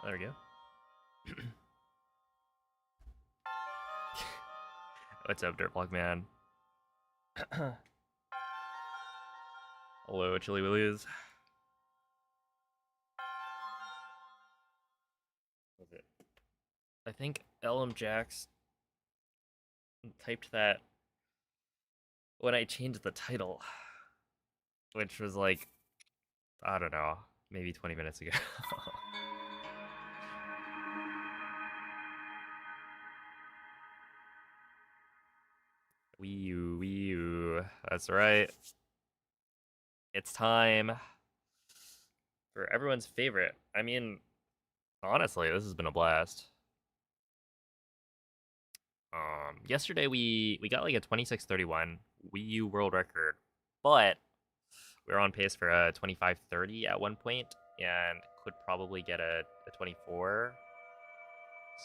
There we go. What's up, Dirtblock Man? Hello, Chili Willies. What was it? I think LM Jax typed that when I changed the title, which was like, I don't know, maybe 20 minutes ago. Wii U, Wii U. That's right. It's time for everyone's favorite. I mean, honestly, this has been a blast. Yesterday we got like a 26:31 Wii U world record, but we were on pace for a 25:30 at one point, and could probably get a 24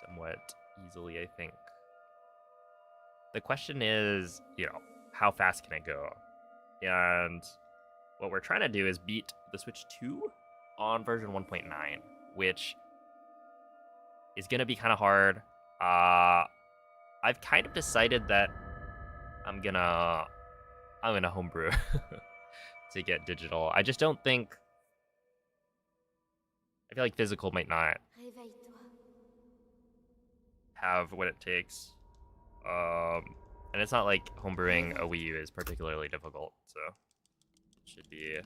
somewhat easily, I think. The question is, how fast can it go? And what we're trying to do is beat the Switch 2 on version 1.9, which is going to be kind of hard. I've kind of decided that I'm gonna homebrew to get digital. I just don't think. I feel like physical might not have what it takes. And it's not like homebrewing a Wii U is particularly difficult, so it should be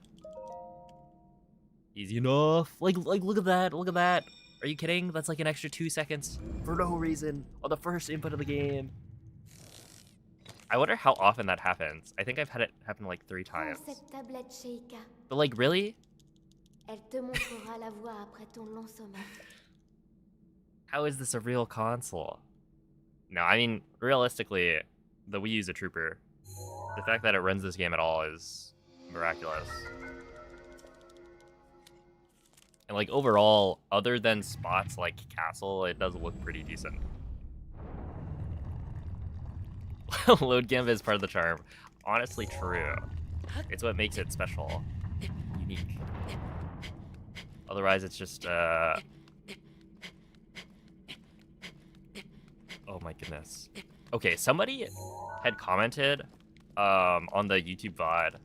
easy enough. Like look at that, look at that. Are you kidding? That's like an extra 2 seconds for no reason on the first input of the game. I wonder how often that happens. I think I've had it happen like 3 times. But like, really? How is this a real console? No, I mean, realistically, the Wii U's a trooper. The fact that it runs this game at all is miraculous. And like overall, other than spots like Castle, it does look pretty decent. Load gambit is part of the charm. Honestly, true. It's what makes it special, unique. Otherwise, it's just oh my goodness. Okay, somebody had commented on the YouTube VOD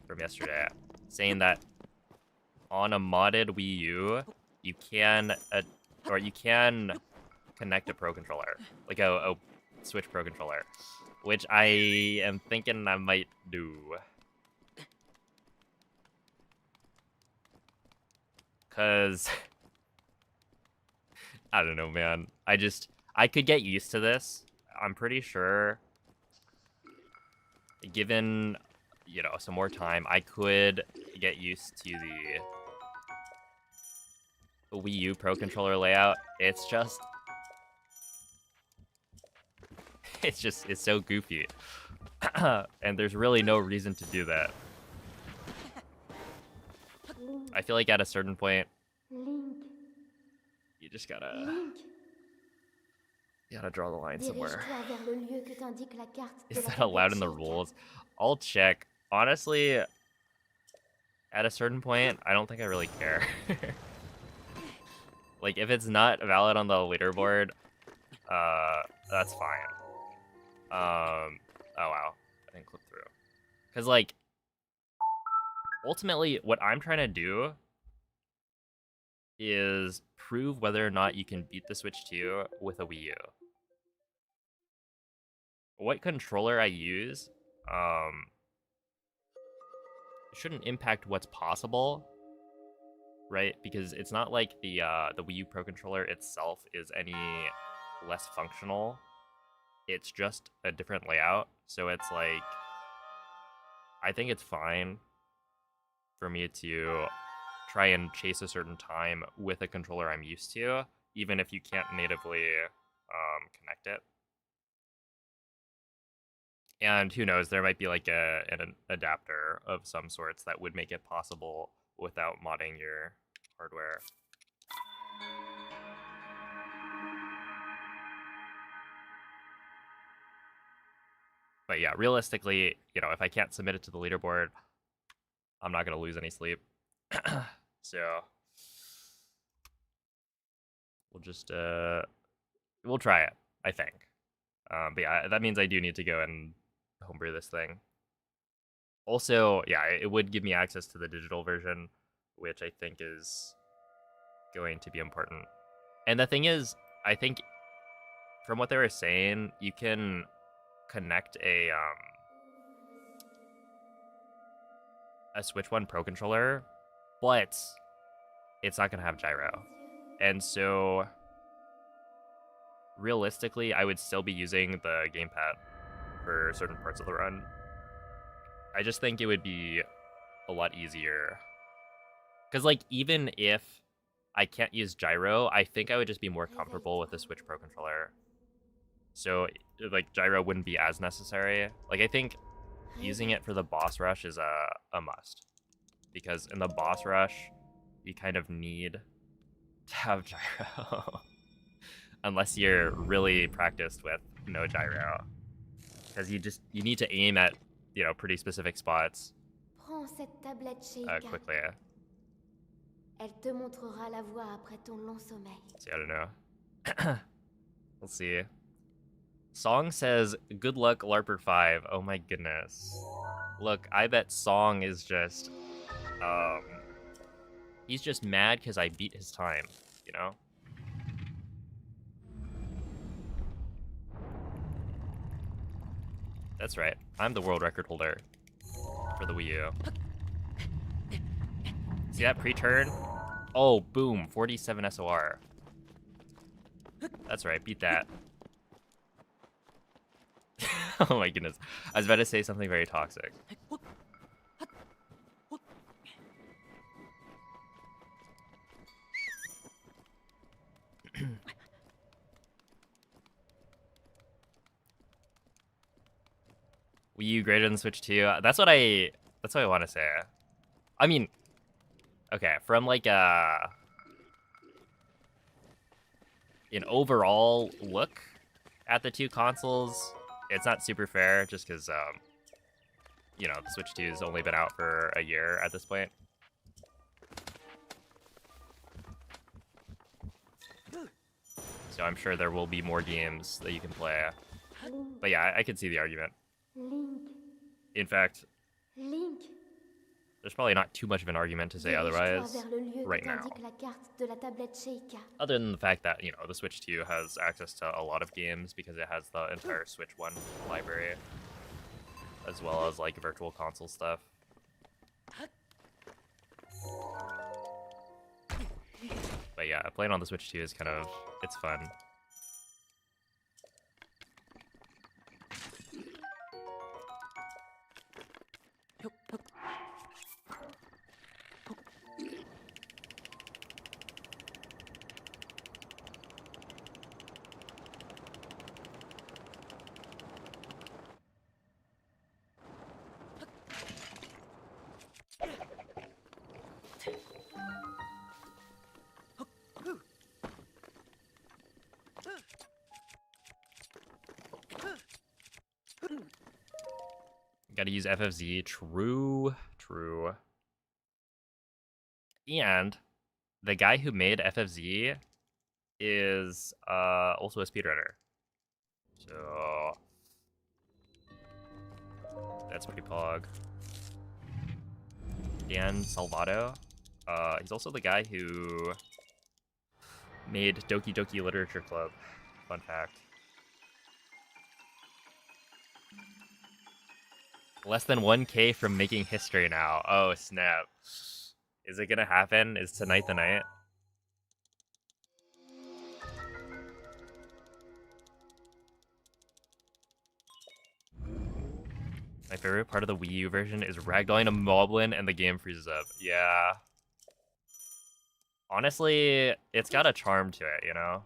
from yesterday saying that on a modded Wii U, you can connect a Pro controller, like a Switch Pro controller, which I am thinking I might do. Cause I don't know, man. I could get used to this. I'm pretty sure, given some more time, I could get used to the Wii U Pro controller layout. It's so goofy. And there's really no reason to do that. I feel like at a certain point, you just gotta draw the line somewhere. Is that allowed in the rules? I'll check. Honestly, at a certain point, I don't think I really care. Like, if it's not valid on the leaderboard, that's fine. Oh wow, I didn't click through. Cause like, ultimately, what I'm trying to do is prove whether or not you can beat the Switch 2 with a Wii U. What controller I use, shouldn't impact what's possible, right? Because it's not like the Wii U Pro controller itself is any less functional. It's just a different layout, so it's like, I think it's fine for me to try and chase a certain time with a controller I'm used to, even if you can't natively connect it. And who knows, there might be like an adapter of some sorts that would make it possible without modding your hardware. But yeah, realistically, if I can't submit it to the leaderboard, I'm not going to lose any sleep. So we'll just we'll try it, I think. But yeah, that means I do need to go and homebrew this thing. Also, yeah, it would give me access to the digital version, which I think is going to be important. And the thing is, I think from what they were saying, you can connect a Switch 1 Pro controller, but it's not going to have gyro. And so realistically, I would still be using the gamepad for certain parts of the run. I just think it would be a lot easier. Because, like, even if I can't use gyro, I think I would just be more comfortable with the Switch Pro controller. So, like, gyro wouldn't be as necessary. Like, I think using it for the boss rush is a must. Because in the boss rush, you kind of need to have gyro. Unless you're really practiced with no gyro. Because you need to aim at, you know, pretty specific spots quickly. Elle te montrera la voie après ton long sommeil. See, I don't know. We'll see. Song says, good luck, LARPer 5. Oh my goodness. Look, I bet Song is just, he's just mad because I beat his time, you know? That's right. I'm the world record holder for the Wii U. See that pre-turn? Oh, boom, 47 SOR. That's right, beat that. Oh my goodness. I was about to say something very toxic. Wii U greater than Switch 2? That's what I want to say. I mean, okay, from like an overall look at the two consoles, it's not super fair just because, you know, the Switch 2 has only been out for a year at this point. So I'm sure there will be more games that you can play. But yeah, I can see the argument. In fact, there's probably not too much of an argument to say otherwise right now. Other than the fact that, you know, the Switch 2 has access to a lot of games because it has the entire Switch 1 library, as well as, like, virtual console stuff. But yeah, playing on the Switch 2 is kind of, it's fun. Gotta use FFZ. True. And the guy who made FFZ is also a speedrunner. So that's pretty pog. Dan Salvato. He's also the guy who made Doki Doki Literature Club. Fun fact. Less than 1K from making history now. Oh, snap. Is it gonna happen? Is tonight the night? My favorite part of the Wii U version is ragdolling a moblin and the game freezes up. Yeah. Honestly, it's got a charm to it, you know?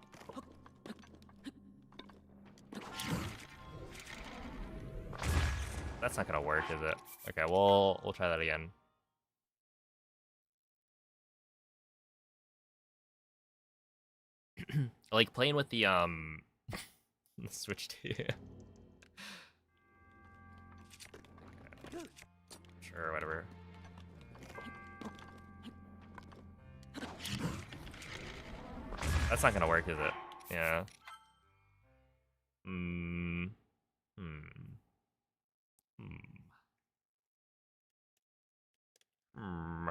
That's not gonna work, is it? Okay, we'll try that again. Like playing with the Switch 2. Sure, whatever. That's not gonna work, is it? Yeah. Hmm. Hmm. Hmm. Hmm.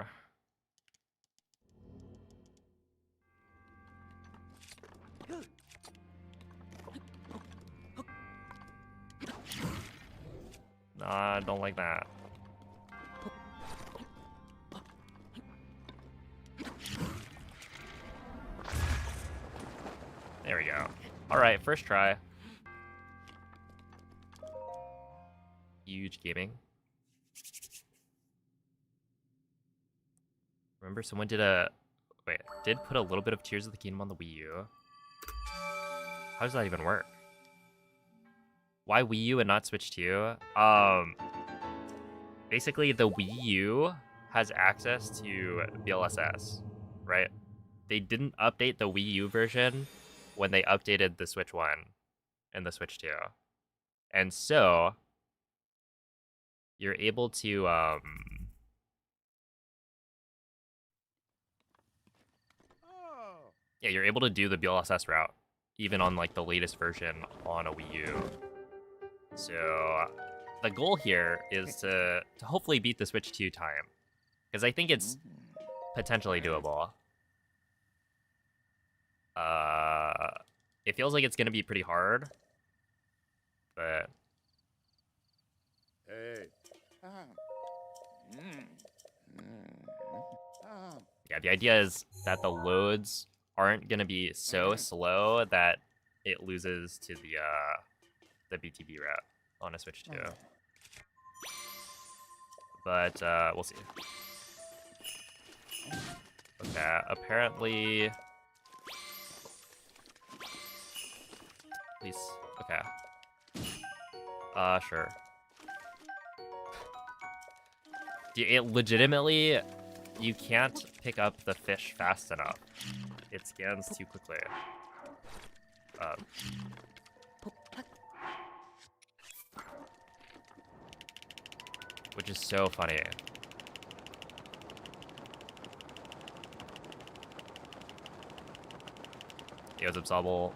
Nah, I don't like that. There we go. Alright, first try. Huge gaming. Remember someone did put a little bit of Tears of the Kingdom on the Wii U. How does that even work? Why Wii U and not Switch 2? Basically the Wii U has access to DLSS, right? They didn't update the Wii U version when they updated the Switch 1 and the Switch 2. And so you're able to yeah, you're able to do the DLSS route even on like the latest version on a Wii U. So the goal here is to hopefully beat the Switch 2 time, because I think it's potentially doable. It feels like it's gonna be pretty hard, but yeah, the idea is that the loads aren't gonna be so slow that it loses to the BTB route on a Switch 2. But we'll see. Okay, apparently. Please. Okay. Sure. It legitimately, you can't pick up the fish fast enough. It scans too quickly. Which is so funny. Yo, what's up, Sobble?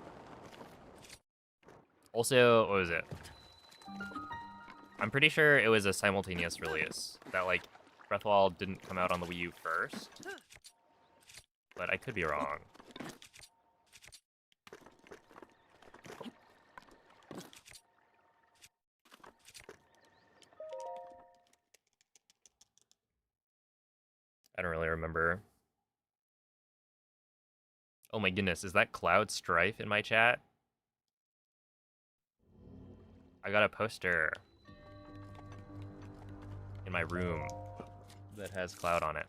Also, what was it? I'm pretty sure it was a simultaneous release. That, like, Breath of the Wild didn't come out on the Wii U first. But I could be wrong. I don't really remember. Oh my goodness, is that Cloud Strife in my chat? I got a poster in my room that has Cloud on it.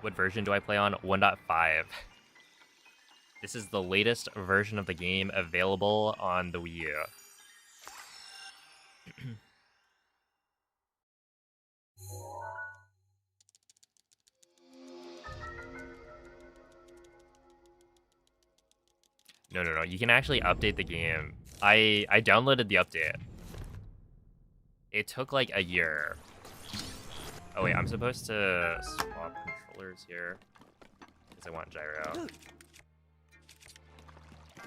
What version do I play on? 1.5. This is the latest version of the game available on the Wii U. No. You can actually update the game. I downloaded the update. It took like a year. Oh wait, I'm supposed to swap controllers here because I want gyro.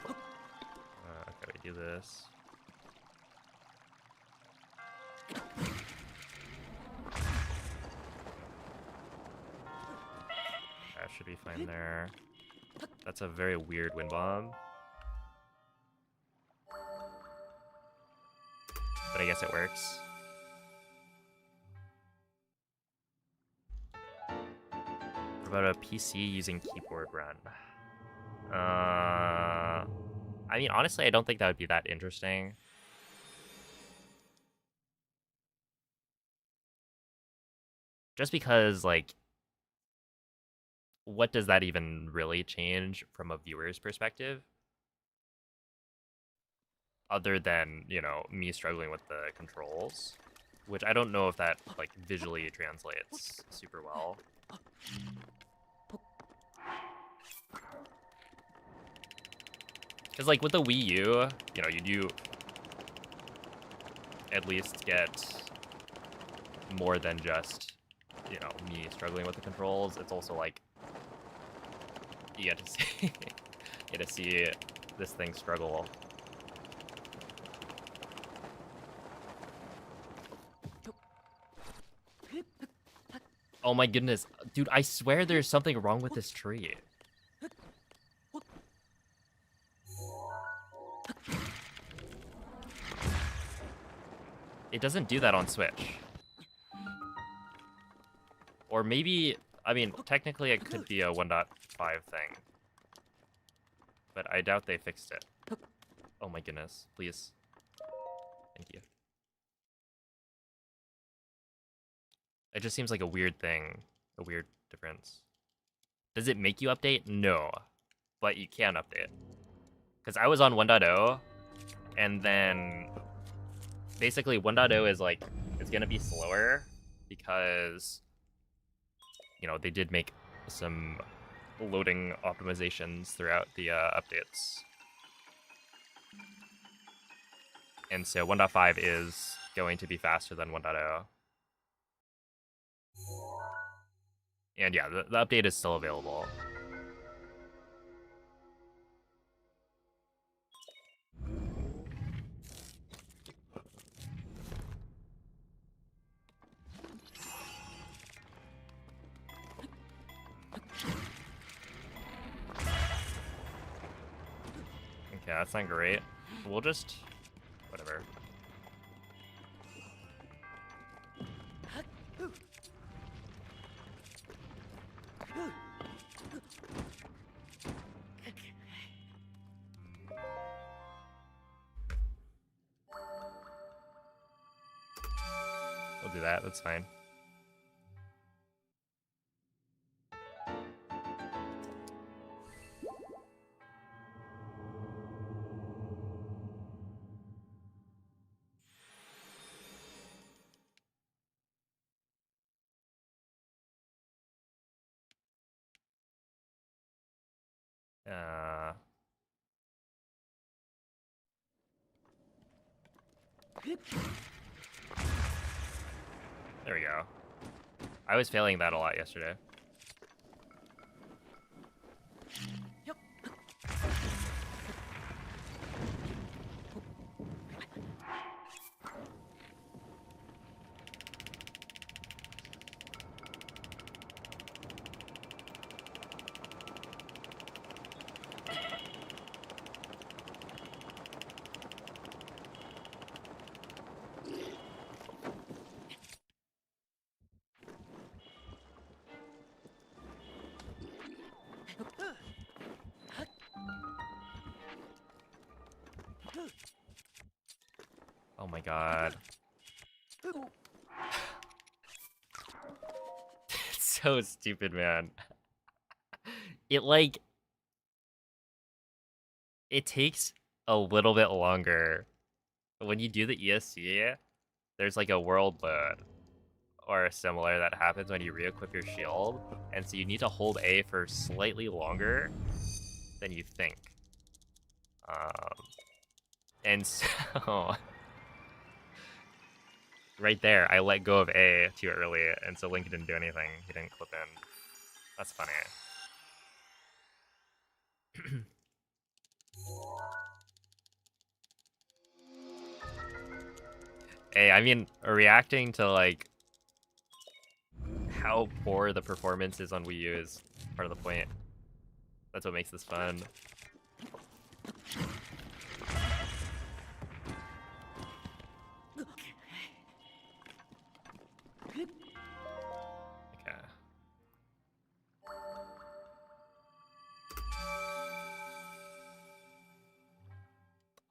Okay, we do this. That should be fine there. That's a very weird wind bomb. But I guess it works. What about a PC using keyboard run? I mean, honestly, I don't think that would be that interesting. Just because, like, what does that even really change from a viewer's perspective? Other than, you know, me struggling with the controls, which I don't know if that, like, visually translates super well. Because, like, with the Wii U, you know, you do at least get more than just you know, me struggling with the controls. It's also like you get to see you get to see this thing struggle. Oh my goodness, dude! I swear there's something wrong with this tree. It doesn't do that on Switch. Or maybe, I mean, technically it could be a 1.5 thing. But I doubt they fixed it. Oh my goodness, please. Thank you. It just seems like a weird thing, a weird difference. Does it make you update? No, but you can update. Because I was on 1.0, and then basically 1.0 is like, it's gonna be slower because, you know, they did make some loading optimizations throughout the updates. And so 1.5 is going to be faster than 1.0. And yeah, the update is still available. Okay, that's not great. We'll just... whatever. We'll do that, that's fine. There we go. I was failing that a lot yesterday. Oh my god. It's so stupid, man. It like... it takes a little bit longer. When you do the ESC, there's like a world load or similar that happens when you re-equip your shield, and so you need to hold A for slightly longer than you think. And so right there, I let go of A too early, and so Link didn't do anything. He didn't clip in. That's funny. Hey, I mean, reacting to like how poor the performance is on Wii U is part of the point. That's what makes this fun. Okay.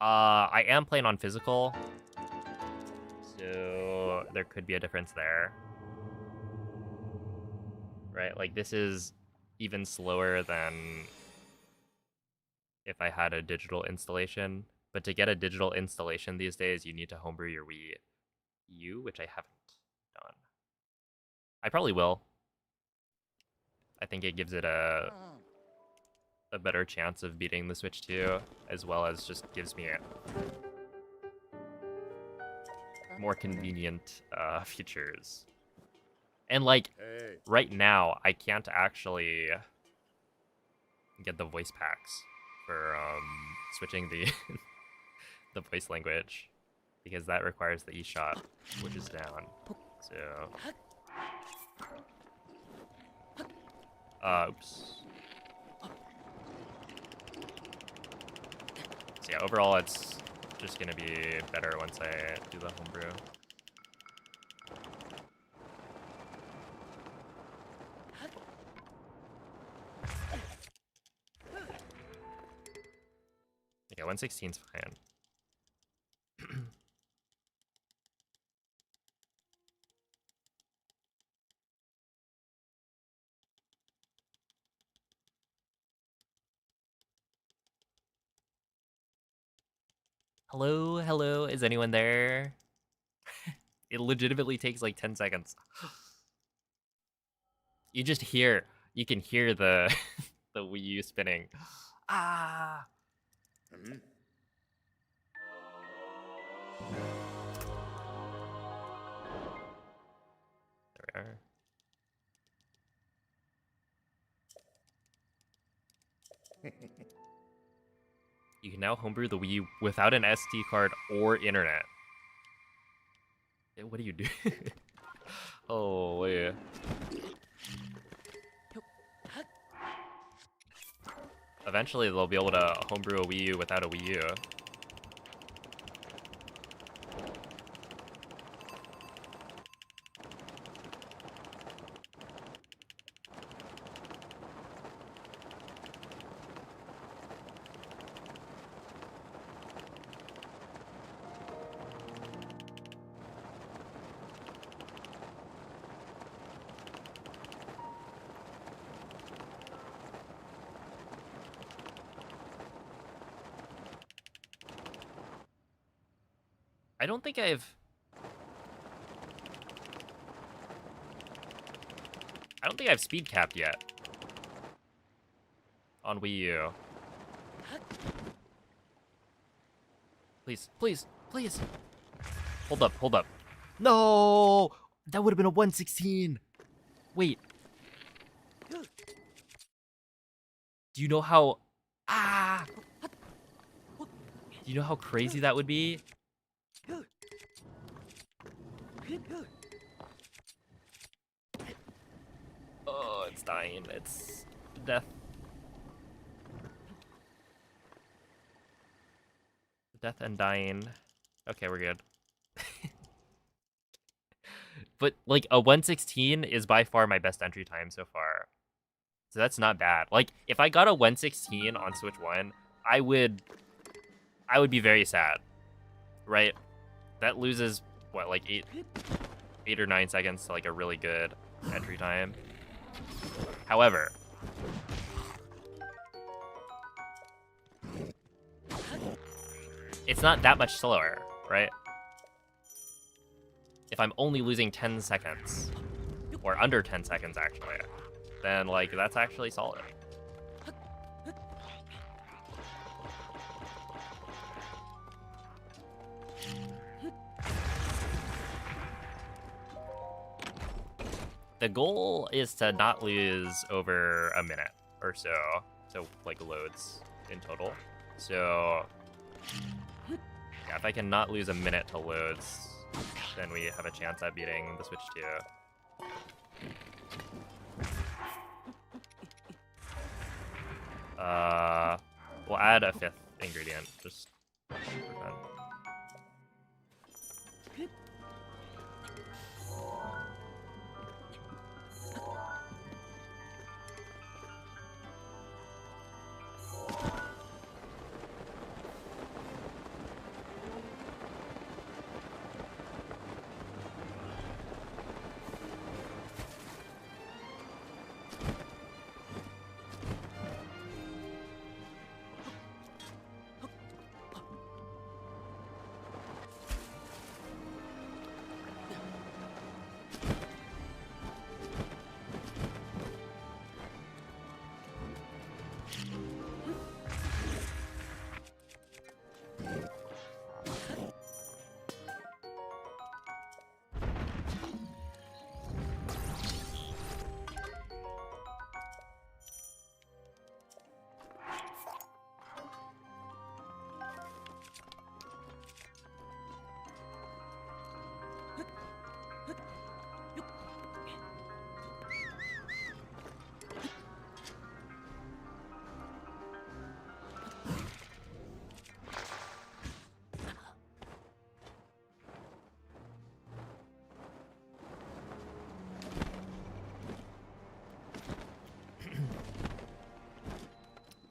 I am playing on physical, so there could be a difference there. Right, like this is even slower than if I had a digital installation. But to get a digital installation these days, you need to homebrew your Wii U, which I haven't done. I probably will. I think it gives it a better chance of beating the Switch 2, as well as just gives me more convenient features. And like right now, I can't actually get the voice packs for switching the the voice language because that requires the eShop, which is down. So, oops. So yeah, overall it's just gonna be better once I do the homebrew. Yeah, 116's fine. Hello, hello, is anyone there? It legitimately takes like 10 seconds. You can hear the the Wii U spinning. Ah! There we are. You can now homebrew the Wii U without an SD card or internet. What do you do? Oh, wait. Eventually, they'll be able to homebrew a Wii U without a Wii U. I don't think I've speed capped yet on Wii U. Please, please, please. Hold up, hold up. No! That would have been a 116. Wait. Do you know how... Ah! Do you know how crazy that would be? Oh, it's dying. It's death. Death and dying. Okay, we're good. But, like, a 116 is by far my best entry time so far. So that's not bad. Like, if I got a 116 on Switch 1, I would be very sad. Right? That loses, what, like 8 or 9 seconds to, like, a really good entry time. However, it's not that much slower, right? If I'm only losing 10 seconds, or under 10 seconds actually, then like that's actually solid. The goal is to not lose over a minute or so, like loads in total. So yeah, if I can not lose a minute to loads, then we have a chance at beating the Switch 2. We'll add a 5th ingredient, just for fun.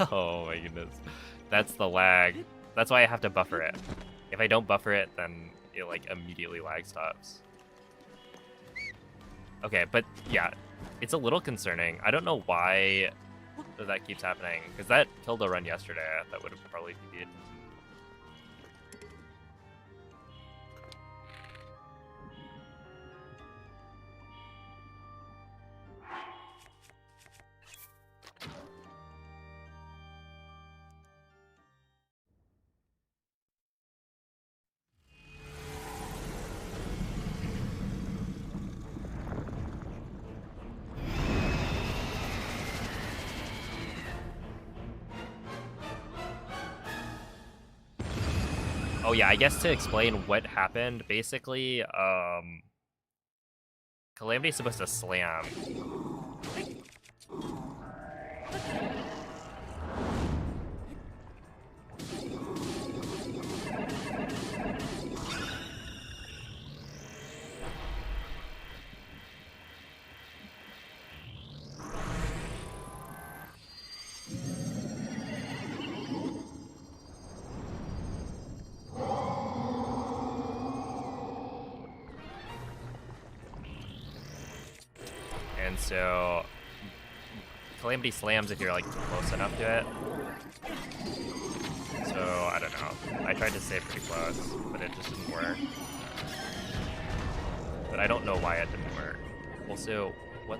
Oh my goodness. That's the lag. That's why I have to buffer it. If I don't buffer it, then it like immediately lag stops. Okay, but yeah, it's a little concerning. I don't know why that keeps happening, because that killed a run yesterday that would have probably PB'd. Oh yeah, I guess to explain what happened, basically, Calamity's supposed to slam. And so Calamity slams if you're like close enough to it. So I don't know. I tried to stay pretty close, but it just didn't work. But I don't know why it didn't work. Also, what?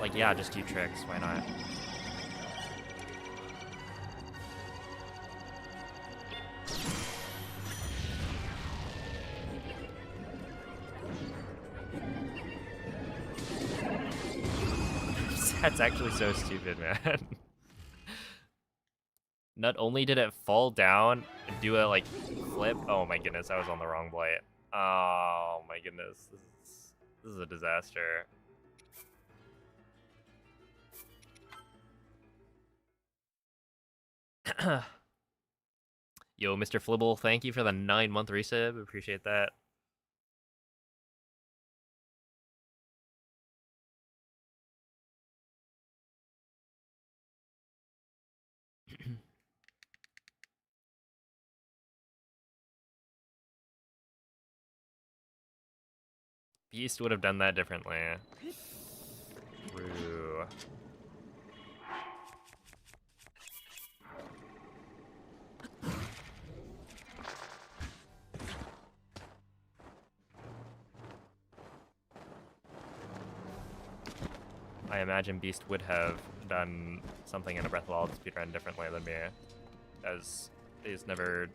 Like, yeah, just do tricks. Why not? That's actually so stupid, man. Not only did it fall down and do a like flip. Oh my goodness, I was on the wrong blade. Oh my goodness, this is a disaster. Yo, Mr. Flibble, thank you for the 9-month resub. Appreciate that. Beast would have done that differently. True. I imagine Beast would have done something in a Breath of the Wild speedrun differently than me, as he's never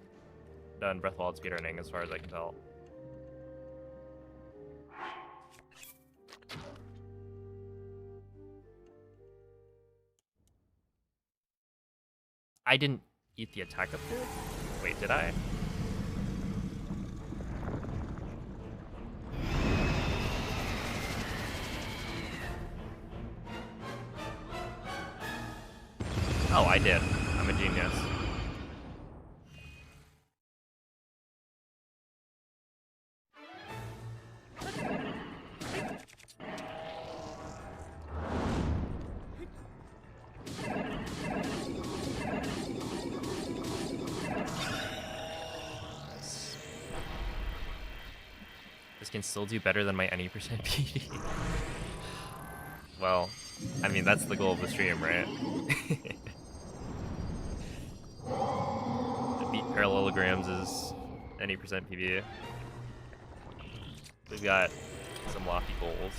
done Breath of the Wild speedrunning as far as I can tell. I didn't eat the attack up there? Wait, did I? Oh, I did. I'm a genius. This can still do better than my any percent PD. Well, I mean, that's the goal of the stream, right? To beat parallelograms is any percent PB. We've got some lofty goals.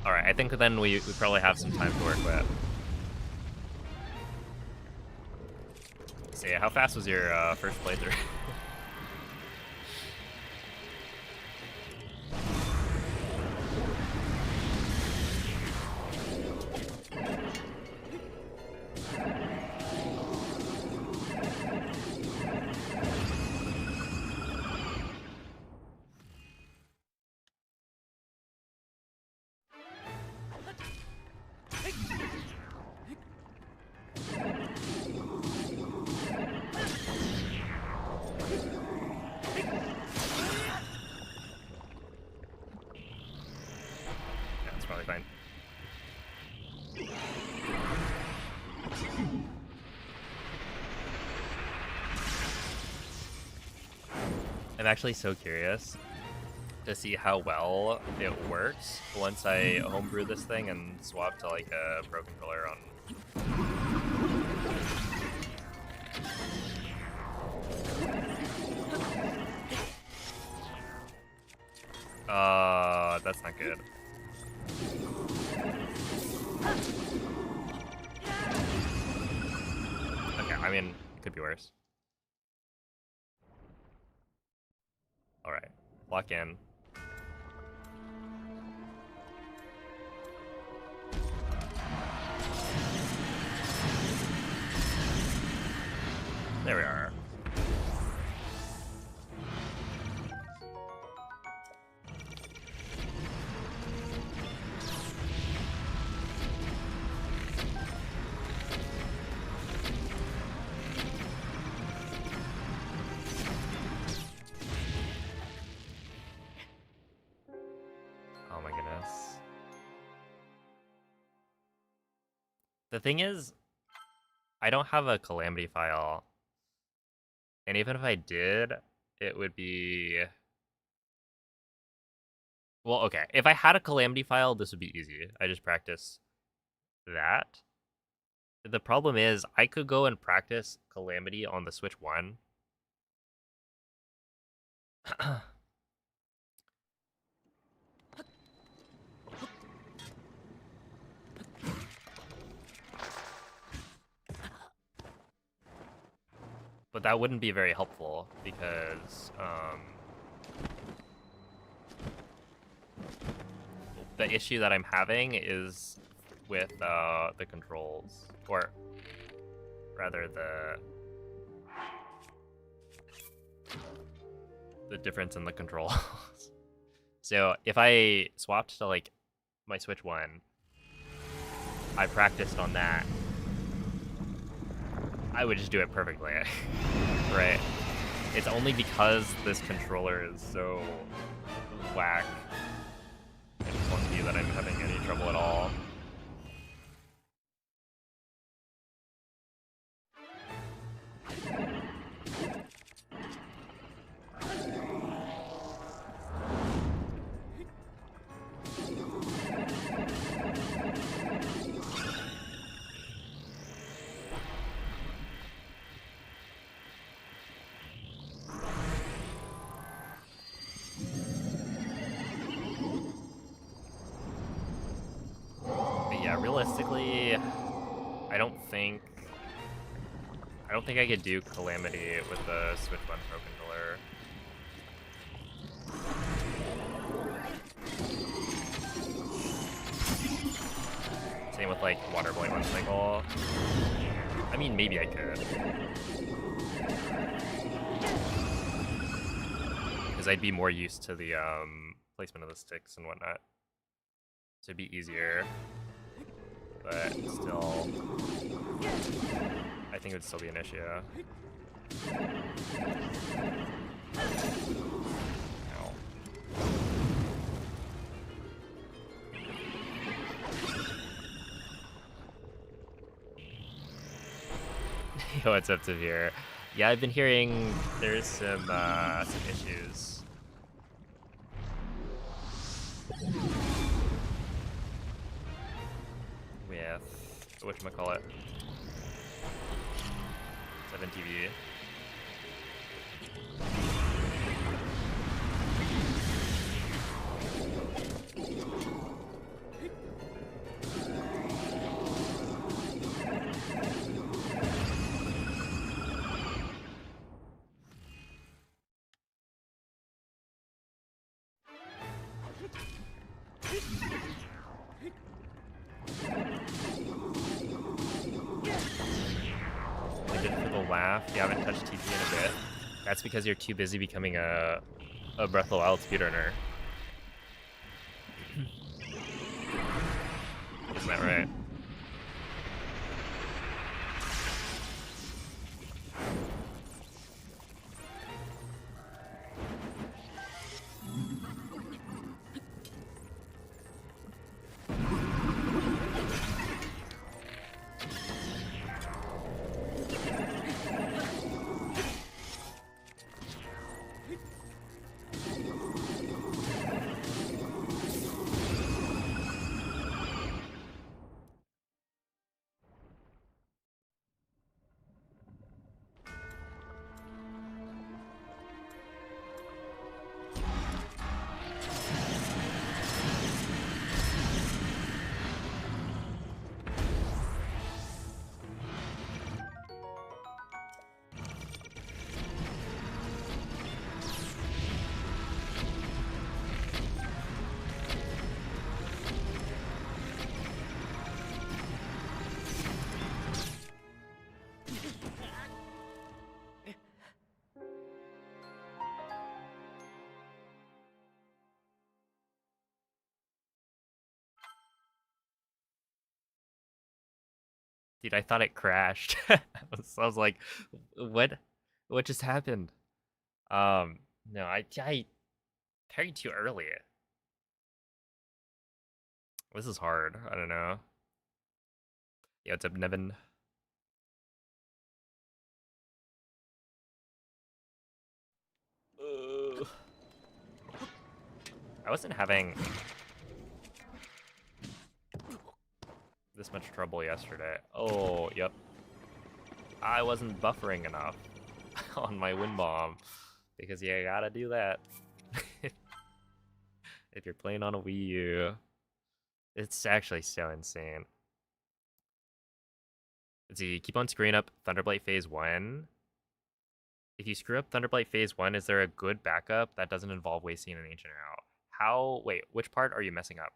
Alright, I think then we probably have some time to work with. So yeah, how fast was your first playthrough? That's probably fine. I'm actually so curious to see how well it works once I homebrew this thing and swap to like a pro controller on. That's not good. Okay, I mean, it could be worse. Alright, lock in. There we are. Oh my goodness. The thing is, I don't have a Calamity file. And even if I did, it would be... Well, okay. If I had a Calamity file, this would be easy. I just practice that. The problem is, I could go and practice Calamity on the Switch 1. But that wouldn't be very helpful because the issue that I'm having is with the controls, or rather the difference in the controls. So if I swapped to like my Switch 1, I practiced on that, I would just do it perfectly, right? It's only because this controller is so whack and clunky that I'm having any trouble at all. Yeah, realistically, I don't think I could do Calamity with the Switch 1 Pro controller. Same with like Water Boy 1 Cycle. I mean, maybe I could. Because I'd be more used to the placement of the sticks and whatnot. So it'd be easier. But still, I think it would still be an issue. Ow. Yo, what's up to here? Yeah, I've been hearing there's some issues. With whatchamacallit, 7TV. laugh. You haven't touched TP in a bit. That's because you're too busy becoming a Breath of the Wild speedrunner. Isn't that right? Dude, I thought it crashed. I was like, what just happened? No, I parried too early. This is hard. I don't know. Yeah, what's up, Nevin? I wasn't having this much trouble yesterday. Oh, yep. I wasn't buffering enough on my wind bomb because you gotta do that. If you're playing on a Wii U, it's actually so insane. Let's see, keep on screwing up Thunderblight Phase 1. If you screw up Thunderblight Phase 1, is there a good backup that doesn't involve wasting an ancient arrow? How? Wait, which part are you messing up?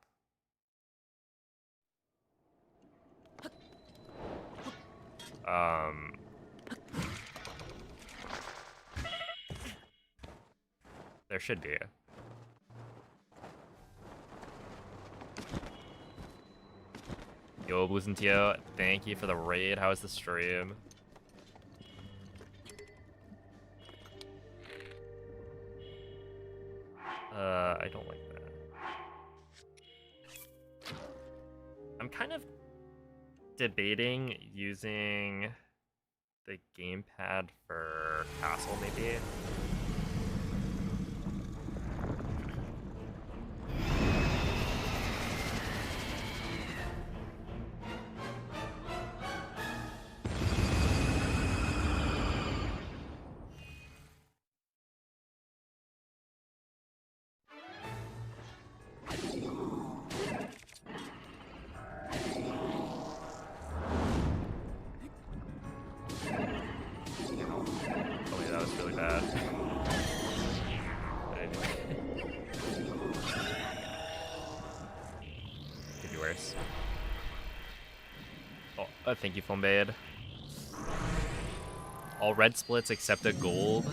There should be. Yo, Bluzentio, thank you for the raid. How was the stream? I don't like that. I'm kind of debating using the gamepad for castle, maybe. Thank you, Flambead. All red splits except a gold.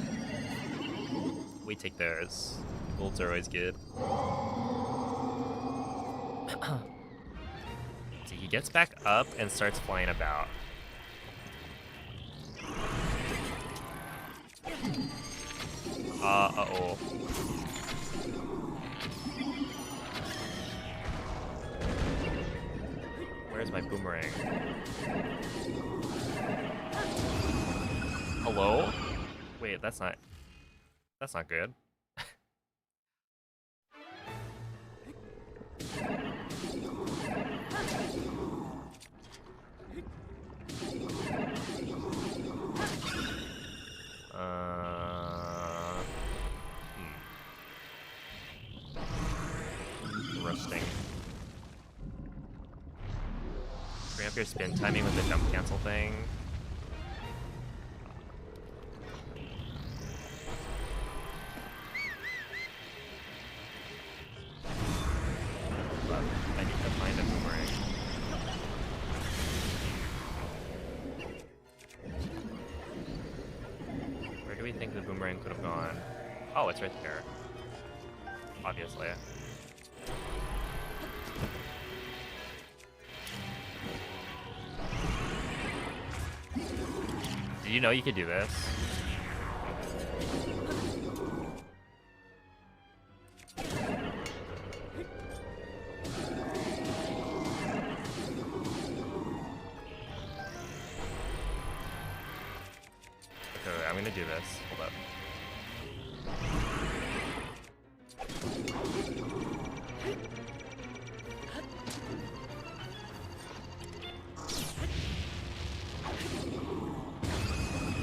We take those. Golds are always good. So he gets back up and starts flying about. Uh-oh. Where's my boomerang? Hello? Wait, that's not good. Rusting. Bring up your spin timing with the jump cancel thing. I need to find a boomerang. the boomerang could have gone. Oh, it's right there. Obviously. Did you know you could do this? Okay, I'm gonna do this. Hold up.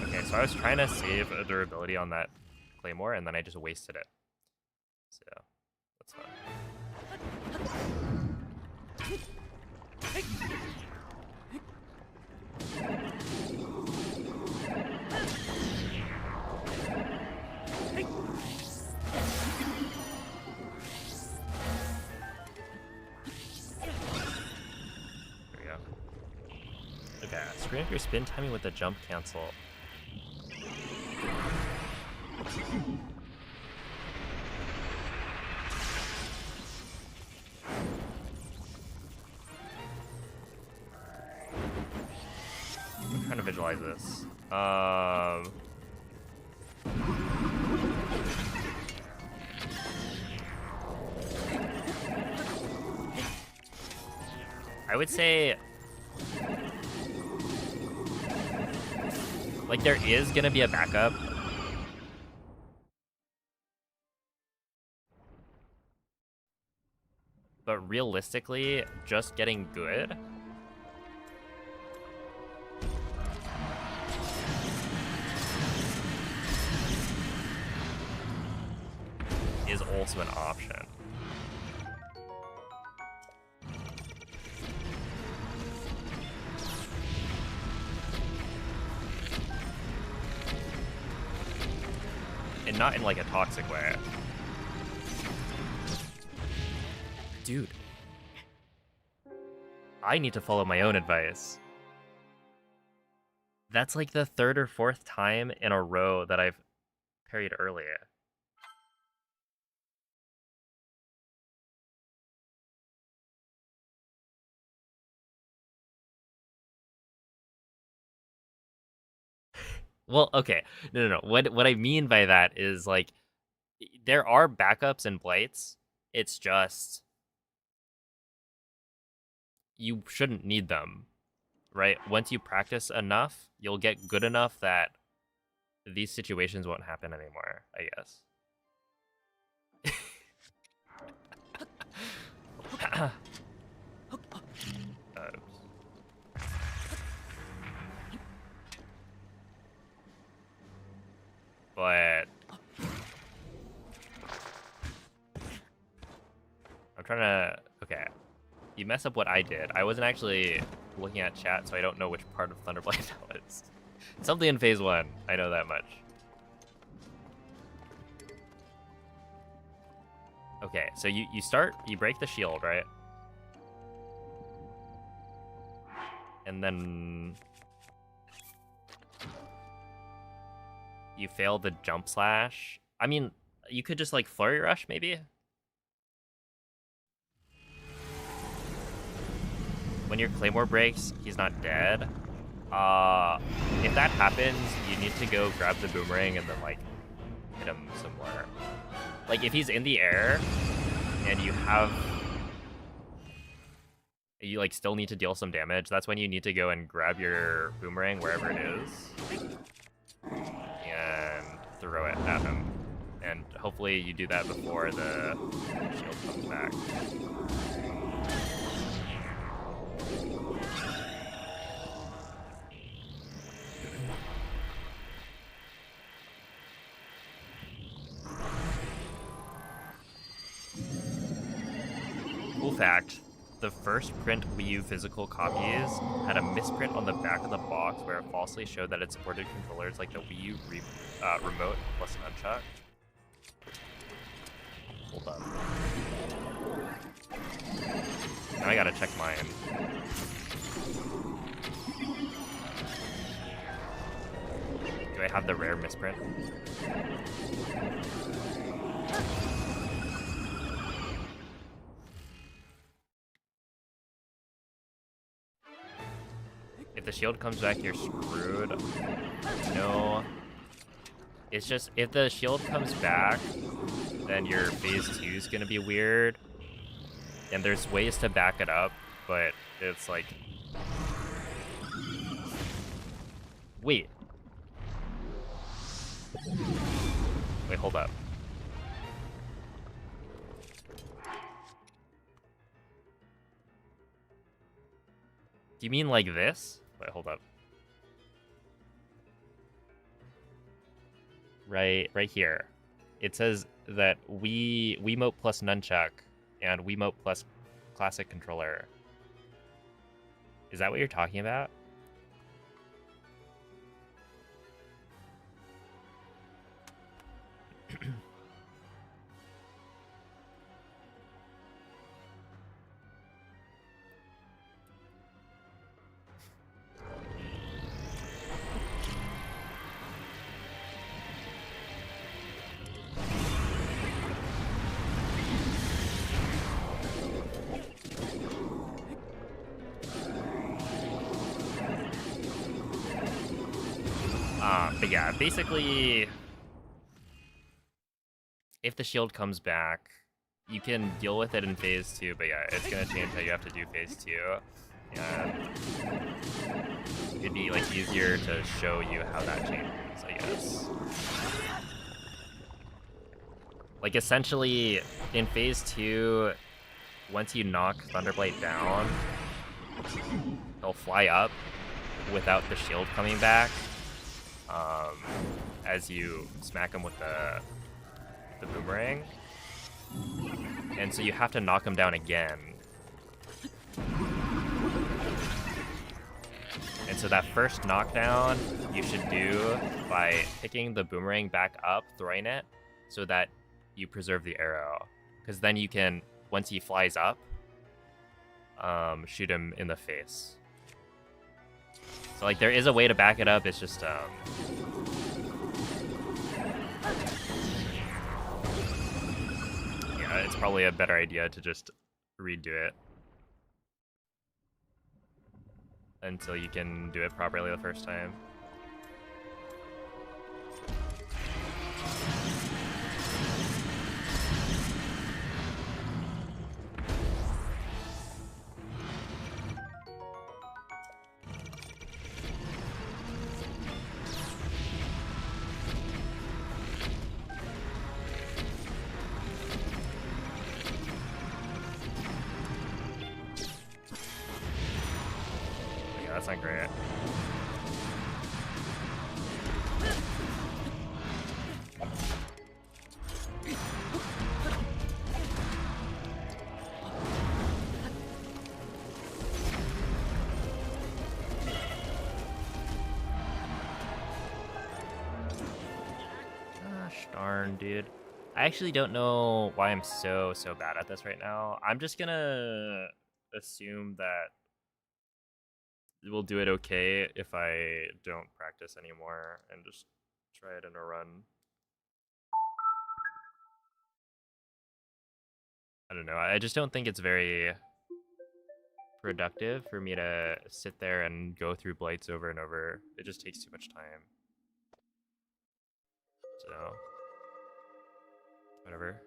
Okay, so I was trying to save a durability on that claymore, and then I just wasted it. So, that's fun. There we go. Okay, screen up your spin timing with the jump cancel. I'm trying to visualize this. I would say, like, there is gonna be a backup. But realistically, just getting good is also an option. And not in like a toxic way. Dude. I need to follow my own advice. That's like the third or fourth time in a row that I've parried earlier. Well, okay. No. What I mean by that is, like, there are backups and blights. It's just you shouldn't need them, right? Once you practice enough, you'll get good enough that these situations won't happen anymore, I guess. But I'm trying to, okay. You mess up what I did. I wasn't actually looking at chat, so I don't know which part of Thunderblade that was. Something in phase 1, I know that much. Okay, so you break the shield, right? And then you fail the jump slash. I mean, you could just like flurry rush, maybe? When your claymore breaks, he's not dead. If that happens, you need to go grab the boomerang and then like hit him somewhere. Like if he's in the air and you like still need to deal some damage, that's when you need to go and grab your boomerang wherever it is and throw it at him. And hopefully you do that before the shield comes back. Cool fact, the first print Wii U physical copies had a misprint on the back of the box where it falsely showed that it supported controllers like the Wii U remote plus nunchuck. Hold up. Now I gotta check mine. Do I have the rare misprint? If the shield comes back, you're screwed. No. It's just, if the shield comes back, then your phase 2 is going to be weird. And there's ways to back it up, but it's like... Wait. Wait, hold up. Do you mean like this? Wait, hold up. Right here. It says that Wiimote plus nunchuck and Wiimote plus classic controller. Is that what you're talking about? But yeah, basically, if the shield comes back, you can deal with it in phase 2, but yeah, it's gonna change how you have to do phase 2. And it'd be like easier to show you how that changes, I guess. Like essentially, in phase 2, once you knock Thunderblade down, he'll fly up without the shield coming back. As you smack him with the boomerang. And so you have to knock him down again. And so that first knockdown you should do by picking the boomerang back up, throwing it, so that you preserve the arrow. Because then you can, once he flies up, shoot him in the face. So like there is a way to back it up, it's just yeah, it's probably a better idea to just redo it until you can do it properly the first time. That's not great. Gosh darn, dude. I actually don't know why I'm so bad at this right now. I'm just gonna assume that we'll do it okay if I don't practice anymore and just try it in a run. I don't know. I just don't think it's very productive for me to sit there and go through blights over and over. It just takes too much time. So, whatever.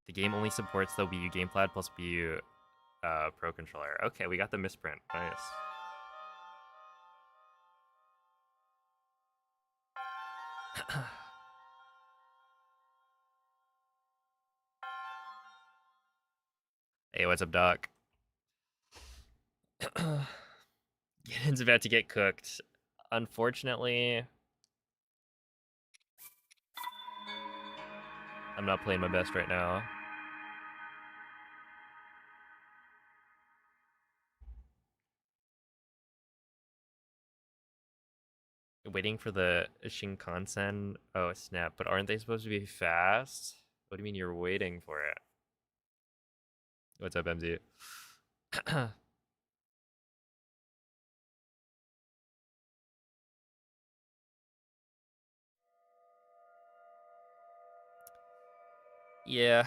The game only supports the Wii U gamepad plus Wii U Pro controller. Okay, we got the misprint. Nice. Hey, what's up, Doc? Gideon's about to get cooked. Unfortunately, I'm not playing my best right now. Waiting for the Shinkansen. Oh, snap. But aren't they supposed to be fast? What do you mean you're waiting for it? What's up, MZ? Yeah,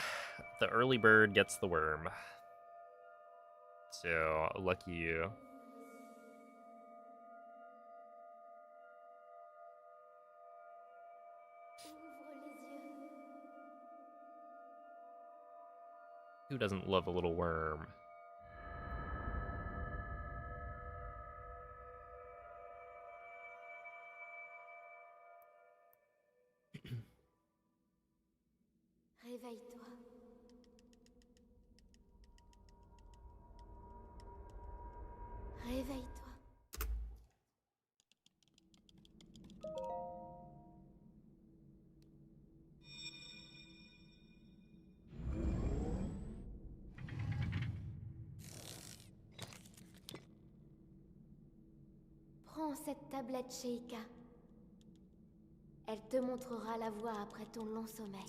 the early bird gets the worm. So, lucky you. Ouvre les yeux. Who doesn't love a little worm? Réveille-toi. Réveille-toi. Prends cette tablette Sheikah. Elle te montrera la voie après ton long sommeil.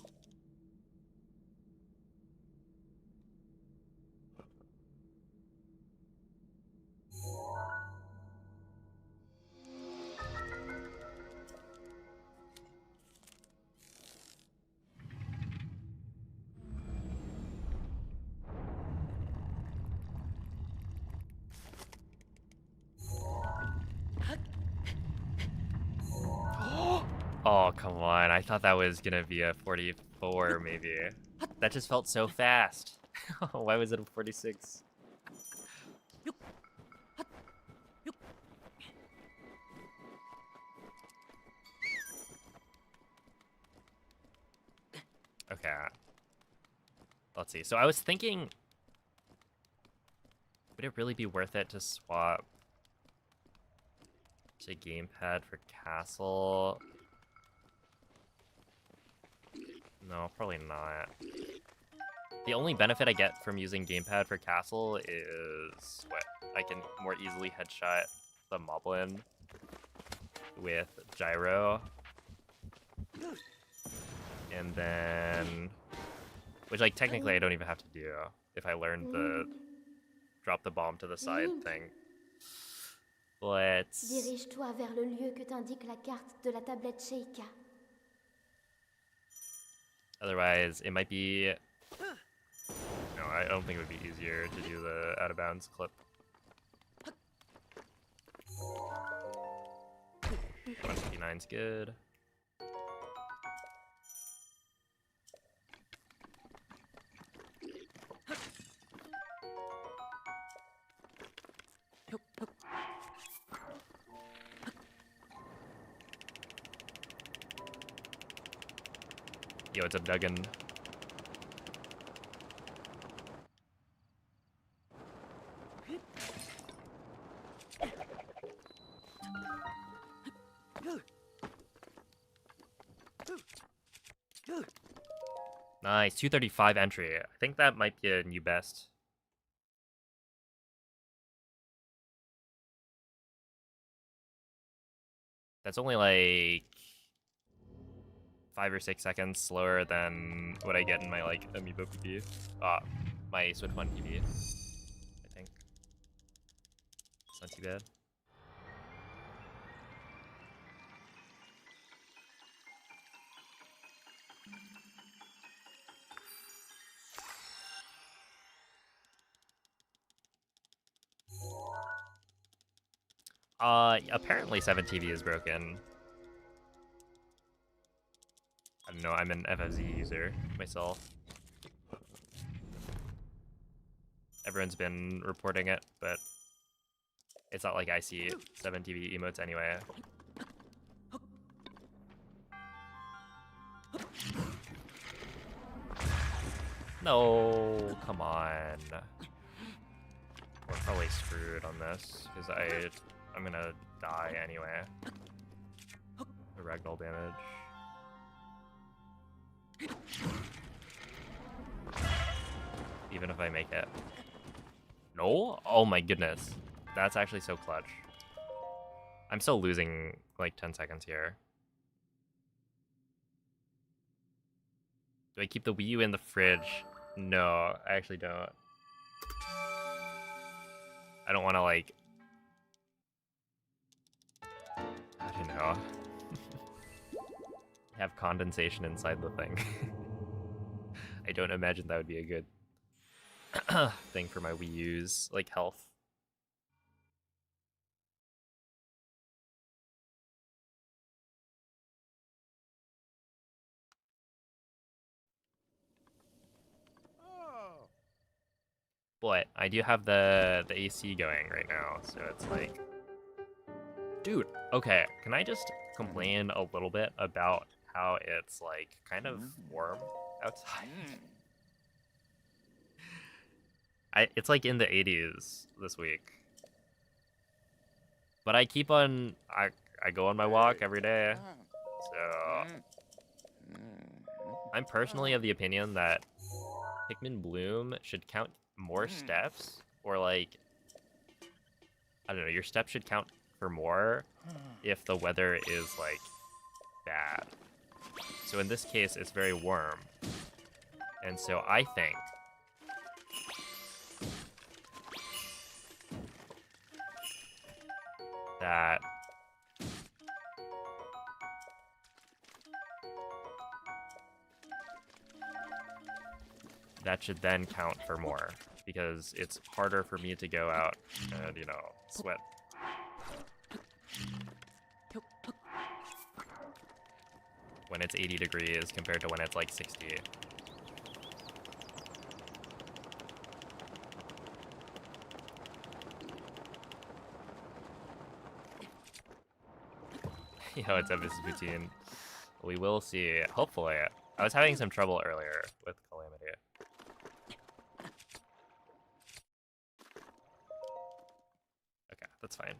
Oh, come on. I thought that was gonna be a 44, maybe. That just felt so fast. Why was it a 46? Okay. Let's see. So I was thinking, would it really be worth it to swap to gamepad for castle? No, probably not. The only benefit I get from using gamepad for castle is what? I can more easily headshot the moblin with gyro. And then, which like technically I don't even have to do if I learned the drop the bomb to the side thing. But Dirige-toi vers le lieu que t'indique la carte de la tablette Sheikah. otherwise it might be, no, I don't think it would be easier to do the out of bounds clip. 159's good. Yo, what's up, Duggan? Nice, 235 entry. I think that might be a new best. That's only like 5 or 6 seconds slower than what I get in my like amiibo PB. My Switch 1 PB. I think. It's not too bad. Apparently 7TV is broken. I don't know, I'm an FFZ user myself. Everyone's been reporting it, but it's not like I see 7TV emotes anyway. No, come on. We're probably screwed on this, because I'm gonna die anyway. The ragdoll damage. Even if I make it. No? Oh my goodness. That's actually so clutch. I'm still losing like 10 seconds here. Do I keep the Wii U in the fridge? No, I actually don't. I don't want to like... I don't know. have condensation inside the thing. I don't imagine that would be a good thing for my Wii U's like health. But I do have the AC going right now, so it's like, dude, okay, can I just complain a little bit about how it's like kind of warm outside? It's like in the 80s this week. But I keep on I go on my walk every day. So I'm personally of the opinion that Pikmin Bloom should count more steps, or like, I don't know, your steps should count for more if the weather is like bad. So in this case, it's very warm. And so I think that that should then count for more, because it's harder for me to go out and, you know, sweat. When it's 80 degrees compared to when it's like 60. Yo, it's a business routine. We will see. Hopefully. I was having some trouble earlier with Calamity. Okay, that's fine.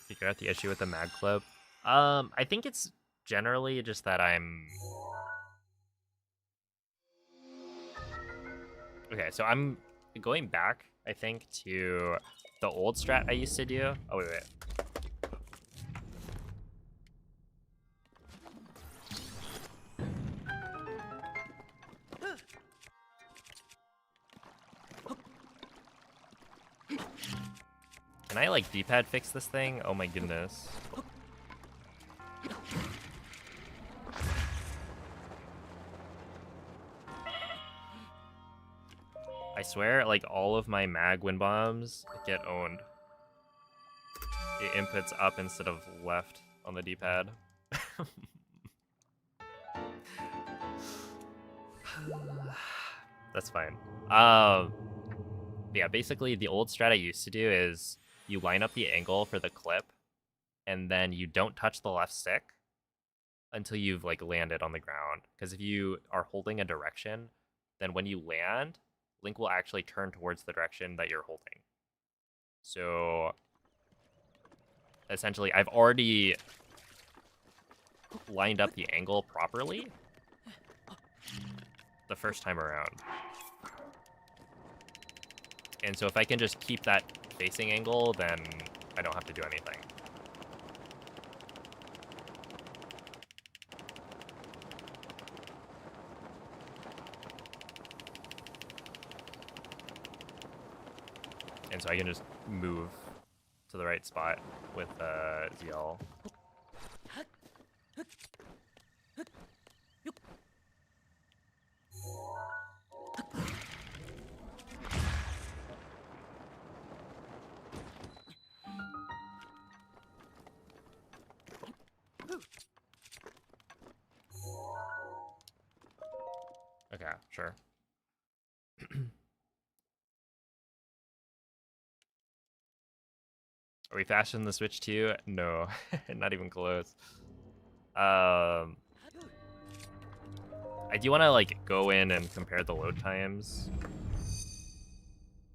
Figure out the issue with the mag clip. I think it's generally just that I'm... Okay, so I'm going back, I think, to the old strat I used to do. Oh, wait. Can I, like, D-pad fix this thing? Oh my goodness. I swear, like, all of my mag wind bombs get owned. It inputs up instead of left on the D-pad. That's fine. Yeah, basically the old strat I used to do is you line up the angle for the clip, and then you don't touch the left stick until you've like landed on the ground. Because if you are holding a direction, then when you land, Link will actually turn towards the direction that you're holding. So essentially, I've already lined up the angle properly the first time around. And so if I can just keep that facing angle, then I don't have to do anything. And so I can just move to the right spot with ZL. Okay, sure. Are we faster than the Switch 2? No, not even close. I do want to like go in and compare the load times,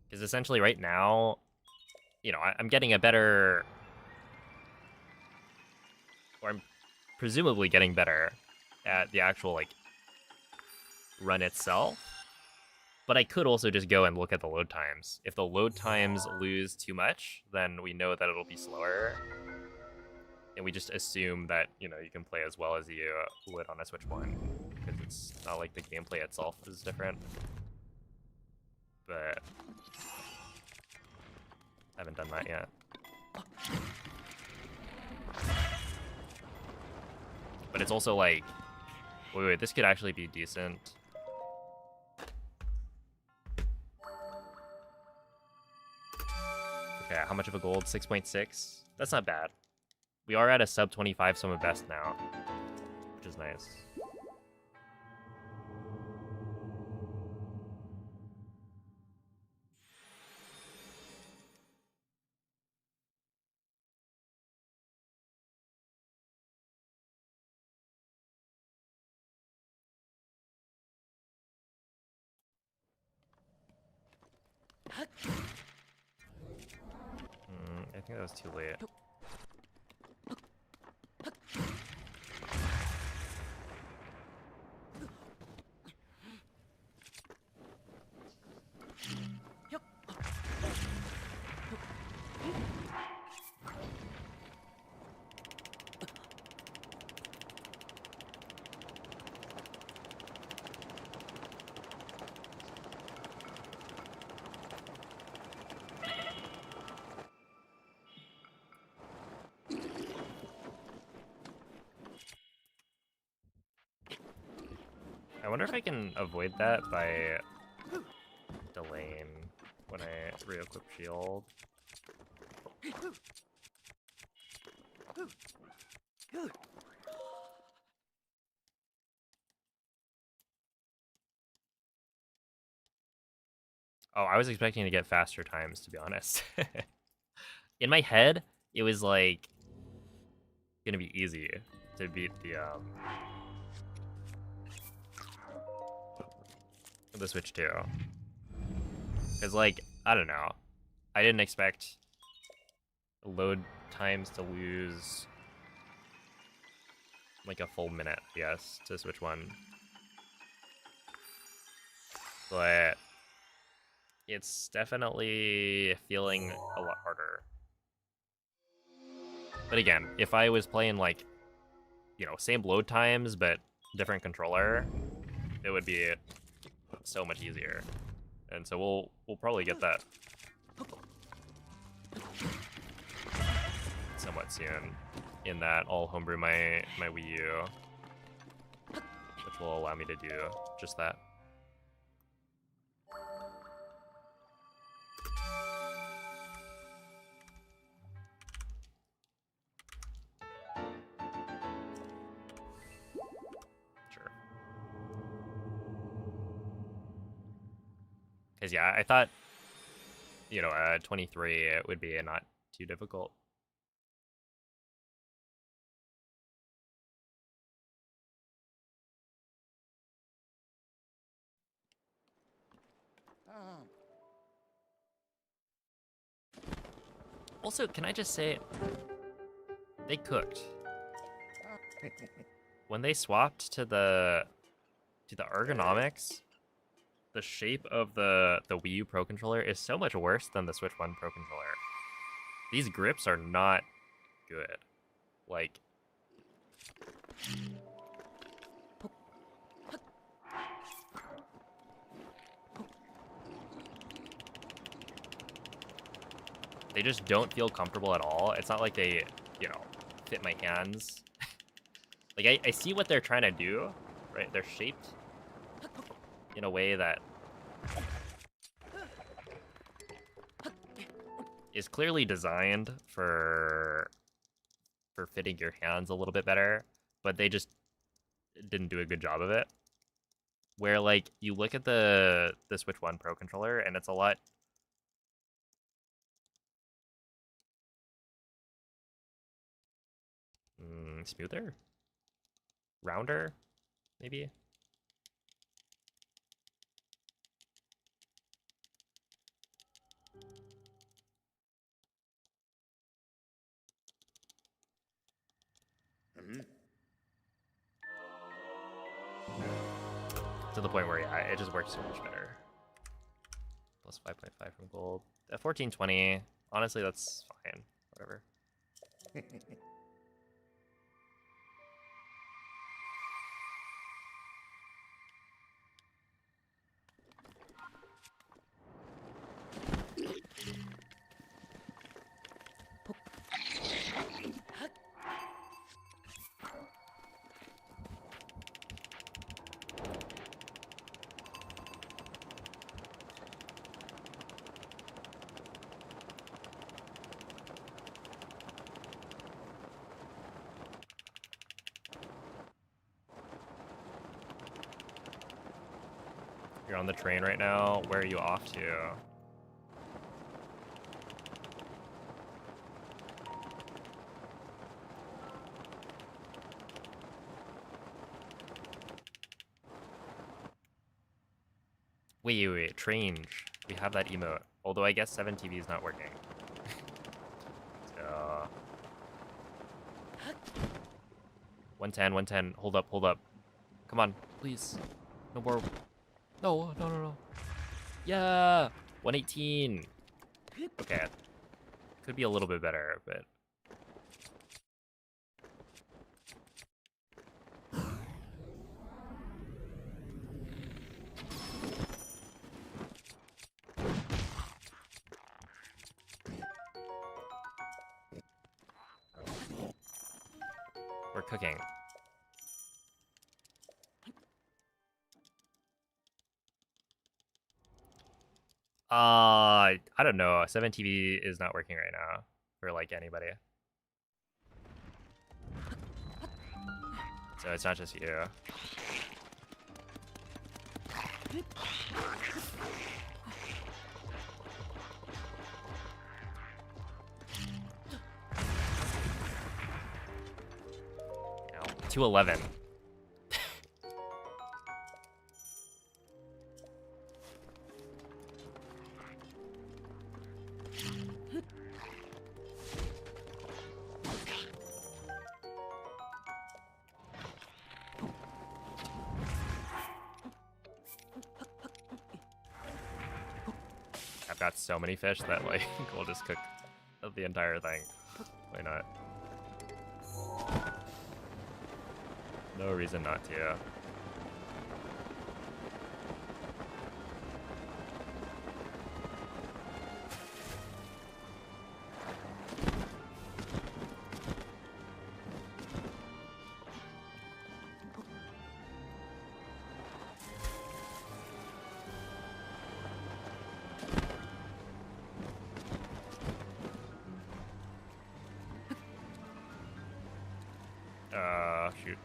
because essentially right now, you know, I'm getting a better, or I'm presumably getting better at the actual like run itself. But I could also just go and look at the load times. If the load times lose too much, then we know that it'll be slower. And we just assume that, you know, you can play as well as you would on a Switch 1. Because it's not like the gameplay itself is different. But I haven't done that yet. But it's also like, wait, this could actually be decent. Okay, how much of a gold? 6.6? That's not bad. We are at a sub 25 sum of best now, which is nice. I think that was too late. I wonder if I can avoid that by delaying when I re-equip shield. Oh, I was expecting to get faster times, to be honest. In my head, it was like gonna be easy to beat the Switch 2. Cause like, I don't know. I didn't expect load times to lose like a full minute, yes, to Switch 1. But it's definitely feeling a lot harder. But again, if I was playing like, you know, same load times but different controller, it would be so much easier. And so we'll probably get that somewhat soon. In that I'll homebrew my Wii U, which will allow me to do just that. Sure. Because yeah, I thought, you know, 23 it would be not too difficult. Also, can I just say, they cooked. When they swapped to the ergonomics, the shape of the Wii U Pro Controller is so much worse than the Switch 1 Pro Controller. These grips are not good. Like, they just don't feel comfortable at all. It's not like they, you know, fit my hands. Like, I see what they're trying to do, right? They're shaped in a way that is clearly designed for fitting your hands a little bit better, but they just didn't do a good job of it. Where, like, you look at the Switch 1 Pro controller, and it's a lot smoother? Rounder, maybe? To the point where, yeah, it just works so much better. Plus 5.5 from gold. At 1420, honestly, that's fine. Whatever. You're on the train right now. Where are you off to? Wait. Trange. We have that emote. Although I guess 7TV is not working. So... 110. Hold up. Come on, please. No more. No. Yeah! 118. Okay. Could be a little bit better, but... We're cooking. I don't know. 7TV is not working right now for like anybody. So it's not just you. Ow. 211. I've got so many fish that like we'll just cook the entire thing. Why not? No reason not to. Shoot.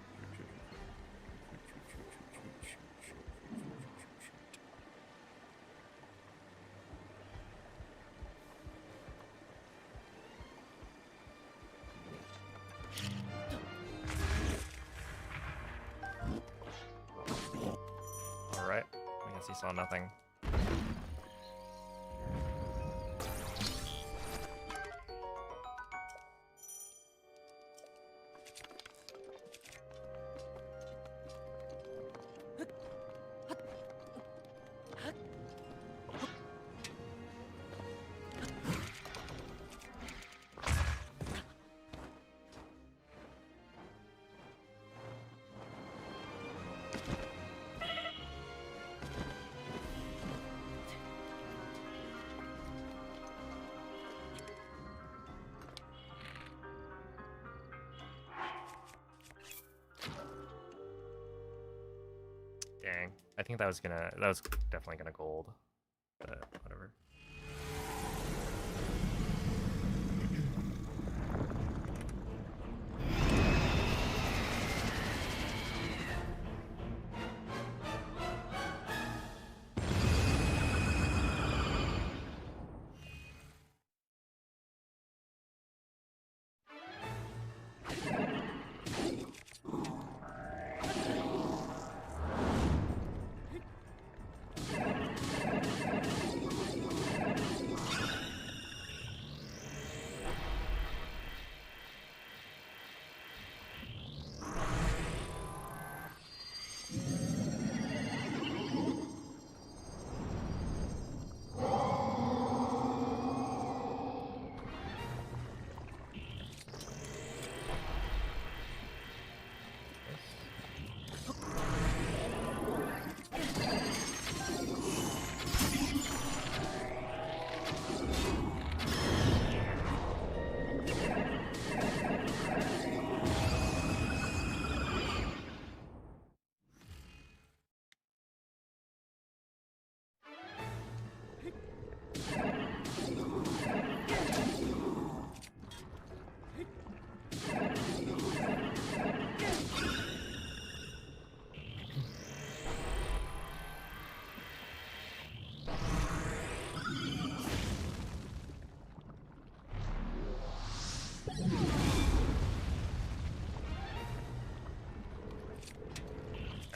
Alright, I guess he saw nothing. Dang. I think that was definitely gonna gold. But whatever.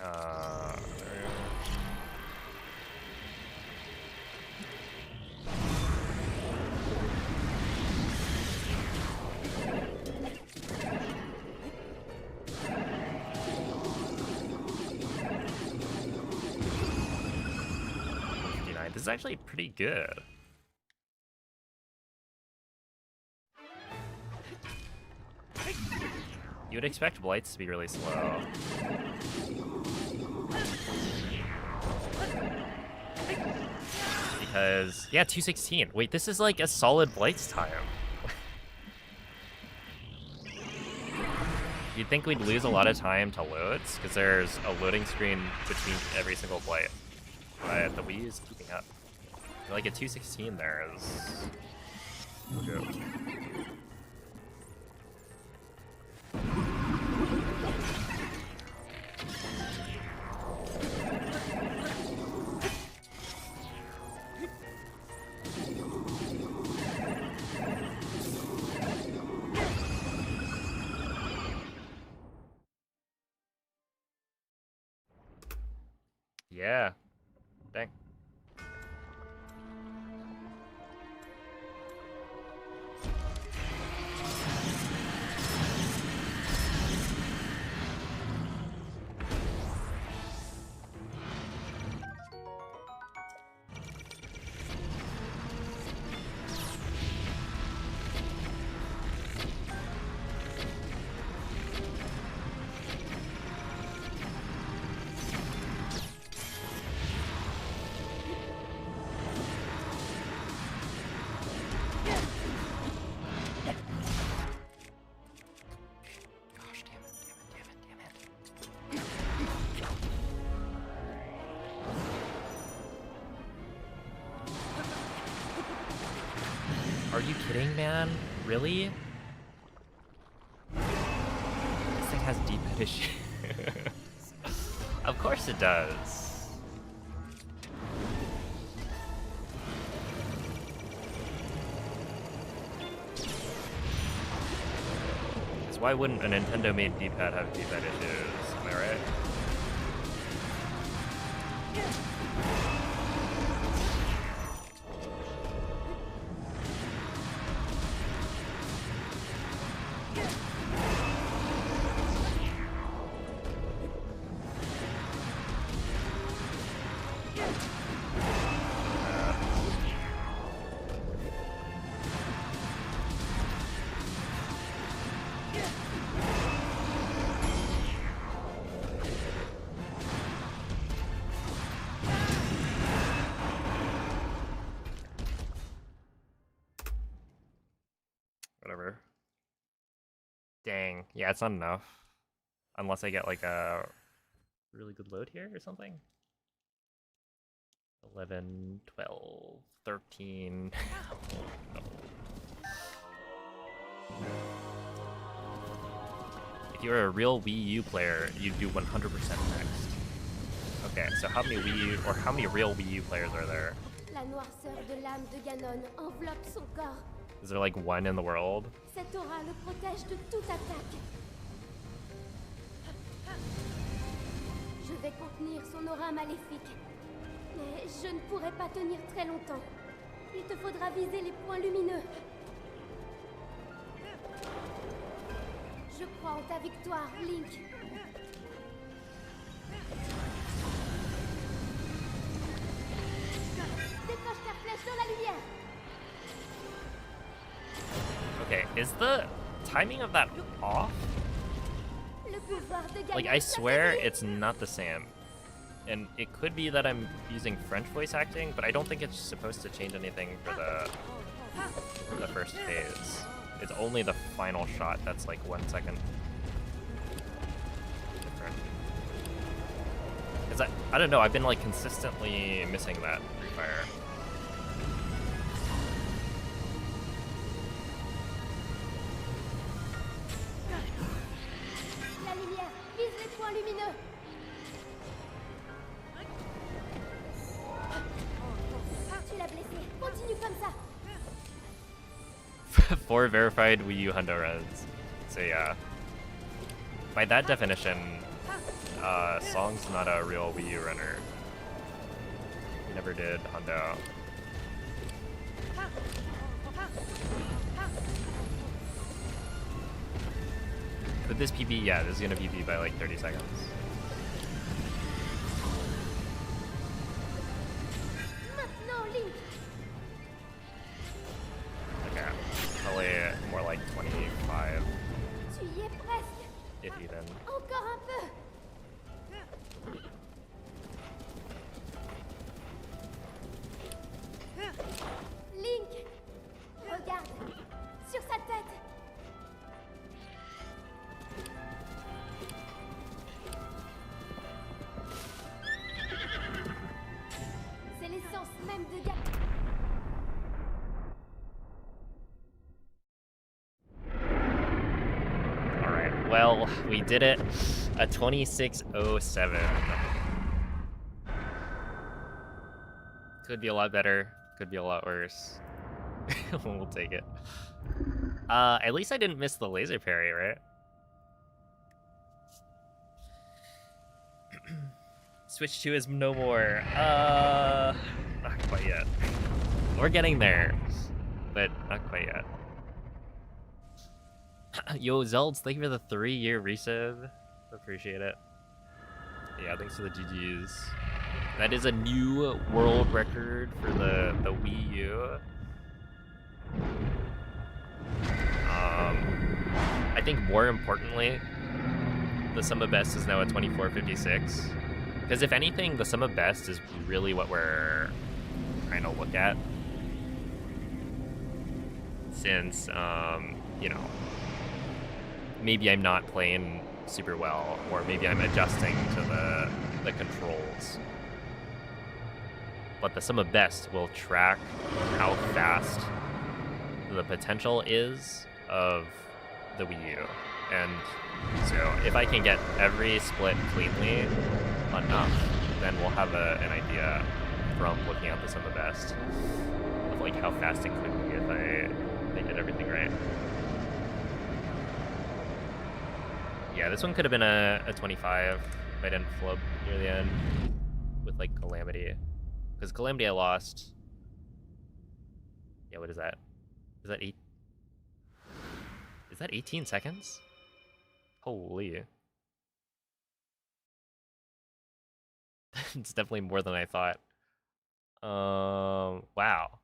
Uh, 59. This is actually pretty good. You would expect blights to be really slow. Because, yeah, 216. Wait, this is like a solid blights time. You'd think we'd lose a lot of time to loads, because there's a loading screen between every single blight. But the Wii is keeping up. Like a 216 there is good. Yeah. Dang. Are you kidding, man? Really? This thing has D-pad issues. Of course it does. So why wouldn't a Nintendo-made D-pad have D-pad issues? Am I right? Whatever. Dang. Yeah, it's not enough. Unless I get like a really good load here or something. 11, 12, 13. No. If you were a real Wii U player, you'd do 100% next. Okay, so how many Wii U, or how many real Wii U players are there? La noirceur de l'âme de Ganon enveloppe son corps. Is there like one in the world? Cette aura le protège de toute attaque. Je vais contenir son aura maléfique. Mais je ne pourrai pas tenir très longtemps. Il te faudra viser les points lumineux. Je crois en ta victoire, Link. Décoche ta flèche dans la lumière. Okay, is the timing of that off? Le pouvoir de Ganon. Like, I swear it's not the same. And it could be that I'm using French voice acting, but I don't think it's supposed to change anything for the first phase. It's only the final shot that's like 1 second different. Cause I don't know, I've been like consistently missing that Free Fire. La lumière, vise les points lumineux. Tu l'as blessé. Continue comme ça. 4 verified Wii U Hundo runs. So yeah. By that definition, Song's not a real Wii U runner. He never did Hondo. Could this PB? Yeah, this is gonna PB by like 30 seconds. Okay, probably more like 25. Tu y es presque. If even. Encore un peu. Link, regarde, sur sa tête. C'est l'essence même de Gap. Alright, well, we did it. A 26:07. Could be a lot better, could be a lot worse. We'll take it. At least I didn't miss the laser parry, right? Switch 2 is no more. Not quite yet. We're getting there, but not quite yet. Yo, Zelds, thank you for the 3-year resub. Appreciate it. Yeah, thanks for the GGs. That is a new world record for the Wii U. I think more importantly, the sum of best is now at 24:56. Because if anything, the sum of best is really what we're trying to look at. Since, you know, maybe I'm not playing super well, or maybe I'm adjusting to the controls. But the sum of best will track how fast the potential is of the Wii U. And so if I can get every split cleanly enough, then we'll have an idea from looking at the sum of best of like how fast it could be if I did everything right. Yeah, this one could have been a 25 if I didn't flub near the end with like Calamity. Because Calamity I lost. Yeah, what is that? Is that 8? Is that 18 seconds? Holy. It's definitely more than I thought. Wow.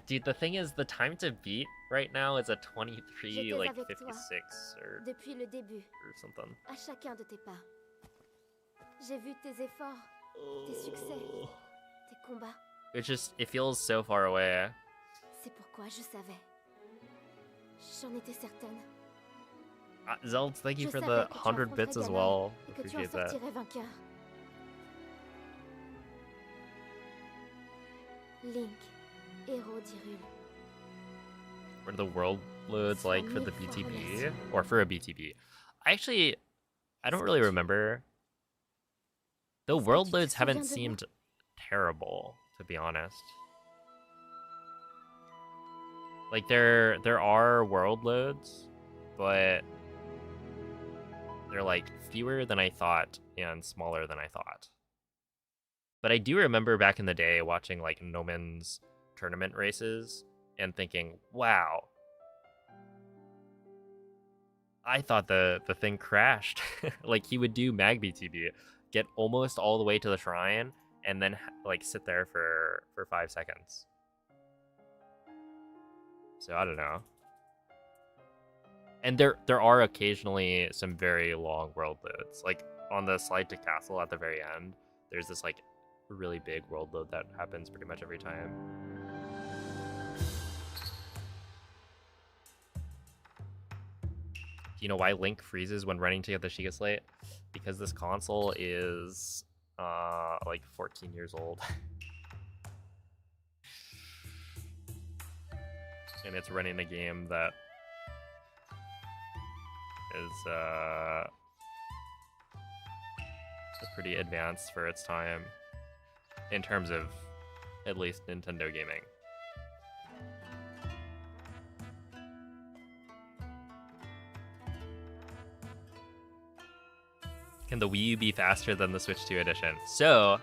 Dude, the thing is, the time to beat right now is a 23, like 56 or Depuis le début, something. à chacun de tes pas. J'ai vu tes efforts, tes succès, tes combats. It feels so far away. C'est pourquoi je savais. J'en étais certaine. Zelds, thank you Je for savais the que tu 100 bits as affronterais well. et que tu en Appreciate that. sortirais vainqueur. Link, héros d'Hyrule. What are the world loads like for the BTB? Or for a BTB? I don't really remember. The world loads haven't seemed terrible, to be honest. Like there are world loads, but they're like fewer than I thought and smaller than I thought. But I do remember back in the day watching like Noman's tournament races and thinking, wow, I thought the thing crashed. Like he would do Mag BTB, get almost all the way to the shrine, and then like sit there for 5 seconds. So I don't know. And there are occasionally some very long world loads. Like on the slide to castle at the very end, there's this like really big world load that happens pretty much every time. Do you know why Link freezes when running to get the Sheikah Slate? Because this console is like 14 years old. And it's running a game that is pretty advanced for its time in terms of at least Nintendo gaming. Can the Wii U be faster than the Switch 2 edition? So,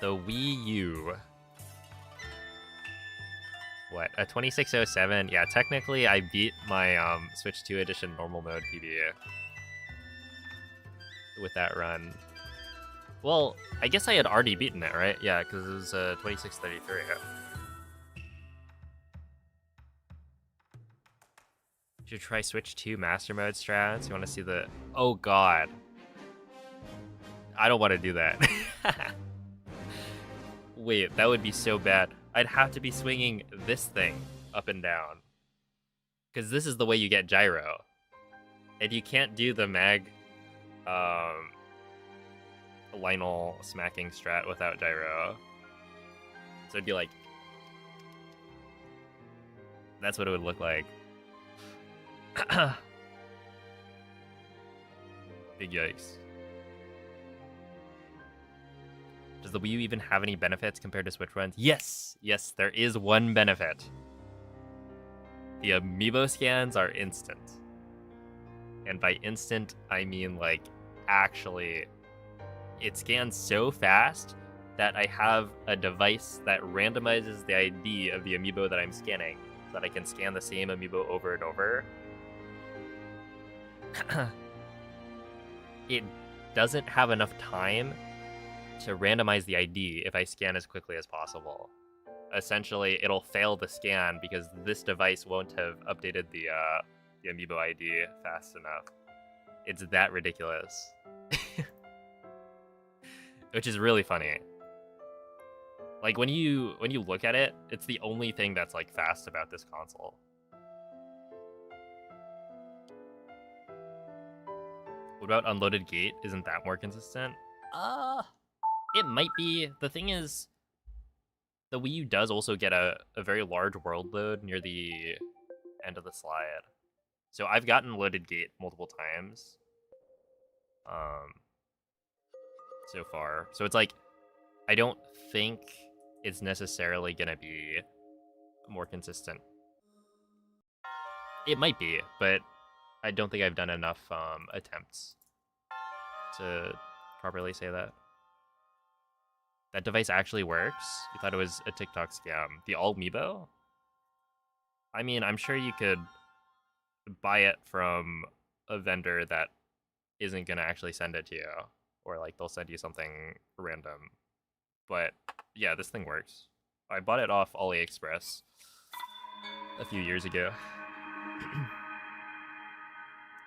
the Wii U. What, a 2607? Yeah, technically I beat my Switch 2 edition normal mode PB with that run. Well, I guess I had already beaten it, right? Yeah, because it was 2633. Should try Switch 2 Master Mode strats. You want to see the... Oh, God. I don't want to do that. Wait, that would be so bad. I'd have to be swinging this thing up and down. Because this is the way you get gyro. And you can't do the mag... Lionel smacking strat without gyro. So it'd be like... That's what it would look like. Big yikes. Does the Wii U even have any benefits compared to Switch runs? Yes! Yes, there is one benefit. The amiibo scans are instant. And by instant, I mean like actually... It scans so fast that I have a device that randomizes the ID of the amiibo that I'm scanning so that I can scan the same amiibo over and over. It doesn't have enough time to randomize the ID if I scan as quickly as possible. Essentially, it'll fail the scan because this device won't have updated the amiibo ID fast enough. It's that ridiculous. Which is really funny. Like when you look at it, it's the only thing that's like fast about this console. What about unloaded gate? Isn't that more consistent? It might be. The thing is, the Wii U does also get a very large world load near the end of the slide. So I've gotten loaded gate multiple times. So far. So it's like, I don't think it's necessarily gonna be more consistent. It might be, but I don't think I've done enough attempts to properly say that. That device actually works? You thought it was a TikTok scam. The all amiibo? I mean, I'm sure you could buy it from a vendor that isn't gonna actually send it to you. Or like they'll send you something random. But yeah, this thing works. I bought it off AliExpress a few years ago.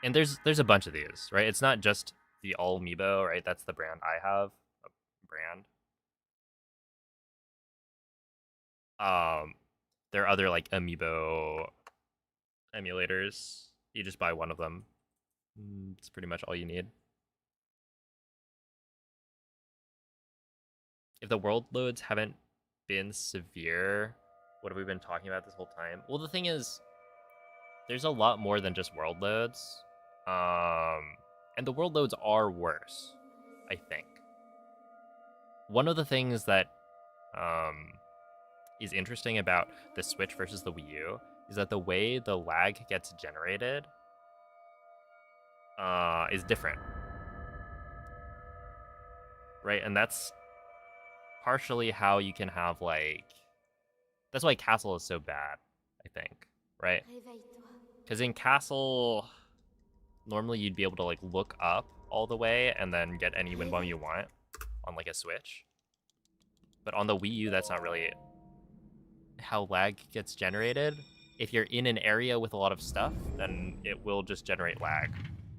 And there's a bunch of these, right? It's not just the all amiibo, right? That's the brand I have. Brand. There are other like amiibo emulators. You just buy one of them. It's pretty much all you need. If the world loads haven't been severe, what have we been talking about this whole time? Well, the thing is, there's a lot more than just world loads. And the world loads are worse, I think. One of the things that is interesting about the Switch versus the Wii U is that the way the lag gets generated is different. Right? And that's partially how you can have, like... That's why Castle is so bad, I think, right? Because in Castle, normally you'd be able to, like, look up all the way and then get any wind bomb you want on, like, a Switch. But on the Wii U, that's not really how lag gets generated. If you're in an area with a lot of stuff, then it will just generate lag,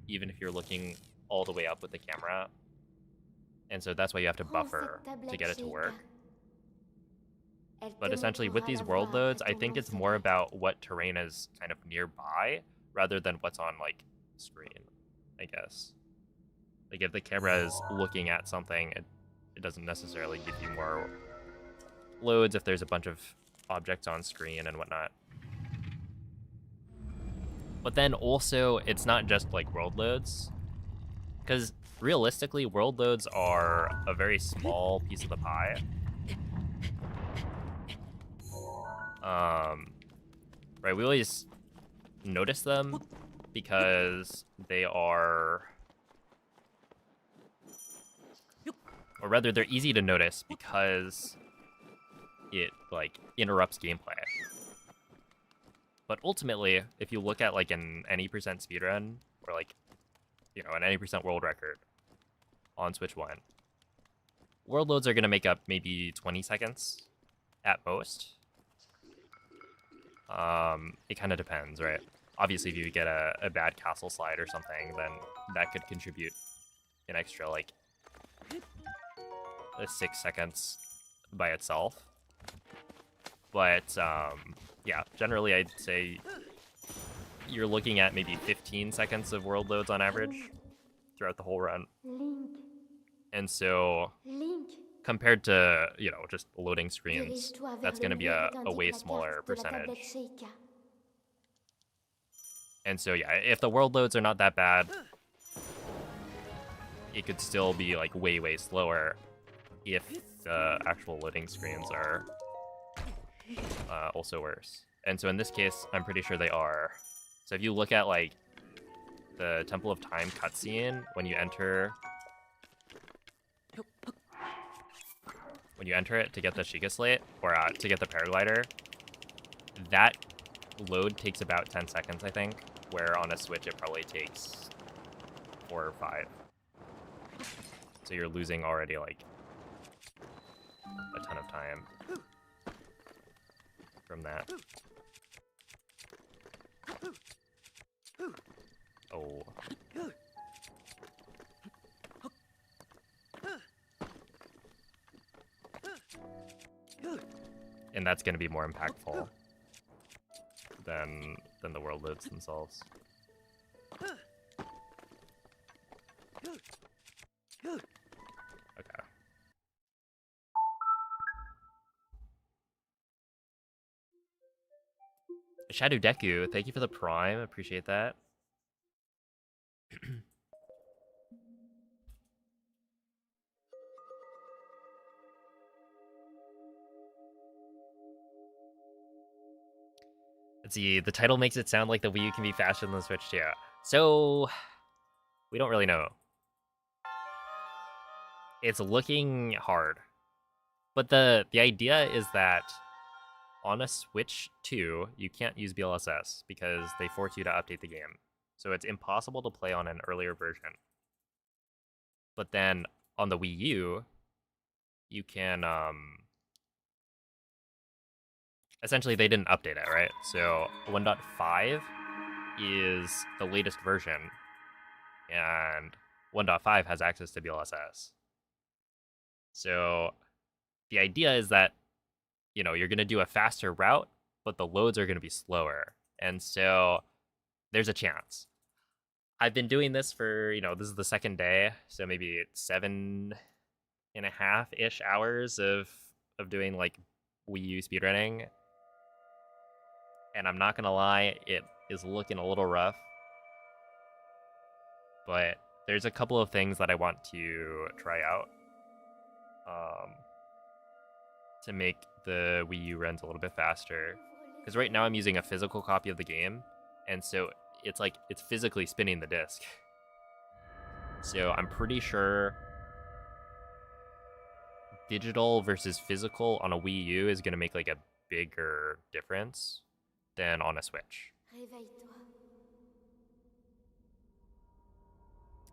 even if you're looking all the way up with the camera. And so that's why you have to buffer to get it to work. But essentially, with these world loads, I think it's more about what terrain is kind of nearby, rather than what's on, like, screen, I guess. Like, if the camera is looking at something, it doesn't necessarily give you more loads if there's a bunch of objects on screen and whatnot. But then also, it's not just, like, world loads. Because, realistically, world loads are a very small piece of the pie. Right, we always notice them, because they are... Or rather, they're easy to notice because it, like, interrupts gameplay. But ultimately, if you look at, like, an any percent speedrun, or, like, you know, an any percent world record on Switch 1, world loads are going to make up maybe 20 seconds at most. It kind of depends, right? Obviously, if you get a bad castle slide or something, then that could contribute an extra, like, 6 seconds by itself. But, yeah, generally I'd say you're looking at maybe 15 seconds of world loads on average throughout the whole run. Link. And so, Link. compared to, you know, just loading screens, Dirige-toi vers that's le going to be mur a et indique way la smaller carte de la percentage. tablette Sheikah. And so, yeah, if the world loads are not that bad, it could still be, like, way, way slower if the actual loading screens are also worse. And so in this case, I'm pretty sure they are. So if you look at, like, the Temple of Time cutscene, when you enter it to get the Sheikah Slate, or to get the paraglider, that load takes about 10 seconds, I think, where on a Switch it probably takes 4 or 5. So you're losing already, like, a ton of time from that. Oh. And that's going to be more impactful than the world loads themselves. Okay. SGDQ, thank you for the Prime. Appreciate that. Let's see, the title makes it sound like the Wii U can be faster than the Switch too. So, we don't really know. It's looking hard. But the idea is that on a Switch 2, you can't use BLSS because they force you to update the game. So it's impossible to play on an earlier version. But then on the Wii U, you can, essentially they didn't update it, right? So 1.5 is the latest version, and 1.5 has access to BLSS. So the idea is that, you know, you're going to do a faster route, but the loads are going to be slower. And so there's a chance. I've been doing this for, you know, this is the second day, so maybe 7.5-ish hours of doing, like, Wii U speedrunning. And I'm not going to lie, it is looking a little rough. But there's a couple of things that I want to try out to make the Wii U runs a little bit faster. Because right now I'm using a physical copy of the game, and so it's like it's physically spinning the disc. So I'm pretty sure digital versus physical on a Wii U is going to make, like, a bigger difference than on a Switch.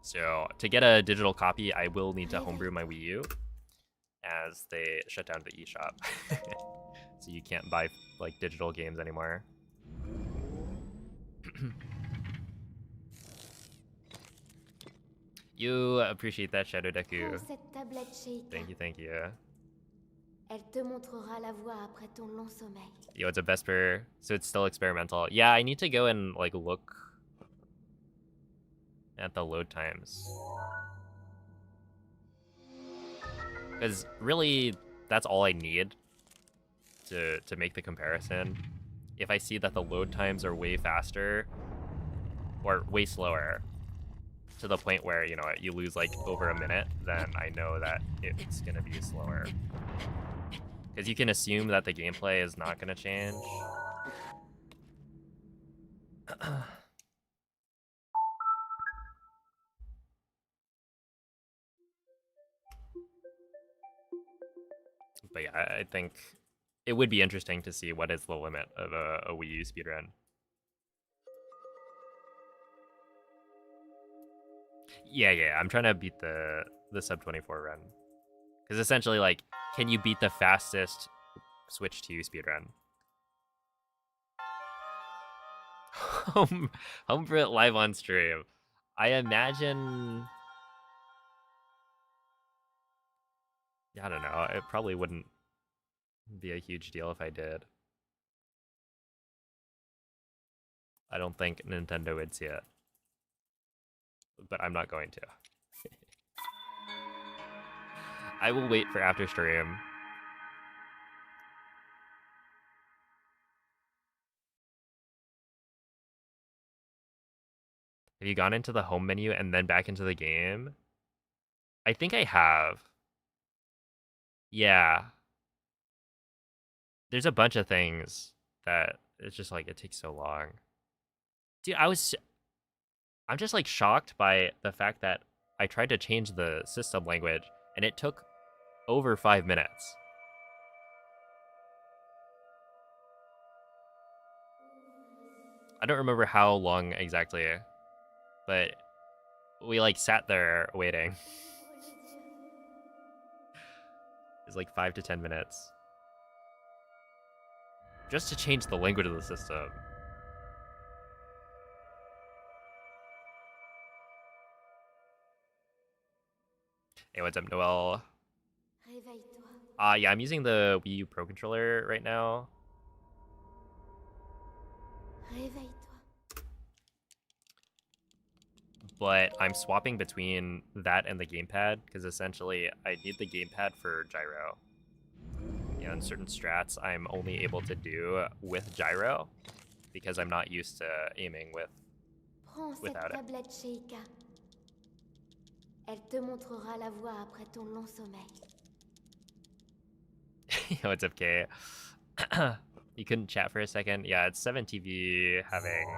So to get a digital copy, I will need to homebrew my Wii U, as they shut down the eShop. So you can't buy, like, digital games anymore. You appreciate that, SGDQ. Thank you, thank you. Elle te montrera la voie après ton long sommeil. Yo, it's a Vesper, so it's still experimental. Yeah, I need to go and, like, look at the load times. Because really, that's all I need to make the comparison. If I see that the load times are way faster, or way slower, to the point where, you know, you lose, like, over a minute, then I know that it's gonna be slower. Because you can assume that the gameplay is not gonna change. But yeah, I think it would be interesting to see what is the limit of a Wii U speedrun. Yeah, I'm trying to beat the sub 24 run. Because essentially, like, can you beat the fastest Switch 2 speedrun? Home for it live on stream. I imagine. Yeah, I don't know. It probably wouldn't be a huge deal if I did. I don't think Nintendo would see it. But I'm not going to. I will wait for after stream. Have you gone into the home menu and then back into the game? I think I have. Yeah. There's a bunch of things that it's just like it takes so long. Dude, I'm just like shocked by the fact that I tried to change the system language and it took over 5 minutes. I don't remember how long exactly, but we like sat there waiting. It was like 5 to 10 minutes. Just to change the language of the system. Hey, what's up, Noel? Réveille-toi. Yeah, I'm using the Wii U Pro Controller right now. Réveille-toi. But I'm swapping between that and the gamepad because essentially I need the gamepad for gyro. You know, in certain strats, I'm only able to do with gyro because I'm not used to aiming Prends cette without it. tablette chez Ika. Elle te montrera la voie après ton long sommeil. What's up, Kay? You couldn't chat for a second? Yeah, it's 7TV having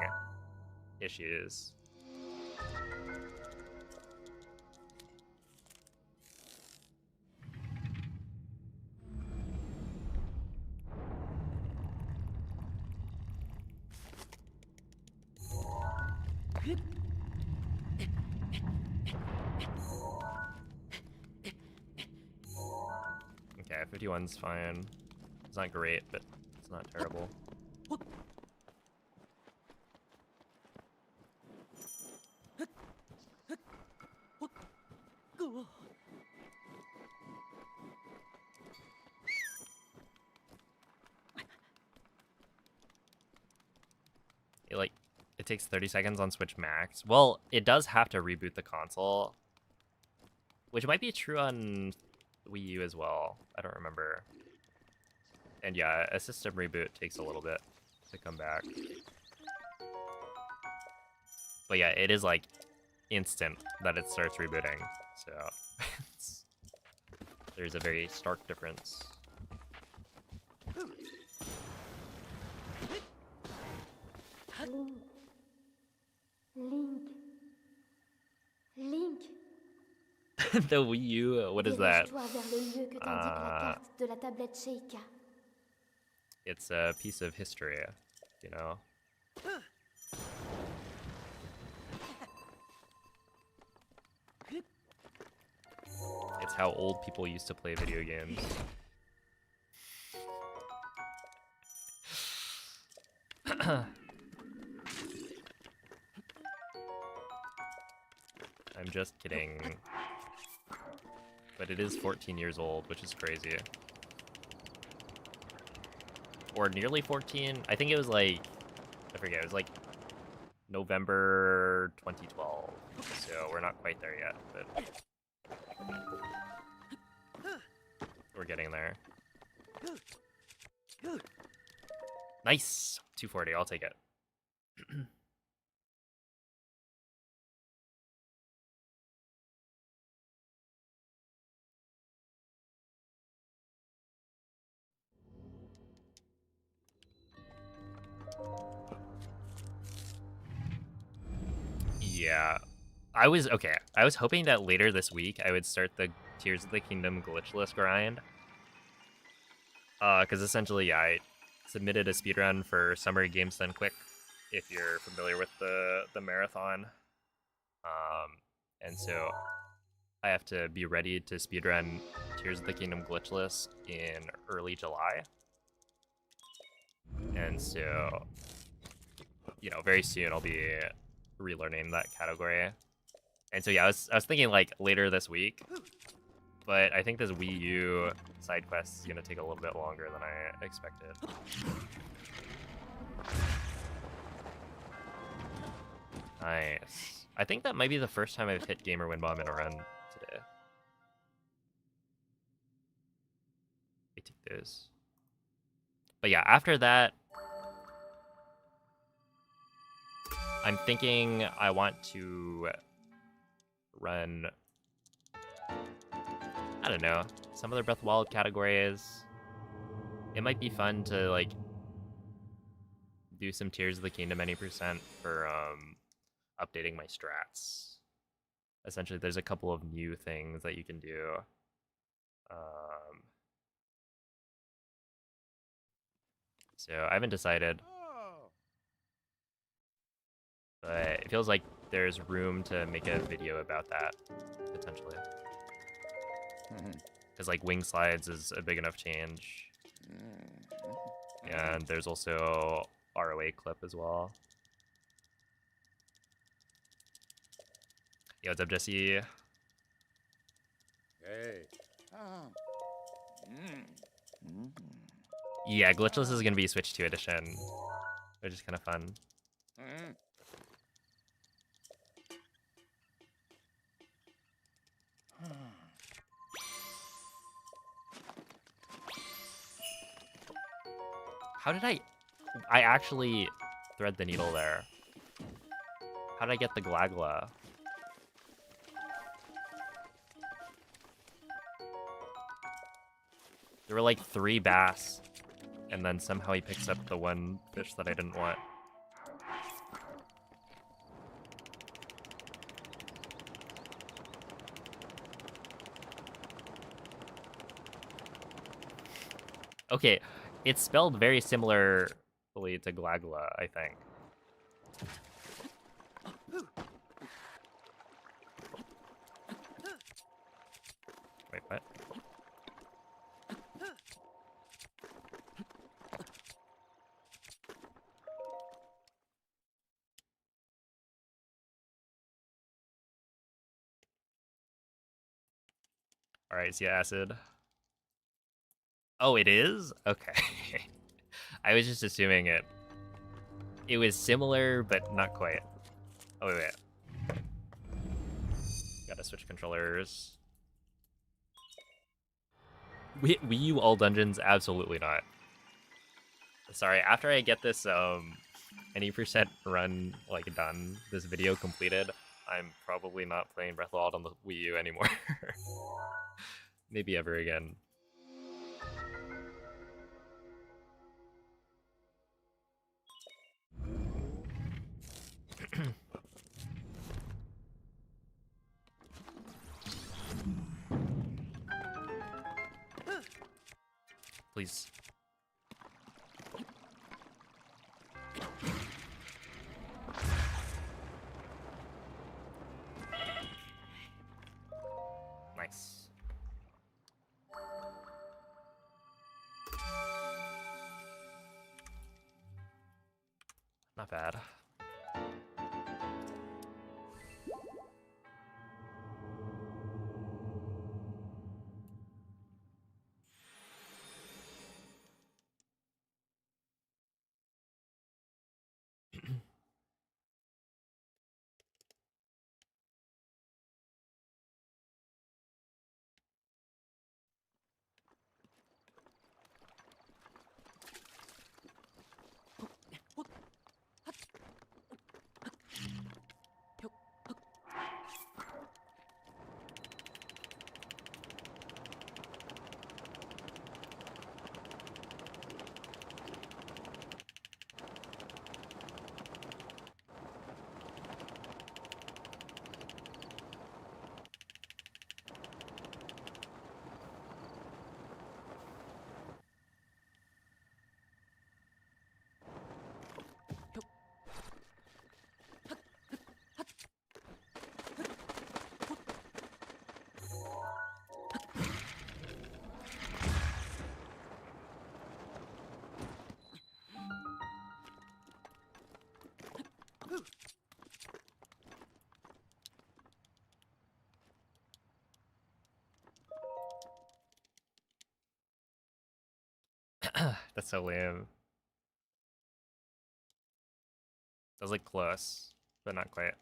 issues. Okay, 51's fine. It's not great, but it's not terrible. It takes 30 seconds on Switch Max. Well, it does have to reboot the console, which might be true on Wii U as well. I don't remember. And yeah, a system reboot takes a little bit to come back. But yeah, it is like instant that it starts rebooting. So there's a very stark difference. Link. The Wii U, what is that? Dirige-toi vers le lieu que t'indique la carte de la tablette chez Ika. It's a piece of history, you know? It's how old people used to play video games. I'm just kidding. But it is 14 years old, which is crazy. Or nearly 14. I think it was like, I forget, it was like November 2012. So we're not quite there yet, but we're getting there. Nice! 240, I'll take it. Yeah. I was hoping that later this week I would start the Tears of the Kingdom glitchless grind. Because essentially, yeah, I submitted a speedrun for Summer Games Done Quick, if you're familiar with the marathon. And so I have to be ready to speedrun Tears of the Kingdom glitchless in early July. And so, you know, very soon I'll be relearning that category. And so yeah, I was thinking like later this week, but I think this Wii U side quest is gonna take a little bit longer than I expected. Nice. I think that might be the first time I've hit Gamer Win Bomb in a run today. I take those. But yeah, after that, I'm thinking I want to run, I don't know, some other Breath of the Wild categories. It might be fun to like do some Tears of the Kingdom any percent for updating my strats. Essentially, there's a couple of new things that you can do. So I haven't decided, but it feels like there's room to make a video about that, potentially. Because like wing slides is a big enough change. And there's also ROA clip as well. Yo, what's up, Jesse? Hey. Yeah, glitchless is gonna be Switch 2 edition, which is kind of fun. How did I actually thread the needle there. How did I get the glagla? There were like 3 bass, and then somehow he picks up the one fish that I didn't want. Okay, it's spelled very similarly to glagla, I think. Wait, what? Alright, see acid. Oh, it is? Okay. I was just assuming it was similar, but not quite. Oh, wait. Gotta switch controllers. Wii U all dungeons? Absolutely not. Sorry, after I get this any percent run like done, this video completed, I'm probably not playing Breath of the Wild on the Wii U anymore. Maybe ever again. Please. Nice. Not bad. That's so lame. That was like close, but not quite.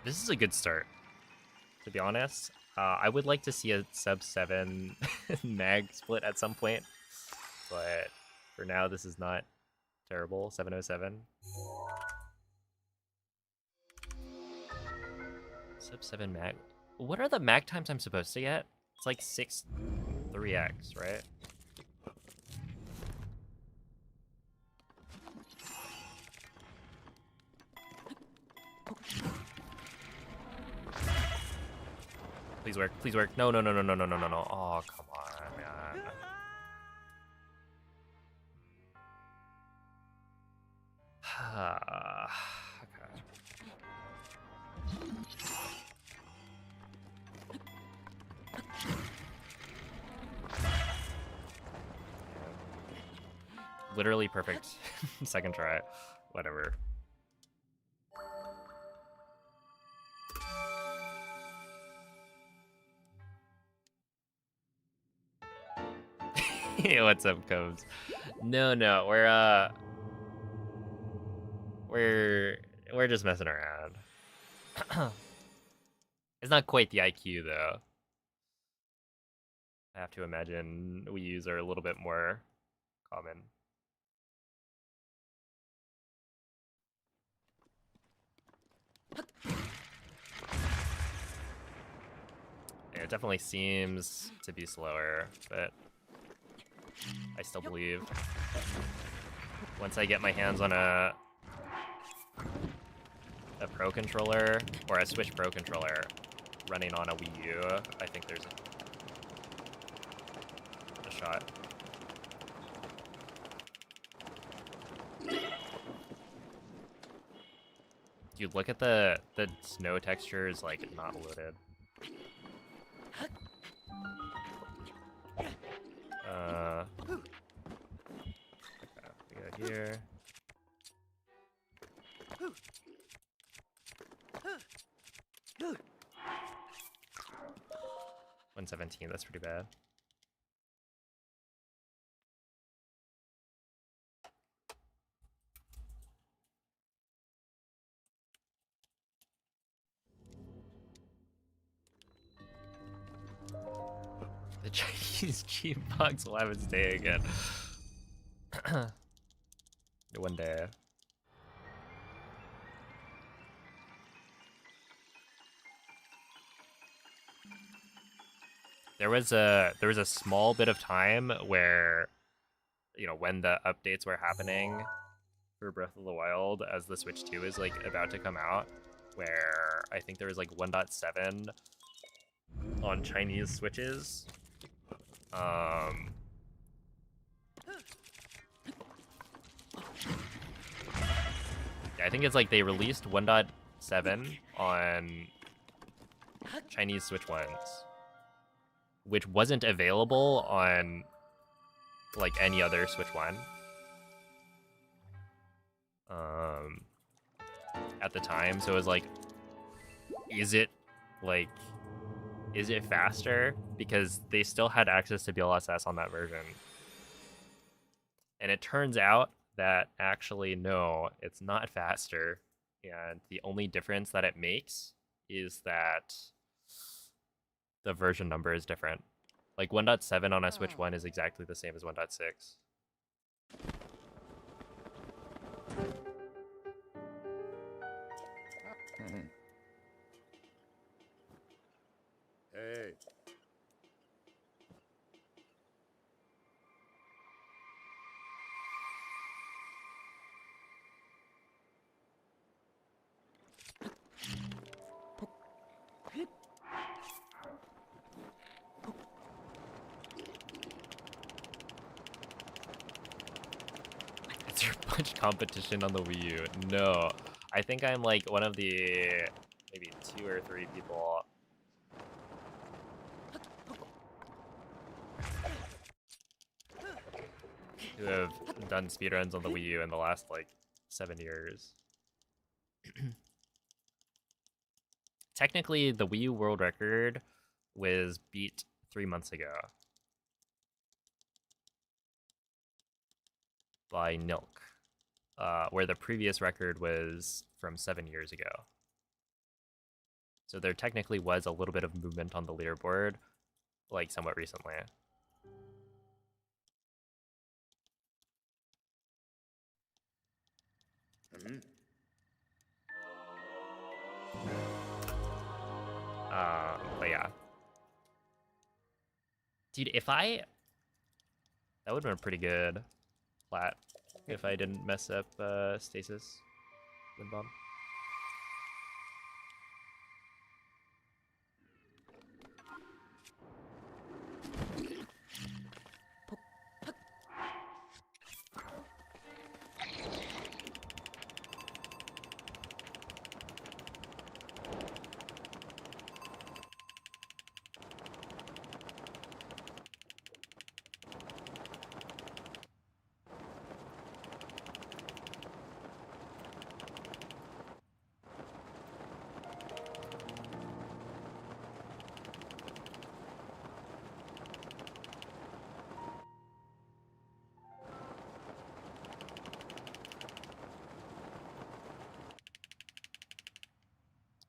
This is a good start, to be honest. I would like to see a sub 7 mag split at some point, but for now, this is not terrible. 707. Sub 7 mag. What are the mag times I'm supposed to get? It's like 6 3x, right? Please work. Please work. No, no, no, no, no, no, no, no, no. Oh, come on, man. Okay. Literally perfect. Second try. Whatever. What's up, Cobes? No, no, we're just messing around. It's not quite the IQ though. I have to imagine Wii U's are a little bit more common. Yeah, it definitely seems to be slower, but I still believe. Once I get my hands on a Pro controller or a Switch Pro controller running on a Wii U, I think there's a shot. Dude, look at the snow textures, like, not loaded. We go here. 117, that's pretty bad. The Chinese cheap box will have its day again. One day. There was a small bit of time where, you know, when the updates were happening for Breath of the Wild as the Switch 2 is like about to come out, where I think there was like 1.7 on Chinese Switches. I think it's like they released 1.7 on Chinese Switch ones, which wasn't available on like any other Switch One at the time. So it was like, is it faster? Because they still had access to DLSS on that version. And it turns out that actually, no, it's not faster. And the only difference that it makes is that the version number is different. Like 1.7 on a Switch 1 is exactly the same as 1.6. Hey. Is there much competition on the Wii U? No. I think I'm like one of the maybe 2 or 3 people. who have done speedruns on the Wii U in the last like 7 years. Technically, the Wii U world record was beat 3 months ago by Nilk, where the previous record was from 7 years ago. So there technically was a little bit of movement on the leaderboard, like somewhat recently. But yeah. Dude, that would have been a pretty good plat if I didn't mess up stasis wind bomb.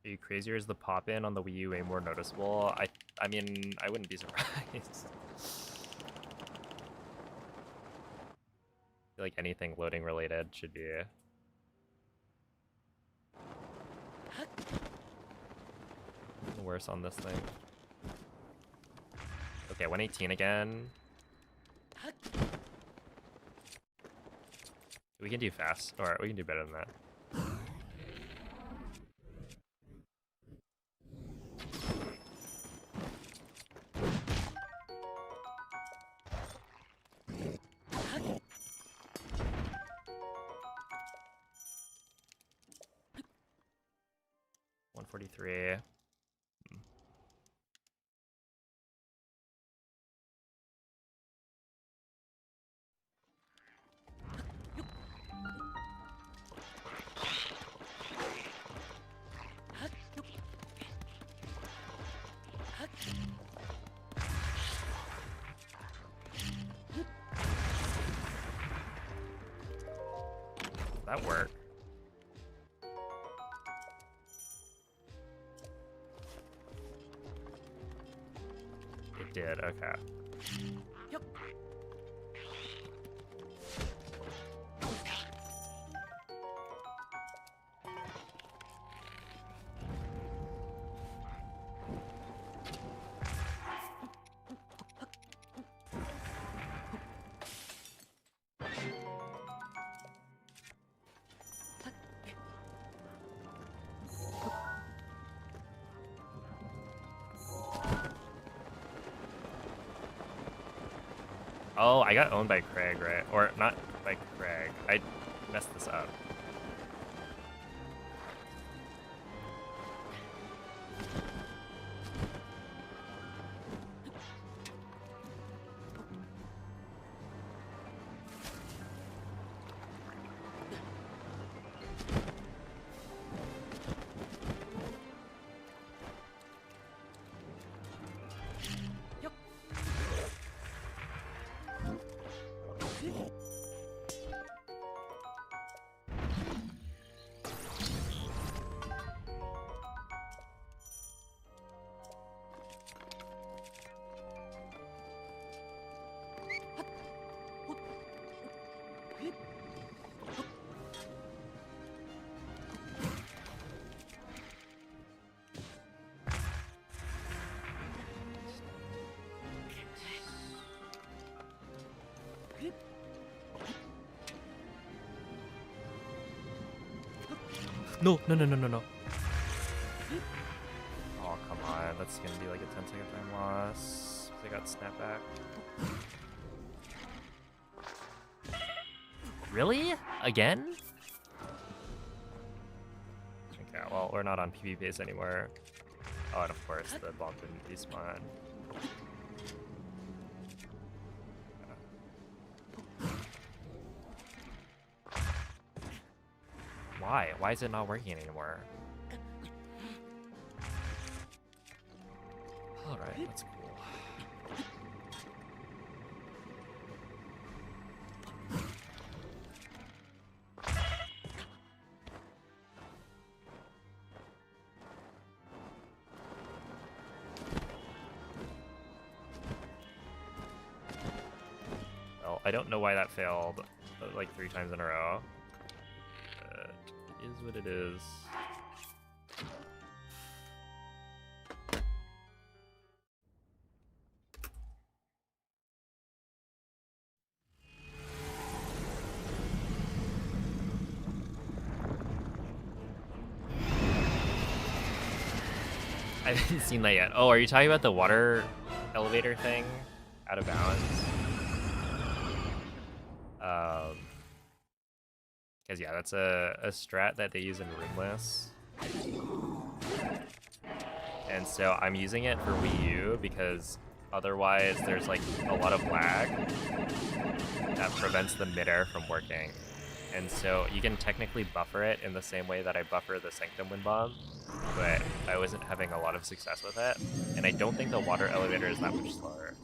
Are you crazier? Is the pop-in on the Wii U way more noticeable? I mean, I wouldn't be surprised. I feel like anything loading related should be worse on this thing. Okay, 118 again. We can do fast, or we can do better than that. $143. That work? It did, okay. Oh, I got owned by Craig, right? Or not by Craig. I messed this up. No. Oh, come on. That's gonna be like a 10-second time loss. They got snapback. Really? Again? Okay, well, we're not on PvP base anymore. Oh, and of course, the bomb didn't despawn. Why? Why is it not working anymore? Alright, that's cool. Well, I don't know why that failed like 3 times in a row. But it is what it is. I haven't seen that yet. Oh, are you talking about the water elevator thing? Out of bounds? Because yeah, that's a strat that they use in Roomless. And so I'm using it for Wii U because otherwise there's like a lot of lag that prevents the midair from working. And so you can technically buffer it in the same way that I buffer the Sanctum Wind Bomb, but I wasn't having a lot of success with it. And I don't think the water elevator is that much slower.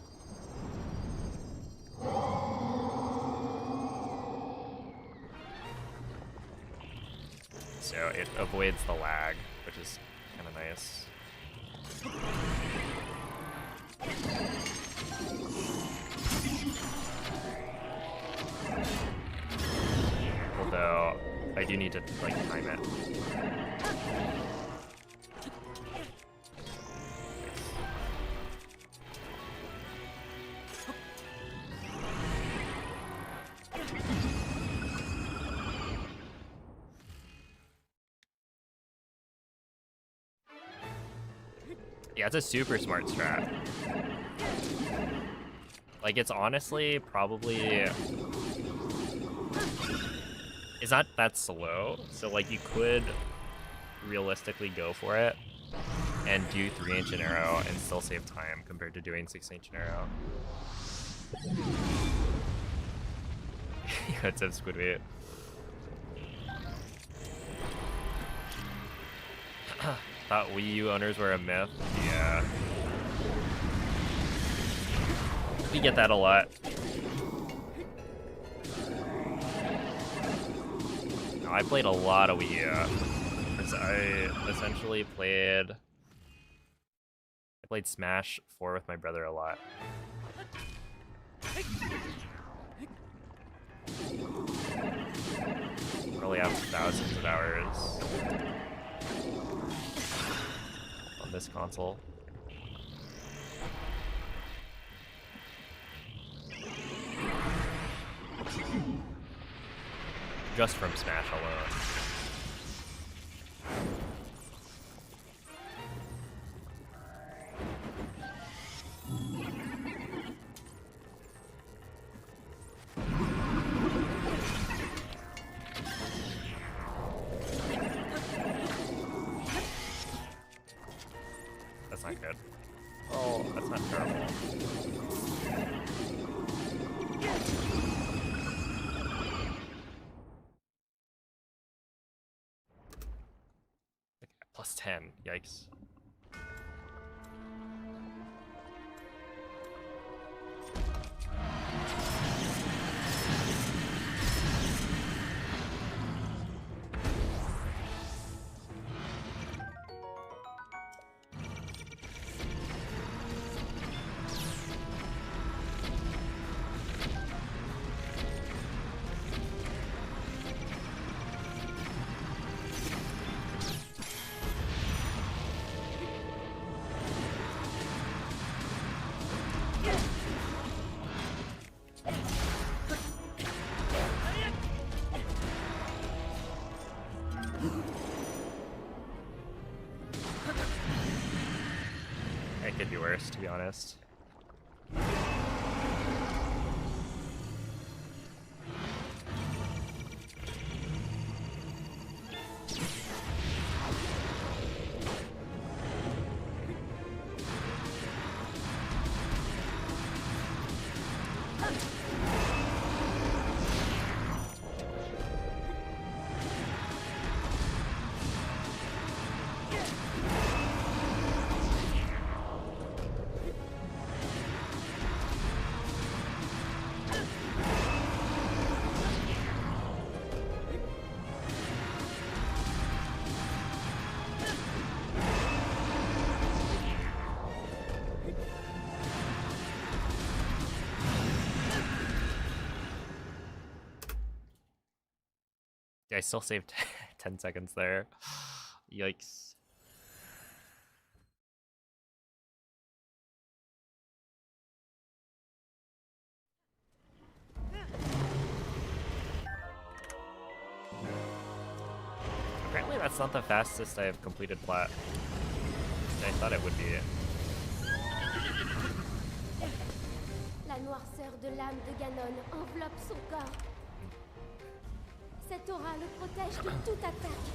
So it avoids the lag, which is kind of nice. Although I do need to like time it. Yeah, it's a super smart strat. Like, it's honestly probably... It's not that slow, so like you could realistically go for it and do 3-inch an arrow and still save time compared to doing 6-inch an arrow. Yeah, it's a Squidward. Thought Wii U owners were a myth. Yeah. We get that a lot. No, I played a lot of Wii U. Because I essentially played Smash 4 with my brother a lot. Probably have thousands of hours on this console. Just from Smash alone. That's not good. Oh, that's not terrible. Okay, plus 10. Yikes. It could be worse, to be honest. Yeah, I still saved 10 seconds there. Yikes. Apparently that's not the fastest I have completed plat. I thought it would be. La noirceur de l'âme de Ganon enveloppe son corps. Cette aura le protège de toute attaque.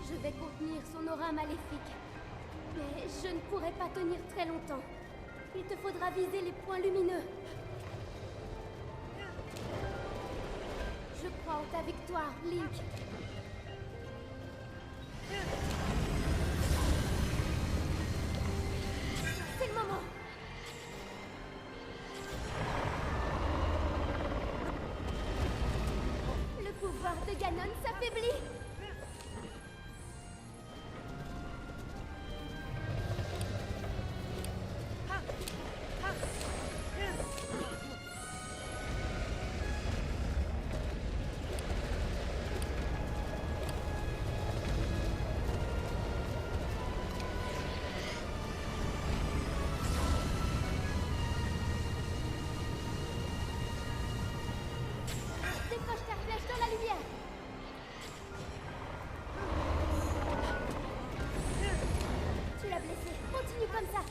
Je vais contenir son aura maléfique. Mais je ne pourrai pas tenir très longtemps. Il te faudra viser les points lumineux. Je crois en ta victoire, Link. C'est le moment. Le pouvoir de Ganon s'affaiblit. Décroche ta flèche dans la lumière. Tu l'as blessé. Continue comme ça.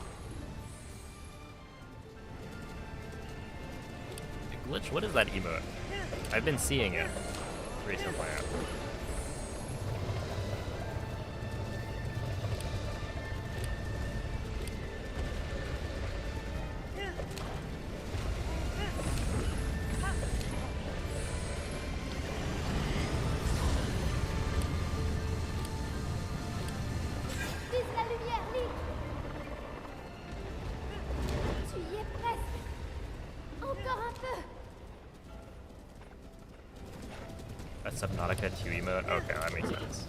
Glitch, what is that emote? I've been seeing it recently. Vise la lumière, Link. Tu y es presque. Encore un peu. A Subnautica 2 emote? Okay, that makes sense.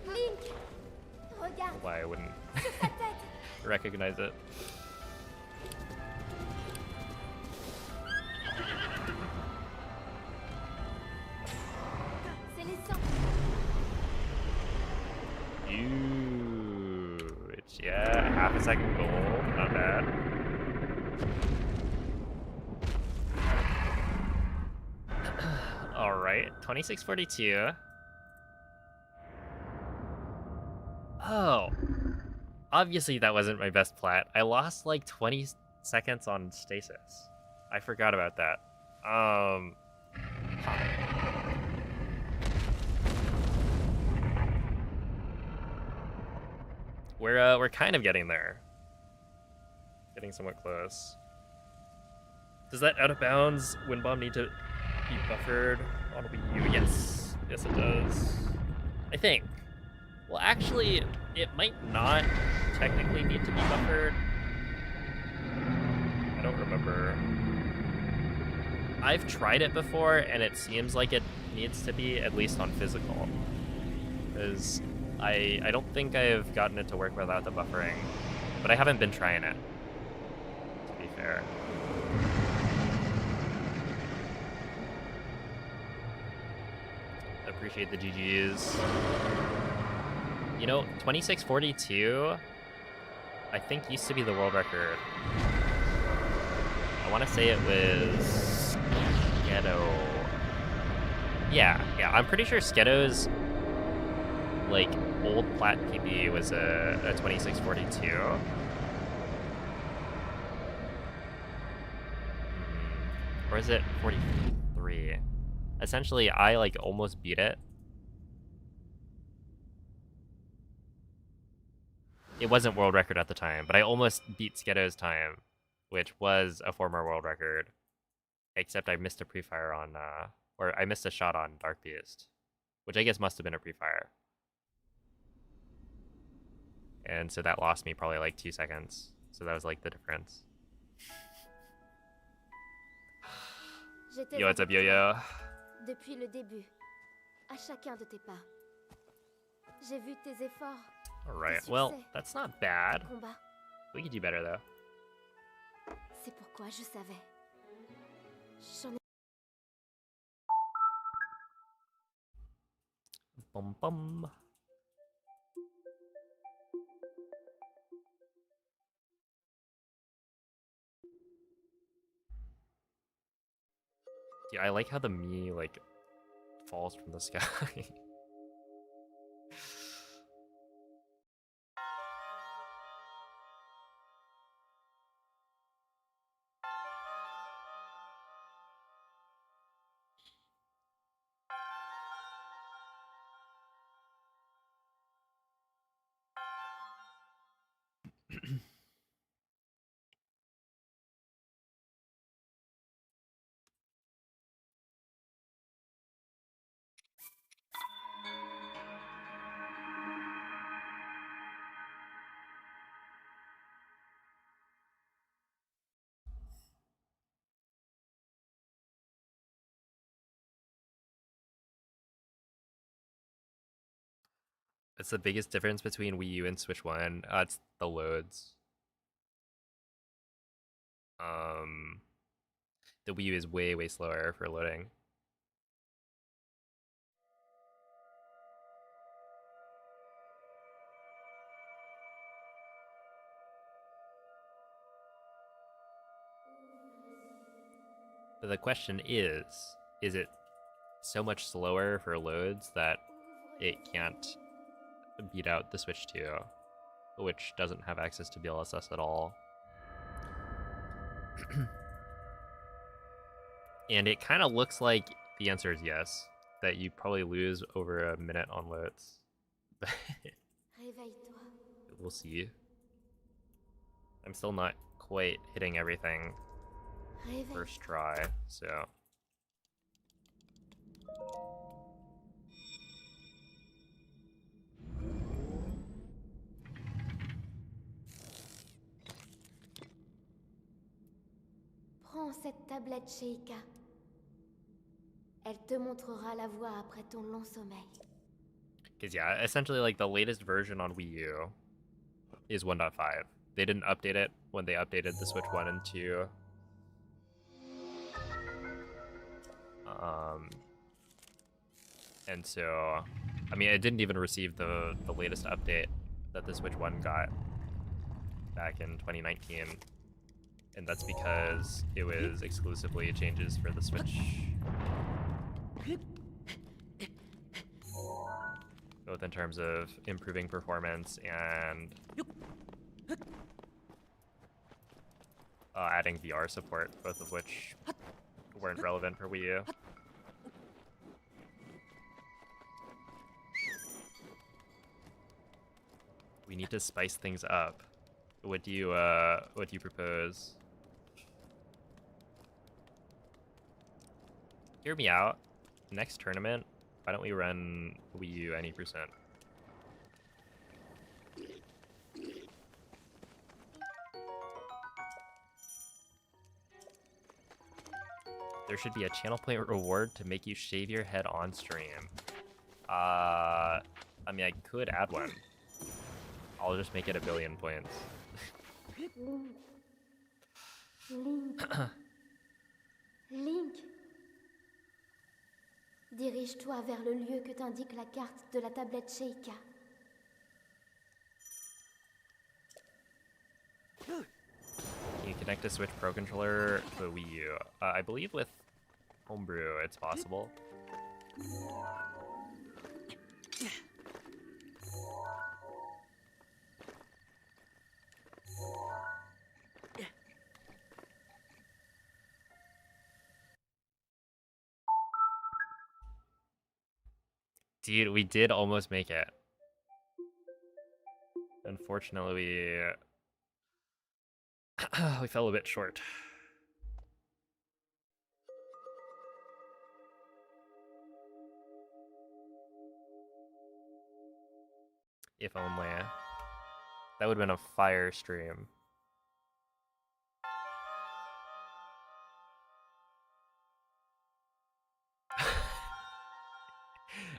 Link, regarde Why I wouldn't sur sa tête. recognize it. C'est les sangs. Huge. Yeah, half a second gold. Not bad. Alright, 2642. Oh. Obviously that wasn't my best plat. I lost like 20 seconds on stasis. I forgot about that. Huh. We're kind of getting there. Getting somewhat close. Does that out of bounds wind bomb need to be buffered on Wii U? Yes. Yes it does. I think. Well actually, it might not technically need to be buffered. I don't remember. I've tried it before and it seems like it needs to be, at least on physical. Because I don't think I've gotten it to work without the buffering, but I haven't been trying it, to be fair. Appreciate the GGs. You know, 2642, I think used to be the world record. I want to say it was Skedo. Yeah, I'm pretty sure Skedo's like old plat PB was a 2642. Or is it 43? Essentially, I like almost beat it. It wasn't world record at the time, but I almost beat Skedo's time, which was a former world record. Except I missed a pre-fire on, or I missed a shot on Dark Beast, which I guess must have been a pre-fire. And so that lost me probably like 2 seconds. So that was like the difference. Yo, what's up, Yo-Yo? Depuis le début, à chacun de tes pas. J'ai vu tes efforts. Alright, well, that's not bad. Combat. We could do better though. C'est pourquoi je savais. J'en ai... Bum bum. Yeah, I like how the Mii like falls from the sky. It's the biggest difference between Wii U and Switch One. It's the loads. Um, the Wii U is way slower for loading. But the question is it so much slower for loads that it can't beat out the Switch 2, which doesn't have access to DLSS at all? And it kind of looks like the answer is yes, that you probably lose over a minute on loads. Réveille-toi. We'll see. I'm still not quite hitting everything Réveille. first try, so. Prends cette tablette Sheikah. Elle te montrera la voie après ton long sommeil. Because, yeah, essentially, like, the latest version on Wii U is 1.5. They didn't update it when they updated the Switch 1 and 2. And so, I mean, it didn't even receive the latest update that the Switch 1 got back in 2019. And that's because it was exclusively changes for the Switch. Both in terms of improving performance and adding VR support, both of which weren't relevant for Wii U. We need to spice things up. What do you propose? Hear me out. Next tournament, why don't we run Wii U any percent? There should be a channel point reward to make you shave your head on stream. I mean, I could add one. I'll just make it 1 billion points. Link. Link. Dirige-toi vers le lieu que t'indique la carte de la tablette Sheikah. Can you connect a Switch Pro controller to a Wii U? I believe with Homebrew it's possible. Dude, we did almost make it. Unfortunately, we fell a bit short. If only. That would have been a fire stream.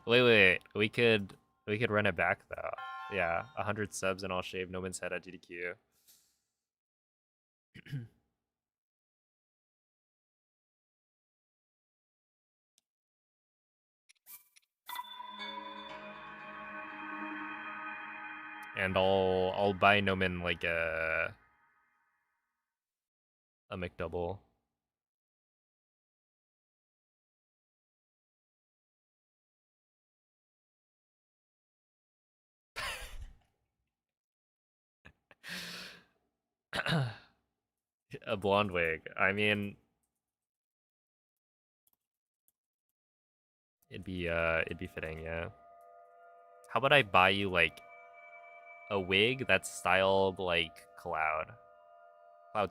Wait. We could run it back though. Yeah, 100 subs and I'll shave No Man's Head at GDQ. And I'll buy Noman like a McDouble. A blonde wig. I mean, it'd be fitting, yeah. How about I buy you like a wig that's styled like Cloud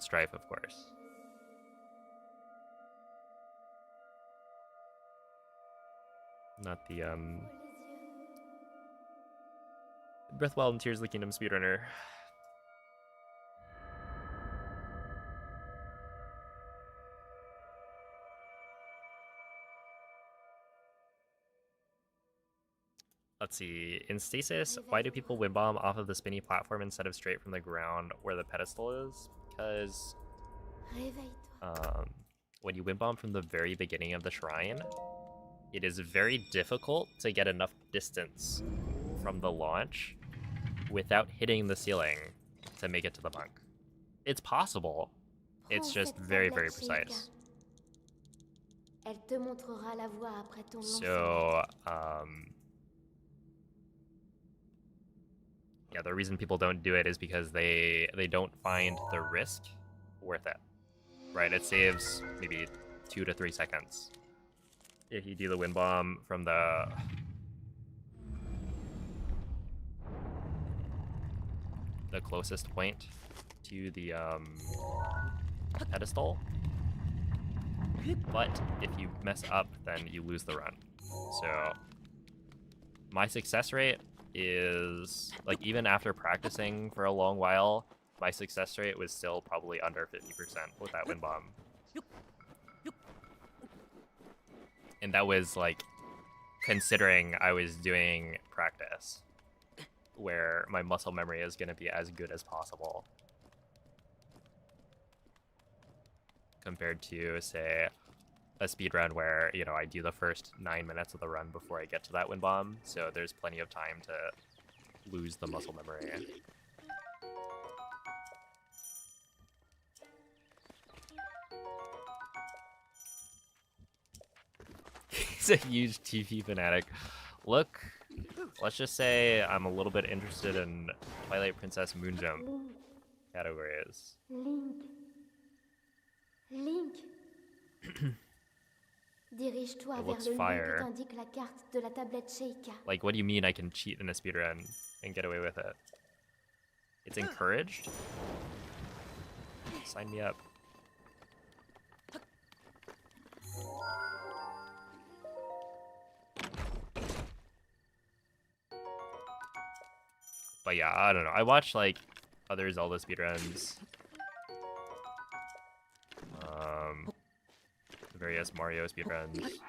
Strife, of course. Not the Breath Wild and Tears of the Kingdom speedrunner. Let's see. In Stasis, why do people whip bomb off of the spinny platform instead of straight from the ground where the pedestal is? Because when you whip bomb from the very beginning of the shrine, it is very difficult to get enough distance from the launch without hitting the ceiling to make it to the monk. It's possible. It's just very, very precise. So, yeah, the reason people don't do it is because they don't find the risk worth it, right? It saves maybe 2 to 3 seconds if you do the wind bomb from the closest point to the pedestal. But if you mess up, then you lose the run. So my success rate is, like, even after practicing for a long while, my success rate was still probably under 50% with that wind bomb. And that was, like, considering I was doing practice, where my muscle memory is going to be as good as possible. Compared to, say, a speedrun where, you know, I do the first 9 minutes of the run before I get to that wind bomb, so there's plenty of time to lose the muscle memory. He's a huge TV fanatic. Look, let's just say I'm a little bit interested in Twilight Princess Moonjump categories. Link. Dirige-toi vers le lieu que t'indique la carte de la tablette Sheikah. Like, what do you mean I can cheat in a speedrun and get away with it? It's encouraged? Sign me up. But yeah, I don't know. I watch, like, other Zelda speedruns. Various Mario speedruns.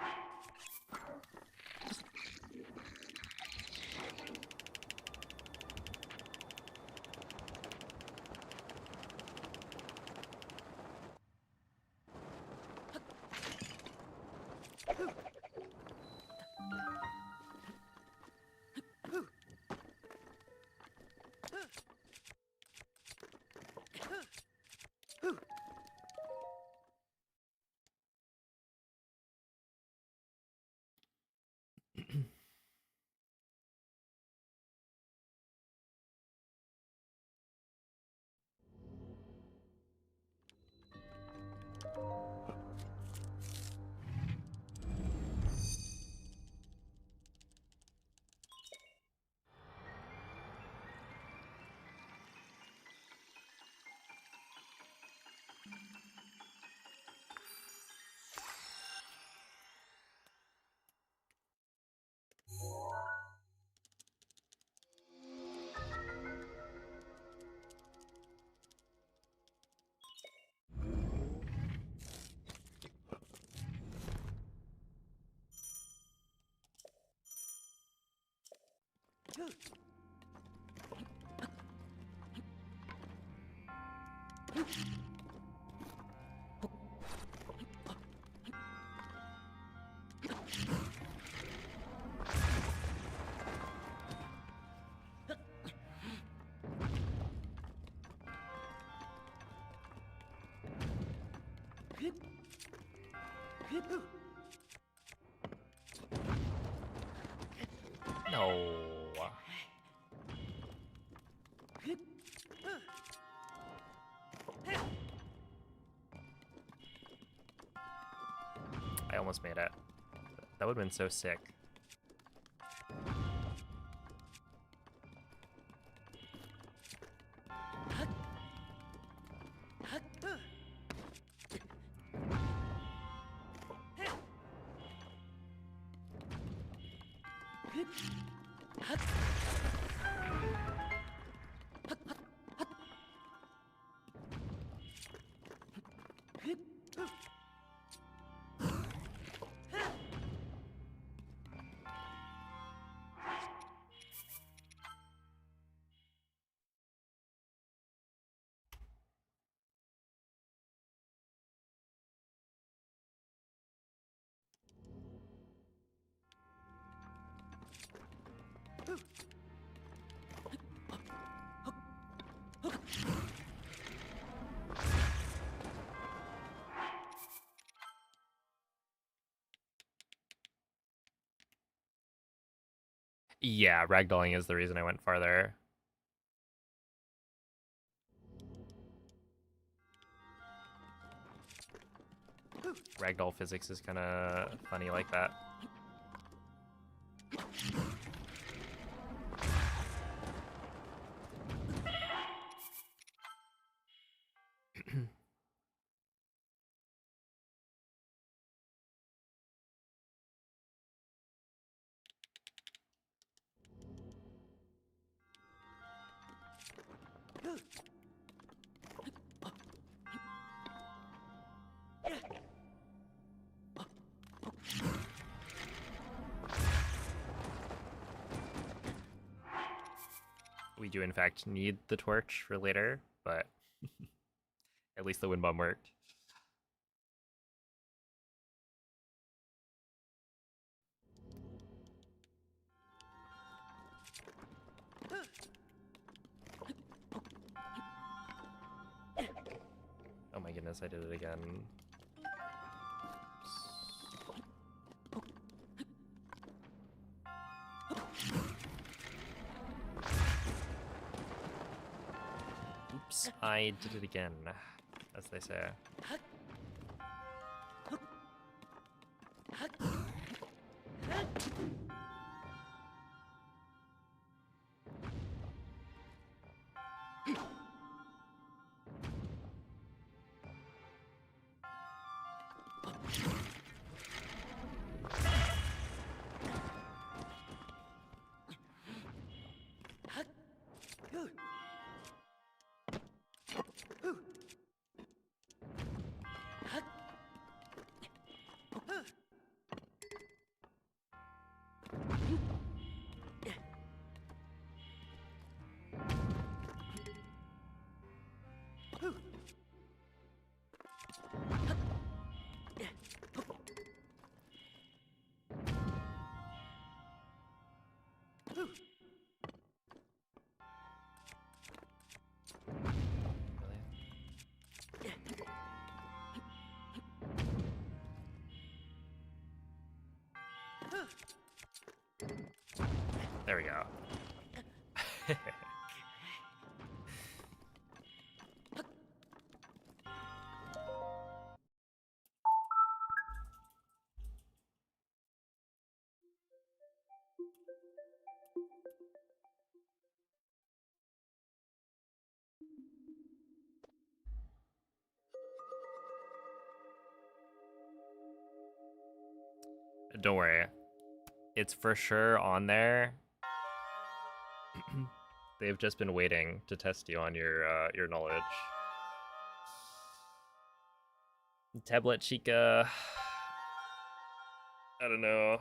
No. I almost made it. That would have been so sick. Yeah, ragdolling is the reason I went farther. Ragdoll physics is kind of funny like that. We do in fact need the torch for later, but at least the wind bomb worked. Oh my goodness, I did it again. Oops, I did it again, as they say. There we go. Don't worry. It's for sure on there. They've just been waiting to test you on your knowledge. Tablet Chica. I don't know.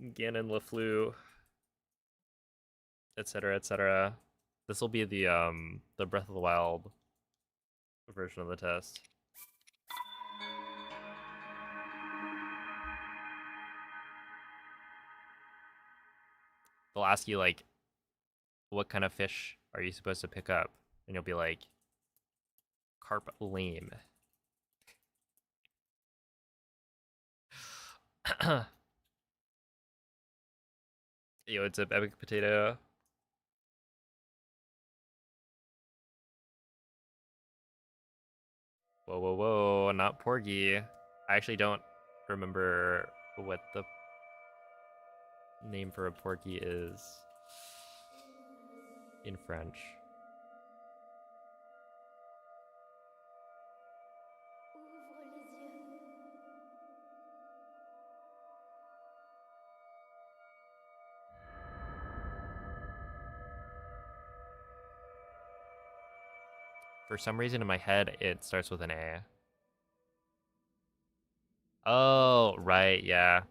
Ganon LeFleur, etc., etc. This will be the Breath of the Wild version of the test. They'll ask you like, what kind of fish are you supposed to pick up? And you'll be like, carp lame. Yo, what's up, Epic Potato? Whoa, whoa, whoa, not Porgy. I actually don't remember what the name for a Porgy is in French. Ouvre les yeux. For some reason in my head, it starts with an A. Oh, right, yeah.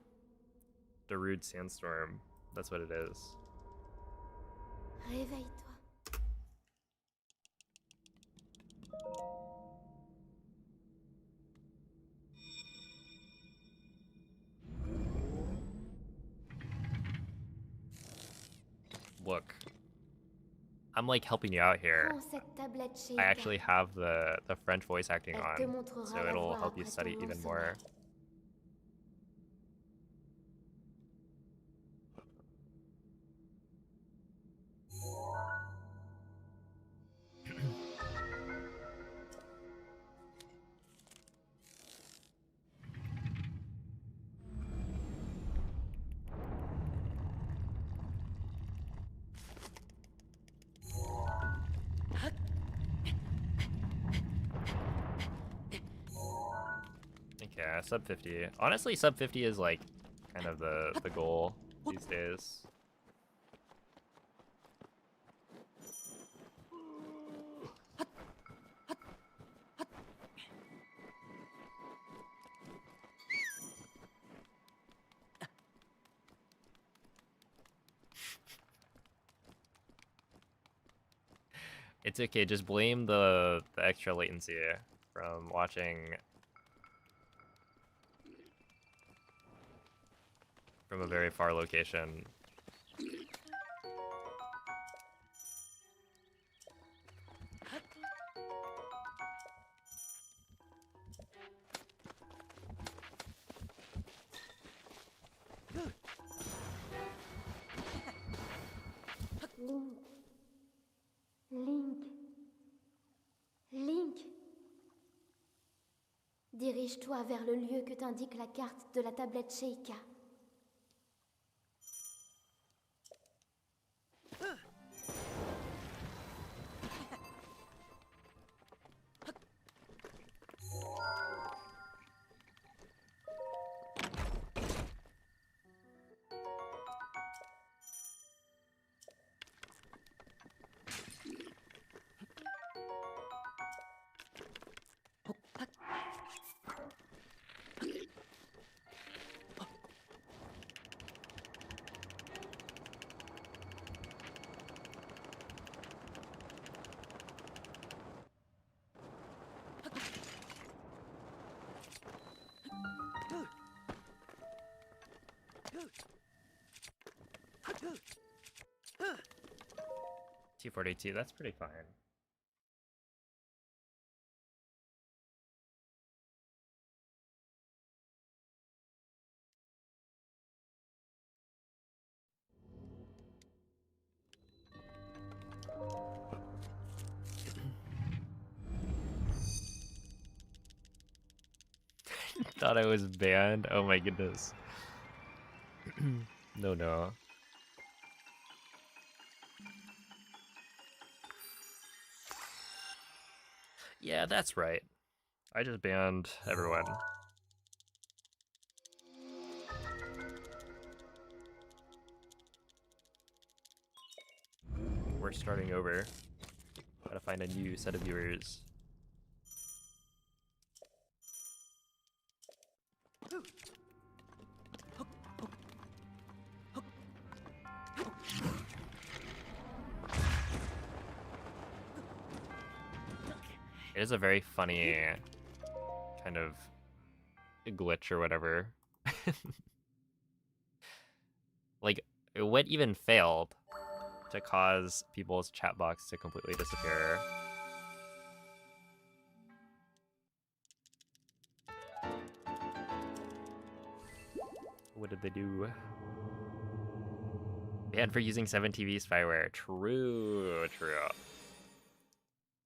The Rude Sandstorm. That's what it is. Réveille-toi. Look, I'm like helping you out here. Prends cette tablette chez I Ika. actually have the French voice acting Elle te on, montrera so la it'll voie help you après study ton long even sommeil. more. Okay, sub 50. Honestly, sub 50 is like kind of the goal these days. It's okay, just blame the extra latency from watching from a very far location. Link. Link. Link. Dirige-toi vers le lieu que t'indique la carte de la tablette Sheikah. T42, that's pretty fine. Thought I was banned. Oh my goodness. No, no. Yeah, that's right. I just banned everyone. We're starting over. Gotta find a new set of viewers. It is a very funny kind of glitch or whatever. Like, what even failed to cause people's chat box to completely disappear. What did they do? Banned for using 7TV spyware. True.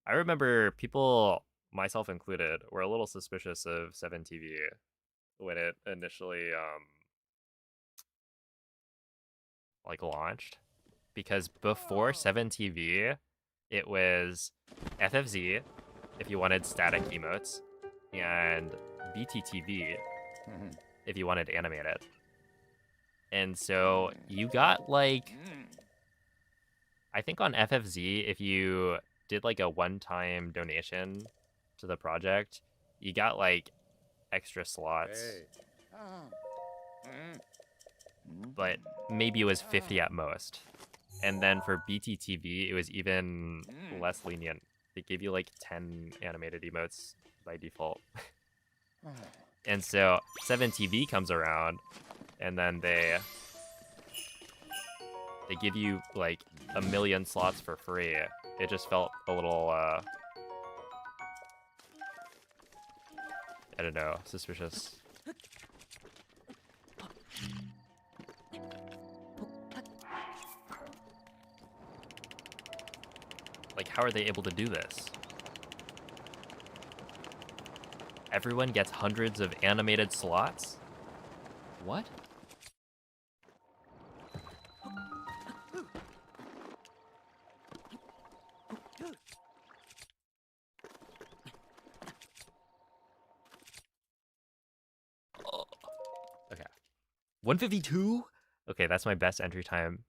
I remember people, myself included, were a little suspicious of 7TV when it initially like launched, because before 7TV, it was FFZ if you wanted static emotes, and BTTV if you wanted animated. And so you got like, I think on FFZ, if you did like a one-time donation to the project, you got like extra slots. But maybe it was 50 at most. And then for BTTV, it was even less lenient. They gave you like 10 animated emotes by default. And so 7TV comes around, and then they give you like 1 million slots for free. It just felt a little, I don't know, suspicious. Like, how are they able to do this? Everyone gets hundreds of animated slots? What? Oh. Okay. 152? Okay, that's my best entry time.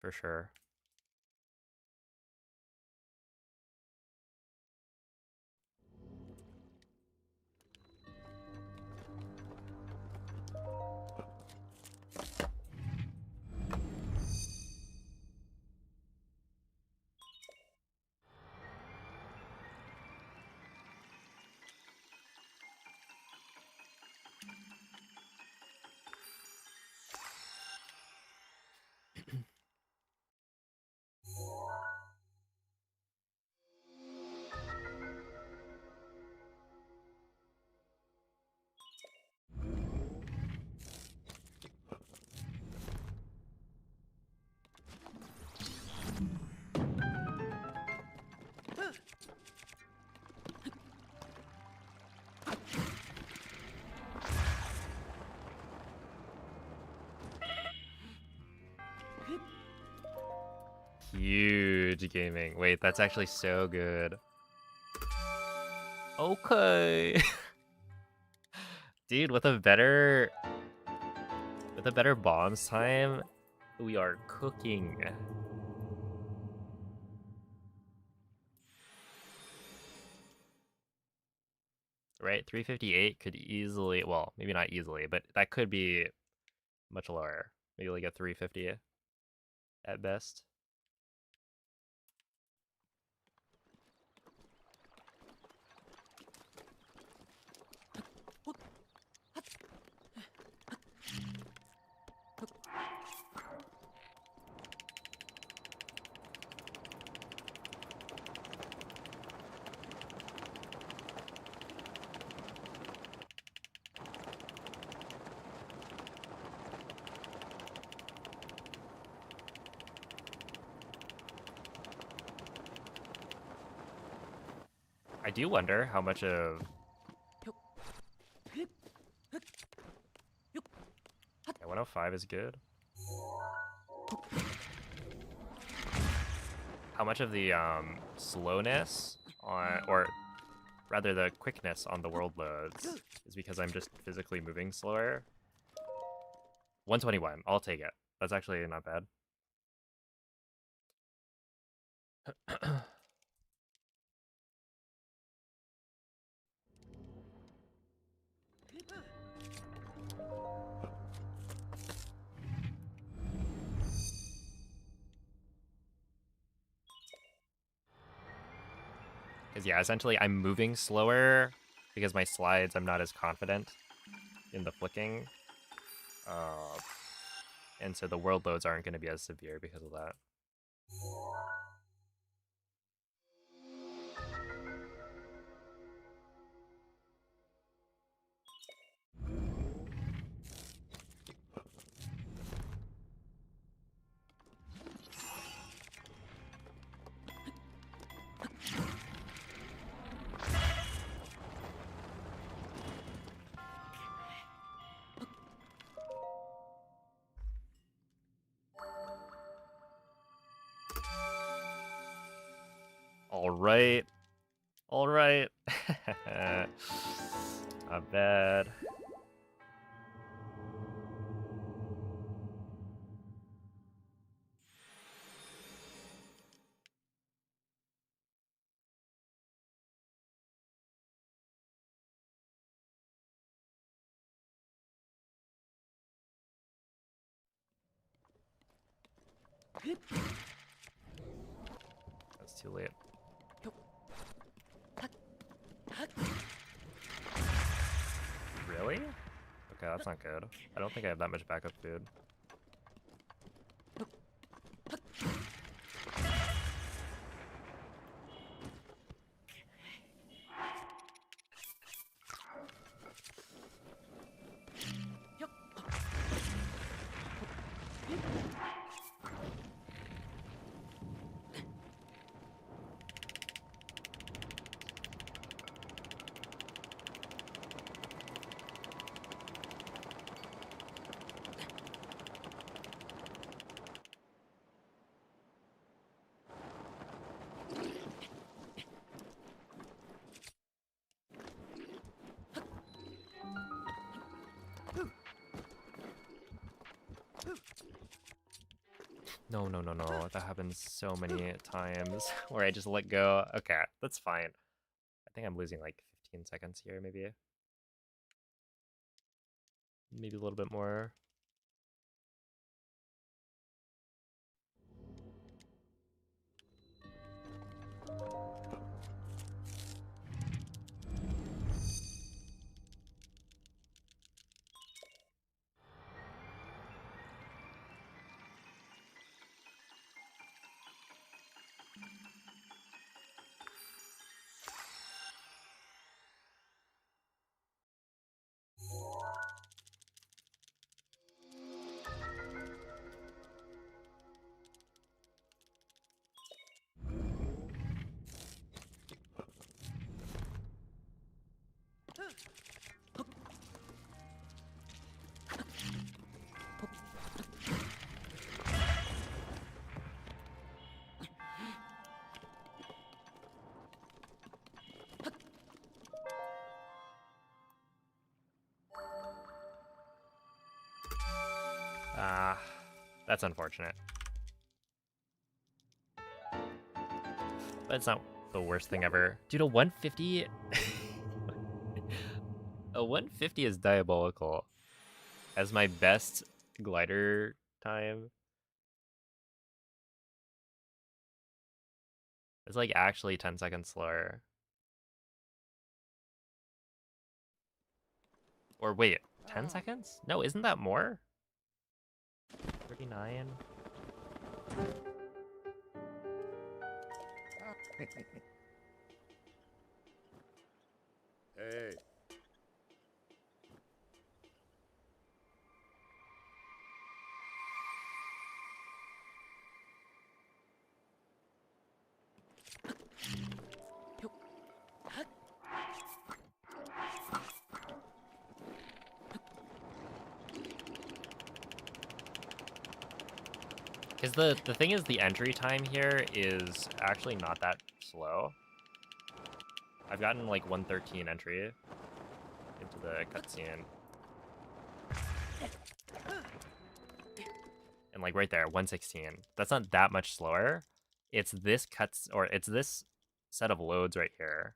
For sure. Huge gaming. Wait, that's actually so good. Okay. Dude, with a better bombs time, we are cooking. Right? 358 could easily, well, maybe not easily, but that could be much lower. Maybe like a 350 at best. I do wonder how much of... Yeah, 105 is good. How much of the slowness on, or rather the quickness on the world loads is because I'm just physically moving slower. 121, I'll take it. That's actually not bad. Because yeah, essentially I'm moving slower because my slides, I'm not as confident in the flicking. And so the world loads aren't going to be as severe because of that. All right. All right. Not bad. That's too late. Really? Okay, that's not good. I don't think I have that much backup food. No, no, no, no. That happens so many times where I just let go. Okay, that's fine. I think I'm losing like 15 seconds here, maybe. Maybe a little bit more. Ah, that's unfortunate. But it's not the worst thing ever. Dude, a 150... a 150 is diabolical. As my best glider time. It's like actually 10 seconds slower. Or wait, 10 seconds? No, isn't that more? 39? Hey. Because the thing is, the entry time here is actually not that slow. I've gotten like 113 entry into the cutscene. And like right there, 116. That's not that much slower. It's this it's this set of loads right here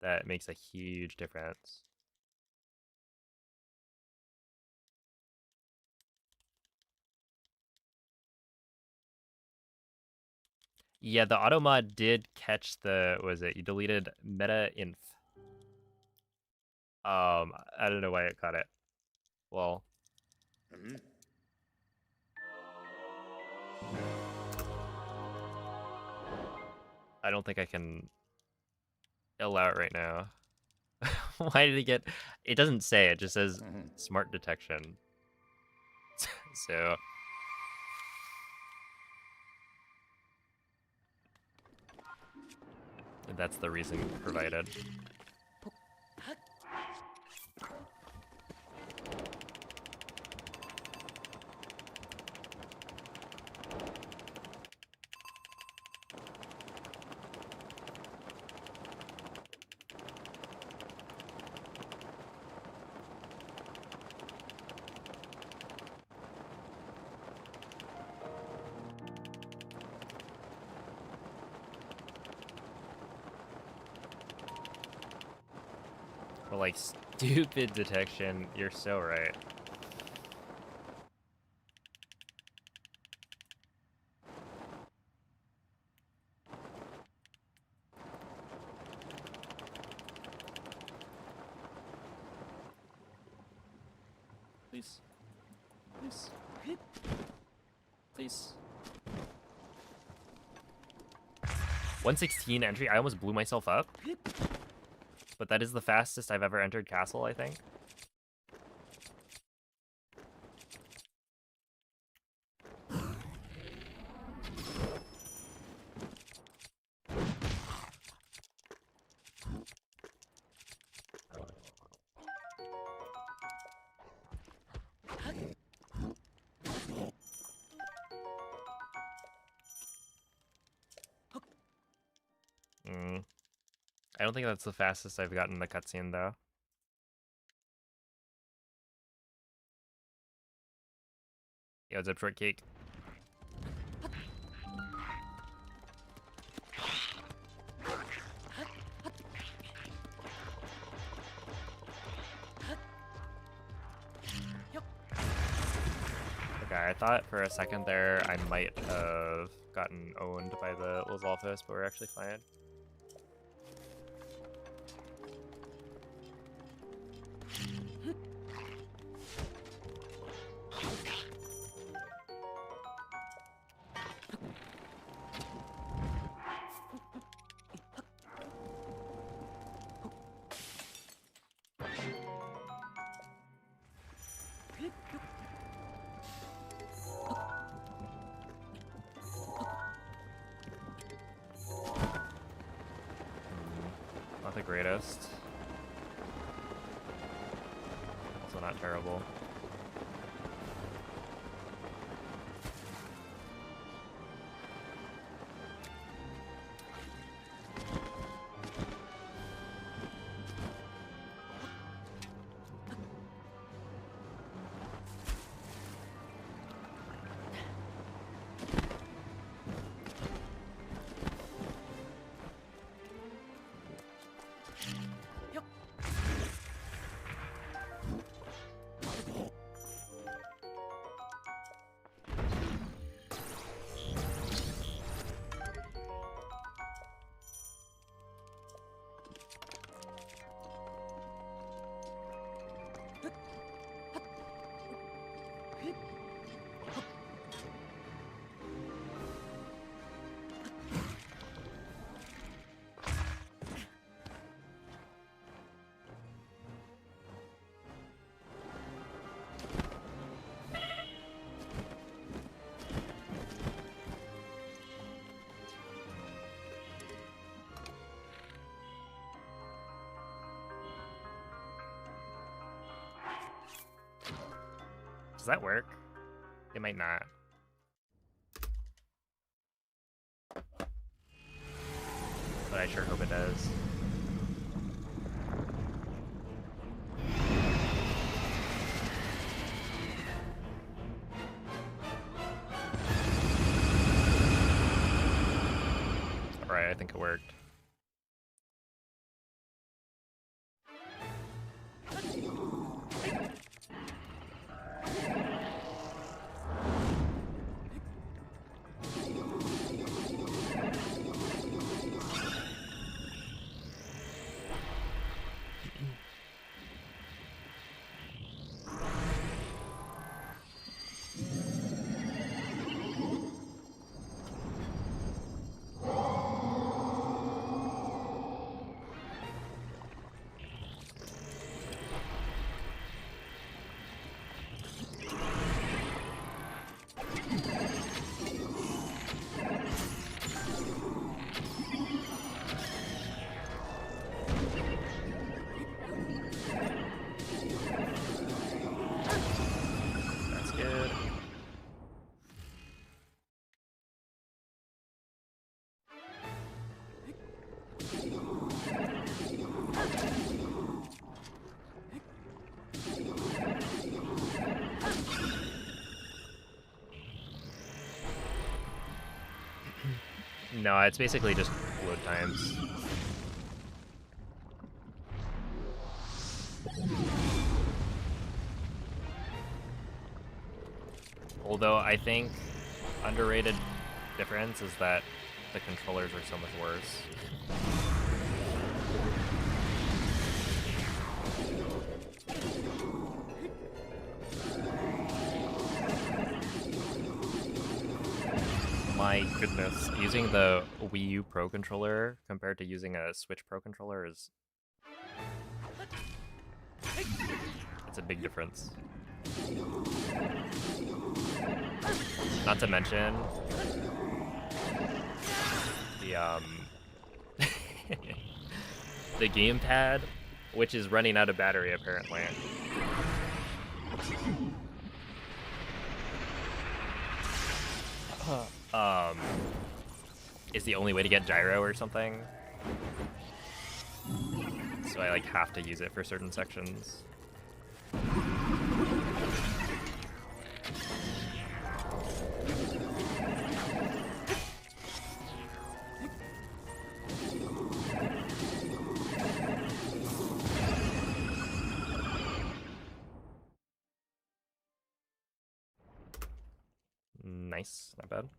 that makes a huge difference. Yeah, the auto mod did catch the, what was it? You deleted meta inf. I don't know why it caught it. Well, I don't think I can allow it right now. Why did it get... It doesn't say, it just says smart detection. So... that's the reason provided. But like, stupid detection, you're so right. Please. Please. Please. 116 entry, I almost blew myself up. But that is the fastest I've ever entered castle, I think. I don't think that's the fastest I've gotten in the cutscene, though. Yo, Zip Shortcake. Okay, I thought for a second there I might have gotten owned by the Lizalfos, but we're actually fine. Not the greatest. Also not terrible. Does that work? It might not. But I sure hope it does. Alright, I think it worked. No, it's basically just load times. Although I think underrated difference is that the controllers are so much worse. My goodness, using the Wii U Pro controller compared to using a Switch Pro controller is... it's a big difference. Not to mention the the gamepad, which is running out of battery apparently. Is the only way to get gyro or something. So I like have to use it for certain sections. Nice, not bad.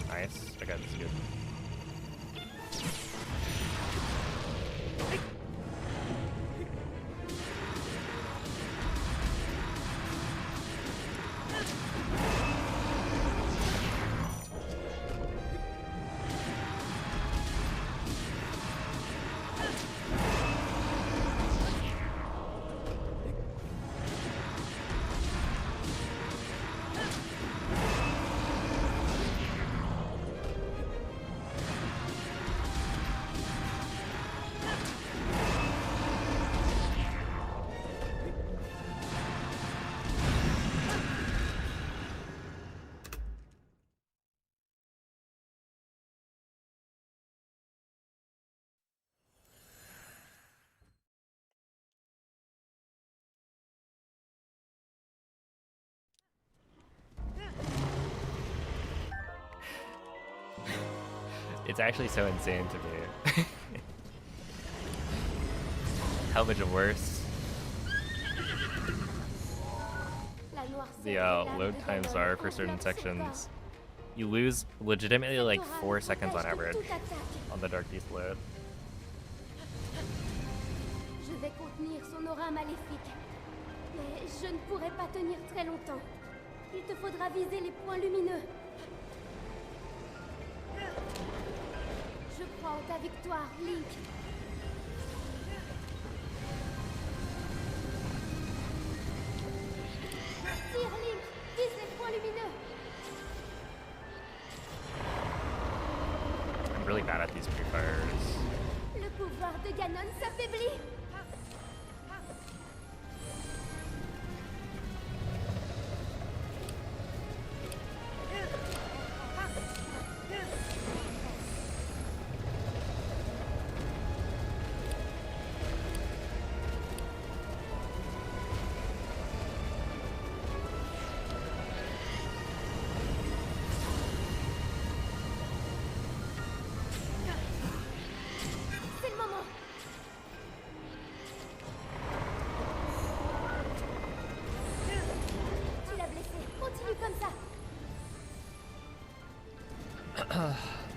Nice. Okay, this is good. It's actually so insane to me. How much worse the load times are for certain sections. You lose legitimately like 4 seconds on average on the Dark Beast load. Je vais contenir son aura maléfique, mais je ne pourrai pas tenir très longtemps. Il te faudra viser les points lumineux. Je crois en ta victoire, Link. Tire, Link, vise les points lumineux. I'm really bad at these pre-fires. Le pouvoir de Ganon s'affaiblit.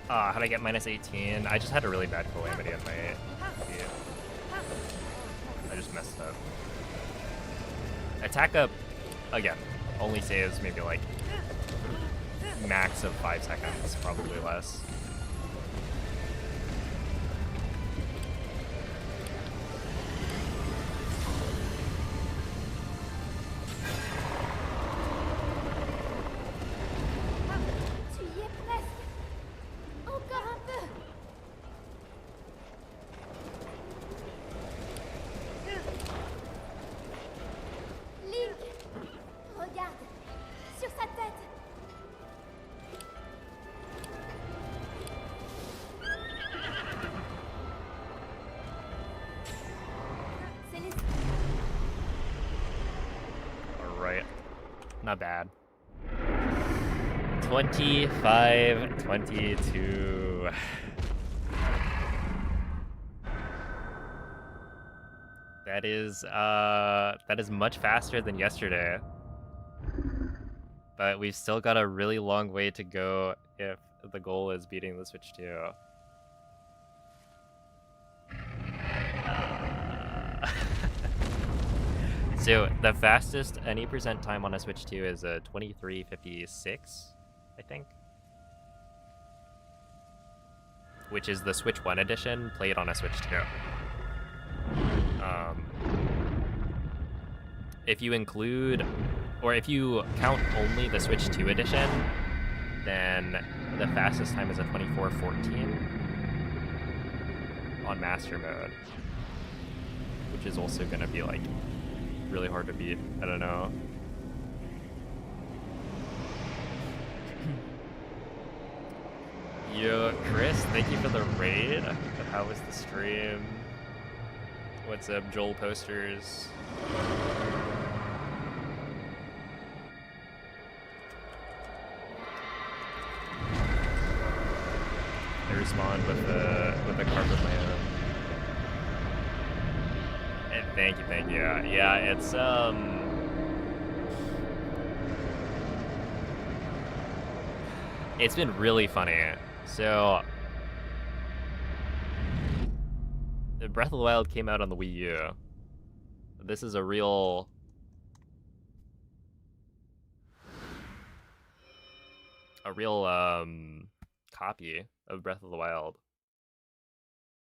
How'd I get minus 18? I just had a really bad calamity on my feet. I just messed up. Attack up, again, only saves maybe like max of 5 seconds, probably less. Tu y es presque. Encore un peu. Link, regarde, sur sa tête. C'est les... Alright, not bad. 25, 22. That is much faster than yesterday. But we've still got a really long way to go if the goal is beating the Switch 2. So the fastest any percent time on a Switch 2 is a 23:56, I think. Which is the Switch 1 edition played on a Switch 2. If you include, or if you count only the Switch 2 edition, then the fastest time is a 24:14 on Master Mode, which is also going to be like really hard to beat. I don't know. Yo, Chris, thank you for the raid. How was the stream? What's up, Joel Posters? I respond with a carpet land. And thank you. Yeah, it's been really funny. So the Breath of the Wild came out on the Wii U. This is a real copy of Breath of the Wild.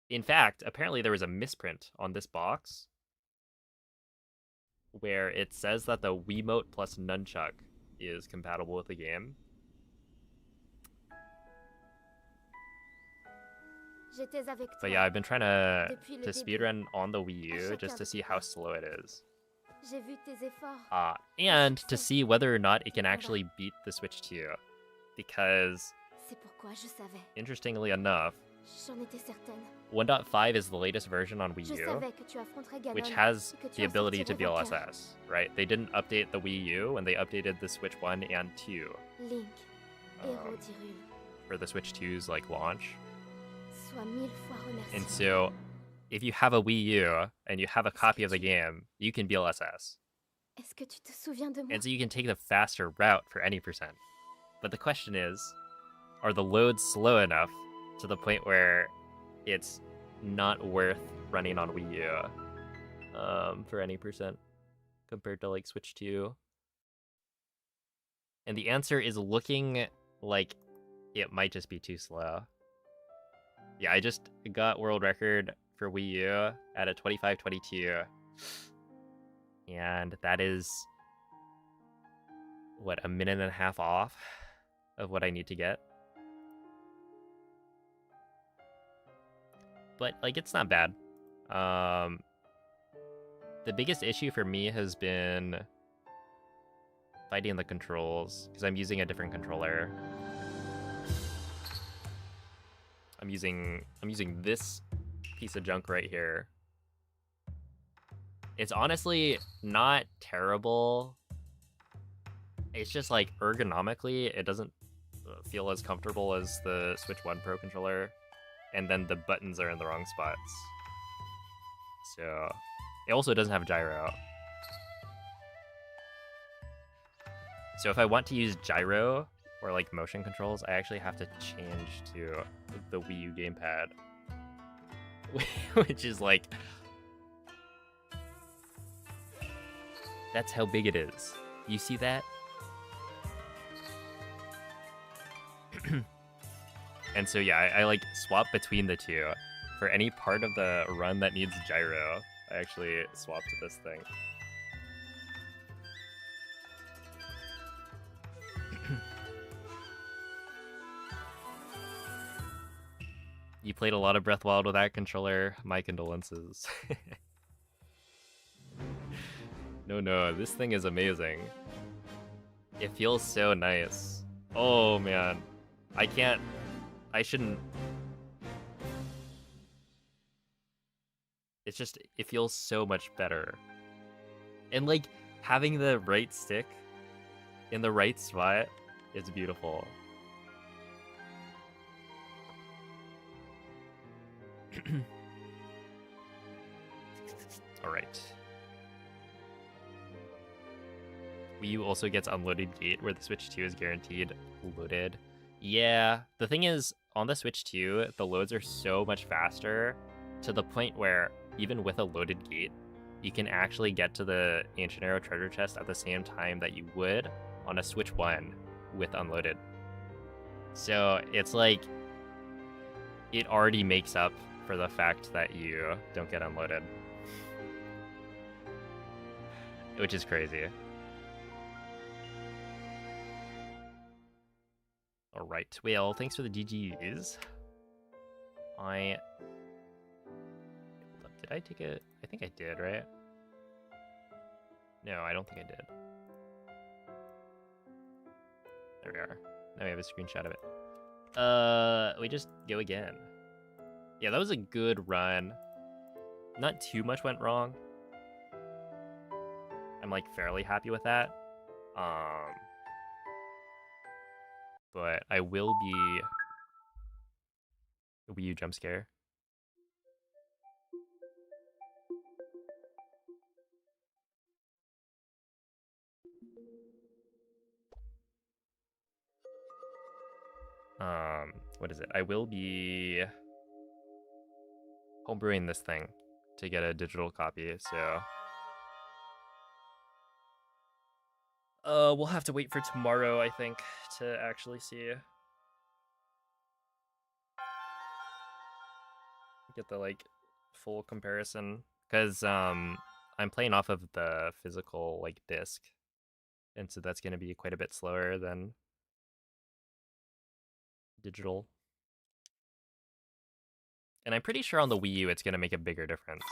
In fact, apparently there was a misprint on this box where it says that the Wiimote plus Nunchuck is compatible with the game. But yeah, I've been trying to speedrun on the Wii U just to see how slow it is. And to see whether or not it can actually beat the Switch 2. Because, interestingly enough, 1.5 is the latest version on Wii U, which has the ability to DLSS, right? They didn't update the Wii U when they updated the Switch 1 and 2 for the Switch 2's like launch. And so, if you have a Wii U and you have a copy of the game, you can DLSS. And so you can take the faster route for any percent. But the question is, are the loads slow enough to the point where it's not worth running on Wii U for any percent compared to like Switch 2? And the answer is looking like it might just be too slow. Yeah, I just got world record for Wii U at a 25:22. And that is, what, a minute and a half off of what I need to get? But, like, it's not bad. The biggest issue for me has been fighting the controls, because I'm using a different controller. I'm using this piece of junk right here. It's honestly not terrible. It's just like ergonomically, it doesn't feel as comfortable as the Switch 1 Pro controller. And then the buttons are in the wrong spots. So it also doesn't have gyro. So if I want to use gyro, or like motion controls, I actually have to change to the Wii U gamepad, which is like, that's how big it is. You see that? And so yeah, I like swap between the two. For any part of the run that needs gyro, I actually swap to this thing. You played a lot of Breath of the Wild with that controller. My condolences. No, this thing is amazing. It feels so nice. Oh man, I shouldn't. It's just, it feels so much better. And like, having the right stick in the right spot is beautiful. Alright. Wii U also gets unloaded gate where the Switch 2 is guaranteed loaded. Yeah, the thing is, on the Switch 2, the loads are so much faster to the point where even with a loaded gate, you can actually get to the Ancient Arrow treasure chest at the same time that you would on a Switch 1 with unloaded. So it's like, it already makes up for the fact that you don't get unloaded. Which is crazy. Alright, well, thanks for the GGs. Did I take a... I think I did, right? No, I don't think I did. There we are. Now we have a screenshot of it. We just go again. Yeah, that was a good run. Not too much went wrong. I'm like fairly happy with that. But I will be... Wii U jump scare. What is it? I will be homebrewing this thing to get a digital copy, so we'll have to wait for tomorrow, I think, to actually see. Get the like full comparison, because I'm playing off of the physical like disc, and so that's going to be quite a bit slower than digital. And I'm pretty sure on the Wii U it's going to make a bigger difference.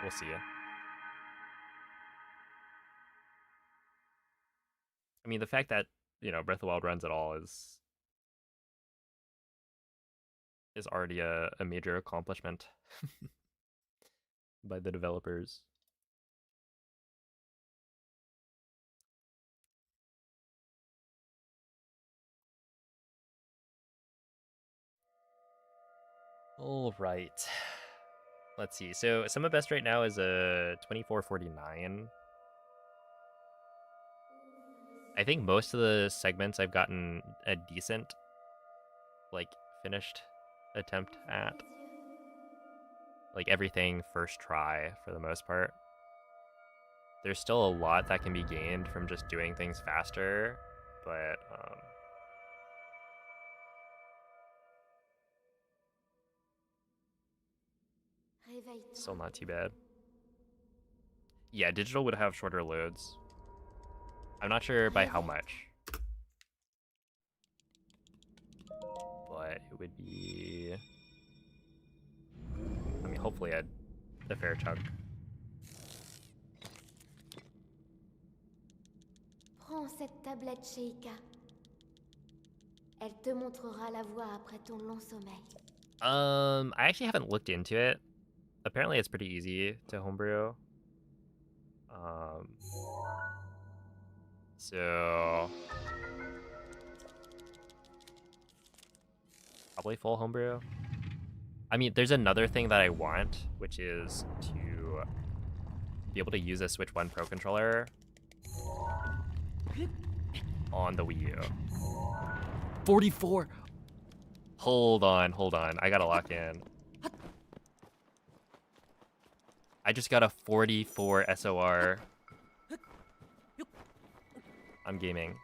We'll see. I mean, the fact that, you know, Breath of the Wild runs at all is already a major accomplishment by the developers. All right. Let's see. So Summit Best right now is a 2449. I think most of the segments I've gotten a decent, like, finished attempt at. Like, everything first try for the most part. There's still a lot that can be gained from just doing things faster, but still not too bad. Yeah, digital would have shorter loads. I'm not sure by how much, but it would be, I mean, hopefully a fair chunk. Prends cette tablette chez Ika. Elle te montrera la voie après ton long sommeil. I actually haven't looked into it. Apparently it's pretty easy to homebrew. So probably full homebrew. I mean, there's another thing that I want, which is to be able to use a Switch 1 Pro controller on the Wii U. 44. Hold on. I gotta lock in. I just got a 44 SOR. I'm gaming.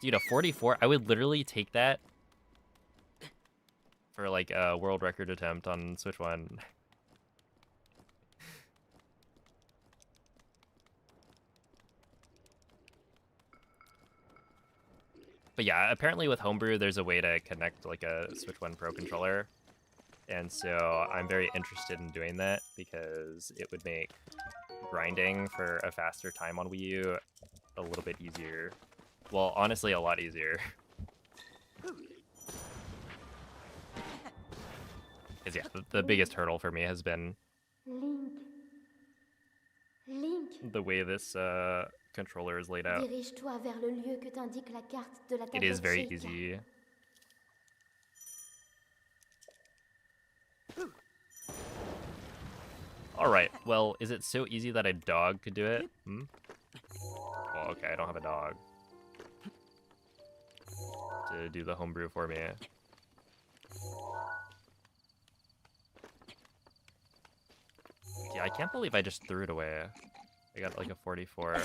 Dude, a 44, I would literally take that for like a world record attempt on Switch 1. But yeah, apparently with Homebrew, there's a way to connect like a Switch 1 Pro controller. And so I'm very interested in doing that because it would make grinding for a faster time on Wii U a little bit easier. Well, honestly, a lot easier. Because yeah, the biggest hurdle for me has been Link. the way this controller is laid out. Dirige-toi vers le lieu que t'indique la carte de la It is tablette very Sheikah. easy. Alright, well, is it so easy that a dog could do it? Well, okay, I don't have a dog to do the homebrew for me. Yeah, I can't believe I just threw it away. I got like a 44.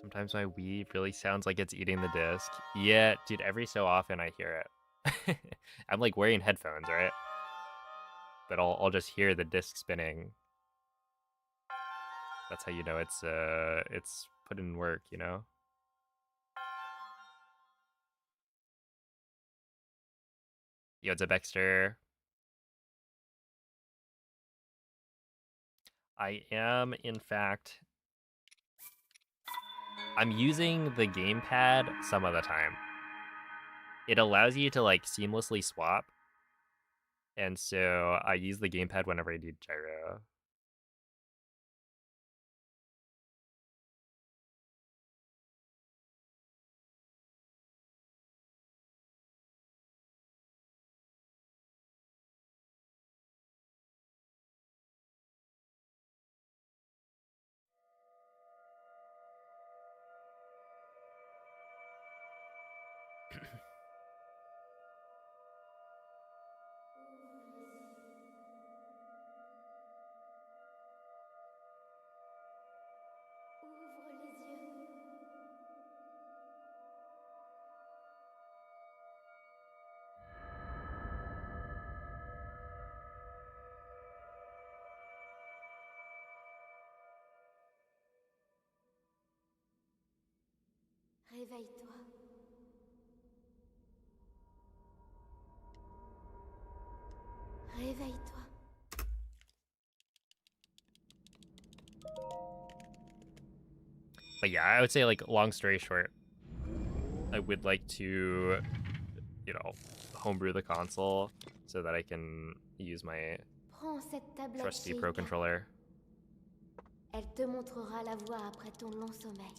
Sometimes my Wii really sounds like it's eating the disc. Yeah, dude, every so often I hear it. I'm like wearing headphones, right? But I'll just hear the disc spinning. That's how you know it's put in work, you know? Yo, it's a Baxter. I am, in fact, I'm using the gamepad some of the time. It allows you to like seamlessly swap. And so I use the gamepad whenever I need gyro. Ouvre les yeux. Réveille-toi. Réveille-toi. But yeah, I would say like long story short, I would like to, you know, homebrew the console so that I can use my Prends cette tablette trusty Pro Sheikah. controller. Elle te montrera la voie après ton long sommeil.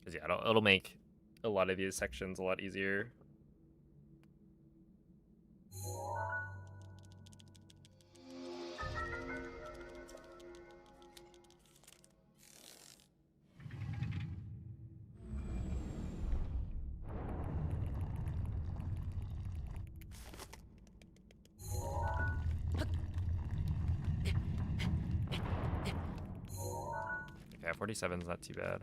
Because yeah, it'll make a lot of these sections a lot easier. Okay, 47 is not too bad.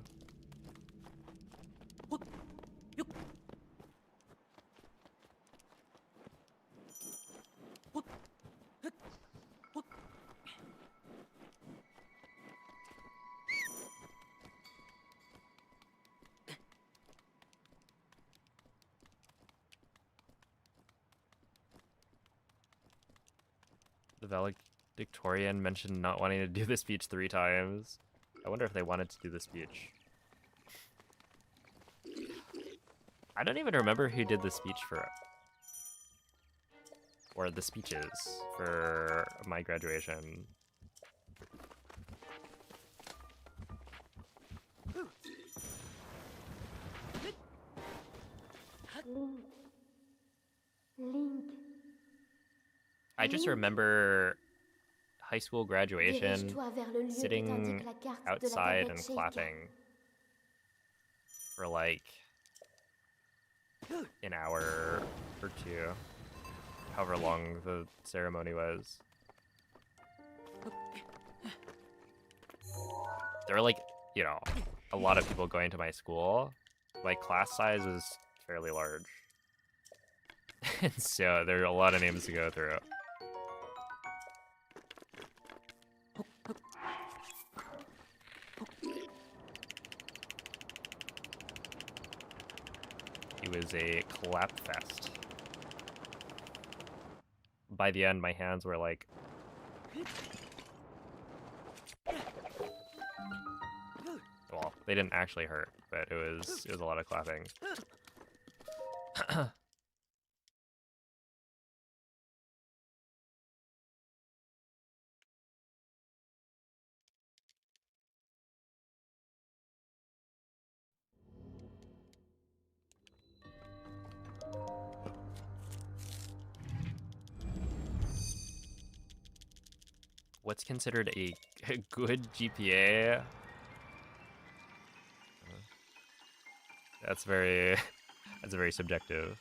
The valedictorian mentioned not wanting to do the speech 3 times. I wonder if they wanted to do the speech. I don't even remember who did the speech for it. Or the speeches for my graduation. Link. I just remember high school graduation, Dirige-toi vers le lieu que sitting t'indique la carte de la outside tablette and Sheikah. clapping for like an hour or two, however long the ceremony was. There were like, you know, a lot of people going to my school. My class size was fairly large. And so there are a lot of names to go through. It was a clap fest. By the end, my hands were like... Well, they didn't actually hurt, but it was a lot of clapping. What's considered a good GPA? That's very subjective.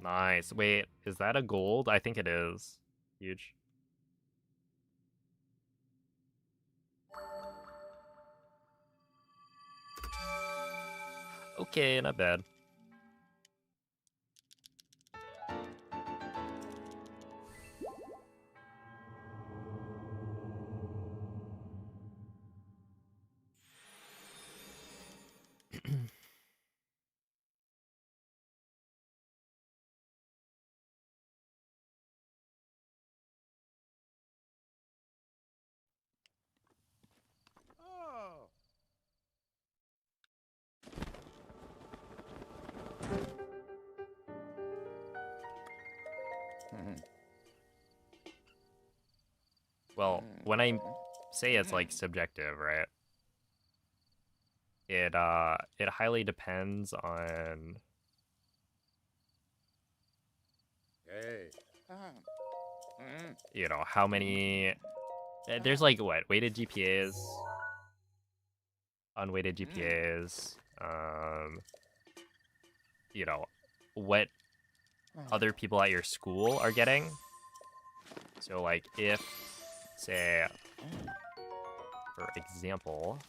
Nice. Wait, is that a gold? I think it is. Huge. Okay, not bad. Well, when I say it's like subjective, right? It highly depends on you know how many there's like what weighted GPAs, unweighted GPAs, you know what other people at your school are getting. So like if say for example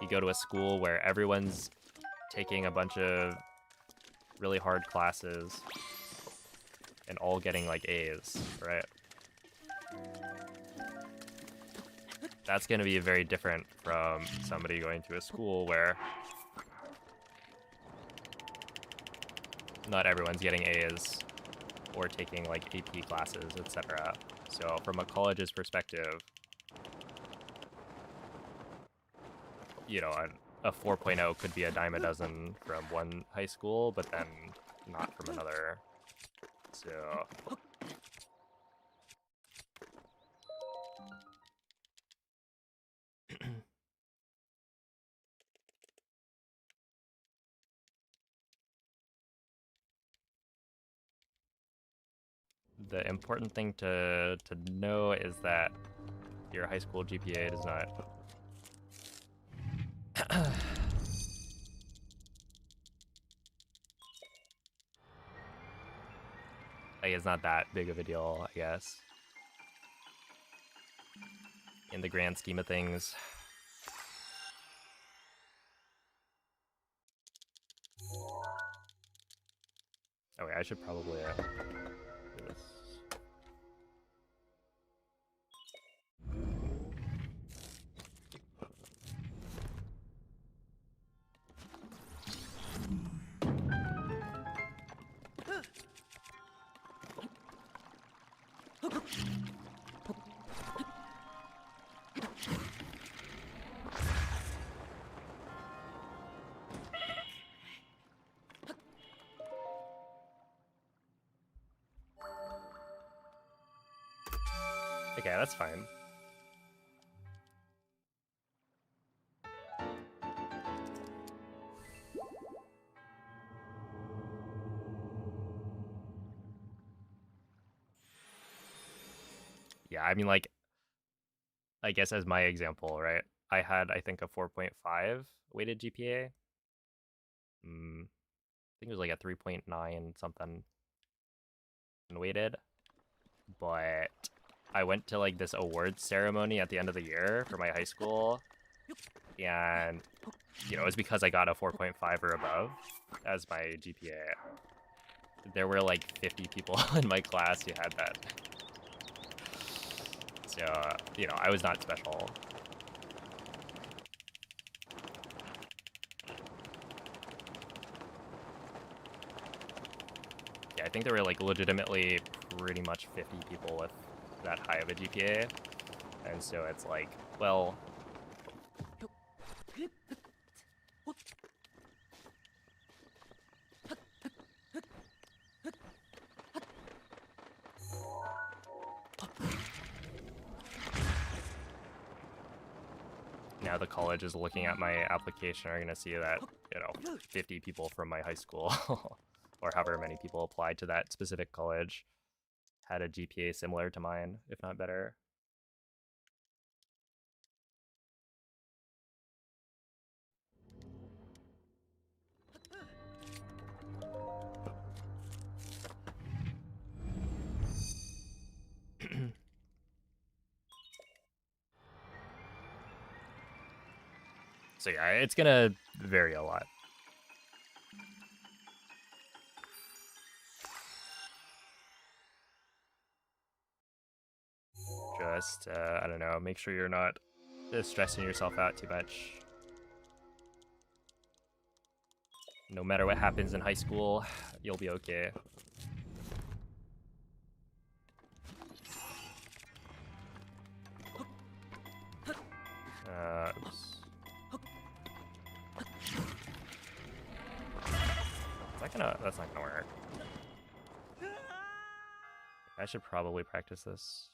you go to a school where everyone's taking a bunch of really hard classes and all getting like A's, right? That's going to be very different from somebody going to a school where not everyone's getting A's or taking like AP classes, etc. So from a college's perspective, you know, a 4.0 could be a dime a dozen from one high school, but then not from another. So the important thing to know is that your high school GPA does not like it's not that big of a deal, I guess, in the grand scheme of things. Okay, I should probably do this. Okay, that's fine. Yeah, I mean, like, I guess as my example, right? I had, I think, a 4.5 weighted GPA. I think it was like a 3.9 something weighted. But I went to like this awards ceremony at the end of the year for my high school, and it was because I got a 4.5 or above as my GPA. There were like 50 people in my class who had that. So, I was not special. Yeah, I think there were like legitimately pretty much 50 people with that high of a GPA. And so it's like, well, now the college is looking at my application are going to see that, 50 people from my high school or however many people applied to that specific college had a GPA similar to mine, if not better. So yeah, it's going to vary a lot. Just, I don't know, make sure you're not stressing yourself out too much. No matter what happens in high school, you'll be okay. Oops. That's not gonna work. I should probably practice this.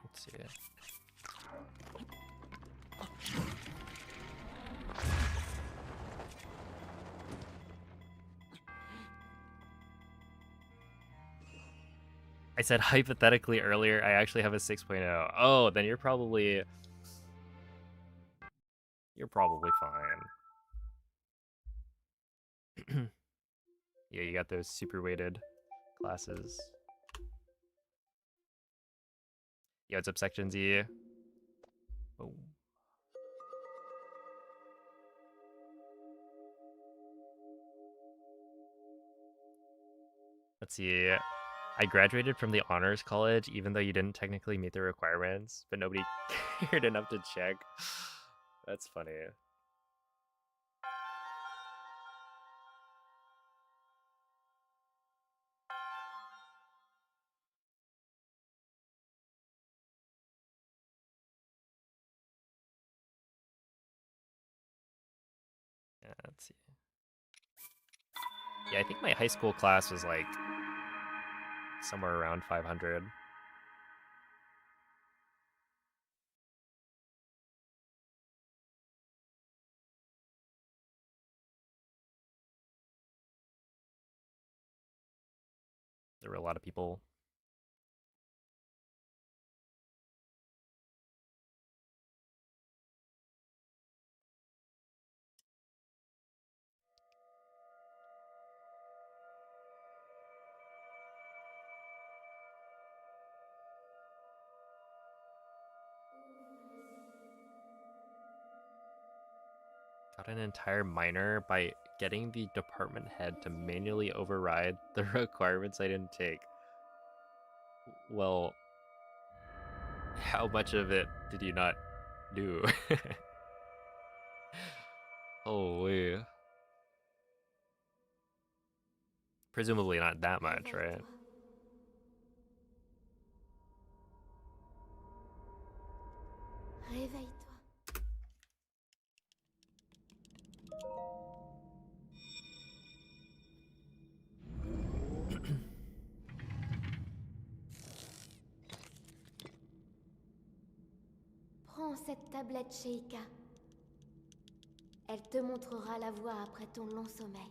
Let's see. I said hypothetically earlier, I actually have a 6.0. Oh, then you're probably fine. Yeah, you got those super weighted classes. Yeah, what's up, Section Z? Oh. Let's see. I graduated from the honors college, even though you didn't technically meet the requirements, but nobody cared enough to check. That's funny. Yeah, let's see. Yeah, I think my high school class was like somewhere around 500. There were a lot of people. Got an entire minor by getting the department head to manually override the requirements I didn't take. Well, how much of it did you not do? Holy. Presumably not that much, right? Réveille-toi. Réveille-toi. Prends cette tablette, Sheikah. Elle te montrera la voie après ton long sommeil.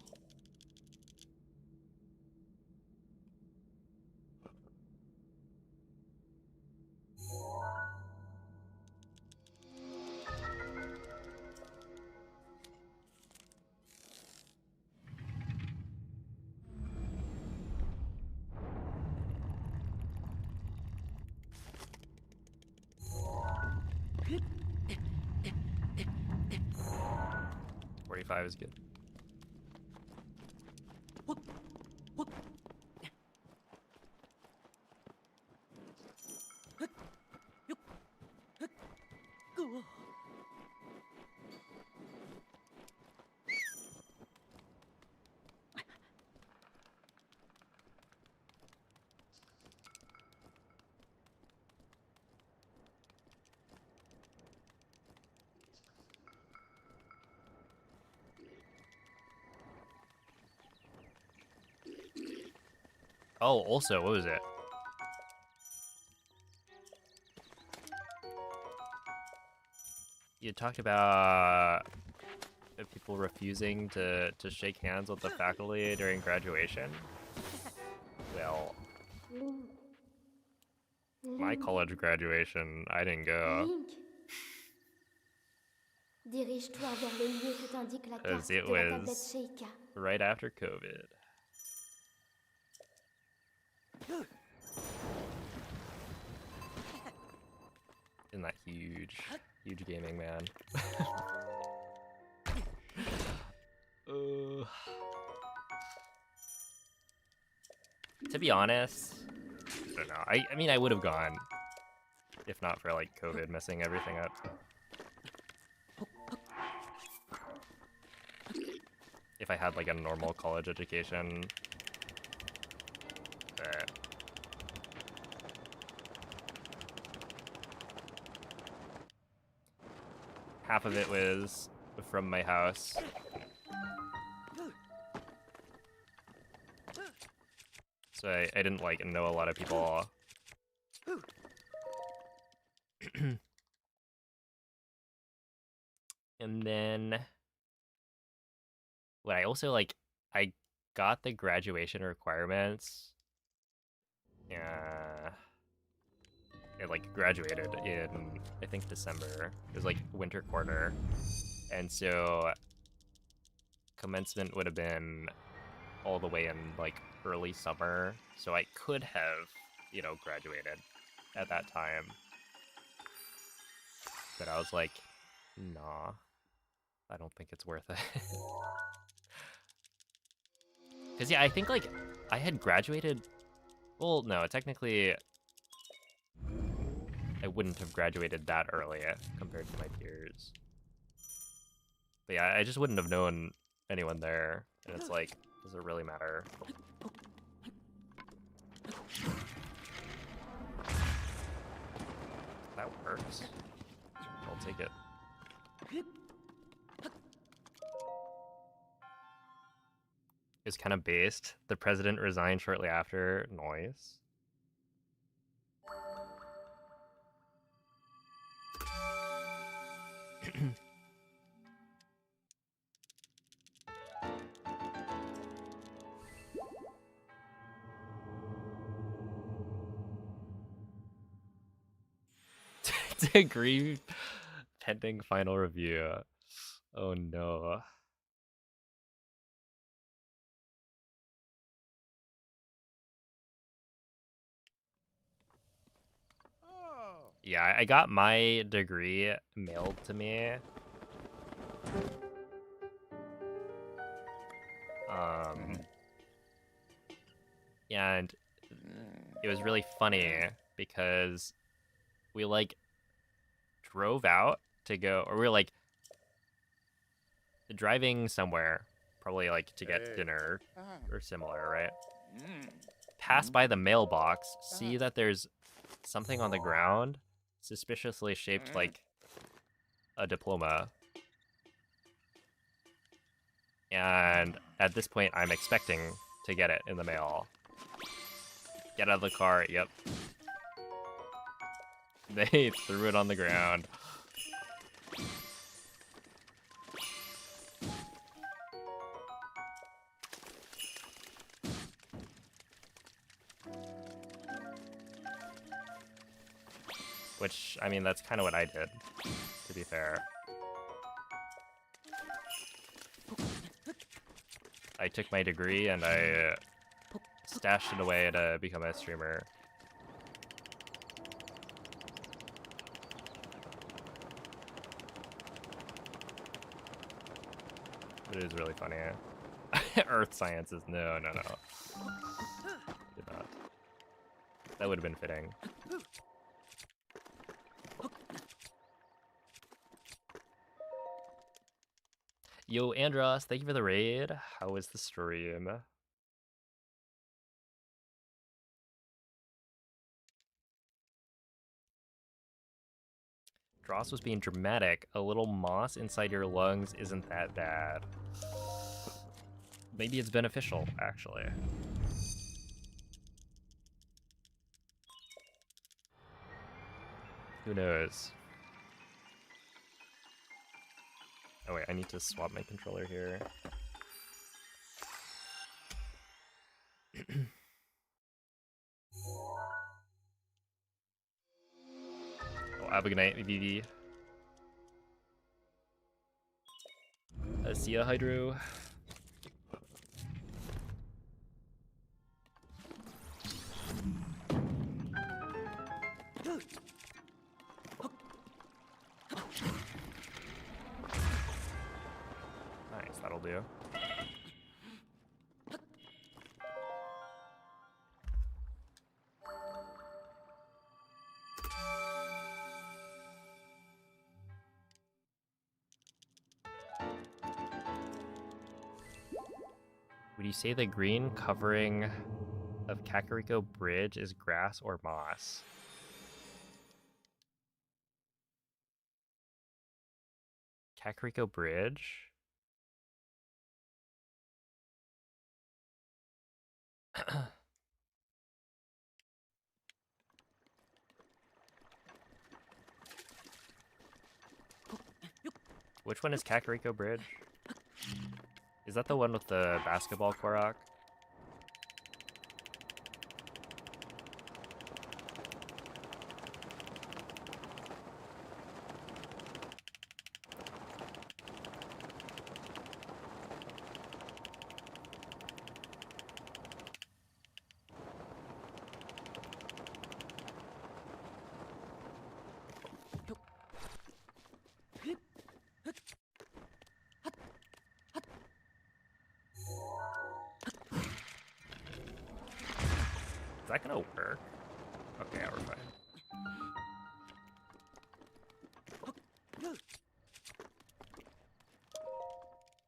.45 is good. Oh, also, what was it? You talked about people refusing to shake hands with the faculty during graduation. Well, my college graduation, I didn't go. Link. Dirige-toi vers le lieu que t'indique la carte Because it de la tablette was Sheikah. right after COVID. Isn't that huge? Huge gaming man. To be honest, I don't know. I mean, I would have gone if not for like COVID messing everything up. If I had like a normal college education, but half of it was from my house. So I didn't like know a lot of people. And then what I also like, I got the graduation requirements. Yeah. It like graduated in, I think, December. It was like winter quarter. And so commencement would have been all the way in like early summer. So I could have, you know, graduated at that time. But I was like, nah, I don't think it's worth it. Because yeah, I think like I had graduated, well, no, technically I wouldn't have graduated that early compared to my peers. But yeah, I just wouldn't have known anyone there. And it's like, does it really matter? That works. I'll take it. It's kind of based. The president resigned shortly after. Noise. Degree pending final review. Oh no. Yeah, I got my degree mailed to me. And it was really funny because we like drove out to go, or we were like driving somewhere, probably like to get dinner or similar, right? Pass by the mailbox, see that there's something on the ground, suspiciously shaped like a diploma. And at this point, I'm expecting to get it in the mail. Get out of the car, yep. They threw it on the ground. Which, I mean, that's kind of what I did, to be fair. I took my degree and I stashed it away to become a streamer. It is really funny. Earth sciences, no. Did not. That would have been fitting. Yo, Andros, thank you for the raid. How was the stream? Dross was being dramatic. A little moss inside your lungs isn't that bad. Maybe it's beneficial, actually. Who knows? Oh wait, I need to swap my controller here. Oh, have a good night, VV. See ya, Hydro. Nice, that'll do. Would you say the green covering of Kakariko Bridge is grass or moss? Kakariko Bridge? Which one is Kakariko Bridge? Is that the one with the basketball Korok? Is that gonna work? Okay, yeah, we're fine.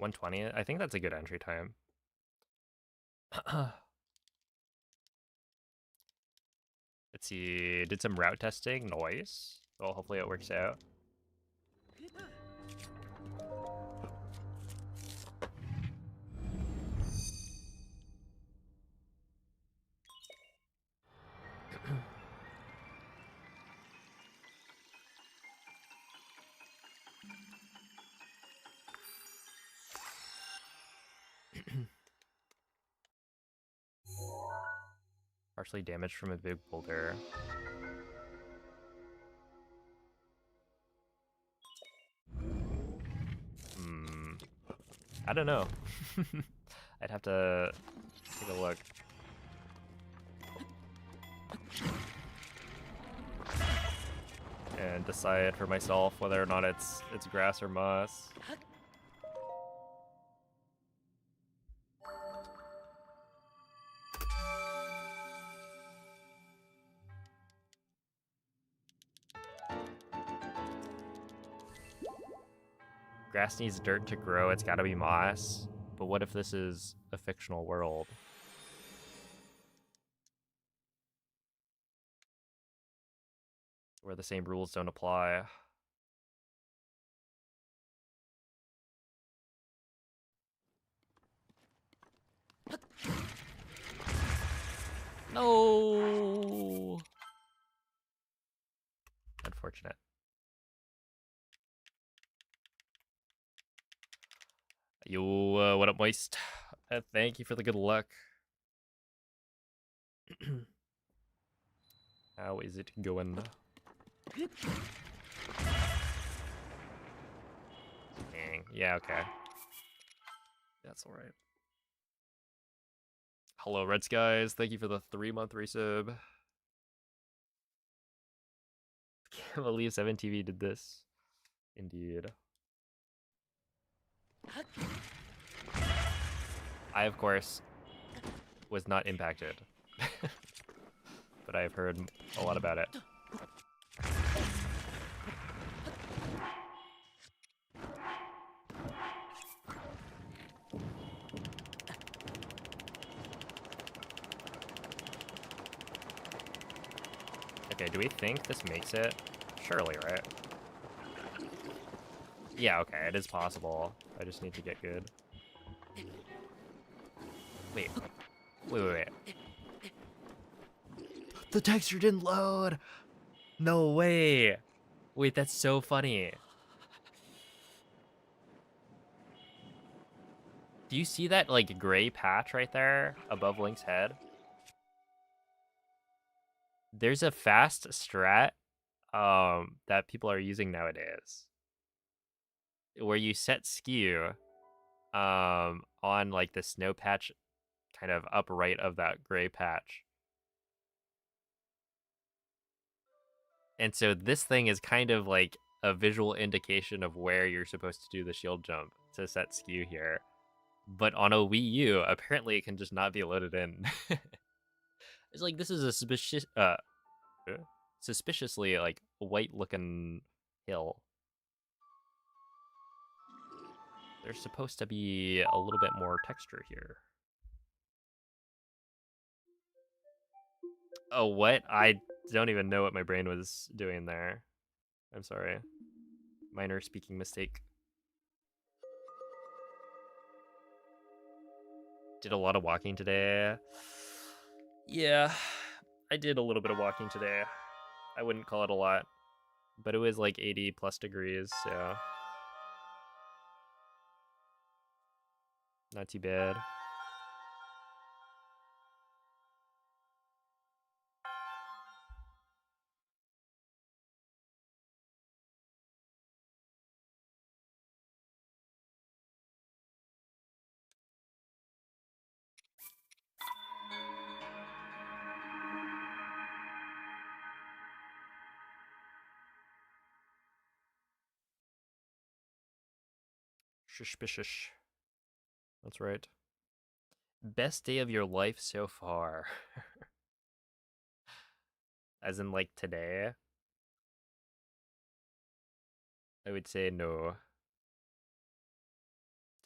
$120? I think that's a good entry time. Let's see, did some route testing, nice. Well, hopefully it works out. Partially damaged from a big boulder. I don't know. I'd have to take a look. And decide for myself whether or not it's grass or moss. Grass needs dirt to grow, it's gotta be moss. But what if this is a fictional world? Where the same rules don't apply. No! Unfortunate. Yo, what up, Moist? Thank you for the good luck. How is it going? Dang. Yeah, okay. That's alright. Hello, Red Skies. Thank you for the 3-month resub. Can't believe 7TV did this. Indeed. I, of course, was not impacted. But I've heard a lot about it. Okay, do we think this makes it? Surely, right? Yeah, okay, it is possible. I just need to get good. Wait. Wait. The texture didn't load! No way! Wait, that's so funny. Do you see that, like, gray patch right there above Link's head? There's a fast strat that people are using nowadays where you set skew on, like, the snow patch kind of upright of that gray patch. And so this thing is kind of like a visual indication of where you're supposed to do the shield jump to set skew here. But on a Wii U, apparently it can just not be loaded in. It's like, this is a suspiciously, like, white-looking hill. There's supposed to be a little bit more texture here. Oh, what? I don't even know what my brain was doing there. I'm sorry. Minor speaking mistake. Did a lot of walking today. Yeah, I did a little bit of walking today. I wouldn't call it a lot, but it was like 80 plus degrees, so not too bad. Suspicious. That's right. Best day of your life so far. As in, like, today? I would say no.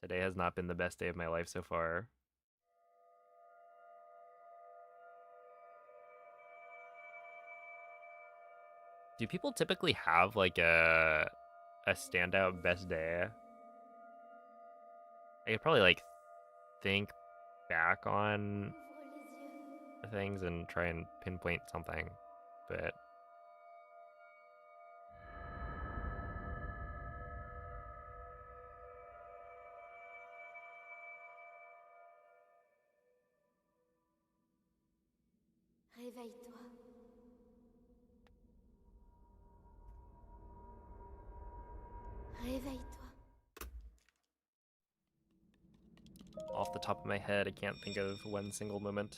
Today has not been the best day of my life so far. Do people typically have, like, a standout best day? I could probably, like, think back on things and try and pinpoint something, but Réveille-toi. Réveille-toi. top of my head, I can't think of one single moment.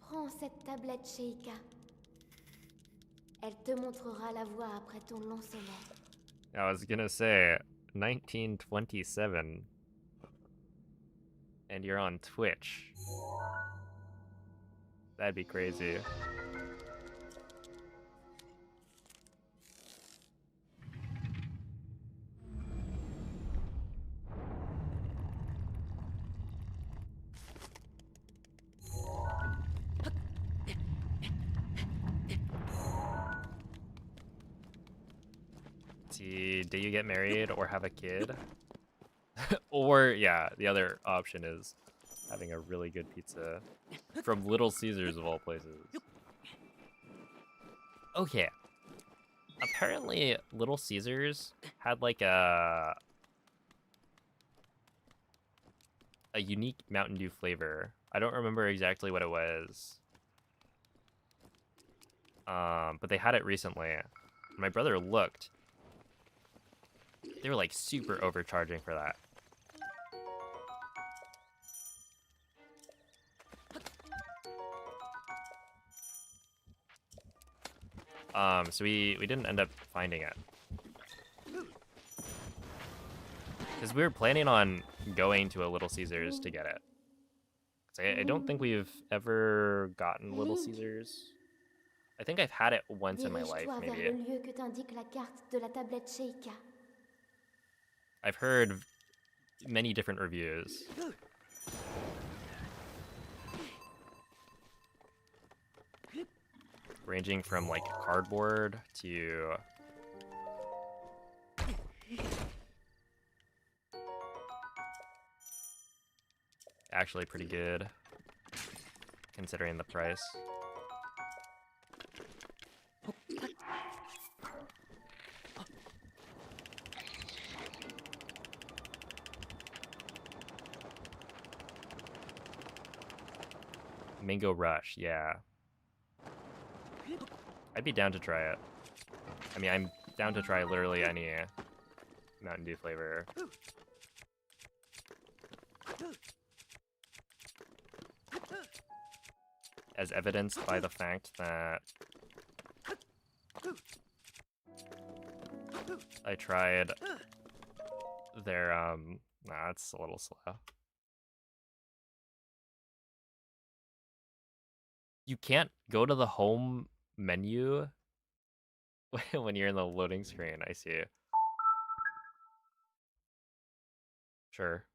Prends cette tablette, Sheikah. Elle te montrera la voie après ton long sommeil. I was gonna say 1927, and you're on Twitch. That'd be crazy. See, do you get married or have a kid? Or, yeah, the other option is having a really good pizza from Little Caesars of all places. Okay. Apparently, Little Caesars had like a unique Mountain Dew flavor. I don't remember exactly what it was. But they had it recently. My brother looked. They were like super overcharging for that. So we didn't end up finding it. Because we were planning on going to a Little Caesars to get it. I don't think we've ever gotten Little Caesars. I think I've had it once in my life, Dirige-toi vers maybe. le lieu que t'indique la carte de la tablette Sheikah. I've heard many different reviews. Ranging from like cardboard to actually pretty good considering the price. Mango Rush, yeah. I'd be down to try it. I mean, I'm down to try literally any Mountain Dew flavor. As evidenced by the fact that I tried their, nah, it's a little slow. You can't go to the home menu when you're in the loading screen, I see. Sure.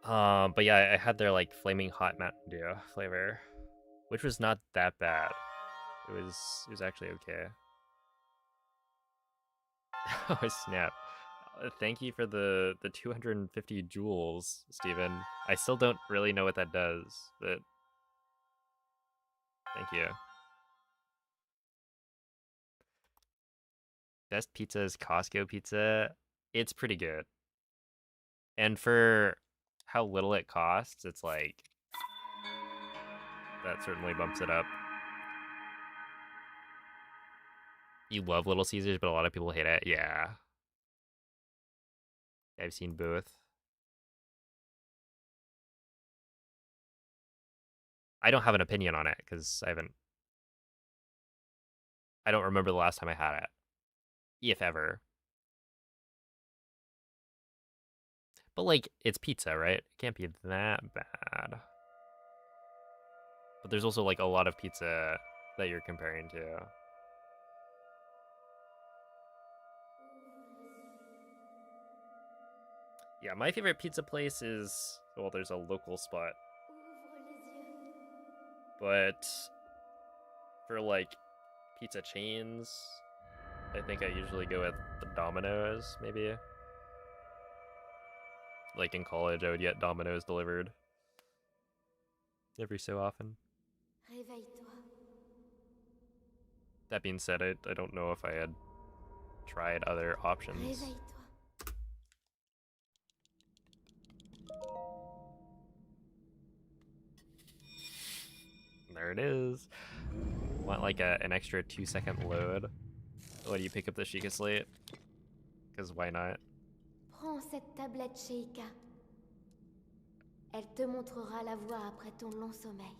But yeah, I had their like flaming hot Mountain Dew flavor, which was not that bad. It was actually okay. Oh snap! Thank you for the 250 joules, Steven. I still don't really know what that does, but thank you. Best pizza is Costco pizza. It's pretty good, and for how little it costs, it's like that certainly bumps it up. You love Little Caesars, but a lot of people hate it. Yeah. I've seen both. I don't have an opinion on it because I don't remember the last time I had it. If ever. But like, it's pizza, right? It can't be that bad. But there's also like a lot of pizza that you're comparing to. Yeah, my favorite pizza place is, well, there's a local spot. But for like pizza chains, I think I usually go with the Domino's, maybe. Like in college, I would get Domino's delivered every so often. Réveille-toi. That being said, I don't know if I had tried other options. Réveille-toi. There it is. Want like an extra 2-second load? What do you pick up the Sheikah Slate? Because why not? Prends cette tablette, Sheikah. Elle te montrera la voie après ton long sommeil.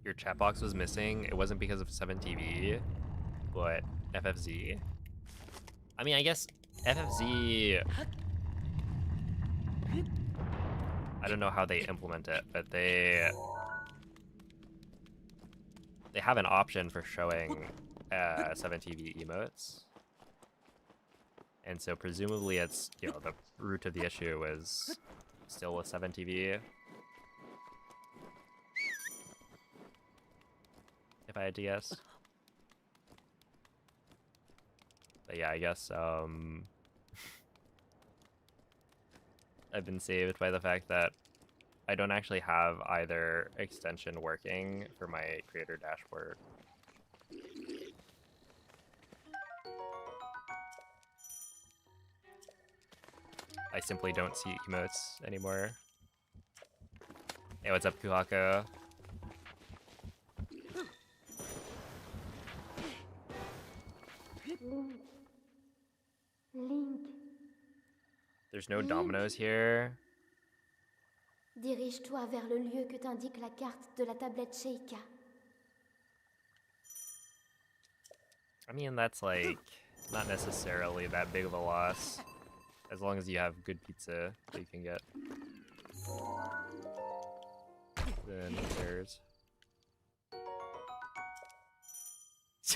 Your chat box was missing. It wasn't because of 7TV, but FFZ. I mean, I guess FFZ... I don't know how they implement it, but they have an option for showing 7TV emotes. And so presumably it's, you know, the root of the issue was still with 7TV. If I had to guess. But yeah, I guess I've been saved by the fact that I don't actually have either extension working for my creator dashboard. I simply don't see emotes anymore. Hey, what's up, Kuhaka? Link. There's no dominoes here. Dirige-toi vers le lieu que t'indique la carte de la tablette Sheikah. I mean, that's like not necessarily that big of a loss, as long as you have good pizza that you can get. Then there's...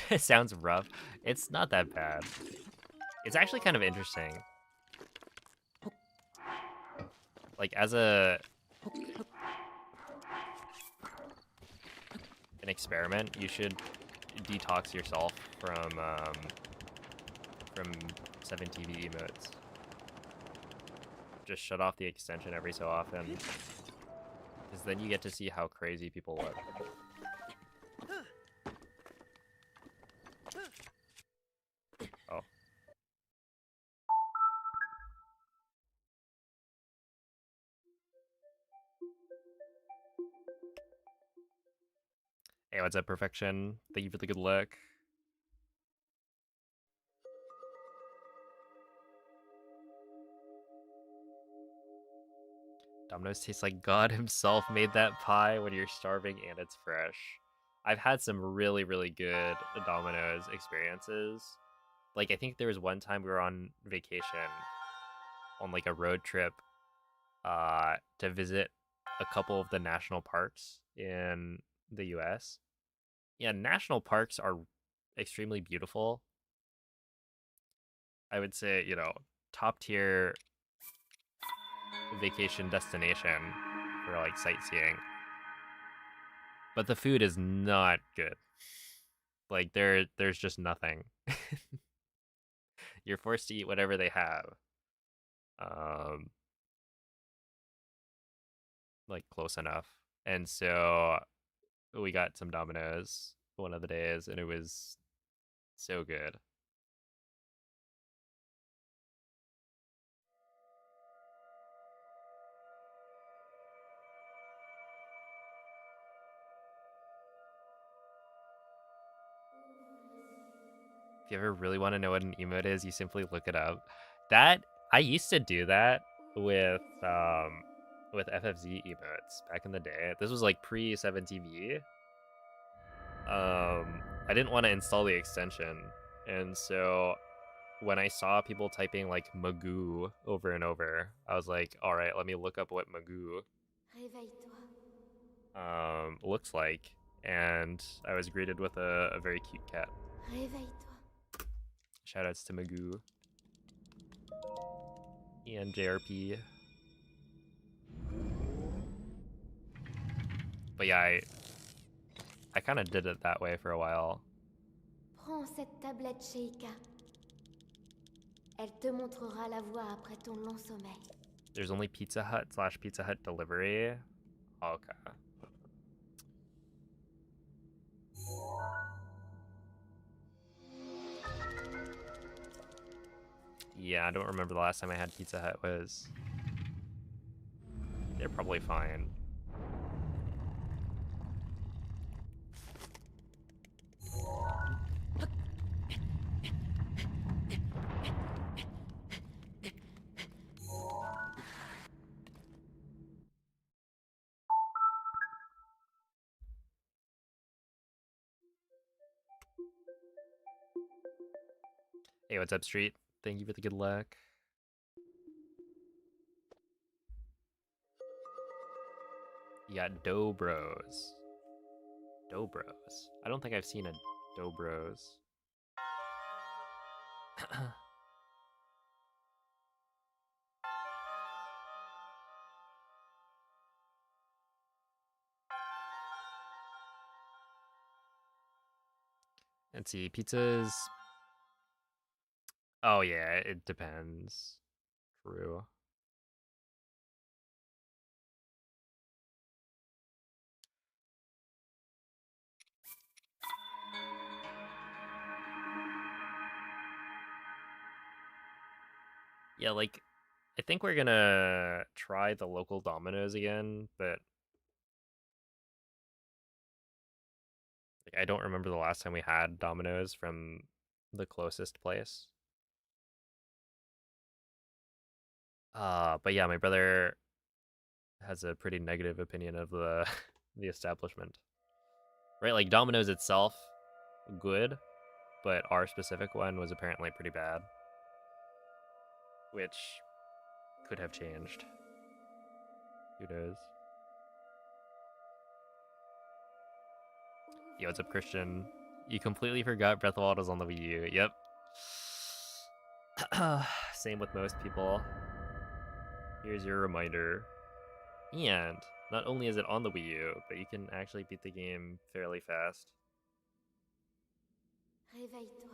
It sounds rough. It's not that bad. It's actually kind of interesting. Like, as an experiment, you should detox yourself from 7TV emotes. Just shut off the extension every so often, because then you get to see how crazy people look. Oh. Hey, what's up, Perfection? Thank you for the good luck. Domino's tastes like God himself made that pie when you're starving and it's fresh. I've had some really, really good Domino's experiences. Like, I think there was one time we were on vacation on like a road trip to visit a couple of the national parks in the US. Yeah, national parks are extremely beautiful. I would say, you know, top tier vacation destination for like sightseeing. But the food is not good. Like there's just nothing. You're forced to eat whatever they have. Like close enough. And so we got some Domino's one of the days and it was so good. If you ever really want to know what an emote is, you simply look it up. That I used to do that with FFZ emotes back in the day. This was like pre 7TV. I didn't want to install the extension, and so when I saw people typing like Magoo over and over, I was like, all right, let me look up what Magoo looks like, and I was greeted with a very cute cat. Réveille-toi. Shoutouts to Magoo and JRP. But yeah, I kind of did it that way for a while. Prends cette tablette, Sheikah. Elle te montrera la voie après ton long sommeil. There's only Pizza Hut / Pizza Hut delivery. Okay. Yeah, I don't remember the last time I had Pizza Hut was. They're probably fine. Hey, what's up, Street? Thank you for the good luck. You got Dobros. Dobros. I don't think I've seen a Dobros. Let's see, pizzas. Oh yeah, it depends. True. Yeah, like I think we're gonna try the local Domino's again, but like I don't remember the last time we had Domino's from the closest place. But yeah, my brother has a pretty negative opinion of the the establishment. Right, like Domino's itself, good, but our specific one was apparently pretty bad, which could have changed. Who knows? Yo, what's up, Christian? You completely forgot Breath of the Wild was on the Wii U. Yep. Same with most people. Here's your reminder. And not only is it on the Wii U, but you can actually beat the game fairly fast. Réveille-toi.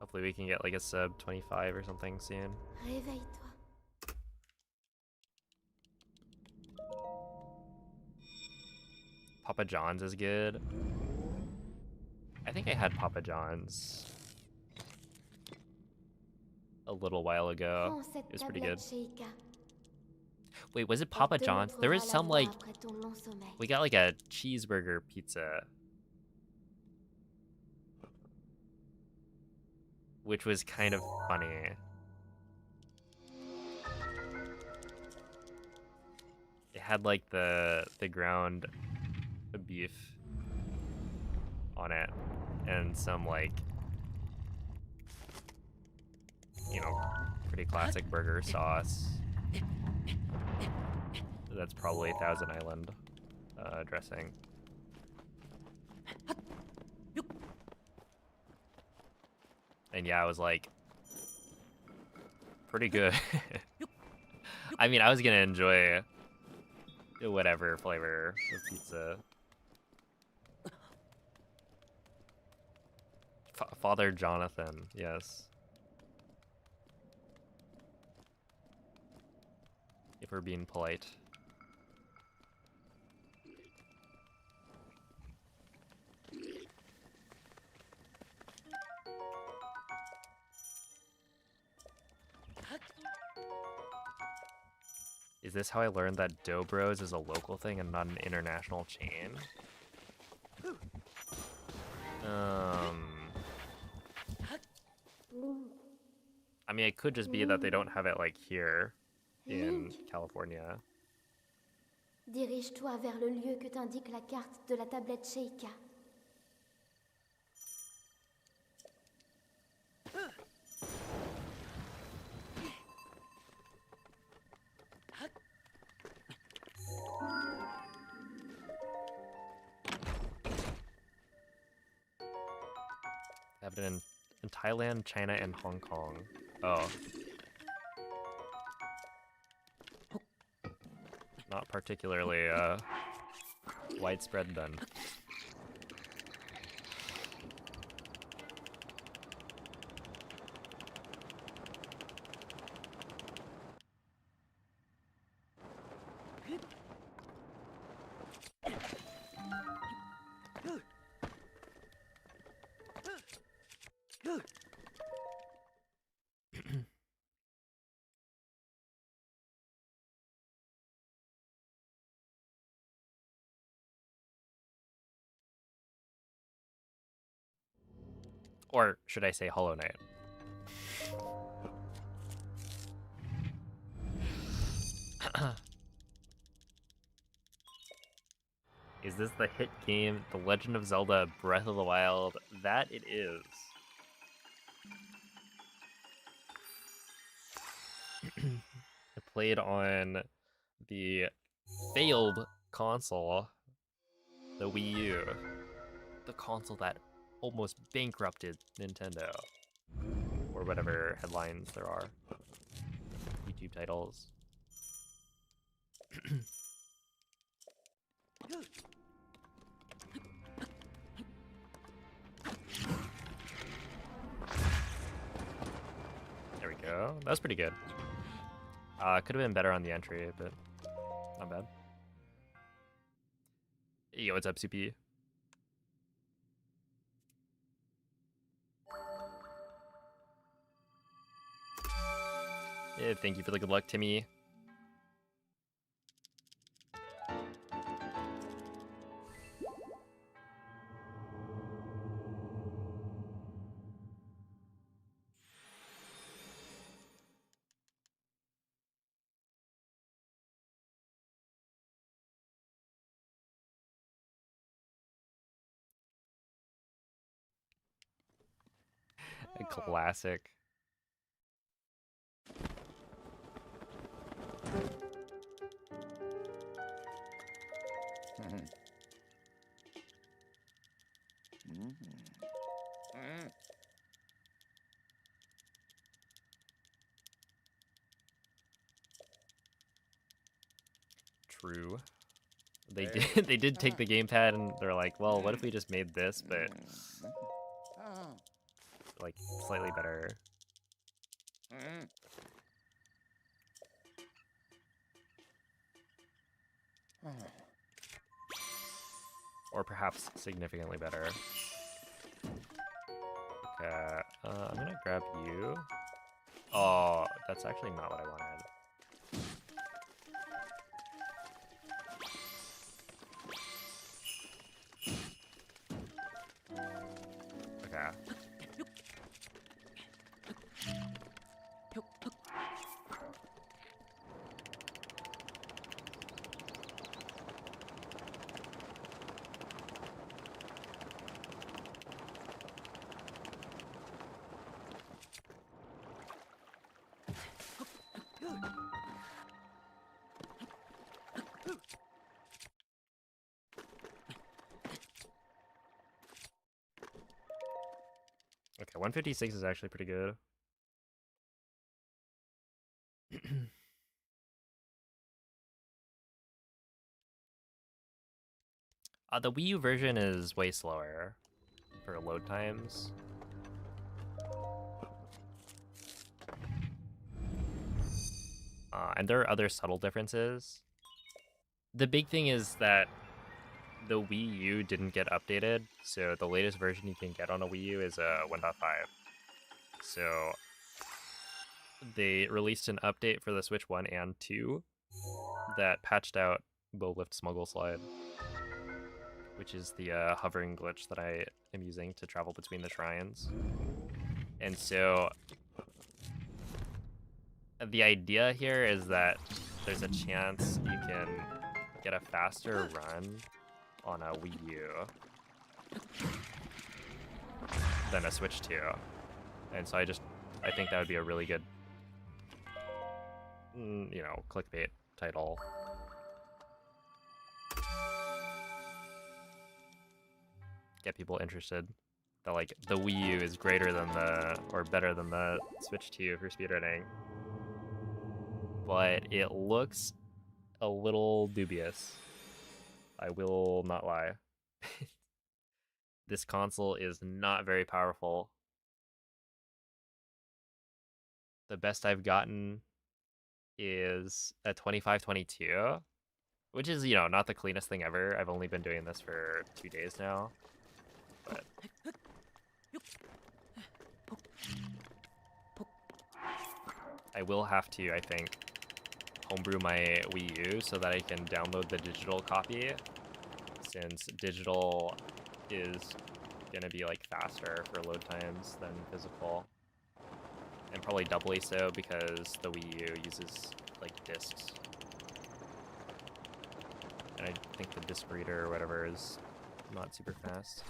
Hopefully we can get like a sub 25 or something soon. Réveille-toi. Papa John's is good. I think I had Papa John's a little while ago. Prends cette It was pretty tablette, good. Sheikah. Wait, was it Elle Papa te John's? There was montrera la some voie like après ton long sommeil. we got like a cheeseburger pizza, which was kind of funny. It had like the ground beef on it and some like, you know, pretty classic burger sauce. That's probably Thousand Island dressing. And yeah, I was like, pretty good. I mean, I was gonna enjoy whatever flavor of pizza. Father Jonathan, yes. If we're being polite. Is this how I learned that Dobros is a local thing and not an international chain? I mean, it could just be that they don't have it like here in Link, California. dirige-toi vers le lieu que t'indique la carte de la tablette Sheikah. Have it in Thailand, China, and Hong Kong. Oh. Not particularly widespread then. Or should I say Hollow Knight? Is this the hit game, The Legend of Zelda Breath of the Wild? That it is. I played on the failed console, the Wii U. The console that almost bankrupted Nintendo. Or whatever headlines there are. YouTube titles. There we go. That was pretty good. Could have been better on the entry, but not bad. Yo, what's up, Soupy? Yeah, thank you for the good luck, Timmy. A classic. True. They did take the gamepad and they're like, well, what if we just made this, but like slightly better. Or perhaps significantly better. Okay, I'm gonna grab you. Oh, that's actually not what I wanted. Okay. Okay, 156 is actually pretty good. The Wii U version is way slower for load times. And there are other subtle differences. The big thing is that the Wii U didn't get updated, so the latest version you can get on a Wii U is 1.5. So they released an update for the Switch 1 and 2 that patched out Bow Lift Smuggle Slide, which is the hovering glitch that I am using to travel between the shrines. And so the idea here is that there's a chance you can get a faster run on a Wii U than a Switch 2. And so I think that would be a really good, you know, clickbait title. Get people interested that like the Wii U is greater than or better than the Switch 2 for speedrunning. But it looks a little dubious. I will not lie. This console is not very powerful. The best I've gotten is a 2522, which is, you know, not the cleanest thing ever. I've only been doing this for 2 days now. But I will have to, I think, homebrew my Wii U so that I can download the digital copy, since digital is gonna be like faster for load times than physical, and probably doubly so because the Wii U uses like discs, and I think the disc reader or whatever is not super fast.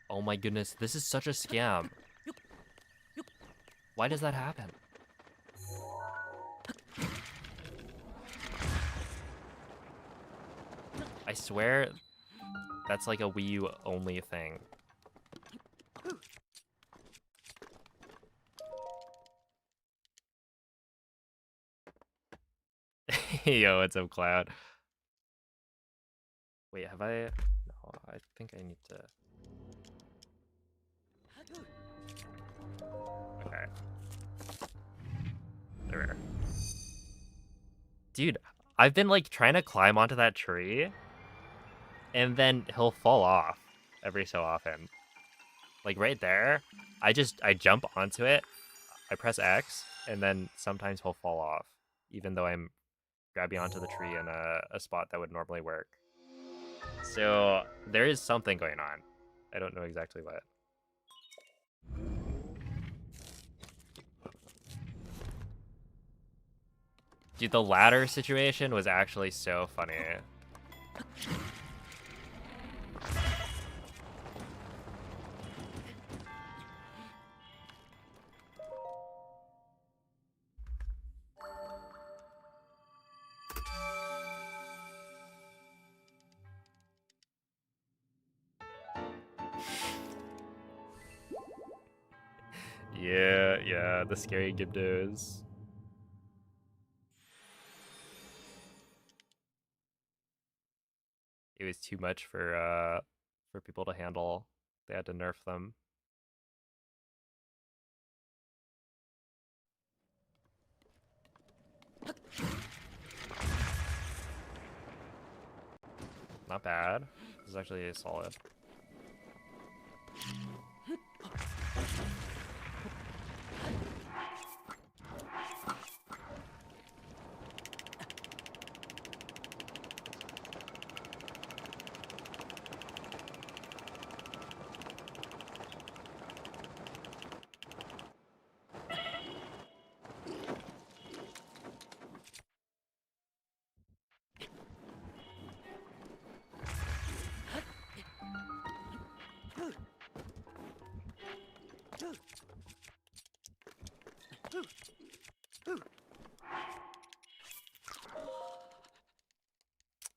Oh my goodness, this is such a scam. Why does that happen? I swear that's like a Wii U only thing. Yo, what's up, Cloud? Wait, have I? No, I think I need to. Okay. There. Dude, I've been like trying to climb onto that tree, and then he'll fall off every so often. Like right there, I jump onto it, I press X, and then sometimes he'll fall off, even though I'm grabbing onto the tree in a spot that would normally work. So there is something going on. I don't know exactly what. Dude, the ladder situation was actually so funny. Yeah, the scary Gibdos. It was too much for people to handle. They had to nerf them. Not bad. This is actually solid.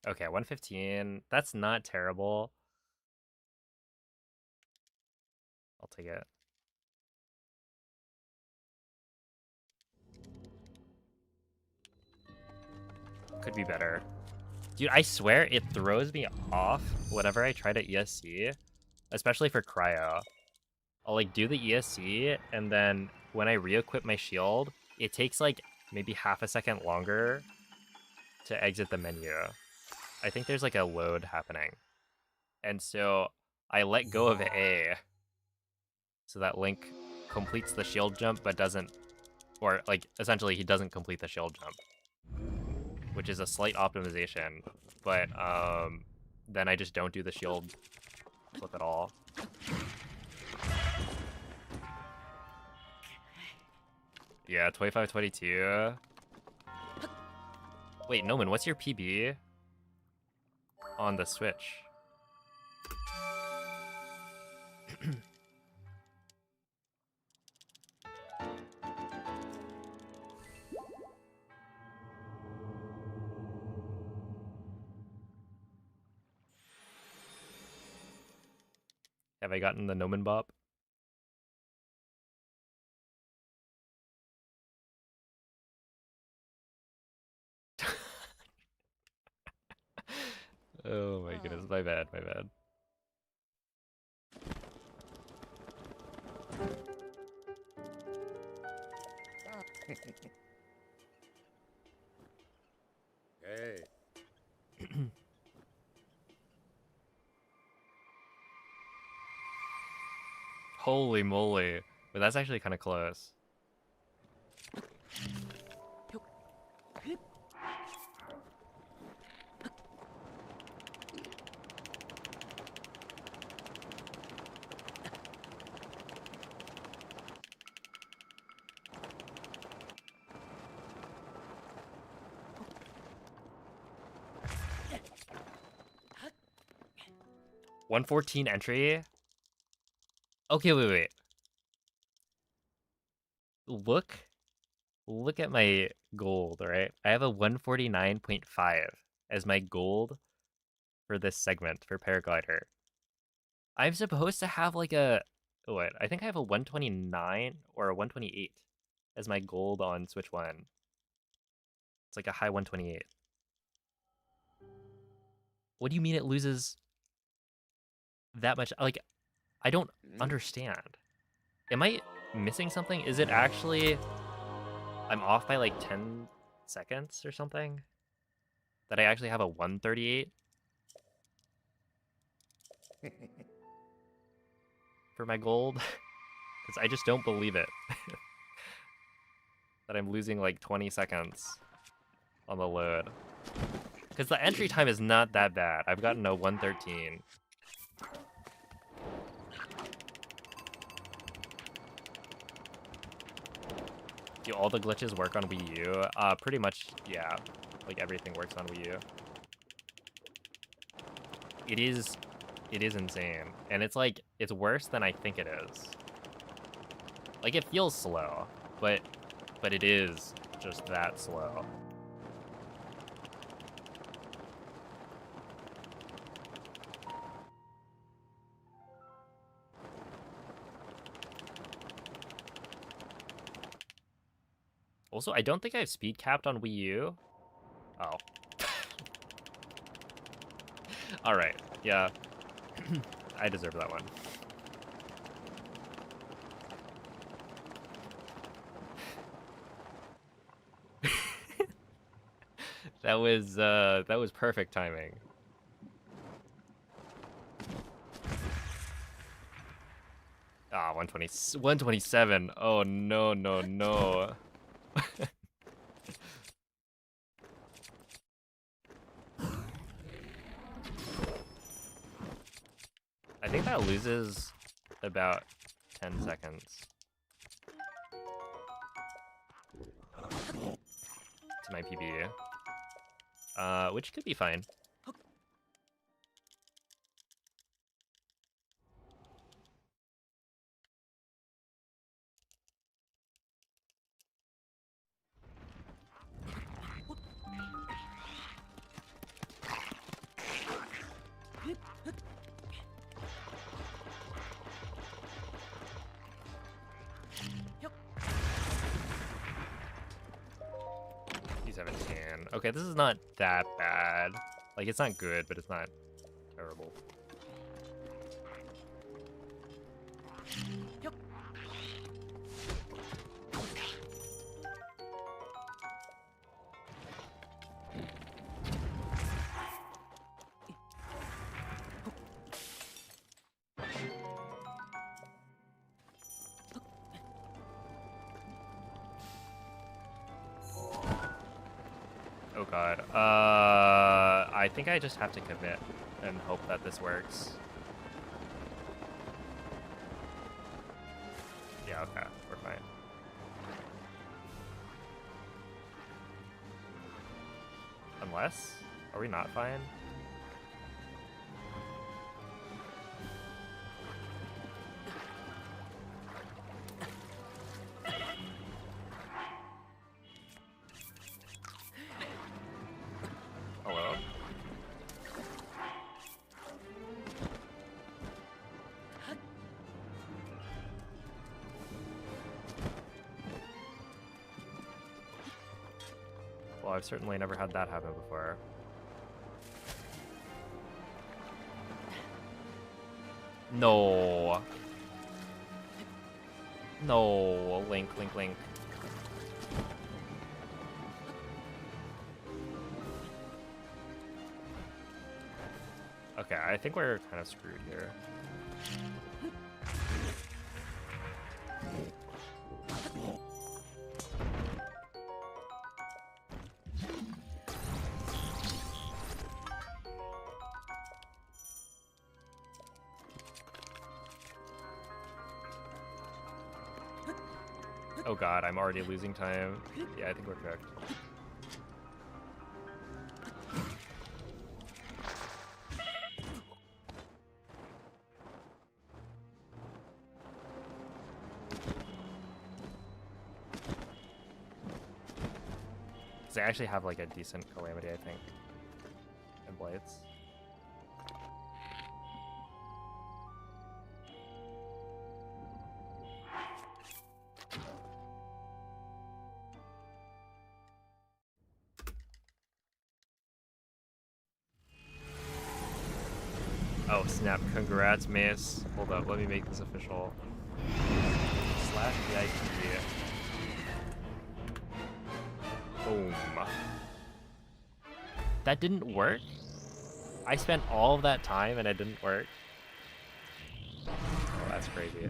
Okay, 115. That's not terrible. I'll take it. Could be better. Dude, I swear it throws me off whenever I try to ESC, especially for cryo. I'll like do the ESC, and then when I re-equip my shield, it takes like maybe half a second longer to exit the menu. I think there's like a load happening. And so I let go of A so that Link completes the shield jump but doesn't, or like essentially he doesn't complete the shield jump, which is a slight optimization, but then I just don't do the shield flip at all. Yeah, 25-22. Wait, Noman, what's your PB on the Switch? Have I gotten the Noman Bop? Oh my goodness, my bad, my bad. Hey. Holy moly. But that's actually kind of close. 114 entry. Okay, wait. Look at my gold, right? I have a 149.5 as my gold for this segment for paraglider. I'm supposed to have like a what? I think I have a 129 or a 128 as my gold on Switch 1. It's like a high 128. What do you mean it loses that much? Like, I don't understand. Am I missing something? Is it actually I'm off by like 10 seconds or something? That I actually have a 138 for my gold? Because I just don't believe it. That I'm losing like 20 seconds on the load. Because the entry time is not that bad. I've gotten a 113. Do all the glitches work on Wii U? Pretty much, yeah. Like everything works on Wii U. It is insane. And it's like, it's worse than I think it is. Like it feels slow, but it is just that slow. Also, I don't think I have speed capped on Wii U. Oh. Alright, yeah. I deserve that one. That was perfect timing. Ah, 127. Oh no, no, no. I think that loses about 10 seconds. To my PB. Which could be fine. Okay, this is not that bad. Like, it's not good, but it's not terrible. Oh god. I think I just have to commit and hope that this works. Yeah, okay, we're fine. Unless? Are we not fine? Hello? Well, I've certainly never had that happen before. No. No, Link. Okay, I think we're kind of screwed here. Oh god, I'm already losing time. Yeah, I think we're cooked. Because I actually have like a decent calamity, I think. And blades. Oh snap, congrats Mace. Hold up, let me make this official. /VIP. Boom. That didn't work? I spent all of that time and it didn't work? Oh, that's crazy.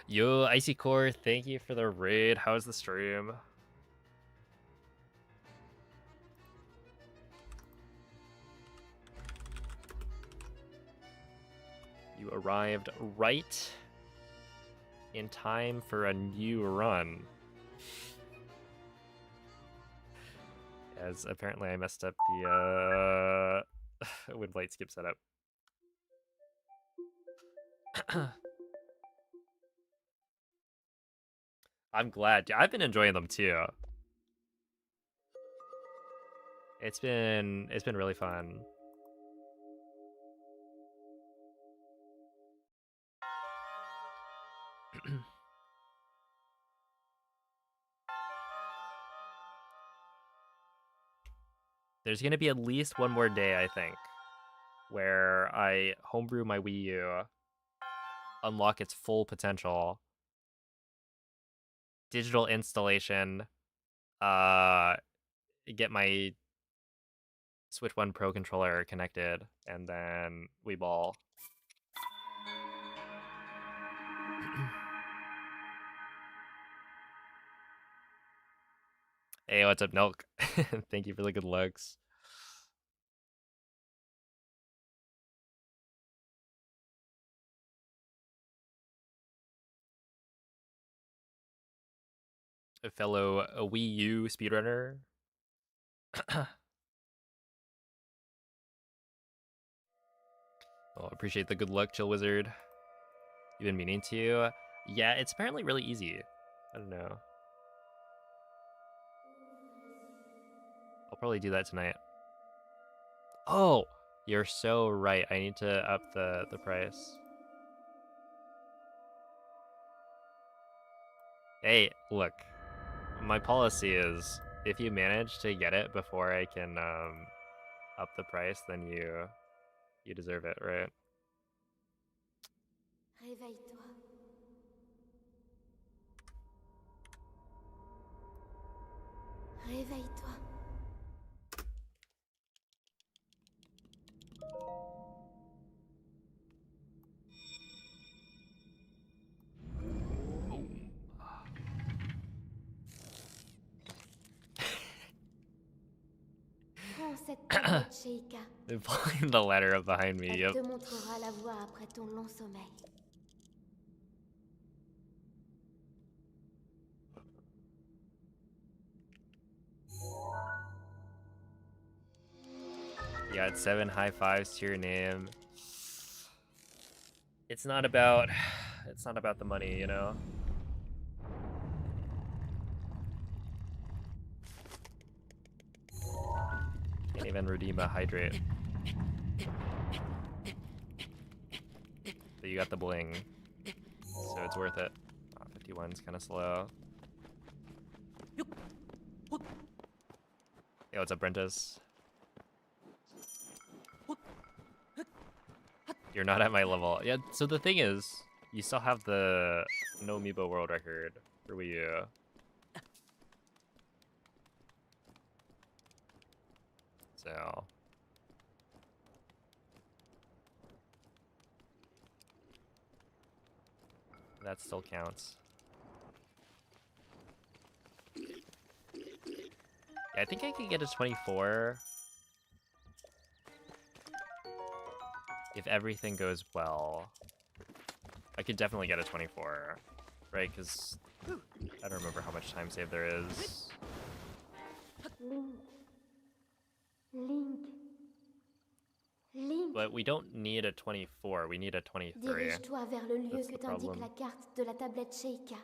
Yo, Icy Core, thank you for the raid. How's the stream? You arrived right in time for a new run. As apparently I messed up the wind blade skip setup. I'm glad. I've been enjoying them too. It's been really fun. There's gonna be at least one more day, I think, where I homebrew my Wii U, unlock its full potential, digital installation, get my Switch 1 Pro controller connected, and then we ball. Hey, what's up, Nelk? Thank you for the good looks. A fellow Wii U speedrunner. Oh, appreciate the good luck, Chill Wizard. You've been meaning to. Yeah, it's apparently really easy. I don't know. I'll probably do that tonight. Oh, you're so right. I need to up the price. Hey, look. My policy is if you manage to get it before I can up the price, then you deserve it, right? Réveille-toi. Réveille-toi. Prends cette tablette, Sheikah. They're pulling the ladder up behind me. Elle Yep. te montrera la voie après ton long sommeil. You got 7 high fives to your name. It's not about the money, you know? Can't even redeem a hydrate. But you got the bling, so it's worth it. 51's kind of slow. Hey, what's up, Brentus? You're not at my level. Yeah, so the thing is, you still have the no amiibo world record for Wii U. So... that still counts. Yeah, I think I could get a 24 if everything goes well. I could definitely get a 24, right? Because I don't remember how much time save there is. Link. Link. Link. But we don't need a 24, we need a 23. Dirige-toi vers le lieu That's que the t'indique problem. la carte de la tablette Sheikah.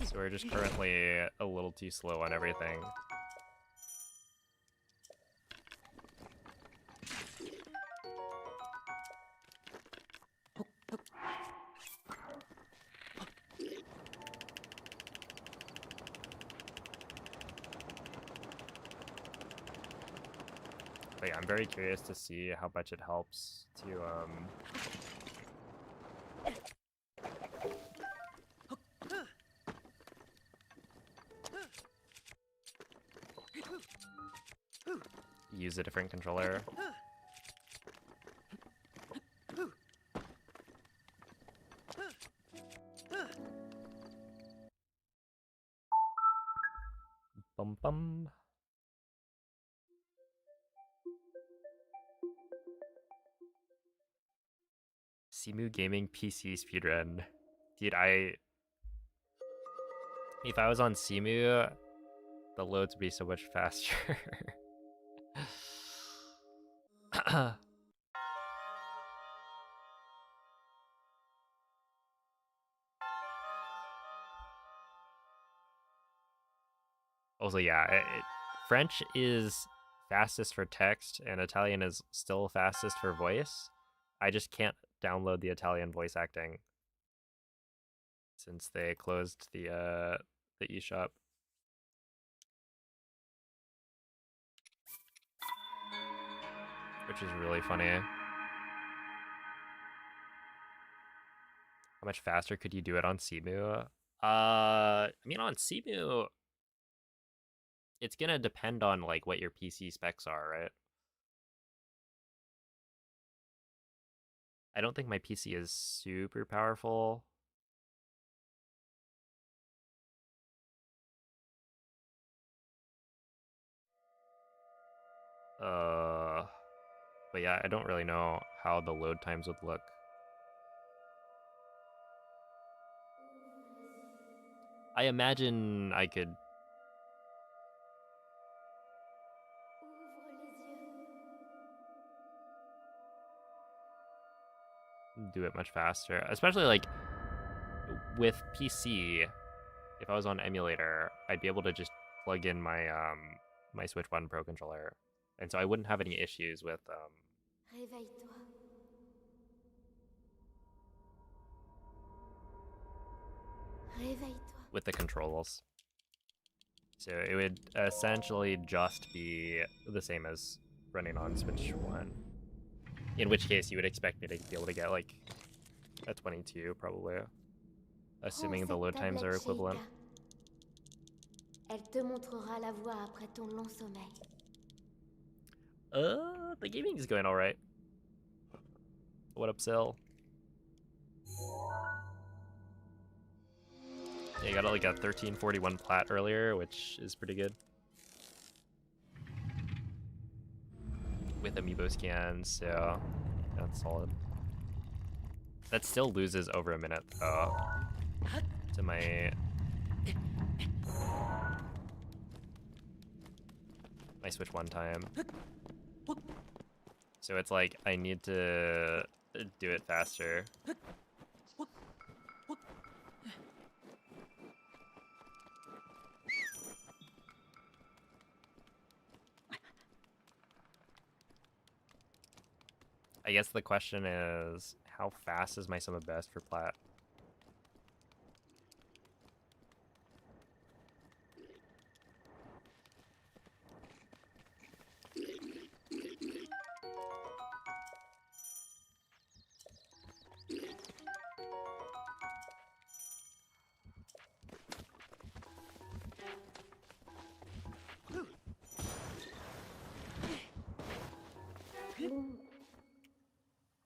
So we're just currently a little too slow on everything. But yeah, I'm very curious to see how much it helps to use a different controller. Bum bum. Simu Gaming PC speedrun. Dude, if I was on Simu, the loads would be so much faster. Also, yeah, French is fastest for text, and Italian is still fastest for voice. I just can't download the Italian voice acting since they closed the eShop. Which is really funny. How much faster could you do it on Simu? I mean, on Simu, it's gonna depend on like what your PC specs are, right? I don't think my PC is super powerful. But yeah, I don't really know how the load times would look. I imagine I could do it much faster, especially like with PC. If I was on emulator, I'd be able to just plug in my my Switch 1 Pro controller, and so I wouldn't have any issues with Réveille-toi. Réveille-toi. with the controls. So it would essentially just be the same as running on Switch 1. In which case, you would expect me to be able to get like a 22, probably, assuming the load times are equivalent. Elle te montrera la voie après ton long sommeil. The gaming is going all right. What up, Sil? Yeah, you got like a 1341 plat earlier, which is pretty good. With amiibo scans, so that's solid. That still loses over a minute, though, to my Switch 1 time. So it's like I need to do it faster. I guess the question is, how fast is my sum of best for plat?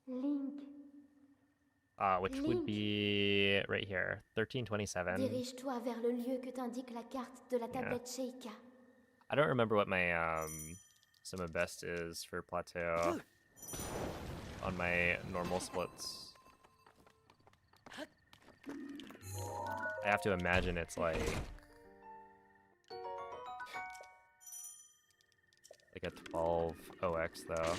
Link. Which would be right here, 1327. Dirige-toi vers le lieu que t'indique la carte de la tablette Sheikah. I don't remember what my sum of best is for plateau on my normal splits. I have to imagine it's like a 12 OX though.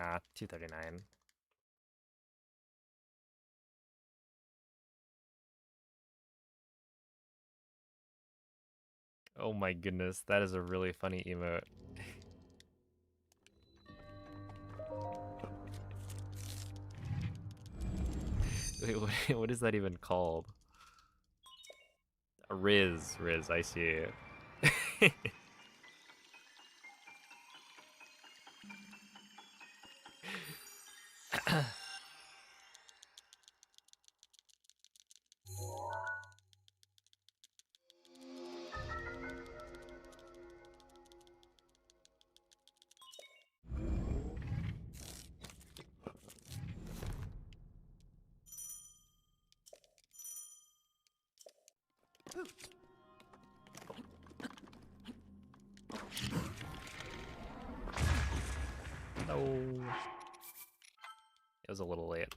Ah, 239. Oh my goodness, that is a really funny emote. Wait, what is that even called? A Riz, I see. No. It was a little late.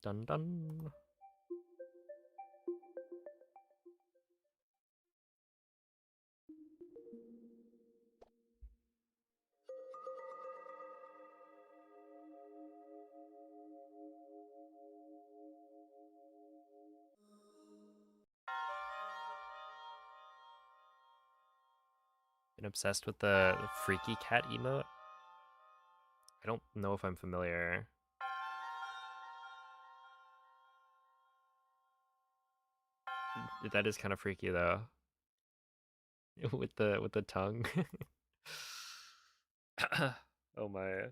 Dun dun. Been obsessed with the freaky cat emote. I don't know if I'm familiar. That is kind of freaky though. with the tongue. Oh my.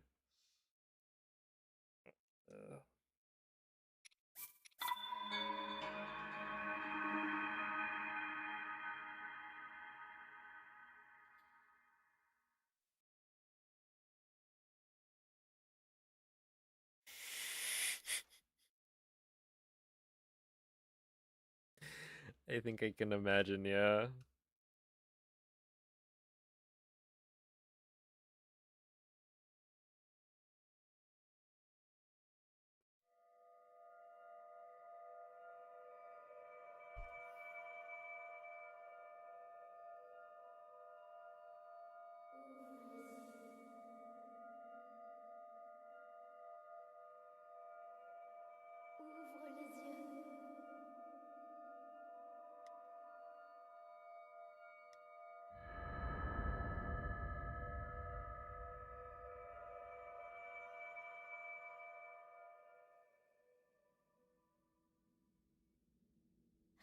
I think I can imagine, yeah.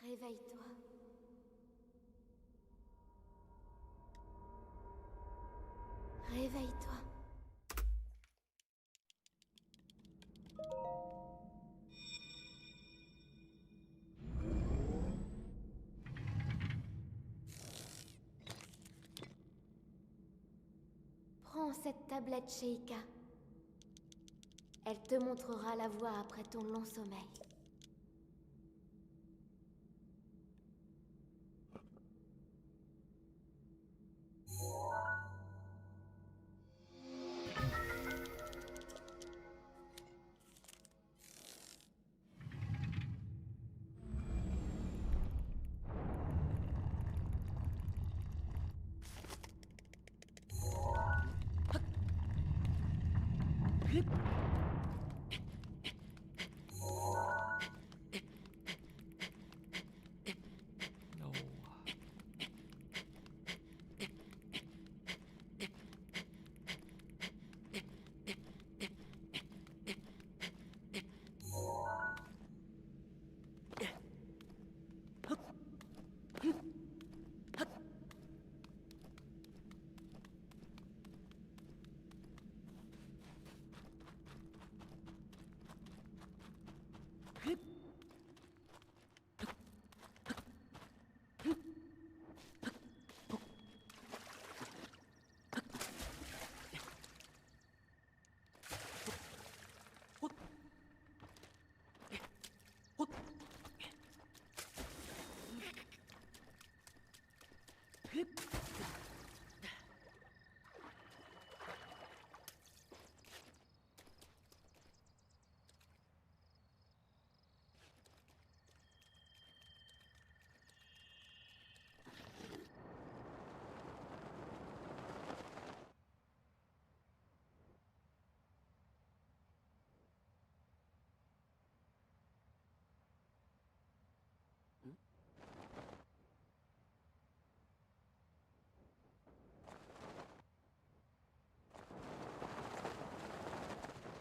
Ouvre les yeux. Réveille-toi. Réveille-toi. Prends cette tablette Sheikah. Elle te montrera la voie après ton long sommeil. No.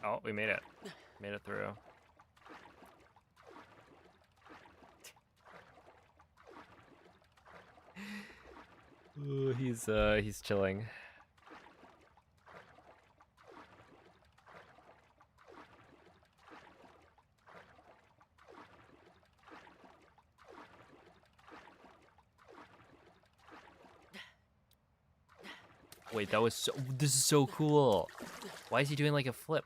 Oh, we made it. Made it through. Ooh, he's chilling. Wait, that was so. This is so cool. Why is he doing like a flip?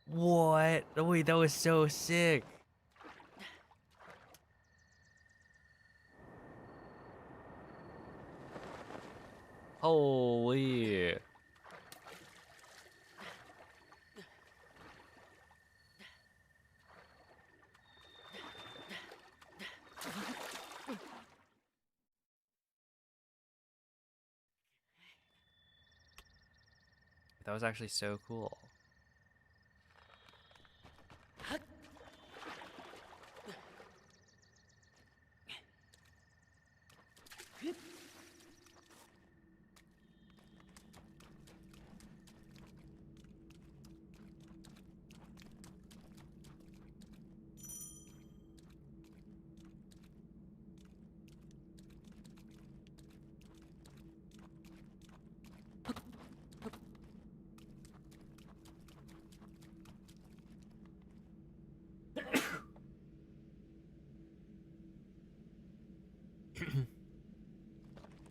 What? Oh, wait, that was so sick. Holy. That was actually so cool.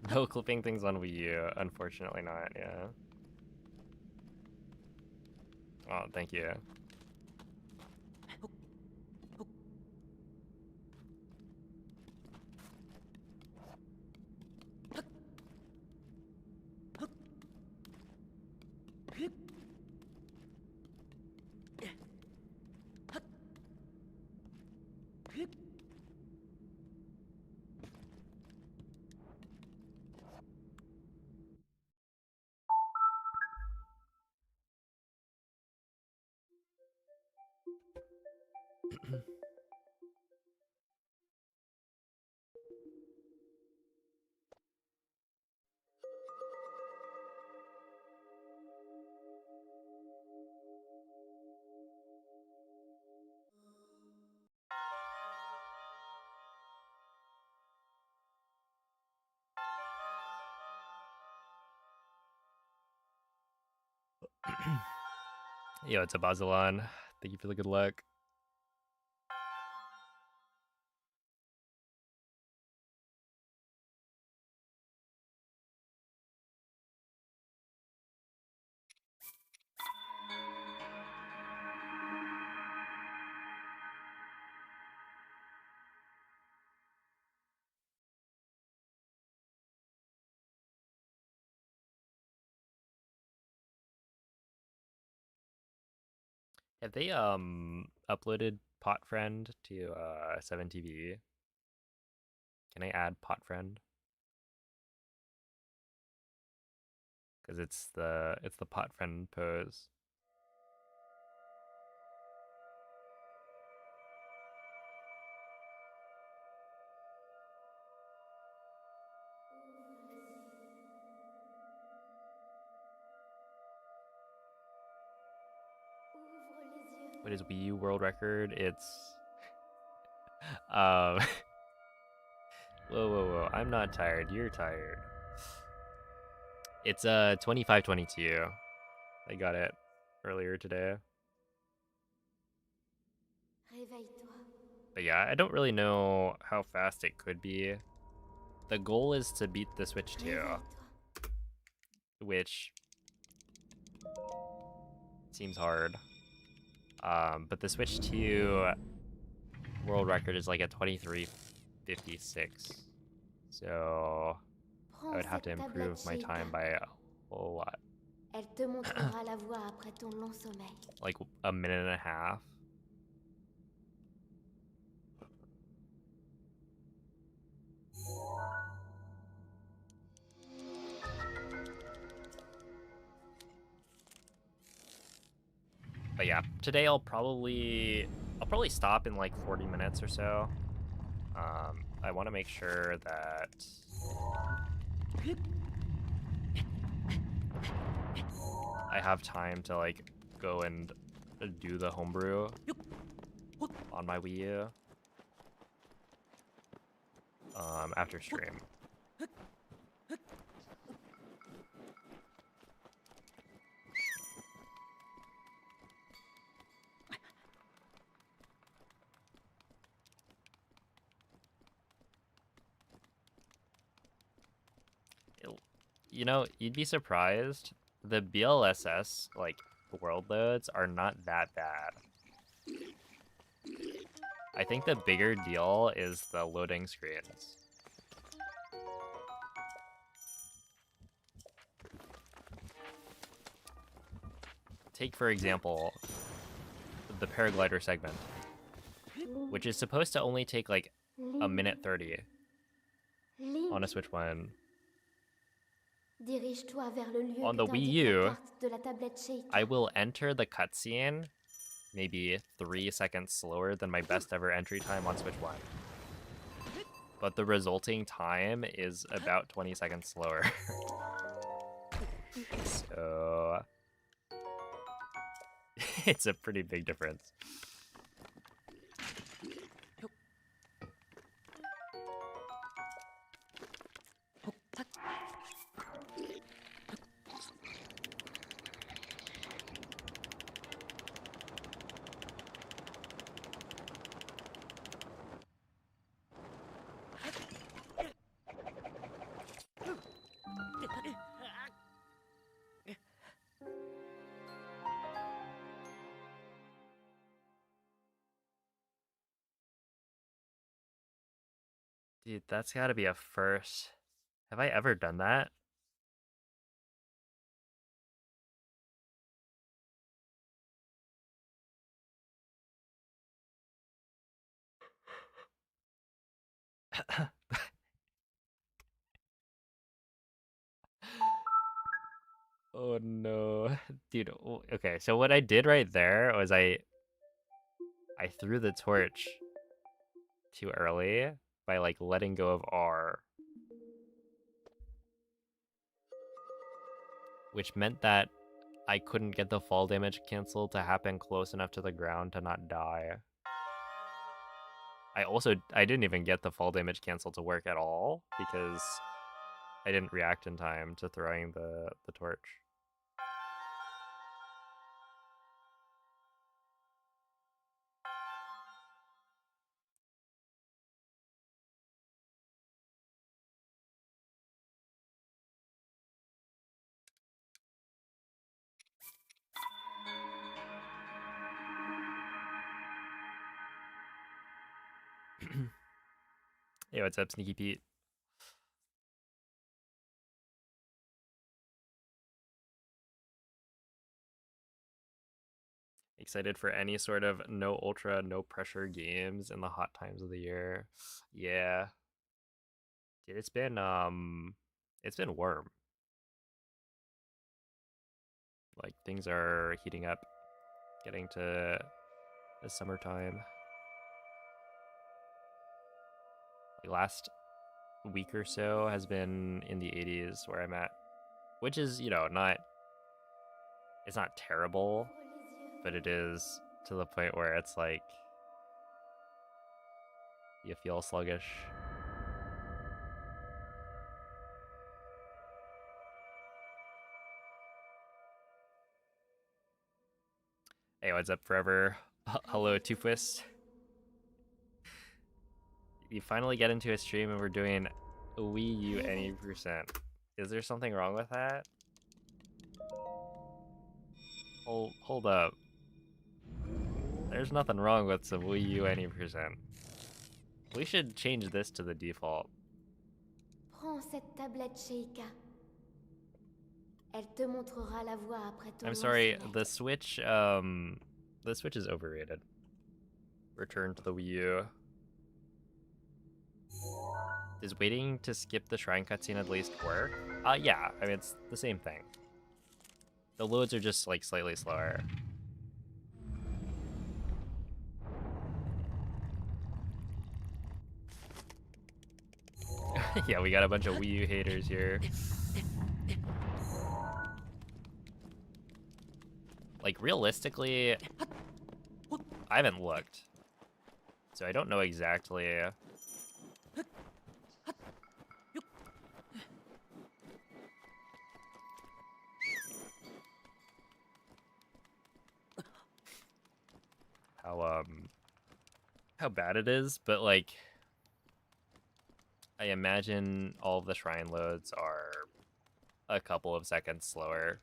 No clipping things on Wii U, unfortunately not, yeah. Oh, thank you. Yo, it's a Bazilan. Thank you for the good luck. Have they uploaded Pot Friend to 7TV? Can I add pot friend? Because it's the pot friend pose. Ouvre les yeux. What is Wii U world record? It's um whoa. I'm not tired. You're tired. It's 25:22. I got it earlier today. Réveille-toi. But yeah, I don't really know how fast it could be. The goal is to beat the Switch 2, Réveille-toi. which seems hard. But the Switch 2 world record is like a 23:56. So I would Prends have to cette tablette, improve my time Sheikah. by a whole lot. Elle te montrera la voie après ton long sommeil. Like a minute and a half. But yeah, today I'll probably stop in like 40 minutes or so. I want to make sure that I have time to like go and do the homebrew on my Wii U after stream. You know, you'd be surprised. The BLSS like world loads are not that bad. I think the bigger deal is the loading screens. Take, for example, the paraglider segment, which is supposed to only take like a minute 30 on a Switch 1. Dirige-toi vers le lieu On que the Wii t'indique la U, carte de la tablette Sheikah. I will enter the cutscene maybe 3 seconds slower than my best ever entry time on Switch 1. But the resulting time is about 20 seconds slower. So it's a pretty big difference. Dude, that's gotta be a first. Have I ever done that? Oh no. Dude, okay, so what I did right there was I threw the torch too early by like letting go of R, which meant that I couldn't get the fall damage cancel to happen close enough to the ground to not die. I didn't even get the fall damage cancel to work at all because I didn't react in time to throwing the torch. Hey, what's up, Sneaky Pete? Excited for any sort of no ultra, no pressure games in the hot times of the year. Yeah. Dude, it's been warm. Like things are heating up, getting to the summertime. Like last week or so has been in the 80s where I'm at, which is, you know, it's not terrible, but it is to the point where it's like you feel sluggish. Hey, what's up, Forever? Hello, Toofus. You finally get into a stream and we're doing a Wii U any percent. Is there something wrong with that? Hold up. There's nothing wrong with some Wii U any percent. We should change this to the default. Prends cette tablette, Sheikah. Elle te montrera la voie après ton I'm sorry, sommeil. the Switch is overrated. Return to the Wii U. Is waiting to skip the shrine cutscene at least work? Yeah, I mean, it's the same thing. The loads are just, like, slightly slower. Yeah, we got a bunch of Wii U haters here. Like, realistically, I haven't looked. So I don't know exactly. How bad it is, but like I imagine all of the shrine loads are a couple of seconds slower.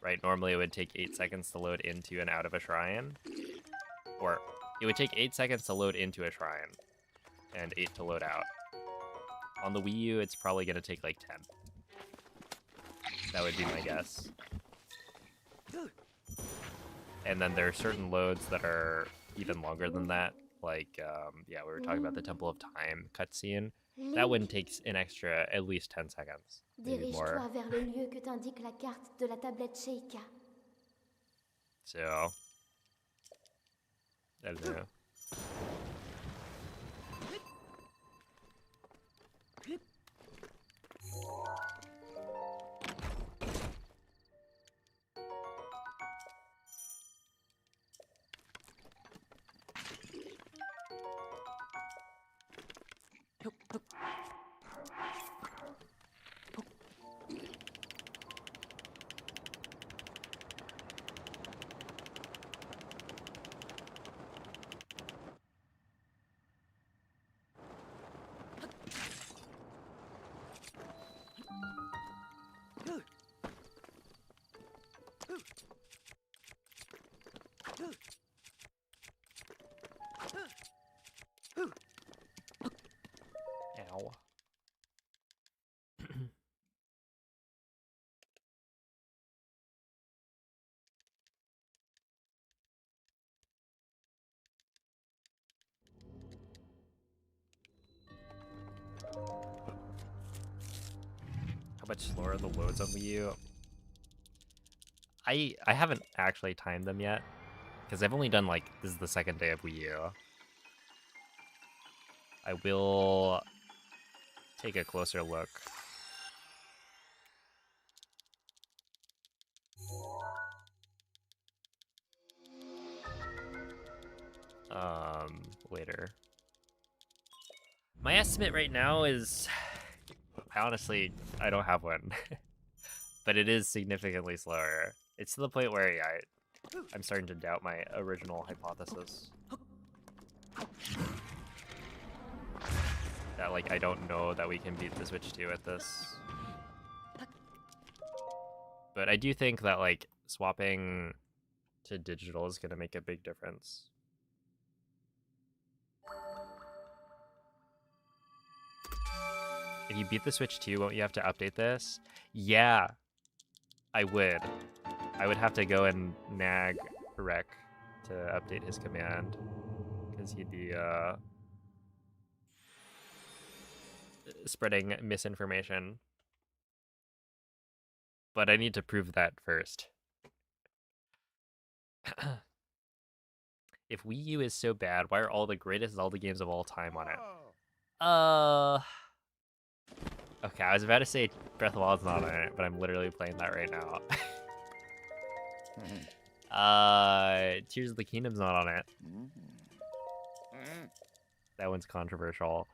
Right? Normally it would take 8 seconds to load into and out of a shrine. Or it would take 8 seconds to load into a shrine and 8 to load out. On the Wii U, it's probably going to take like 10. That would be my guess. And then there are certain loads that are even longer than that. Like, yeah, we were talking about the Temple of Time cutscene. That one takes an extra at least 10 seconds. Maybe more. Dirige-toi vers le lieu que t'indique la carte de la tablette Sheikah. So, I don't know. Ow. How much slower are the loads on Wii U? I haven't actually timed them yet, because I've only done, like, this is the second day of Wii U. I will take a closer look. Later. My estimate right now is, I don't have one, but it is significantly slower. It's to the point where, yeah, I'm starting to doubt my original hypothesis. That, like, I don't know that we can beat the Switch 2 at this. But I do think that, like, swapping to digital is going to make a big difference. If you beat the Switch 2, won't you have to update this? Yeah, I would. I would have to go and nag Rek to update his command, because he'd be, spreading misinformation. But I need to prove that first. If Wii U is so bad, why are all the greatest Zelda games of all time on it? Okay, I was about to say Breath of the Wild's not on it, but I'm literally playing that right now. Tears of the Kingdom's not on it. That one's controversial.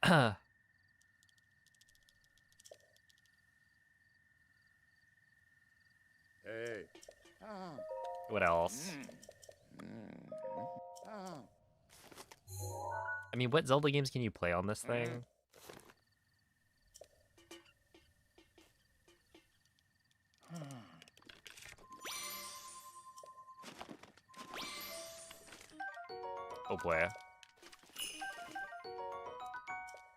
Hey. What else? I mean, what Zelda games can you play on this thing? Oh boy.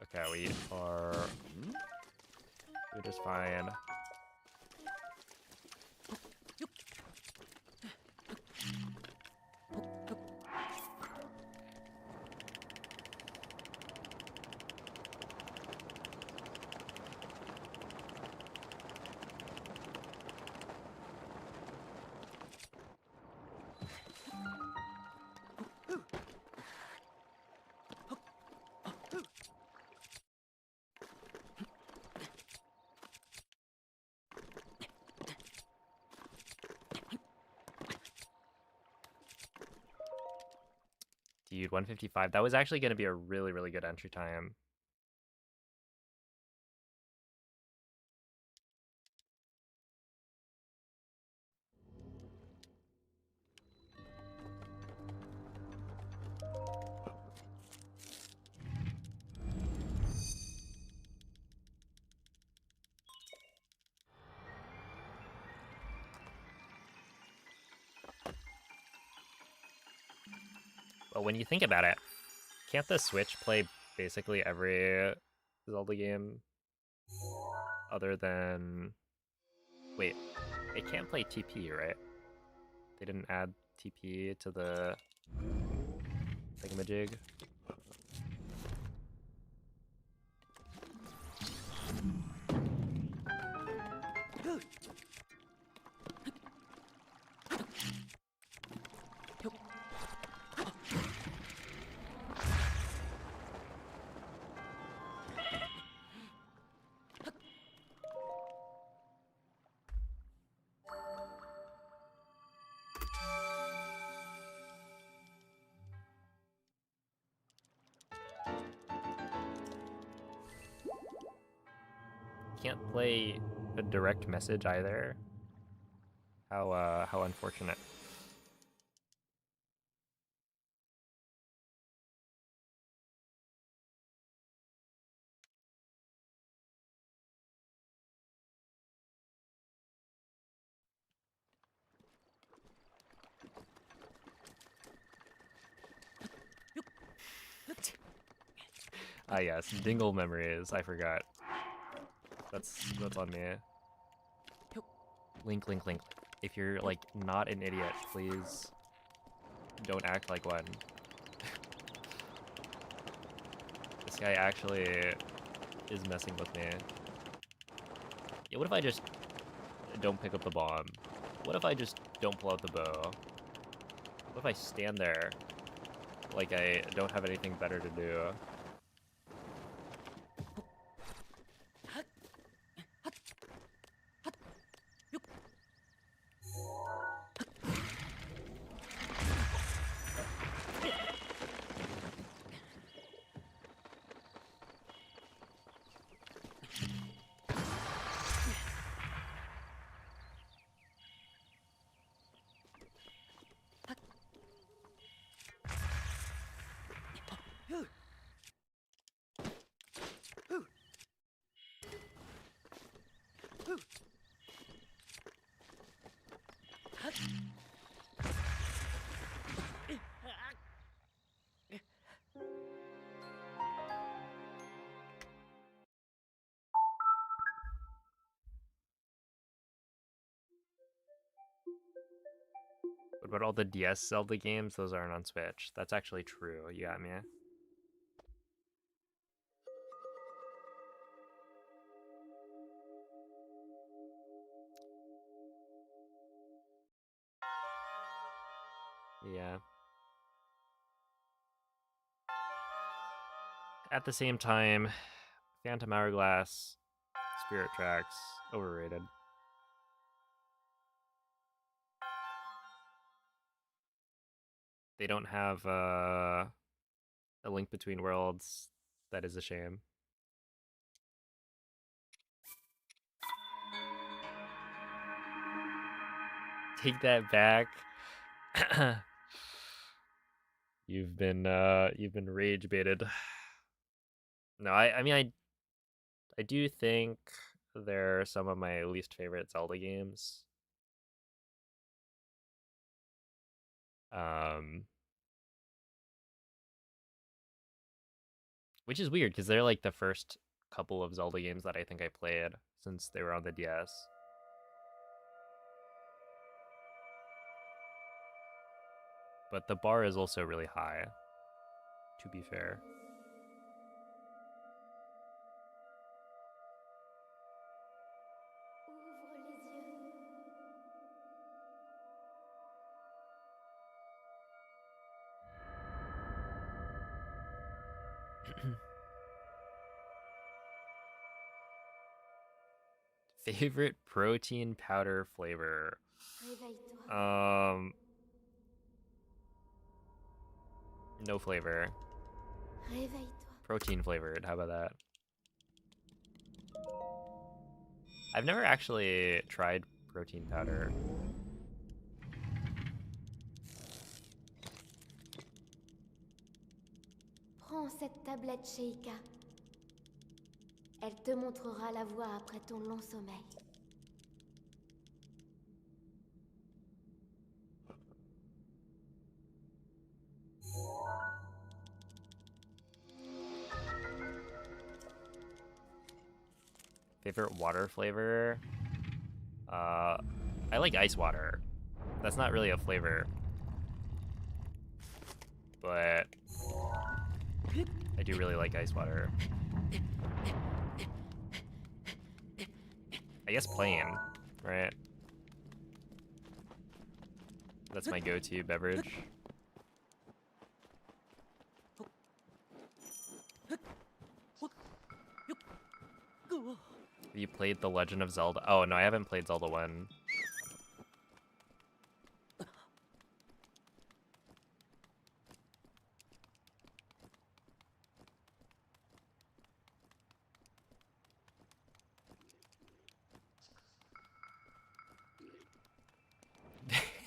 Okay, we are doing just fine. Dude, 155. That was actually going to be a really, really good entry time. But when you think about it, can't the Switch play basically every Zelda game other than... Wait, it can't play TP, right? They didn't add TP to the thingamajig. Can't play a direct message either. How unfortunate. Ah yes, Dingle memories. I forgot. That's on me. Link, link, link. If you're like not an idiot, please don't act like one. This guy actually is messing with me. Yeah, what if I just don't pick up the bomb? What if I just don't pull out the bow? What if I stand there like I don't have anything better to do? What about all the DS Zelda games? Those aren't on Switch. That's actually true. You got me. Yeah. At the same time, Phantom Hourglass, Spirit Tracks, overrated. They don't have a Link Between Worlds. That is a shame. Take that back. You've been rage baited. No, I mean I do think they're some of my least favorite Zelda games. Which is weird because they're like the first couple of Zelda games that I think I played since they were on the DS. But the bar is also really high, to be fair. Ouvre les yeux. Favorite protein powder flavor? Réveille-toi. No flavor. Réveille-toi. Protein flavored. How about that? I've never actually tried protein powder. Prends cette tablette, Sheikah. Elle te montrera la voie après ton long sommeil. Favorite water flavor? I like ice water. That's not really a flavor. But I do really like ice water. I guess plain, right? That's my go-to beverage. Have you played The Legend of Zelda? Oh, no, I haven't played Zelda 1.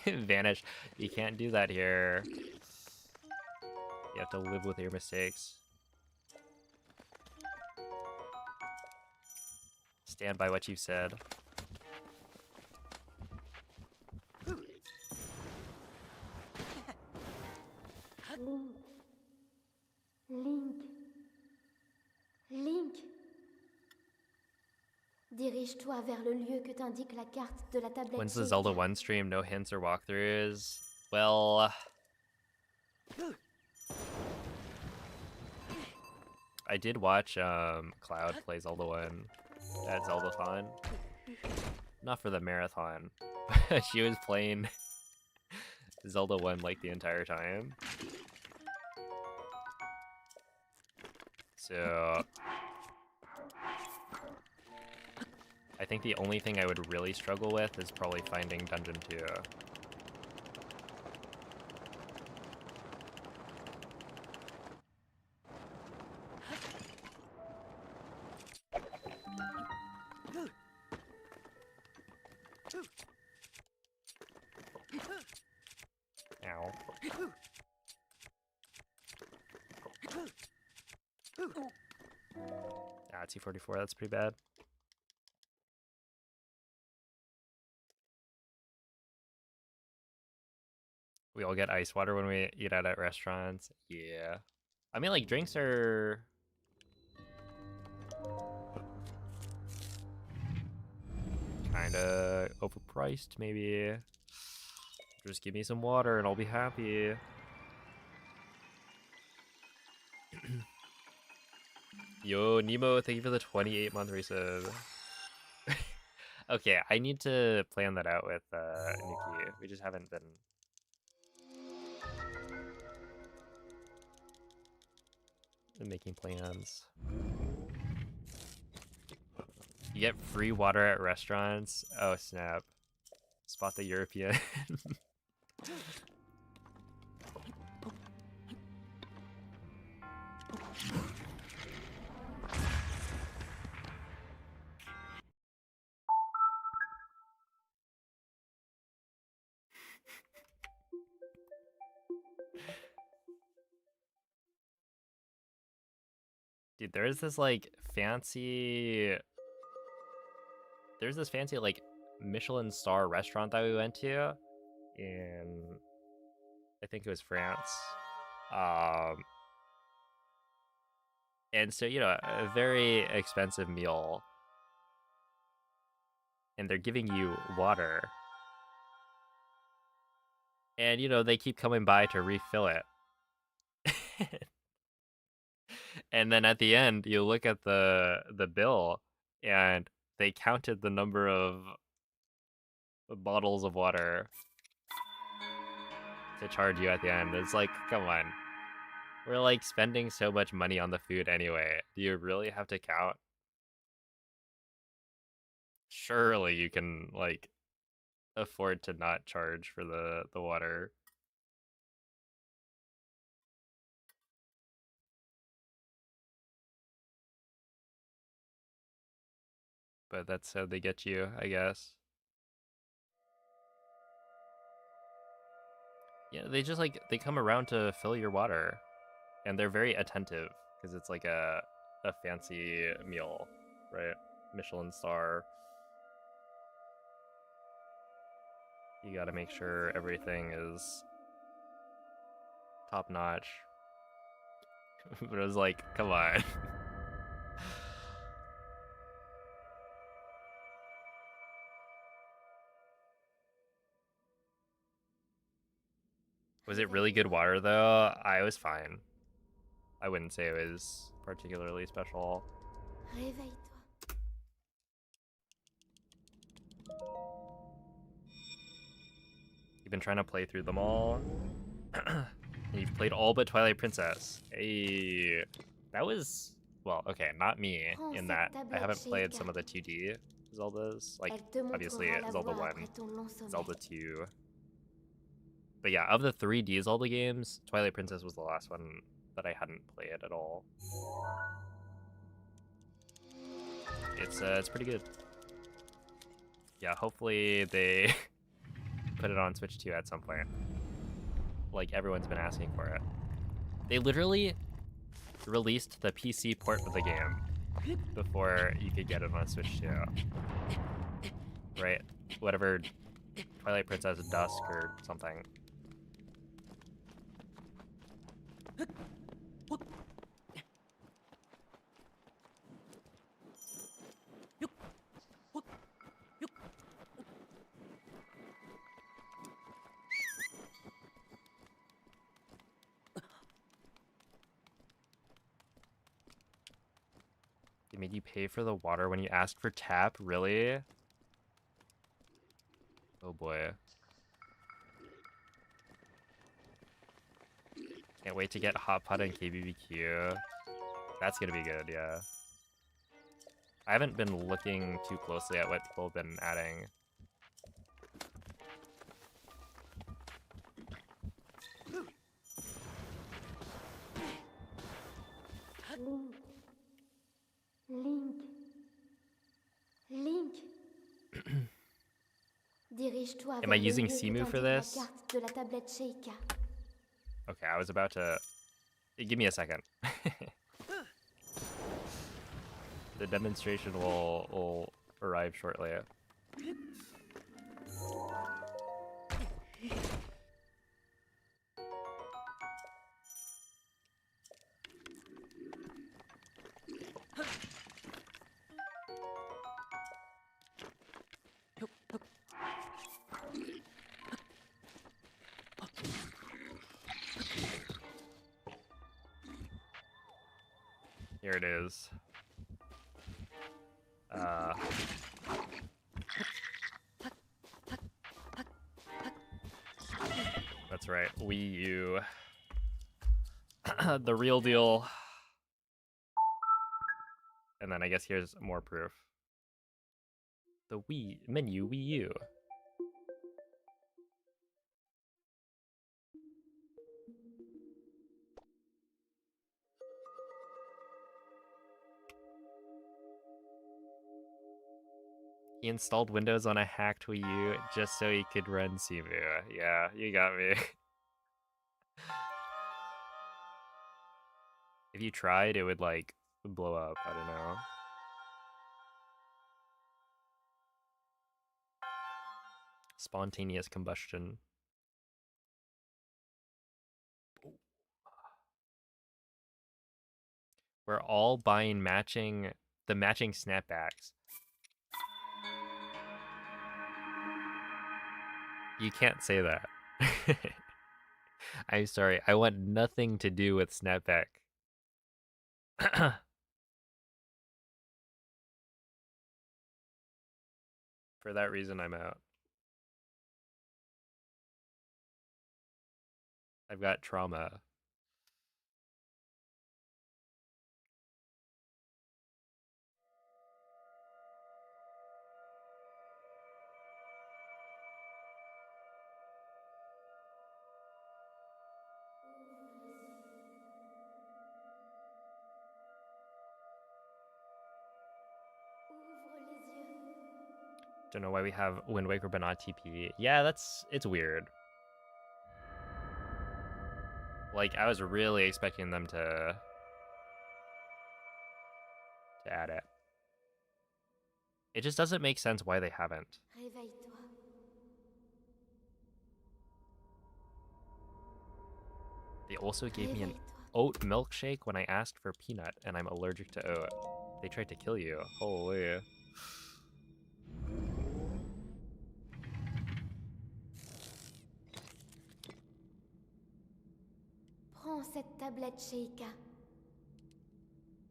Vanish. You can't do that here. You have to live with your mistakes. Stand by what you said. Link. Link. Link. Dirige-toi vers le lieu que t'indique la carte de la tablette. When's the Zelda 1 stream? No hints or walkthroughs? Well, I did watch Cloud play Zelda 1 at Zeldathon. Not for the marathon, but she was playing Zelda 1 like the entire time. So I think the only thing I would really struggle with is probably finding Dungeon 2. Ow. Ah, T44, that's pretty bad. We all get ice water when we eat out at restaurants. Yeah. I mean, like, drinks are... kinda overpriced, maybe. Just give me some water and I'll be happy. Yo, Nemo, thank you for the 28-month resub. Okay, I need to plan that out with Nikki. We just haven't been and making plans. You get free water at restaurants. Oh snap! Spot the European. Dude, there's this like fancy. There's this fancy like Michelin star restaurant that we went to in, I think it was France. Um, and so you know, a very expensive meal, and they're giving you water, and you know they keep coming by to refill it. And then at the end, you look at the bill, and they counted the number of bottles of water to charge you at the end. It's like, come on. We're like spending so much money on the food anyway. Do you really have to count? Surely you can like afford to not charge for the water. But that's how they get you, I guess. Yeah, they just like they come around to fill your water, and they're very attentive because it's like a fancy meal, right? Michelin star. You got to make sure everything is top notch. But it was like, come on. Was it really good water though? I was fine. I wouldn't say it was particularly special. Réveille-toi. You've been trying to play through them all. And you've played all but Twilight Princess. Hey, that was, well, okay, not me in that I haven't played some of the 2D Zeldas. Like, obviously, Zelda 1, Zelda 2. But yeah, of the 3D Zelda games, Twilight Princess was the last one that I hadn't played at all. It's pretty good. Yeah, hopefully they put it on Switch 2 at some point. Like, everyone's been asking for it. They literally released the PC port of the game before you could get it on Switch 2. Right? Whatever, Twilight Princess Dusk or something. They made you pay for the water when you asked for tap? Really? Oh boy. Can't wait to get Hot Pot and KBBQ. That's gonna be good, yeah. I haven't been looking too closely at what people have been adding. Link. Dirige-toi Am I vers le using lieu Simu où for t'indique la this? carte de la tablette Sheikah. Okay, I was about to... Give me a second. The demonstration will arrive shortly. Here it is. That's right, Wii U. The real deal. And then I guess here's more proof. The Wii menu Wii U. He installed Windows on a hacked Wii U just so he could run Simu. Yeah, you got me. If you tried, it would like blow up. I don't know. Spontaneous combustion. We're all buying the matching snapbacks. You can't say that. I'm sorry. I want nothing to do with snapback. For that reason, I'm out. I've got trauma. Ouvre les yeux. Don't know why we have Wind Waker but not TP. Yeah, it's weird. Like, I was really expecting them to add it. It just doesn't make sense why they haven't. Réveille-toi. They also gave me an Réveille-toi. oat milkshake when I asked for peanut, and I'm allergic to oat. They tried to kill you. Holy. Prends cette tablette Sheikah.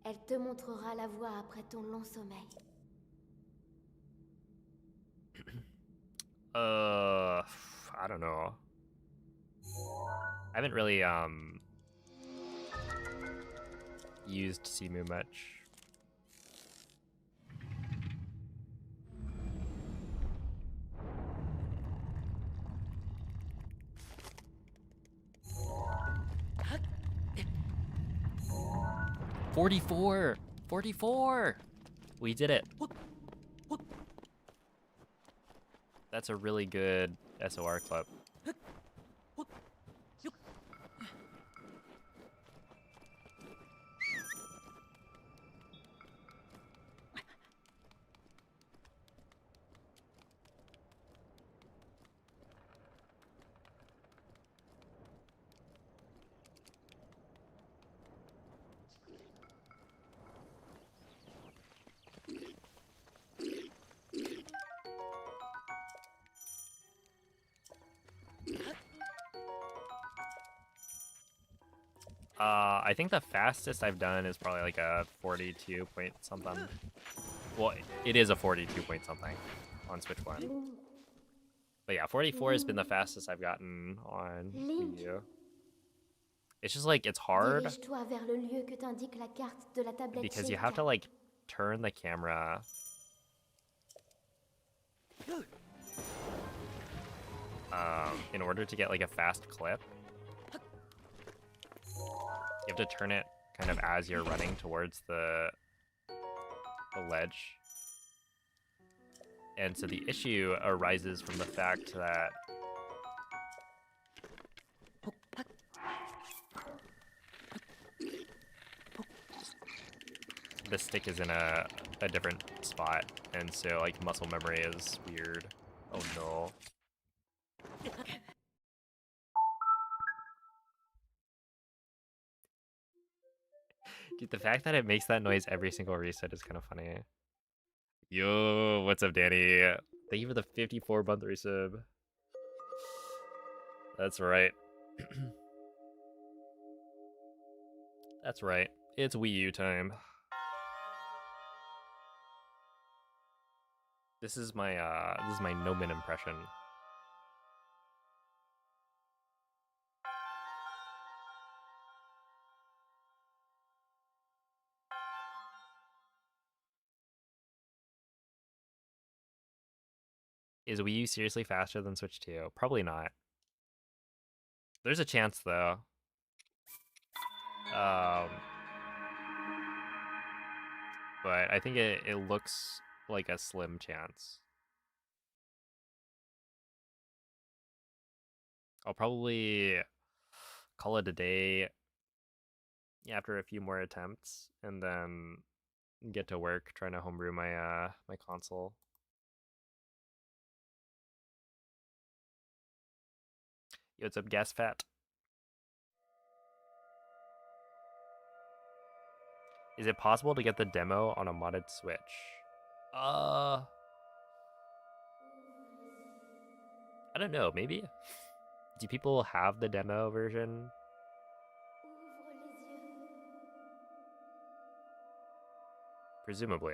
Elle te montrera la voie après ton long sommeil. I don't know. I haven't really used Simu much. $44! $44! We did it. That's a really good SOR clip. I think the fastest I've done is probably like a 42 point something. Well, it is a 42 point something on Switch 1. But yeah, 44 has been the fastest I've gotten on Wii U. It's just like, it's hard Dirige-toi vers le lieu que t'indique la carte de la tablette because you have to Sheikah. like turn the camera. In order to get like a fast clip. You have to turn it kind of as you're running towards the ledge. And so the issue arises from the fact that the stick is in a different spot, and so like muscle memory is weird. Oh no. Dude, the fact that it makes that noise every single reset is kind of funny. Yo, what's up, Danny? Thank you for the 54-month resub. That's right. That's right. It's Wii U time. This is my Nomin impression. Is Wii U seriously faster than Switch 2? Probably not. There's a chance though. But I think it looks like a slim chance. I'll probably call it a day after a few more attempts, and then get to work trying to homebrew my my console. Yo, what's up, Gas Fat? Is it possible to get the demo on a modded Switch? I don't know, maybe? Do people have the demo version? Ouvre les yeux. Presumably.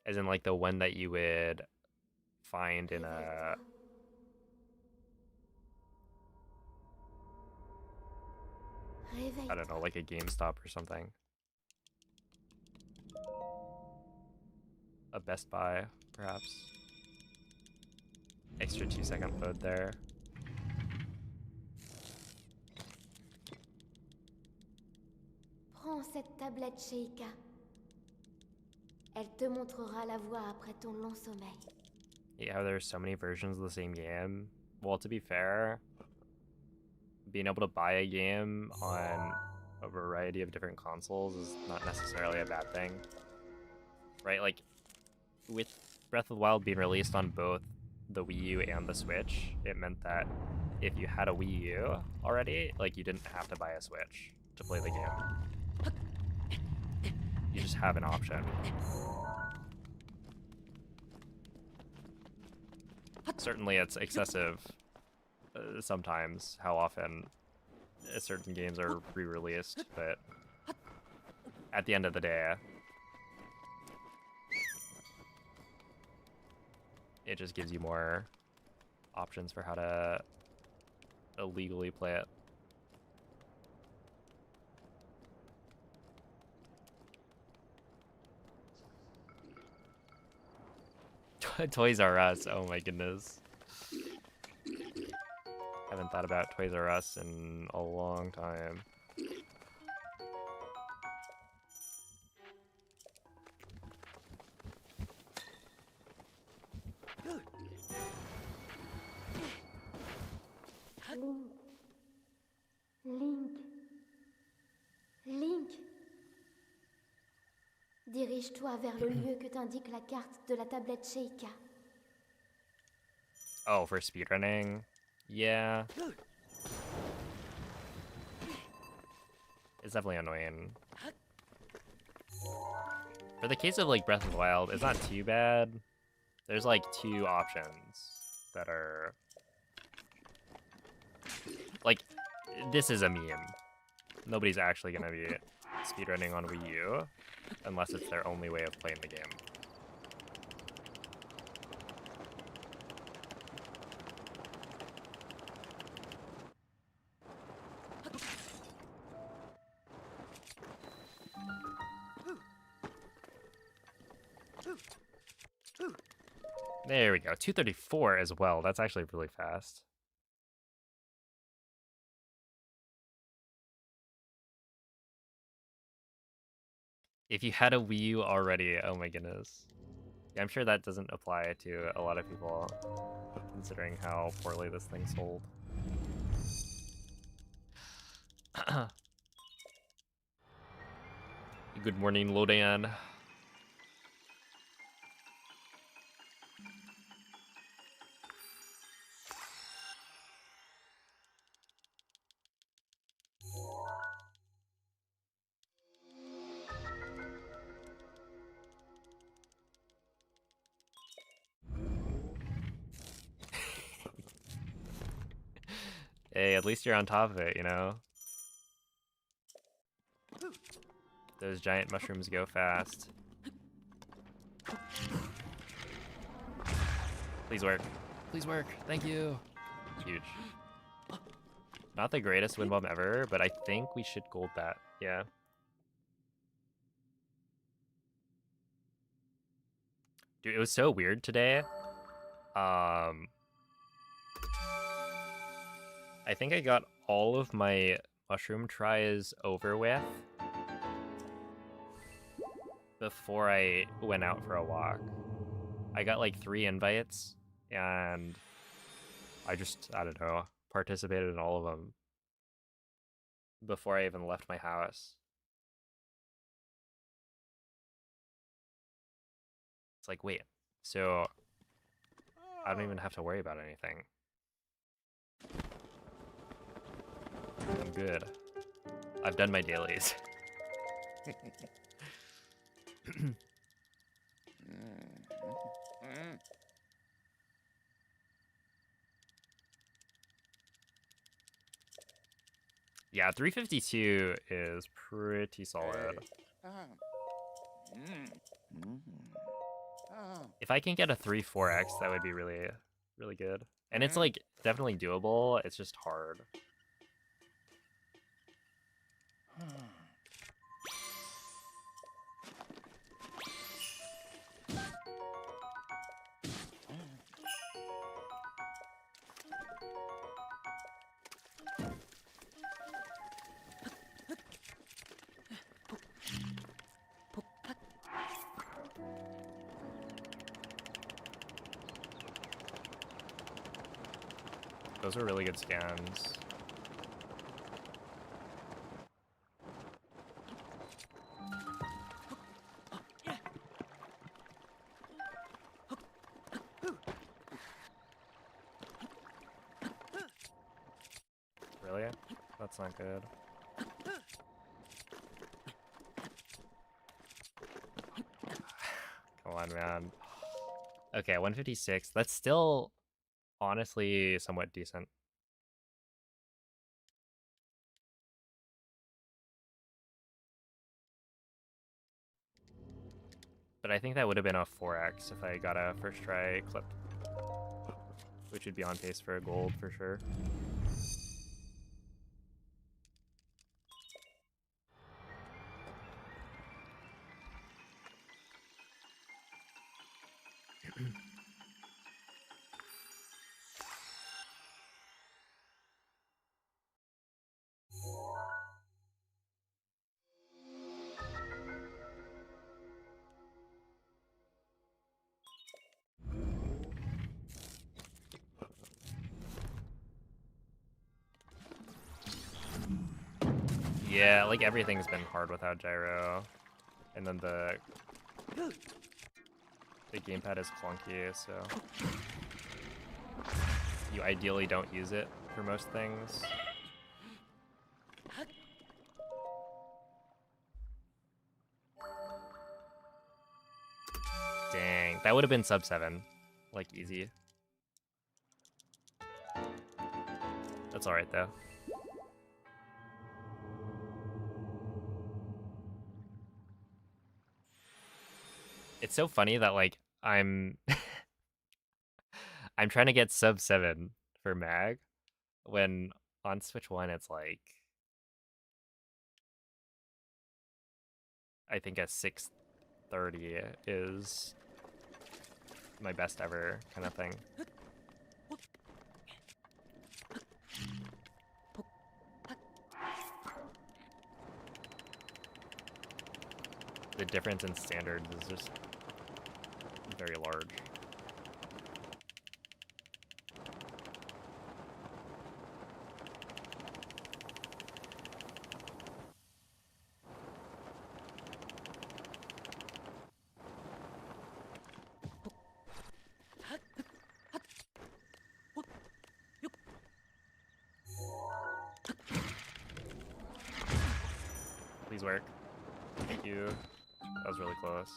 As in, like, the one that you would find in a... I don't know, like a GameStop or something. A Best Buy, perhaps. Extra 2-second load there. Prends cette tablette chez Ika. Elle te montrera la voie après ton long sommeil. Yeah, there's so many versions of the same game. Well, to be fair, being able to buy a game on a variety of different consoles is not necessarily a bad thing. Right? Like, with Breath of the Wild being released on both the Wii U and the Switch, it meant that if you had a Wii U already, like, you didn't have to buy a Switch to play the game. You just have an option. Certainly it's excessive sometimes how often certain games are re-released, but at the end of the day, it just gives you more options for how to illegally play it. Toys R Us, oh my goodness. Haven't thought about Toys R Us in a long time. Link. Dirige-toi vers le lieu que t'indique la carte de la tablette chez Ika. Oh, for speedrunning? Yeah. It's definitely annoying. For the case of like Breath of the Wild, it's not too bad. There's like 2 options that are... Like, this is a meme. Nobody's actually gonna be speedrunning on Wii U unless it's their only way of playing the game. There we go. 234 as well. That's actually really fast. If you had a Wii U already, oh my goodness. Yeah, I'm sure that doesn't apply to a lot of people, considering how poorly this thing sold. Good morning, Lodan. Hey, at least you're on top of it, you know? Those giant mushrooms go fast. Please work. Please work. Thank you. Huge. Not the greatest wind bomb ever, but I think we should gold that. Yeah. Dude, it was so weird today. I think I got all of my mushroom tries over with before I went out for a walk. I got like 3 invites, and I don't know, participated in all of them before I even left my house. It's like, wait, so I don't even have to worry about anything. I'm good. I've done my dailies. Yeah, 352 is pretty solid. If I can get a 3-4x, that would be really, really good. And it's like definitely doable, it's just hard. Those are really good scans. Really? That's not good. Come on, man. Okay, 156. That's still honestly somewhat decent. But I think that would have been a 4x if I got a first try clip, which would be on pace for a gold for sure. Yeah, like everything's been hard without gyro. And then the gamepad is clunky, so you ideally don't use it for most things. Dang, that would have been sub 7. Like, easy. That's alright, though. It's so funny that, like, I'm trying to get sub 7 for mag, when on Switch 1 it's like, I think a 630 is my best ever kind of thing. The difference in standards is just very large. Please work. Thank you. That was really close.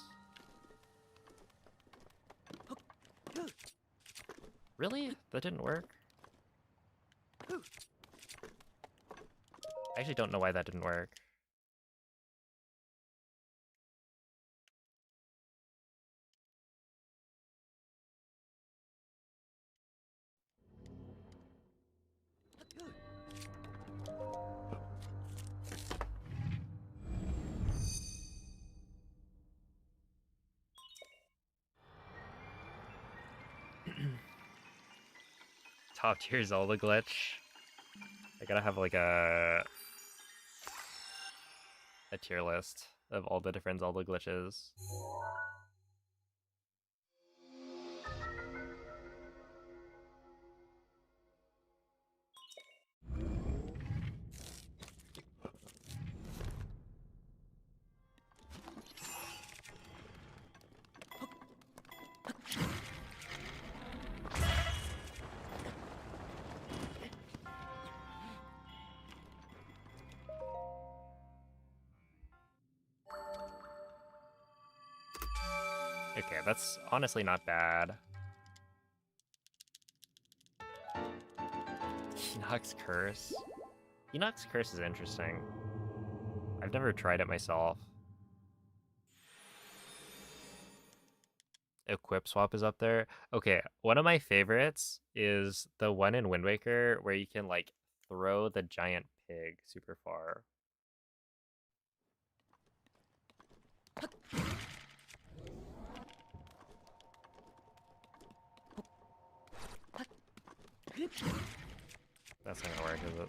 Really? That didn't work? I actually don't know why that didn't work. top tier Zelda glitch. I gotta have like a tier list of all the different Zelda glitches. Okay, that's honestly not bad. Enoch's Curse. Enoch's Curse is interesting. I've never tried it myself. Equip swap is up there. Okay, one of my favorites is the one in Wind Waker where you can like throw the giant pig super far. That's not gonna work, is it?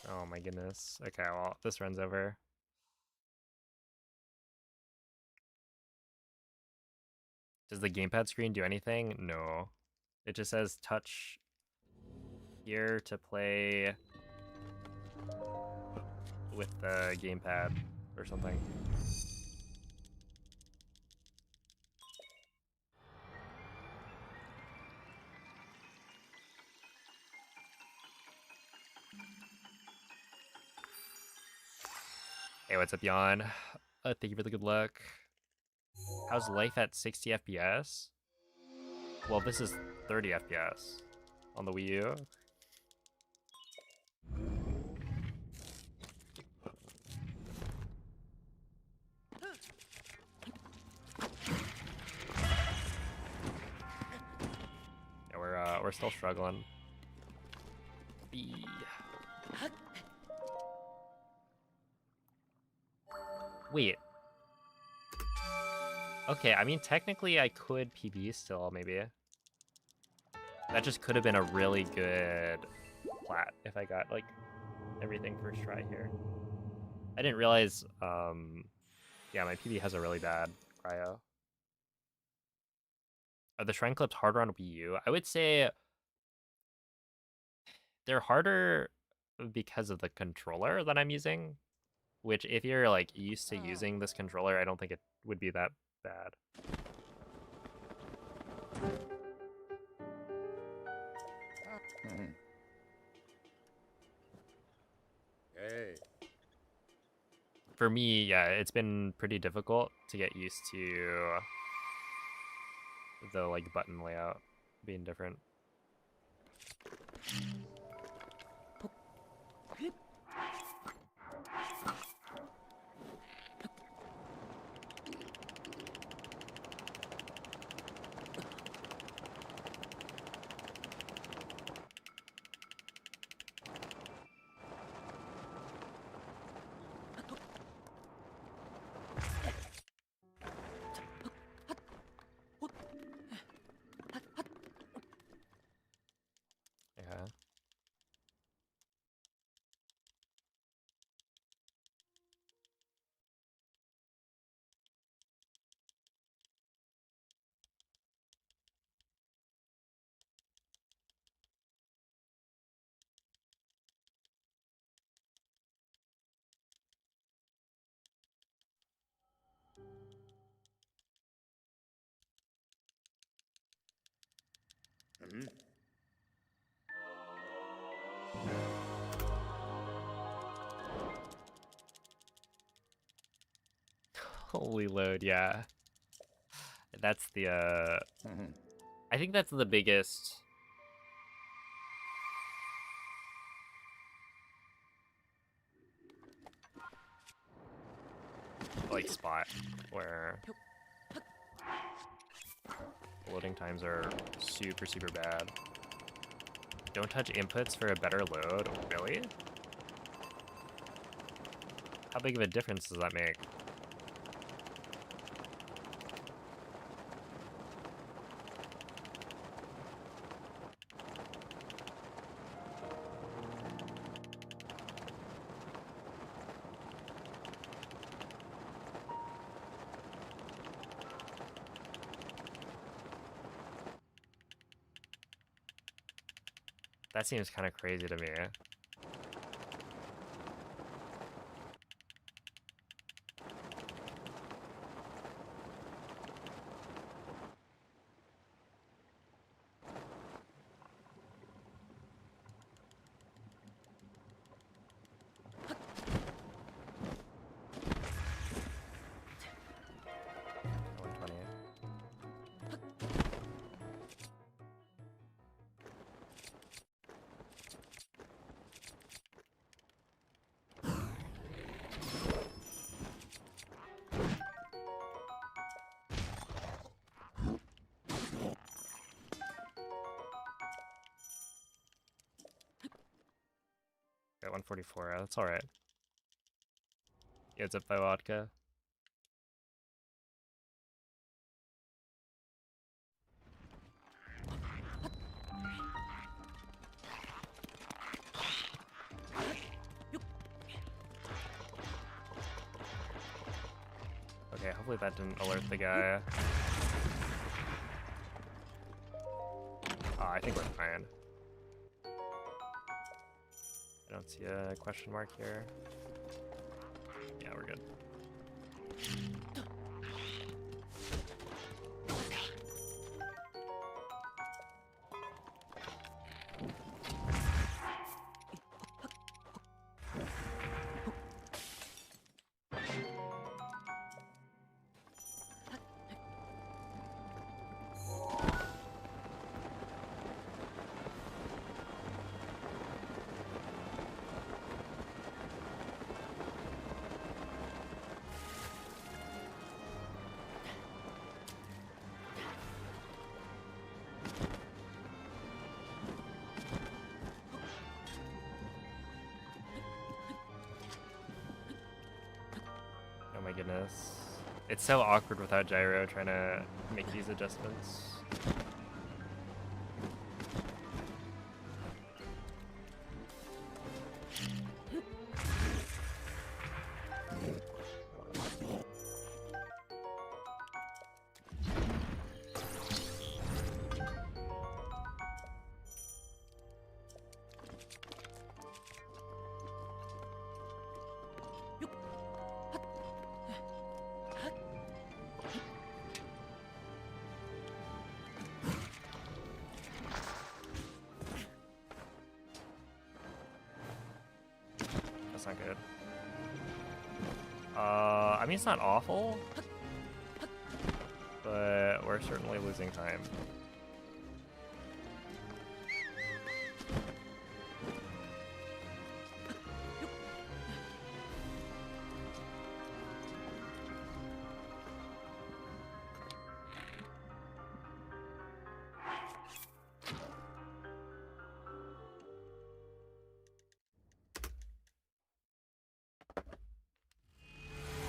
Oh my goodness. Okay, well, this run's over. Does the gamepad screen do anything? No. It just says touch here to play with the gamepad or something. Hey, what's up, Jan? Thank you for the good luck. How's life at 60 FPS? Well, this is 30 FPS on the Wii U. Yeah, we're still struggling. Wait. Okay, I mean, technically I could PB still, maybe. That just could have been a really good plat if I got, like, everything first try here. I didn't realize, yeah, my PB has a really bad cryo. Are the shrine clips harder on Wii U? I would say they're harder because of the controller that I'm using, which if you're, like, used to using this controller, I don't think it would be that bad. Hey. For me, yeah, it's been pretty difficult to get used to the like button layout being different. Yeah. Holy load, yeah. That's the I think that's the biggest like spot where loading times are super bad. Don't touch inputs for a better load. Really? How big of a difference does that make? That seems kind of crazy to me. Got 144. That's all right. Yeah, it's up by vodka. Okay, hopefully that didn't alert the guy. I think we're fine. I don't see a question mark here. Yeah, we're good. Oh my goodness. It's so awkward without gyro trying to make these adjustments. That's not good. I mean, it's not awful, but we're certainly losing time.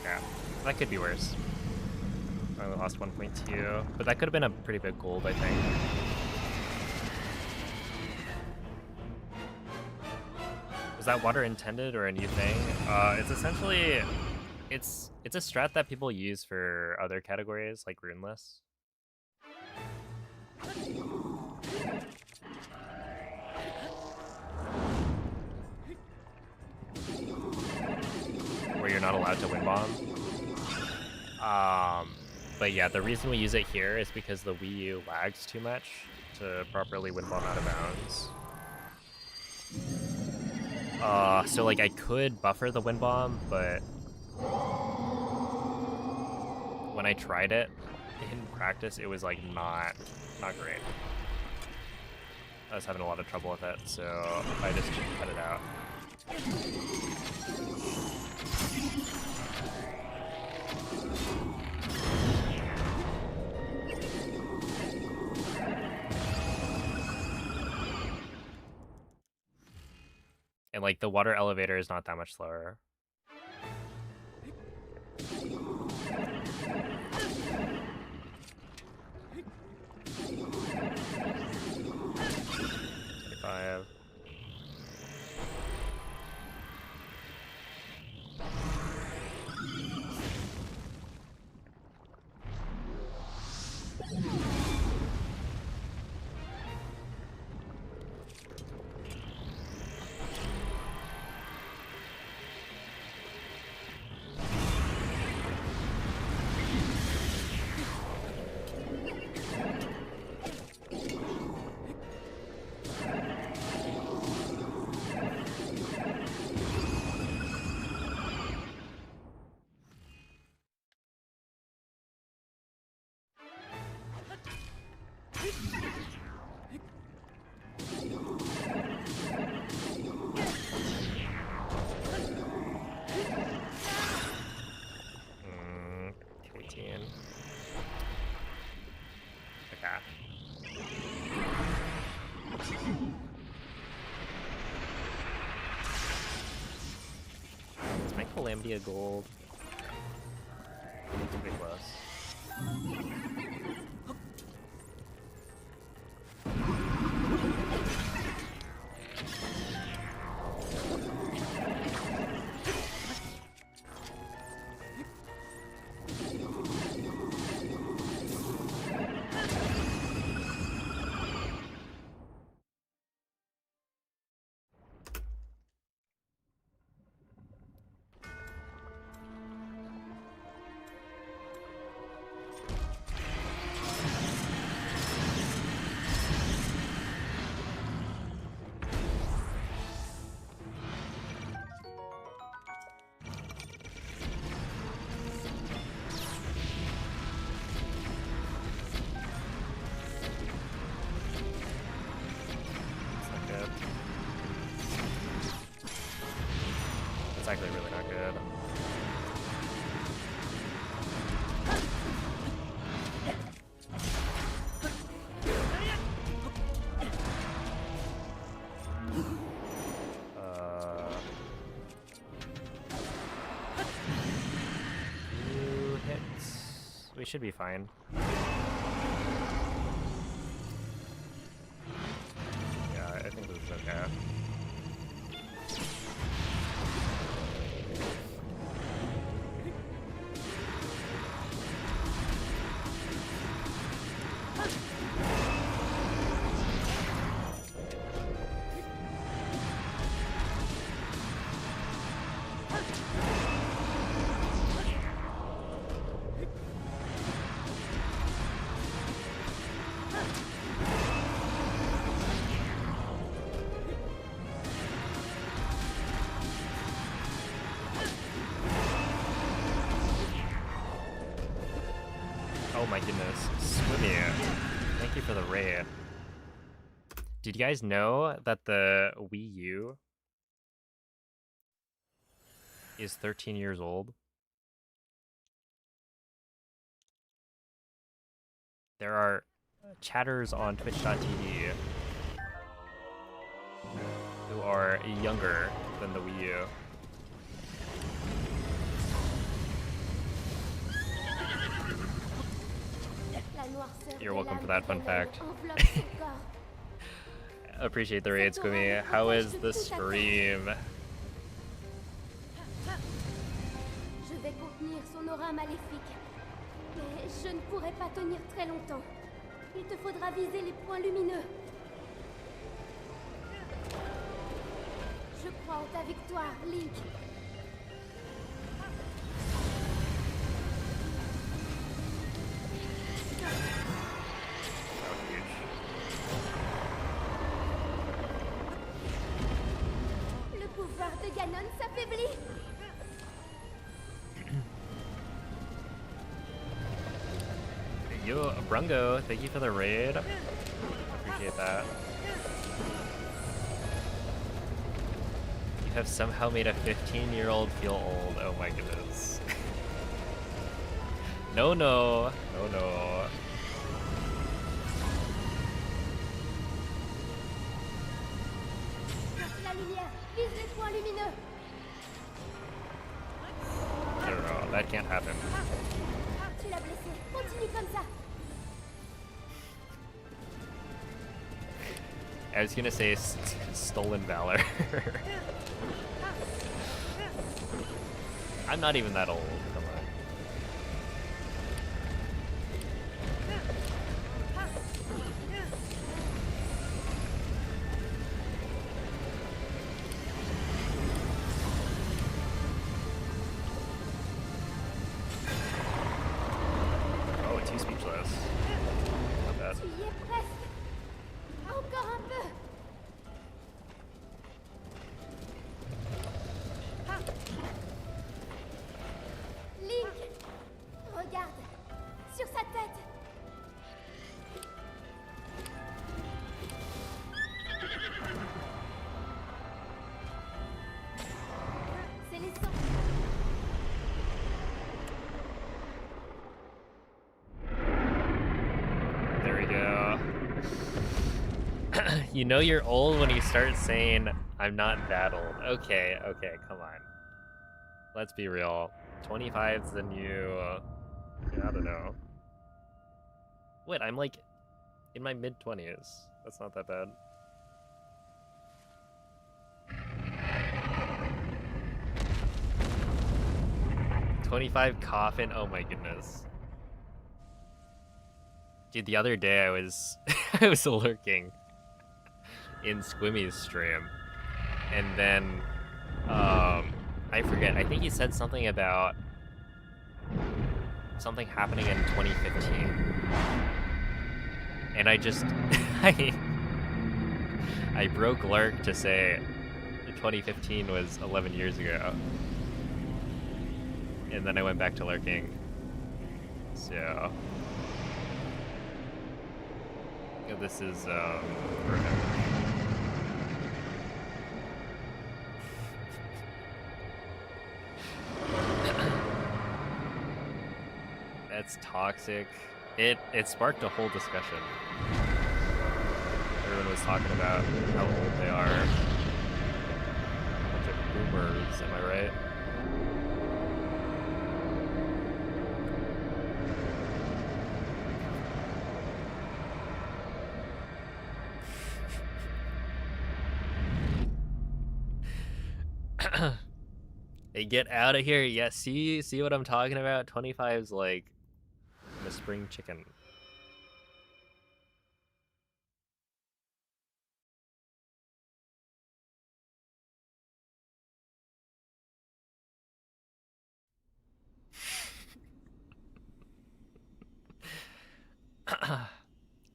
Yeah, that could be worse. I only lost 1.2, but that could have been a pretty big gold, I think. Was that water intended or a new thing? It's essentially, it's a strat that people use for other categories like runeless. Where you're not allowed to win bomb. But yeah, the reason we use it here is because the Wii U lags too much to properly win bomb out of bounds. So like I could buffer the win bomb, but when I tried it in practice, it was like not great. I was having a lot of trouble with it, so I just cut it out. And like the water elevator is not that much slower. Five. Calamity gold. It's pretty close. It's actually really not good. Two hits. We should be fine. Yeah, I think this is okay. Oh my goodness, Swimmy, thank you for the raid. Did you guys know that the Wii U is 13 years old? There are chatters on twitch.tv who are younger than the Wii U. You're welcome for that fun fact. Appreciate the raid, Squimmy. How is the stream? Je vais contenir son aura maléfique, mais je ne pourrai pas tenir très longtemps. Il te faudra viser les points lumineux. Je crois en ta victoire, Link. Le pouvoir de Ganon s'affaiblit. Yo, Brungo, thank you for the raid. Appreciate that. You have somehow made a 15-year-old feel old. Oh my goodness. No, no. No, no. La lumière, vise les points lumineux. I don't know. That can't happen. Tu l'as blessé. Continue comme ça. I was gonna say stolen valor. I'm not even that old. Come on. Oh, too speechless. Not bad. Tu y es presque. Encore un peu. Link, regarde. Sur sa tête. C'est les sangs. There we go. You know you're old when you start saying, I'm not that old. Okay, okay, come on. Let's be real. 25's the new... I don't know. Wait, I'm like in my mid-20s. That's not that bad. $25 coffin? Oh my goodness. Dude, the other day I was I was lurking in Squimmy's stream, and then I forget. I think he said something about something happening in 2015, and I just I broke lurk to say 2015 was 11 years ago, and then I went back to lurking. So. This is, That's toxic. It sparked a whole discussion. Everyone was talking about how old they are. Bunch of boomers, am I right? Hey, get out of here. Yeah, see what I'm talking about? 25's like a spring chicken.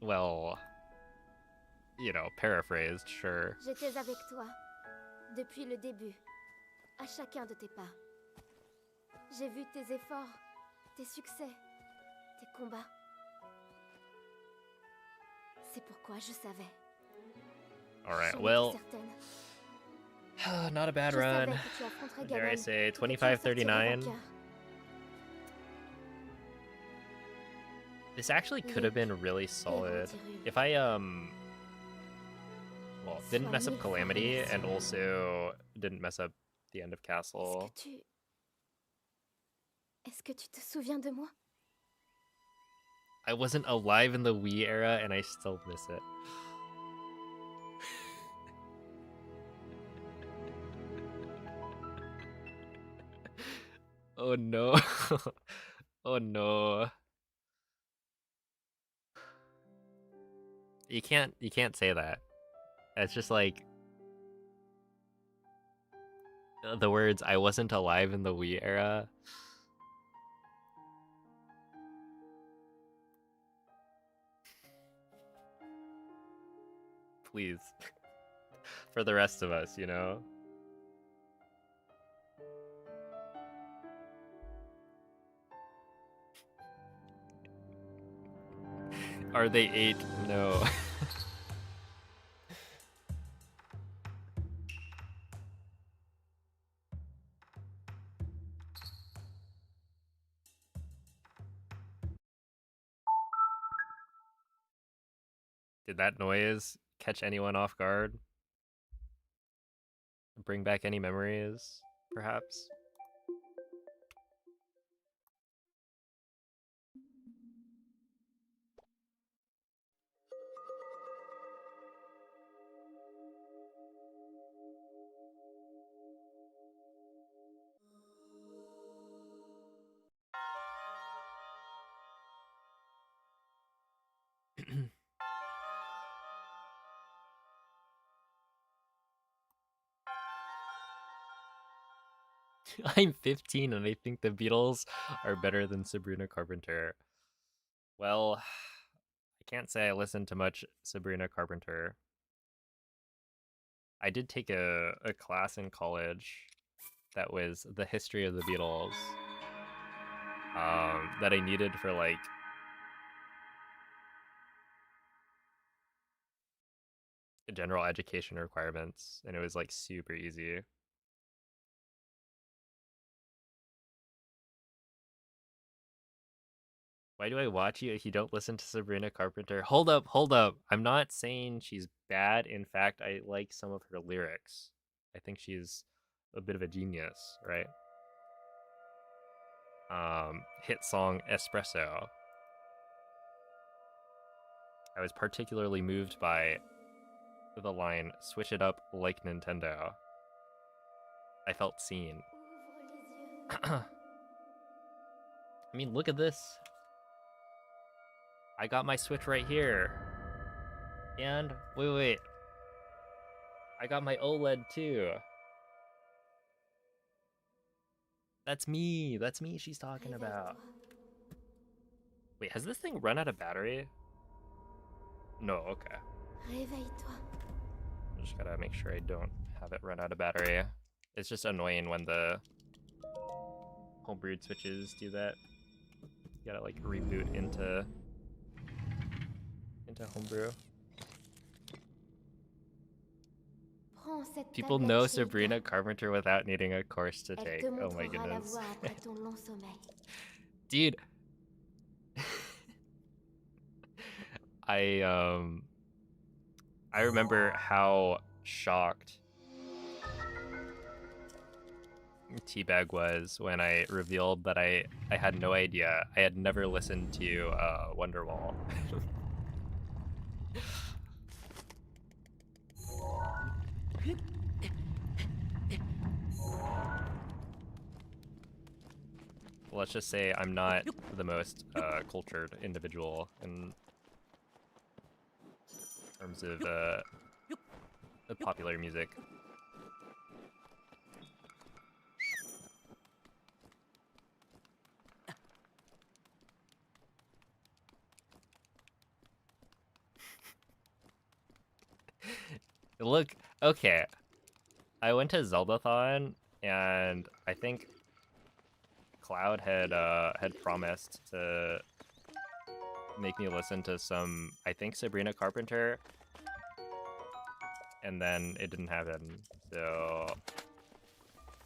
Well, you know, paraphrased, sure. J'étais avec toi depuis le début, à chacun de tes pas. J'ai vu tes efforts, tes succès, tes combats. C'est pourquoi je savais. Alright, J'en étais well, certaine. not a bad Je savais run. que tu affronterais Dare I Ganon, say, que tu en sortirais 25-39. vainqueur. This actually could have been really solid. If I, well, didn't mess up Calamity and also didn't mess up the end of Castle. Est-ce que tu te souviens de moi? I wasn't alive in the Wii era and I still miss it. Oh no. Oh no. You can't say that. It's just like the words I wasn't alive in the Wii era. Please. For the rest of us, you know? Are they 8? No. Did that noise catch anyone off guard? Bring back any memories, perhaps? I'm 15 and I think the Beatles are better than Sabrina Carpenter. Well, I can't say I listened to much Sabrina Carpenter. I did take a class in college that was the history of the Beatles, that I needed for like general education requirements, and it was like super easy. Why do I watch you if you don't listen to Sabrina Carpenter? Hold up, hold up. I'm not saying she's bad. In fact, I like some of her lyrics. I think she's a bit of a genius, right? Hit song Espresso. I was particularly moved by the line, switch it up like Nintendo. I felt seen. Ouvre les yeux. I mean, look at this. I got my Switch right here. And, wait. I got my OLED too. That's me she's talking about. Réveille-toi. Wait, has this thing run out of battery? No, okay. Réveille-toi. I just gotta make sure I don't have it run out of battery. It's just annoying when the homebrewed switches do that. You gotta like reboot into homebrew. Prends cette People tablette know Sheikah. Sabrina Carpenter without needing a course to Elle take. te Oh my montrera la goodness. voie après ton long sommeil. Dude. I remember how shocked Teabag was when I revealed that I had no idea. I had never listened to Wonderwall. Let's just say I'm not the most cultured individual in terms of popular music. Look, okay. I went to Zeldathon, and I think Cloud had promised to make me listen to some, I think, Sabrina Carpenter, and then it didn't happen. So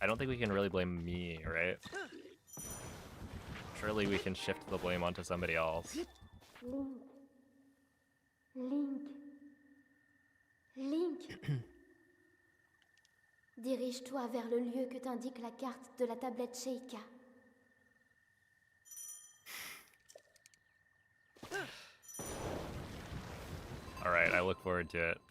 I don't think we can really blame me, right? Surely we can shift the blame onto somebody else. Link. Dirige-toi vers le lieu que t'indique la carte de la tablette Sheikah. Alright, I look forward to it.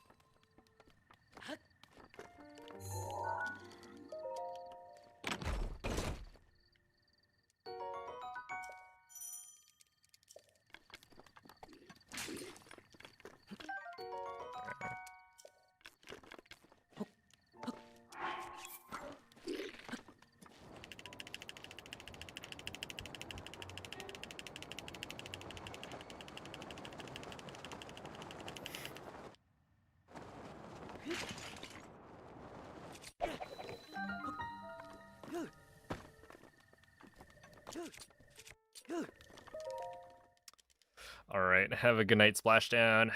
Alright, have a good night, Splashdown.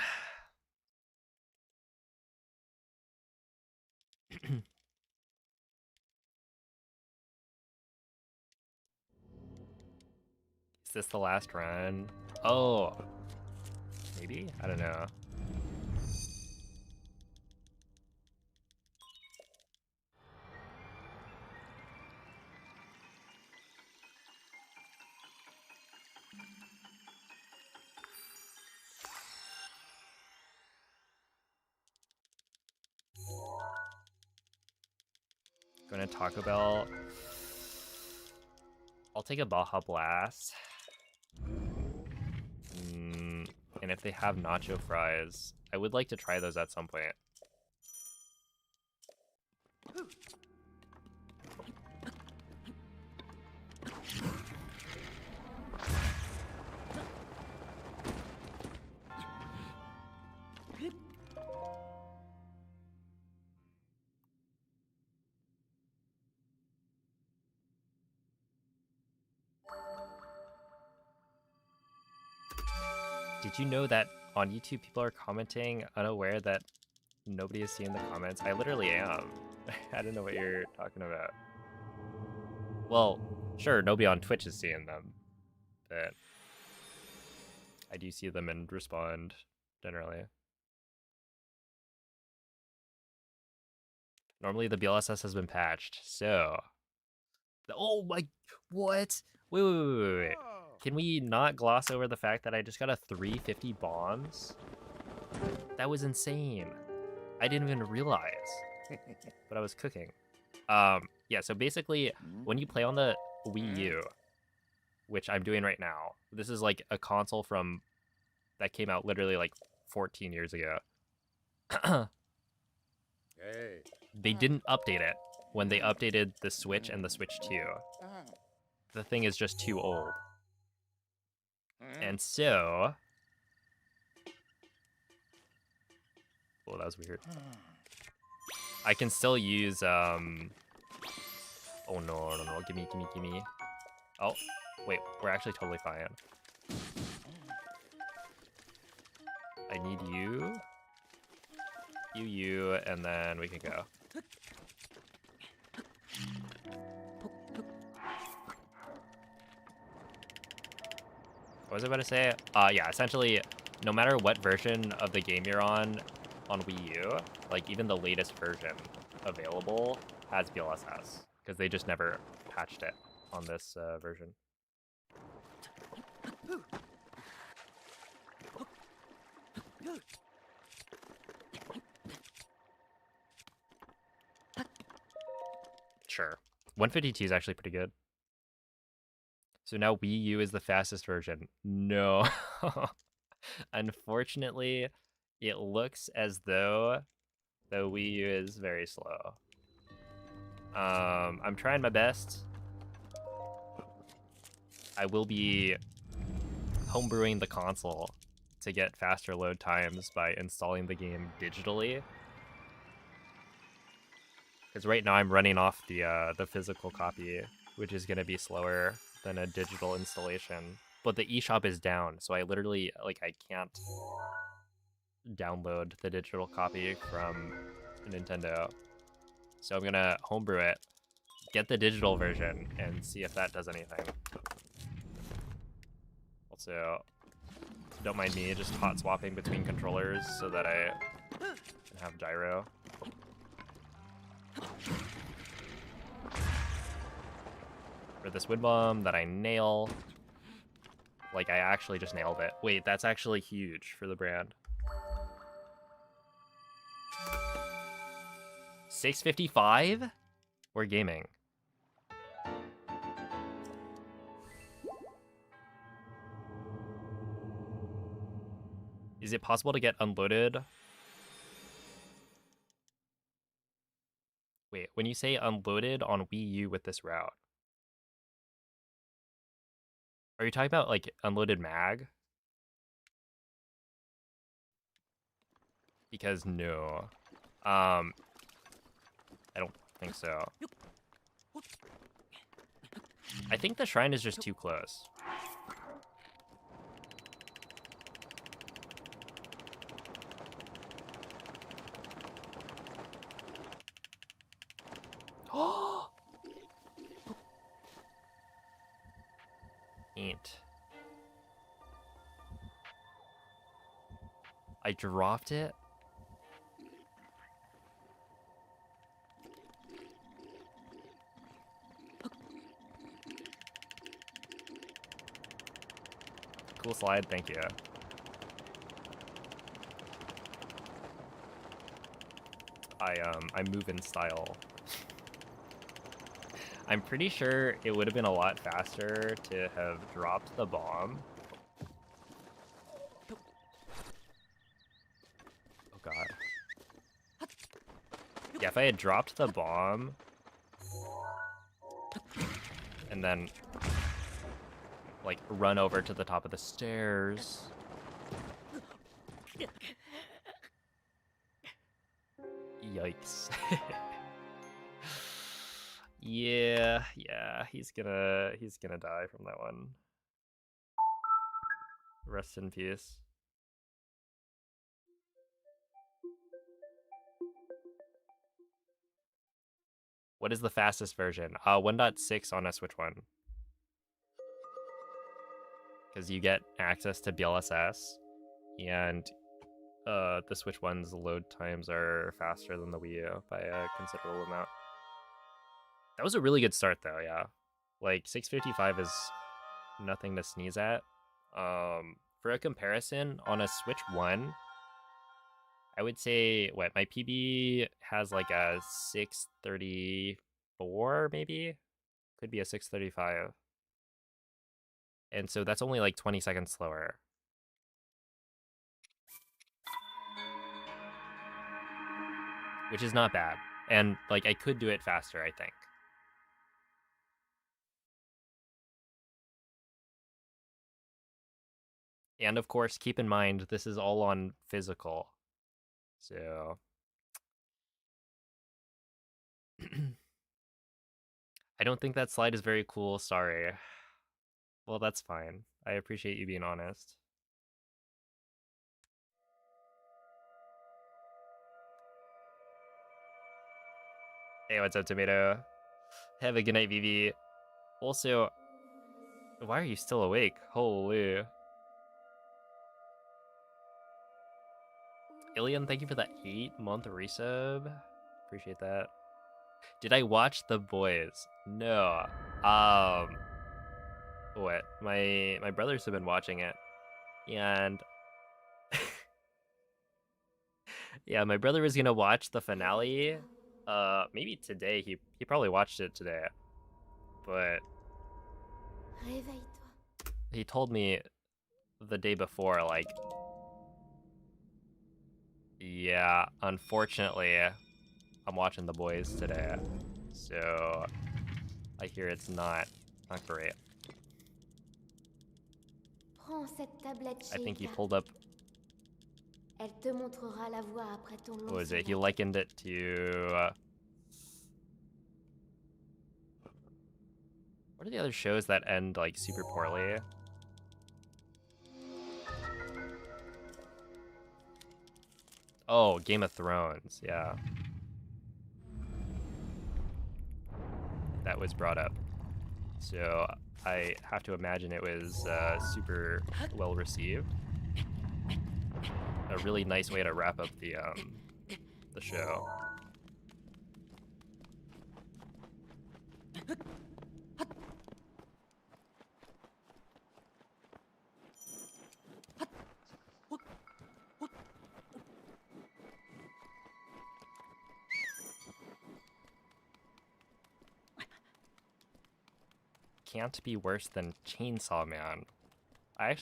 Is this the last run? Oh, maybe? I don't know. Going to Taco Bell. I'll take a Baja Blast. And if they have nacho fries, I would like to try those at some point. Did you know that on YouTube people are commenting unaware that nobody is seeing the comments? I literally am. I don't know what you're talking about. Well, sure, nobody on Twitch is seeing them, but I do see them and respond generally. Normally the BLSS has been patched, so... Oh my... What? Wait. Can we not gloss over the fact that I just got a 350 bombs? That was insane. I didn't even realize. But I was cooking. Yeah, so basically, when you play on the Wii U, which I'm doing right now, this is like a console from... that came out literally like 14 years ago. Hey. They didn't update it when they updated the Switch and the Switch 2. The thing is just too old. And so... Oh, that was weird. I can still use, Oh, no. Gimme. Oh, wait. We're actually totally fine. I need you. You, and then we can go. What was I about to say? Yeah, essentially, no matter what version of the game you're on Wii U, like even the latest version available has BLSS, because they just never patched it on this version. Sure. 152 is actually pretty good. So now Wii U is the fastest version. No. Unfortunately, it looks as though the Wii U is very slow. I'm trying my best. I will be homebrewing the console to get faster load times by installing the game digitally. Because right now I'm running off the physical copy, which is going to be slower than a digital installation. But the eShop is down, so I literally, like, I can't download the digital copy from Nintendo. So I'm going to homebrew it, get the digital version, and see if that does anything. Also, don't mind me just hot swapping between controllers so that I can have gyro. For this wind bomb that I nail. Like, I actually just nailed it. Wait, that's actually huge for the brand. 655? We're gaming. Is it possible to get unloaded? Wait, when you say unloaded on Wii U with this route, are you talking about, like, unloaded mag? Because no. I don't think so. I think the shrine is just too close. Ain't. I dropped it? Cool slide, thank you. I move in style. I'm pretty sure it would have been a lot faster to have dropped the bomb. Oh god. Yeah, if I had dropped the bomb and then like run over to the top of the stairs. Yikes. Yeah, he's gonna die from that one. Rest in peace. What is the fastest version? 1.6 on a Switch 1. Because you get access to BLSS, and the Switch 1's load times are faster than the Wii U by a considerable amount. That was a really good start, though, yeah. Like, 655 is nothing to sneeze at. For a comparison, on a Switch 1, I would say, what, my PB has like a 634, maybe? Could be a 635. And so that's only like 20 seconds slower. Which is not bad. And like I could do it faster, I think. And of course, keep in mind, this is all on physical. So I don't think that slide is very cool, sorry. Well, that's fine. I appreciate you being honest. Hey, what's up, Tomato? Have a good night, Vivi. Also, why are you still awake? Holy. Alien, thank you for that 8-month resub. Appreciate that. Did I watch The Boys? No. What? My brothers have been watching it. And yeah, my brother was gonna watch the finale. Maybe today. He probably watched it today. But Réveille-toi. he told me the day before, like, yeah, unfortunately, I'm watching The Boys today. So I hear it's not great. Prends cette tablette, I think he Sheila. pulled up. Elle te montrera la voie après ton long What was it? He sommeil. likened it to. What are the other shows that end like super poorly? Oh, Game of Thrones. Yeah, that was brought up. So I have to imagine it was super well received. A really nice way to wrap up the show. Can't be worse than Chainsaw Man. I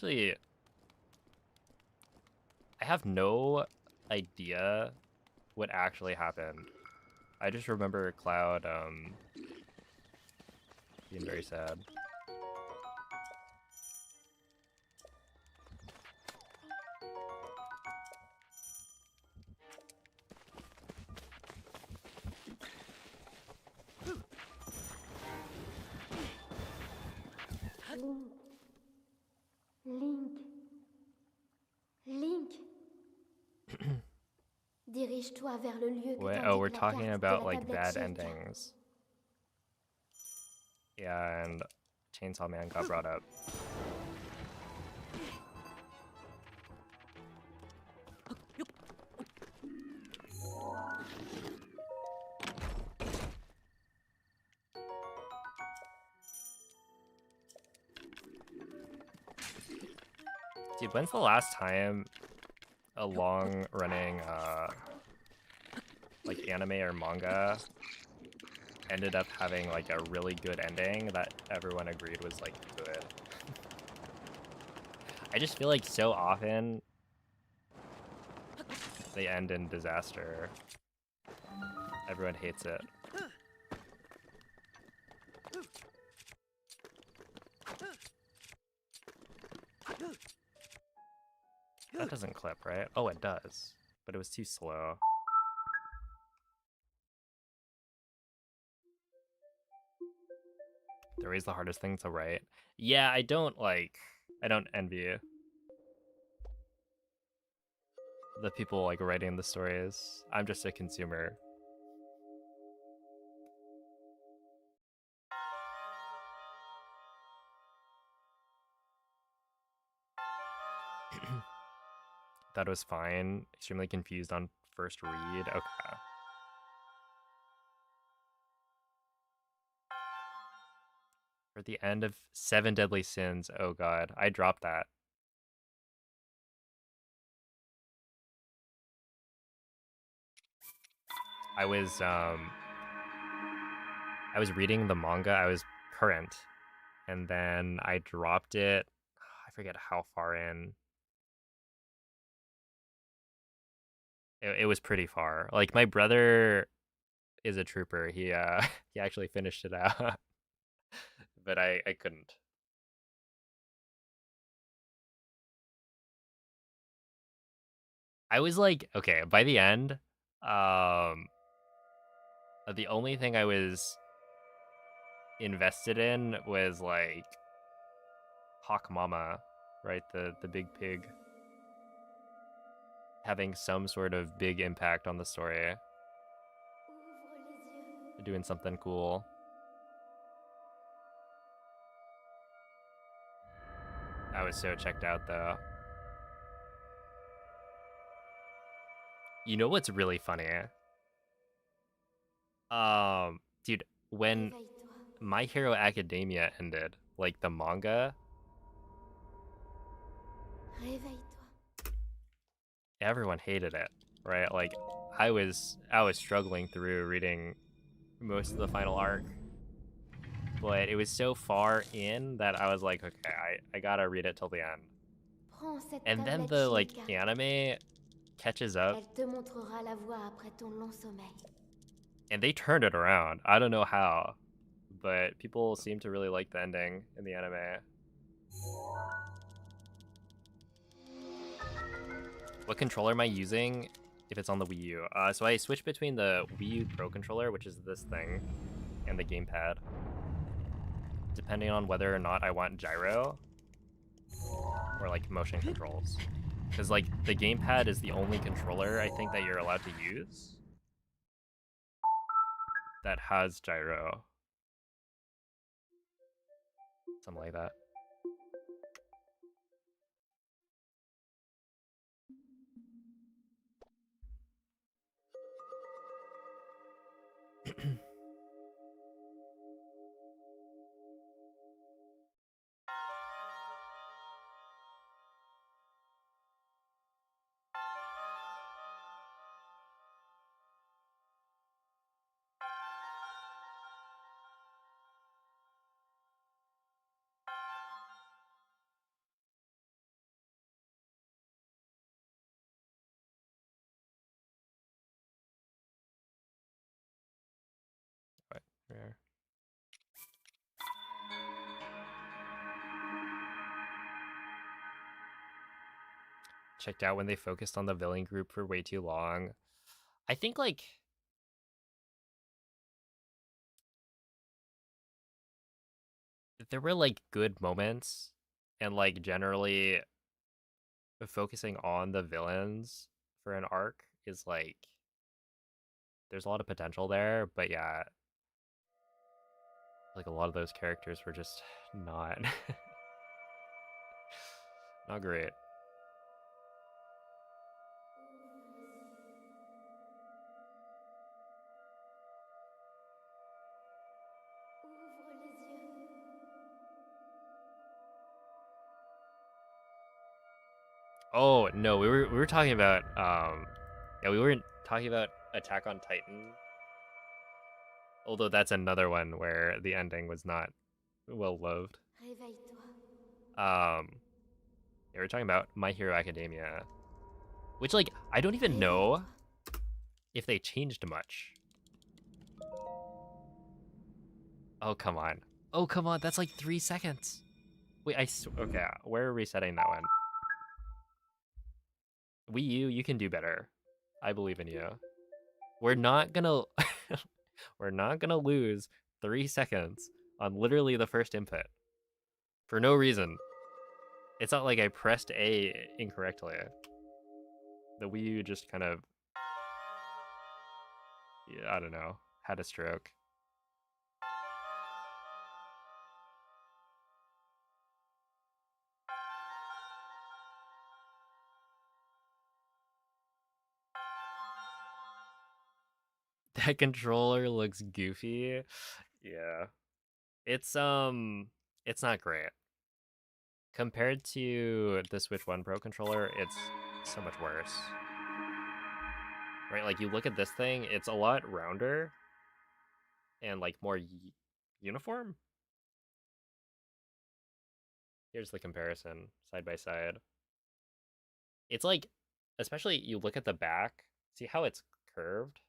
have no idea what actually happened. I just remember Cloud being very sad. Link. Link. Dirige-toi vers le lieu que What? t'indique Oh, we're la talking carte de about la like tablette bad Sheila. endings. and Chainsaw Man got brought up. Dude, when's the last time a long-running, like, anime or manga ended up having, like, a really good ending that everyone agreed was, like, good? I just feel like so often they end in disaster. Everyone hates it. That doesn't clip, right? Oh, it does. But it was too slow. They're always the hardest thing to write. Yeah, I don't envy you. The people, like, writing the stories. I'm just a consumer. That was fine. Extremely confused on first read. Okay. For the end of 7 Deadly Sins. Oh god, I dropped that. I was reading the manga. I was current, and then I dropped it. I forget how far in. It was pretty far. Like, my brother is a trooper. He he actually finished it out, but I couldn't. I was like, okay, by the end, the only thing I was invested in was, like, Hawk Mama, right? The big pig having some sort of big impact on the story, Ouvre les yeux. doing something cool. I was so checked out though. You know what's really funny? Dude, when Réveille-toi. My Hero Academia ended, like the manga, Réveille-toi. everyone hated it, right? Like, I was struggling through reading most of the final arc, but it was so far in that I was like, okay, I gotta read it till the end. Prends cette And then tablette, the, like, Shinka. anime catches up, Elle te montrera la voie après ton long sommeil. and they turned it around. I don't know how, but people seem to really like the ending in the anime. What controller am I using if it's on the Wii U? So I switch between the Wii U Pro controller, which is this thing, and the gamepad, depending on whether or not I want gyro or, like, motion controls. Because, like, the gamepad is the only controller I think that you're allowed to use that has gyro. Something like that. But, yeah. Checked out when they focused on the villain group for way too long. I think, like, there were, like, good moments, and, like, generally focusing on the villains for an arc is, like, there's a lot of potential there, but yeah, Like a lot of those characters were just not not great. Ouvre les yeux. Oh no, we were talking about yeah, we weren't talking about Attack on Titan. Although that's another one where the ending was not well loved. Réveille-toi. Yeah, we're talking about My Hero Academia, which like I don't even know Réveille-toi. if they changed much. Oh come on. Oh come on, that's like 3 seconds. Wait, okay, we're resetting that one. Wii U, you can do better. I believe in you. We're not gonna we're not gonna lose 3 seconds on literally the first input for no reason. It's not like I pressed A incorrectly. The Wii U just kind of, yeah, I don't know, had a stroke. That controller looks goofy. Yeah. It's not great. Compared to the Switch 1 Pro controller, it's so much worse. Right? Like you look at this thing, it's a lot rounder and like more uniform. Here's the comparison side by side. It's like, especially you look at the back, see how it's curved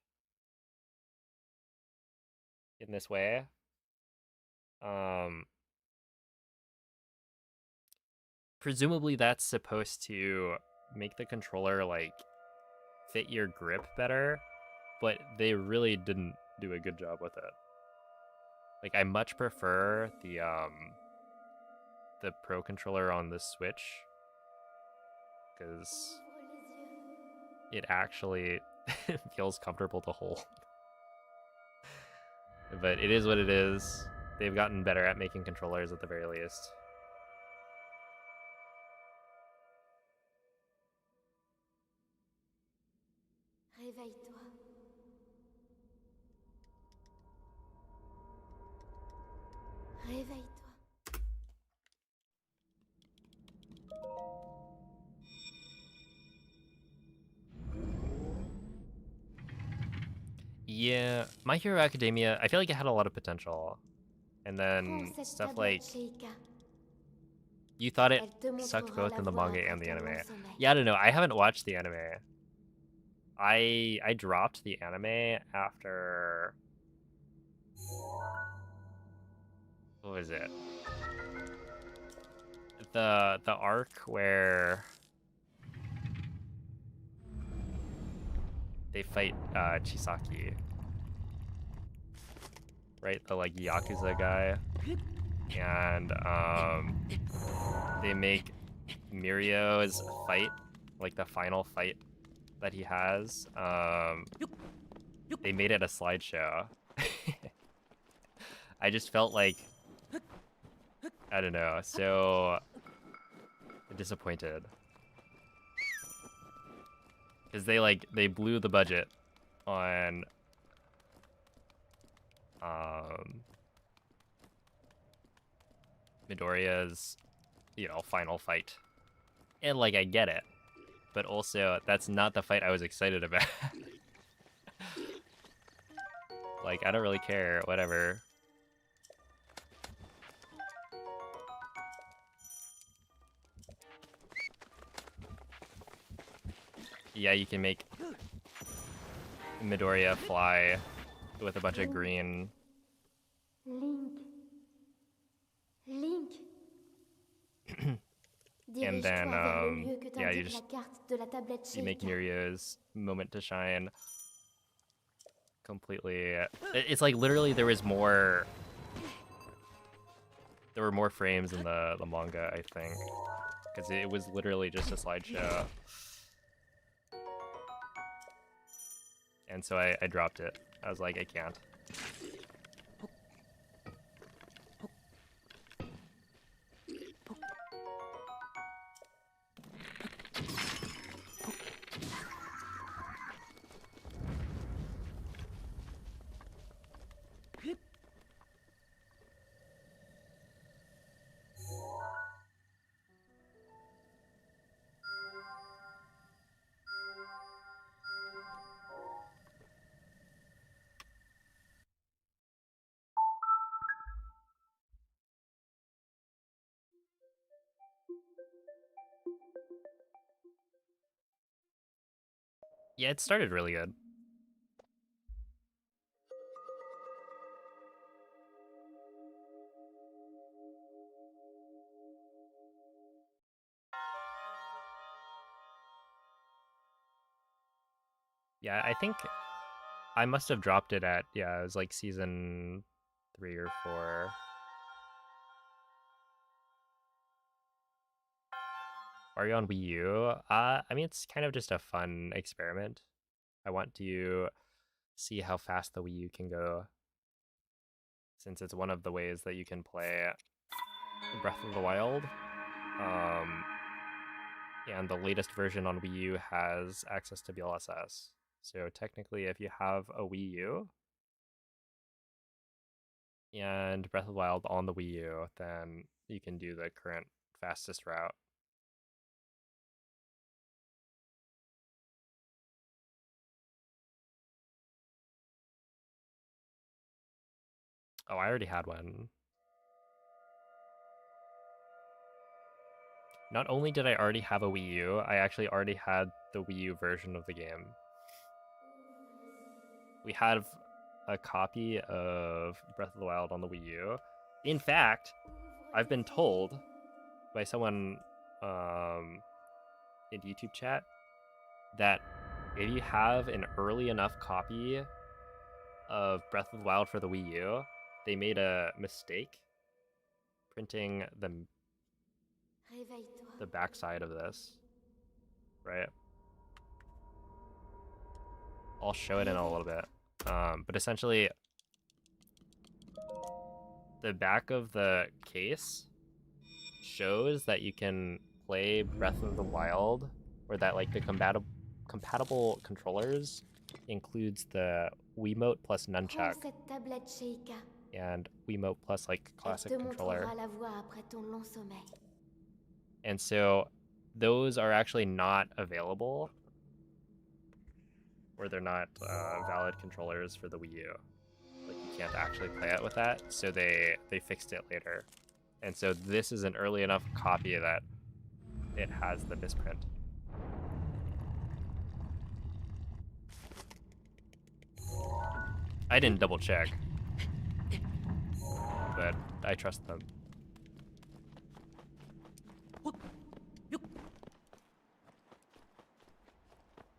in this way? Um, Presumably that's supposed to make the controller like fit your grip better, but they really didn't do a good job with it. Like I much prefer the Pro controller on the Switch because Ouvre les yeux. it actually feels comfortable to hold. But it is what it is. They've gotten better at making controllers at the very least. Réveille-toi. Réveille-toi. Yeah, My Hero Academia, I feel like it had a lot of potential. And then Prends cette stuff like, tablette, Sheikah. you thought it Elle te sucked montrera both la in the voie manga après and the ton anime. long sommeil. Yeah, I don't know. I haven't watched the anime. I dropped the anime after, what was it? The arc where they fight Chisaki, right? The like Yakuza guy, and they make Mirio's fight, like the final fight that he has. They made it a slideshow. I just felt like, I don't know, so disappointed. Because they blew the budget on Midoriya's, final fight. And like I get it. But also that's not the fight I was excited about. Like I don't really care, whatever. Yeah, you can make Midoriya fly with a bunch of green. Link. Link. And then, Dirige-toi vers le lieu que yeah, t'indique la carte de la tablette you make Sheikah. Mirio's moment to shine completely. It's like literally there were more frames in the manga, I think, because it was literally just a slideshow. And so I dropped it. I was like, I can't. Yeah, it started really good. Yeah, I think I must have dropped it at, yeah, it was like season 3 or 4. Are you on Wii U? I mean, it's kind of just a fun experiment. I want to see how fast the Wii U can go, since it's one of the ways that you can play Breath of the Wild. And the latest version on Wii U has access to BLSS. So technically, if you have a Wii U and Breath of the Wild on the Wii U, then you can do the current fastest route. Oh, I already had one. Not only did I already have a Wii U, I actually already had the Wii U version of the game. We have a copy of Breath of the Wild on the Wii U. In fact, I've been told by someone in YouTube chat that if you have an early enough copy of Breath of the Wild for the Wii U, they made a mistake printing the backside of this, right? I'll show it in a little bit. But essentially, the back of the case shows that you can play Breath of the Wild, or that like the compatible controllers includes the Wiimote plus nunchuck and Wiimote plus like classic controller. And so those are actually not available, or they're not valid controllers for the Wii U. Like you can't actually play it with that, so they fixed it later. And so this is an early enough copy that it has the misprint. I didn't double check, but I trust them.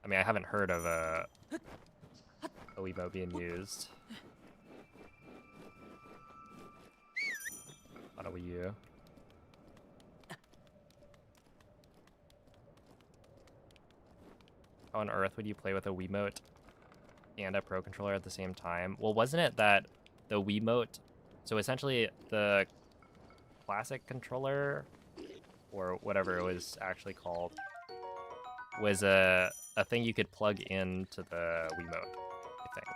I mean, I haven't heard of a Amiibo being used on a Wii U. How on earth would you play with a Wiimote and a Pro controller at the same time? Well, wasn't it that the Wiimote, so essentially the classic controller, or whatever it was actually called, was a thing you could plug into the Wiimote, I think.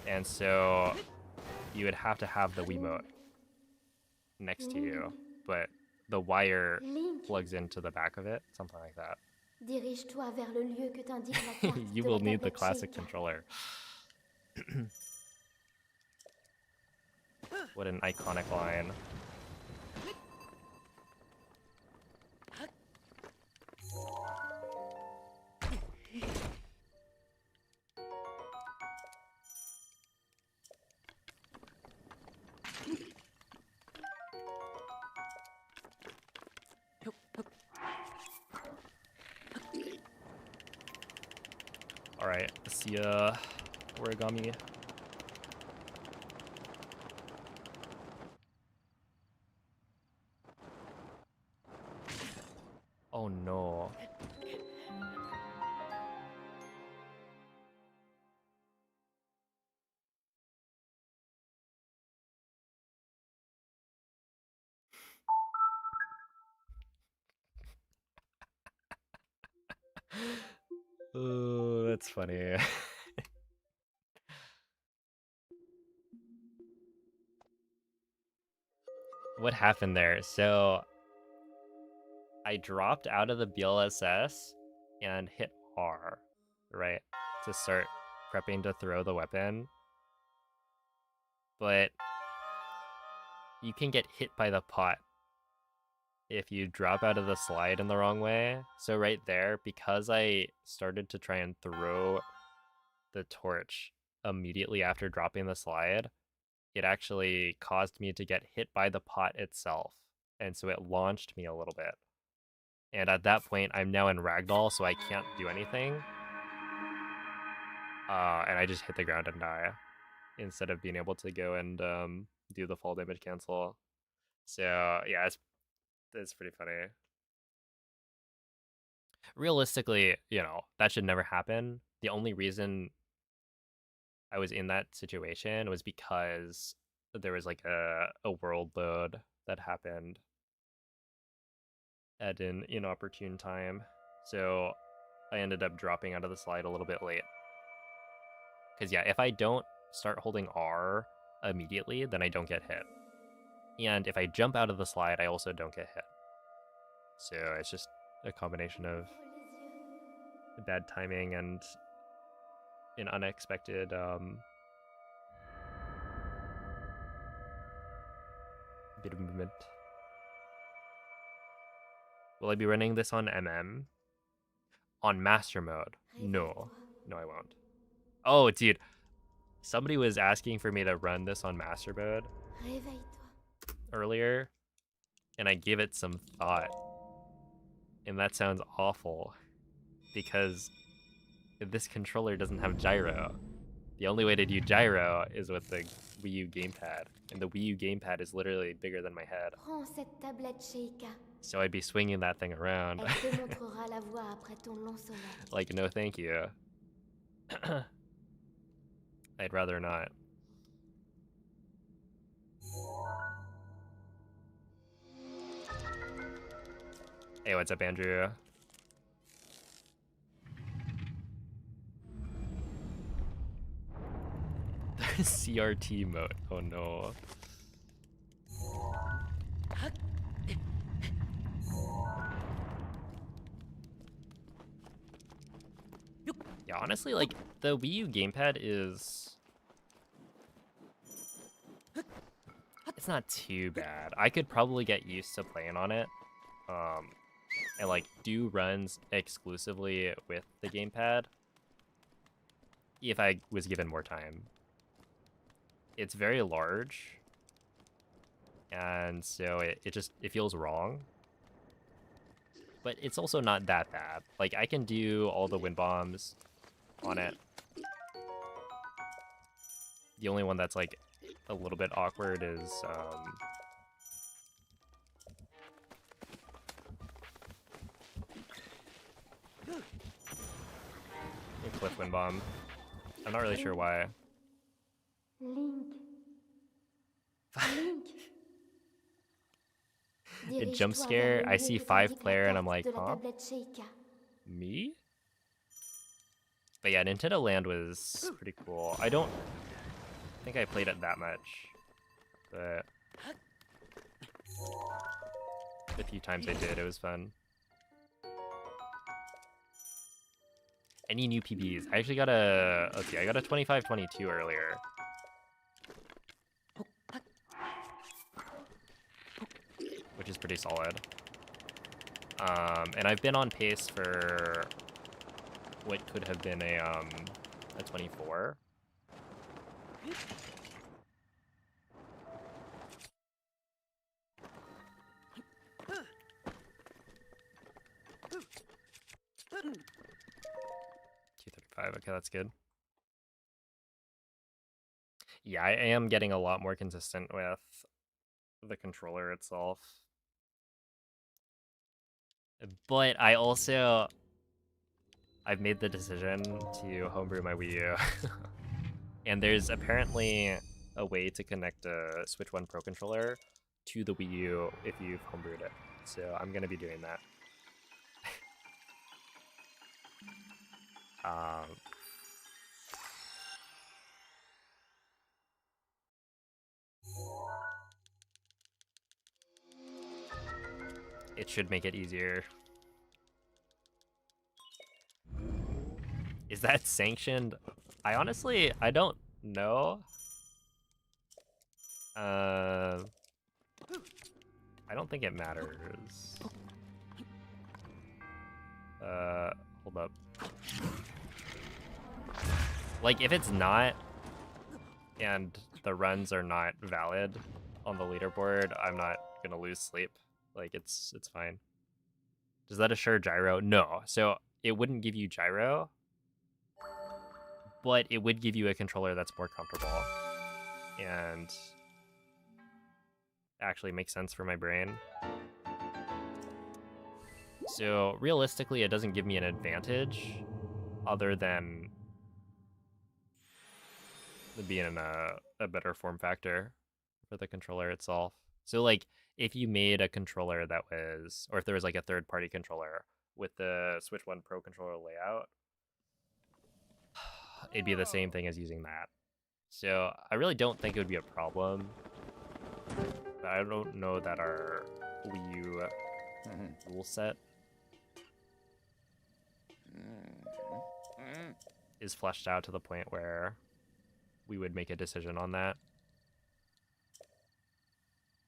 And so you would have to have the Wiimote next to you, but the wire plugs into the back of it, something like that. Dirige-toi vers le lieu que t'indique la carte You de will la need the tablette classic Sheikah. controller. What an iconic line. Alright, see ya, origami. Oh no. Oh, that's funny. What happened there? So I dropped out of the BLSS and hit R, right, to start prepping to throw the weapon. But you can get hit by the pot if you drop out of the slide in the wrong way. So right there, because I started to try and throw the torch immediately after dropping the slide, it actually caused me to get hit by the pot itself. And so it launched me a little bit. And at that point, I'm now in ragdoll, so I can't do anything. And I just hit the ground and die instead of being able to go and do the fall damage cancel. So yeah, it's pretty funny. Realistically, you know, that should never happen. The only reason I was in that situation was because there was like a world load that happened at an inopportune time. So I ended up dropping out of the slide a little bit late. Because yeah, if I don't start holding R immediately, then I don't get hit. And if I jump out of the slide, I also don't get hit. So it's just a combination of bad timing and an unexpected bit of movement. Will I be running this on MM? On master mode? No. No, I won't. Oh, dude. Somebody was asking for me to run this on master mode earlier, and I gave it some thought. And that sounds awful, because this controller doesn't have gyro. The only way to do gyro is with the Wii U gamepad, and the Wii U gamepad is literally bigger than my head. So I'd be swinging that thing around. Like, no thank you. I'd rather not. Hey, what's up, Andrew? CRT mode. Oh no. Yeah, honestly, like, the Wii U gamepad is... It's not too bad. I could probably get used to playing on it. And, like, do runs exclusively with the gamepad if I was given more time. It's very large, and so it feels wrong. But it's also not that bad. Like, I can do all the wind bombs on it. The only one that's, like, a little bit awkward is, a cliff wind bomb. I'm not really sure why. Link. A jump scare, I see 5-player and I'm like, huh? Me? But yeah, Nintendo Land was pretty cool. I don't think I played it that much, but the few times I did, it was fun. Any new PBs? I actually got a, let's see, I got a 25-22 earlier. Which is pretty solid. And I've been on pace for what could have been a 24. $235, okay, that's good. Yeah, I am getting a lot more consistent with the controller itself. But I've made the decision to homebrew my Wii U. And there's apparently a way to connect a Switch 1 Pro controller to the Wii U if you've homebrewed it. So I'm gonna be doing that. It should make it easier. Is that sanctioned? I don't know. I don't think it matters. Hold up. Like, if it's not, and the runs are not valid on the leaderboard, I'm not gonna lose sleep. Like, it's fine. Does that assure gyro? No. So it wouldn't give you gyro, but it would give you a controller that's more comfortable and actually makes sense for my brain. So realistically, it doesn't give me an advantage other than being in a better form factor for the controller itself. So like if you made a controller that was, or if there was like a third-party controller with the Switch 1 Pro controller layout, it'd be the same thing as using that. So I really don't think it would be a problem. But I don't know that our Wii U rule set is fleshed out to the point where we would make a decision on that.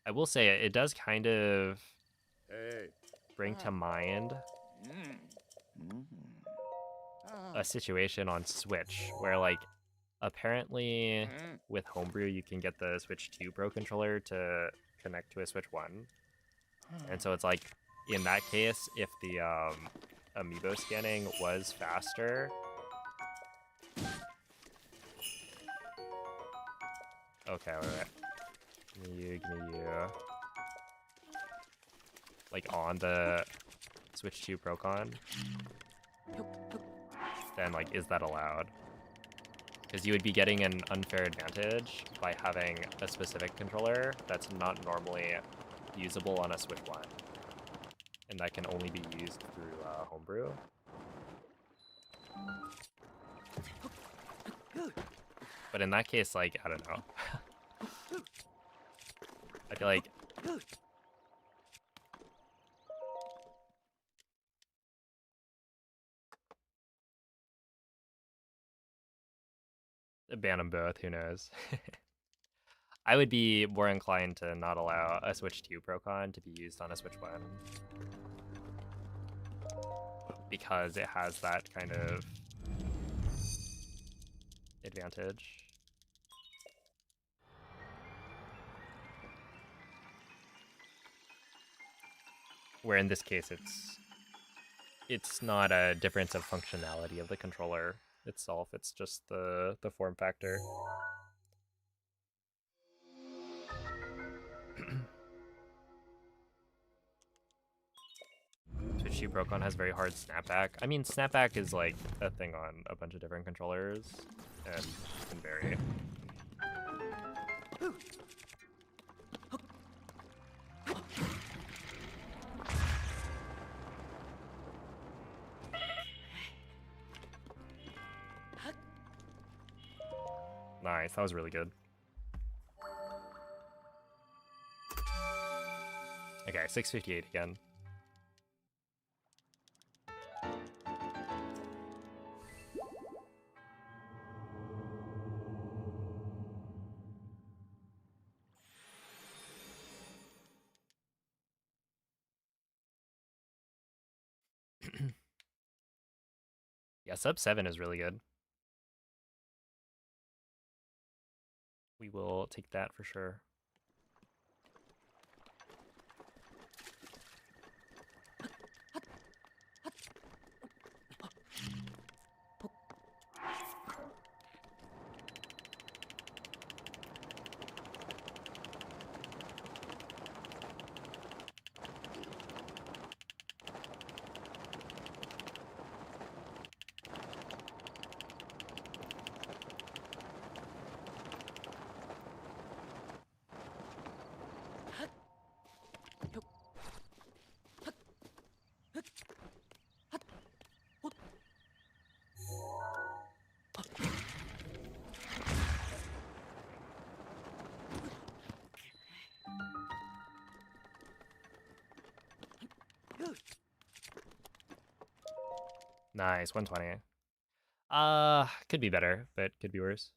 I will say it does kind of bring to mind a situation on Switch where, like, apparently with Homebrew you can get the Switch 2 Pro controller to connect to a Switch 1. And so it's like, in that case, if the amiibo scanning was faster, okay, wait. Give me you. Like on the Switch 2 Procon, then like, is that allowed? Because you would be getting an unfair advantage by having a specific controller that's not normally usable on a Switch 1. And that can only be used through Homebrew. But in that case, like, I don't know. I feel like ban them both, who knows? I would be more inclined to not allow a Switch 2 Procon to be used on a Switch 1. Because it has that kind of advantage. Where in this case it's not a difference of functionality of the controller itself, it's just the form factor. Switch 2 Procon has very hard snapback. I mean, snapback is like a thing on a bunch of different controllers, and can vary. Nice, that was really good. Okay, 658 again. Yeah, sub 7 is really good. We will take that for sure. Nice, 120. Could be better, but could be worse.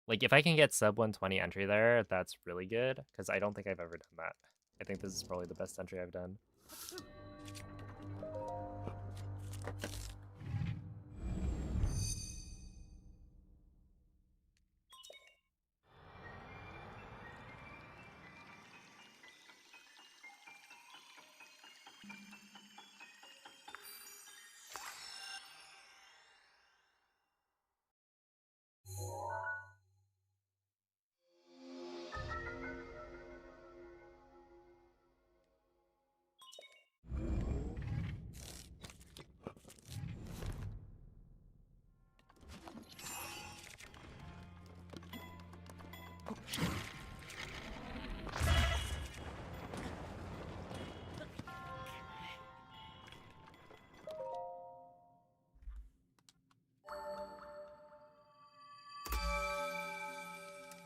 Like, if I can get sub 120 entry there, that's really good, because I don't think I've ever done that. I think this is probably the best entry I've done.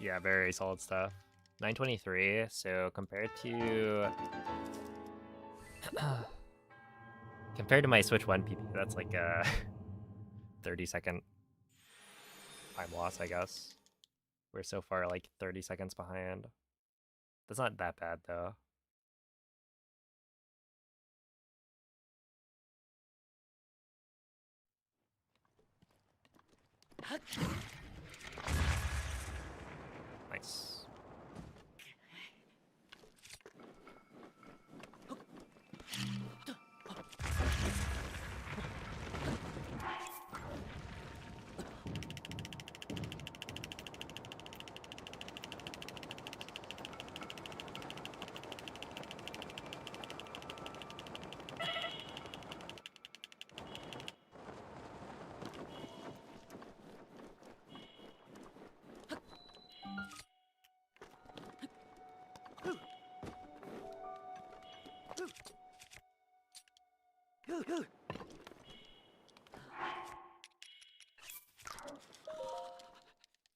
Yeah, very solid stuff. 923, so compared to compared to my Switch 1 PP, that's like a 30-second time loss, I guess. We're so far like 30 seconds behind. That's not that bad though. Nice.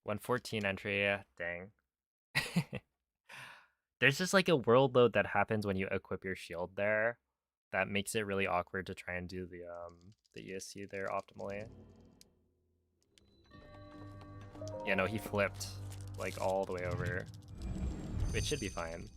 $114 entry, dang. There's just like a world load that happens when you equip your shield there that makes it really awkward to try and do the ESC there optimally. Yeah, no, he flipped like all the way over. It should be fine.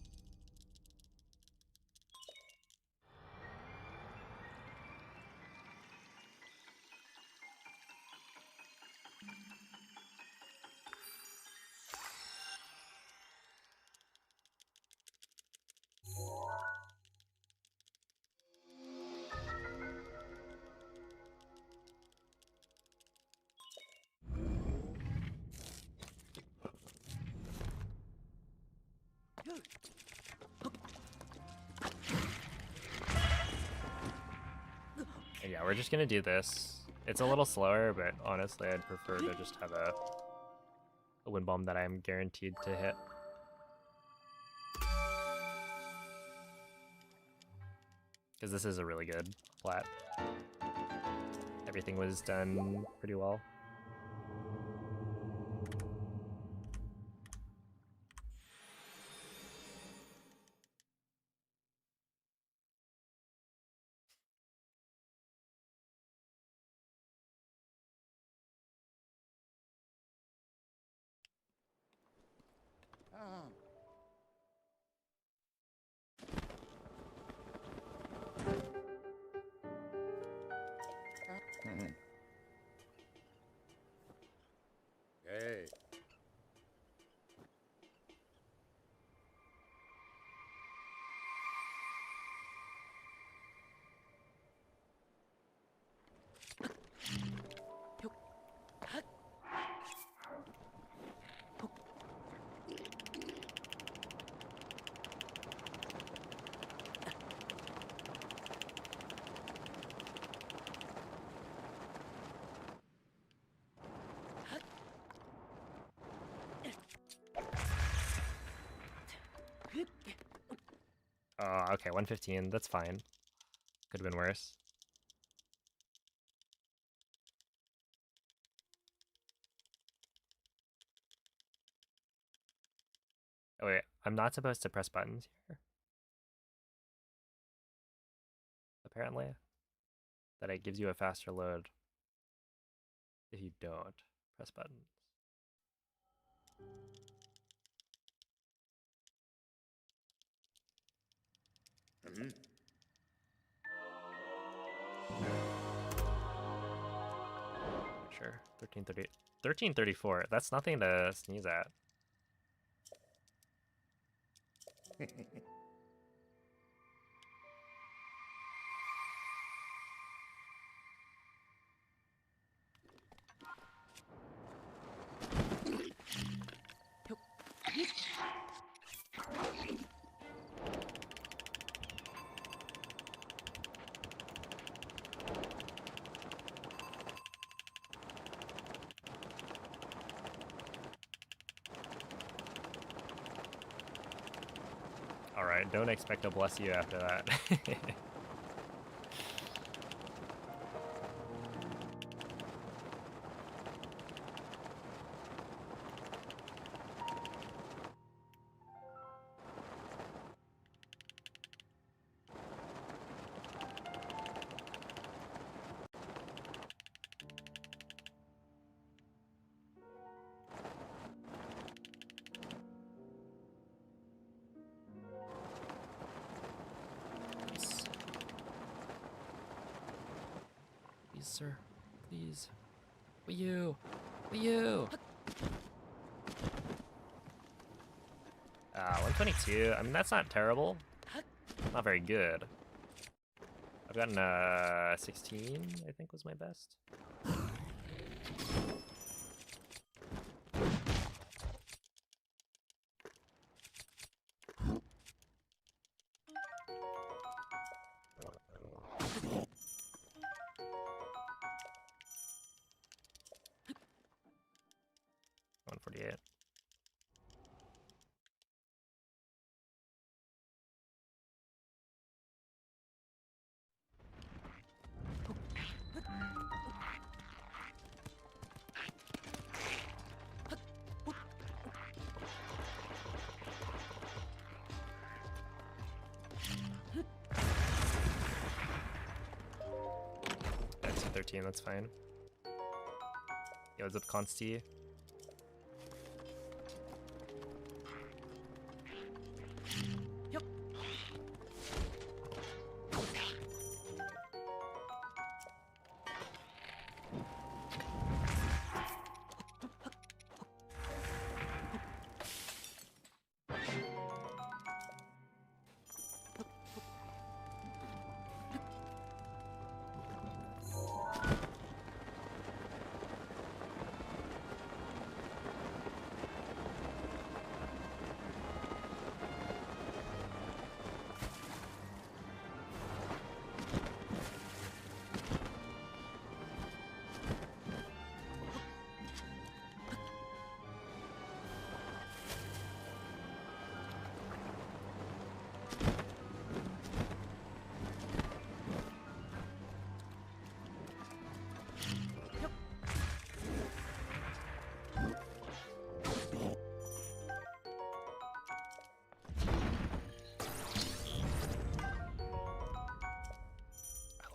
And yeah, we're just gonna do this. It's a little slower, but honestly, I'd prefer to just have a wind bomb that I'm guaranteed to hit. Because this is a really good plat. Everything was done pretty well. Ah. Hey. Okay, 115, that's fine. Could have been worse. Oh wait, I'm not supposed to press buttons here. Apparently. That it gives you a faster load if you don't press buttons. Mhm. Sure. 1330. 1334. That's nothing to sneeze at. Alright, don't expect to bless you after that. Please, sir. Please. Wii U! Wii U! 122. I mean, that's not terrible. Not very good. I've gotten 16, I think was my best. $148. That's 213, that's fine. Yo, what's up, Consti?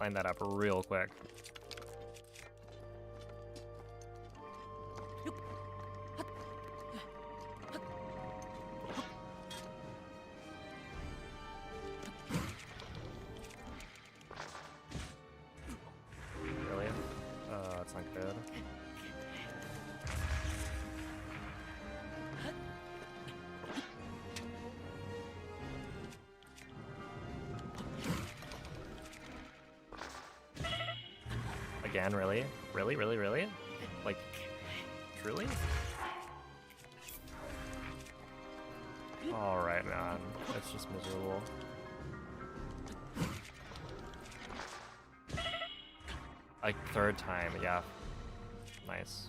Line that up real quick. Really? Oh, that's not good. Again, really? Really, really, really? Like, truly? Alright, man. That's just miserable. Like, third time, yeah. Nice.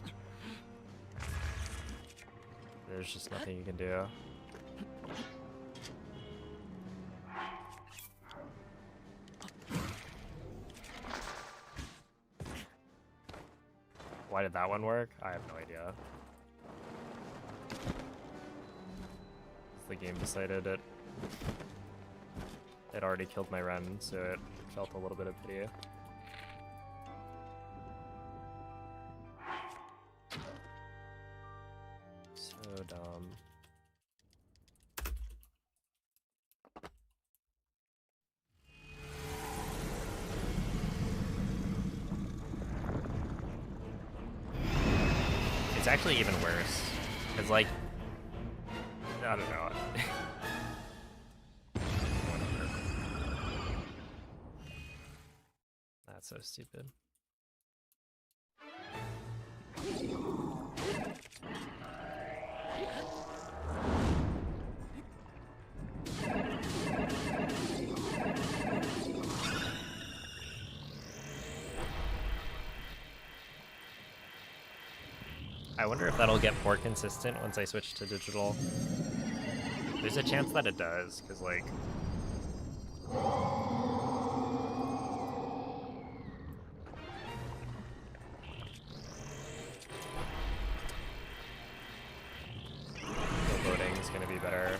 There's just nothing you can do. Why did that one work? I have no idea. The game decided it already killed my run, so it felt a little bit of pity. So dumb. It's actually even worse. It's like, I don't know. Whatever. That's so stupid. I wonder if that'll get more consistent once I switch to digital. There's a chance that it does, because, like... the loading is going to be better.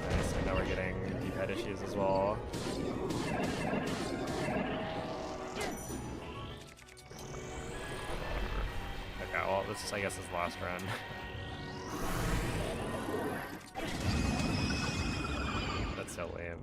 Nice, and now we're getting D-pad issues as well. Okay, well, this is, I guess, his last run. That's so lame.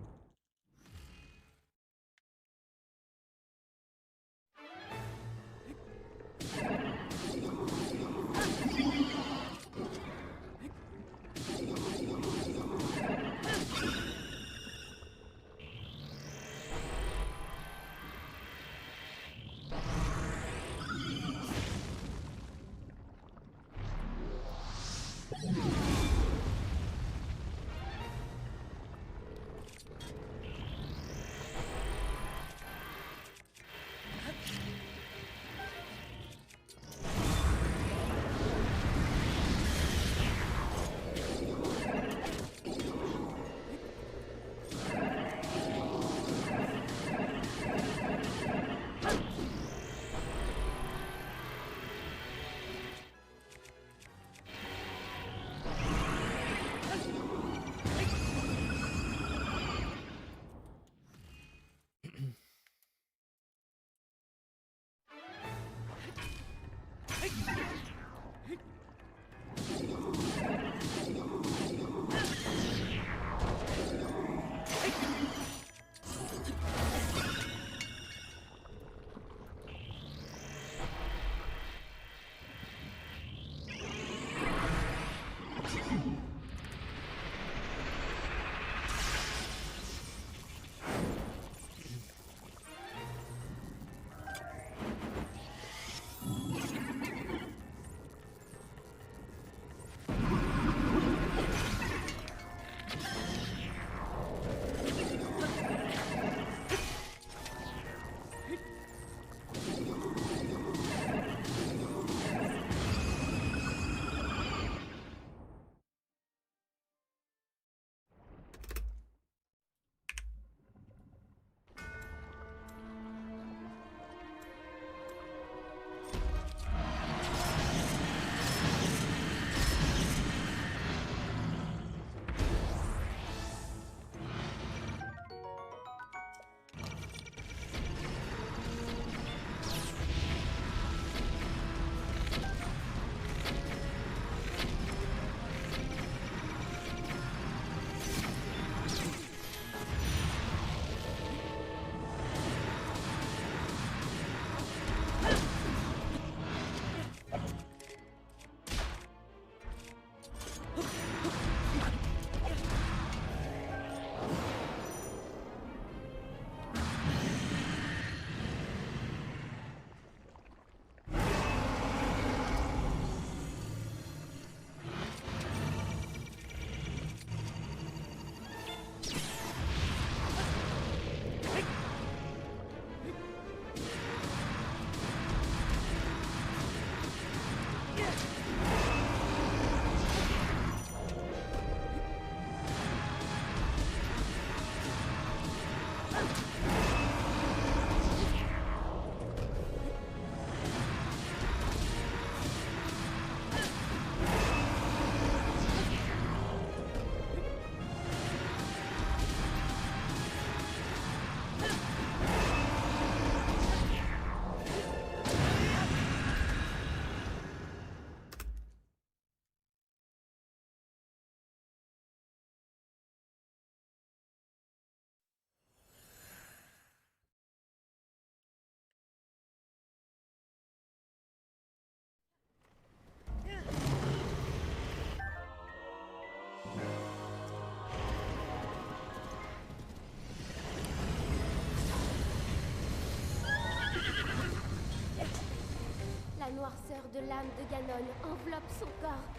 de l'âme de Ganon enveloppe son corps.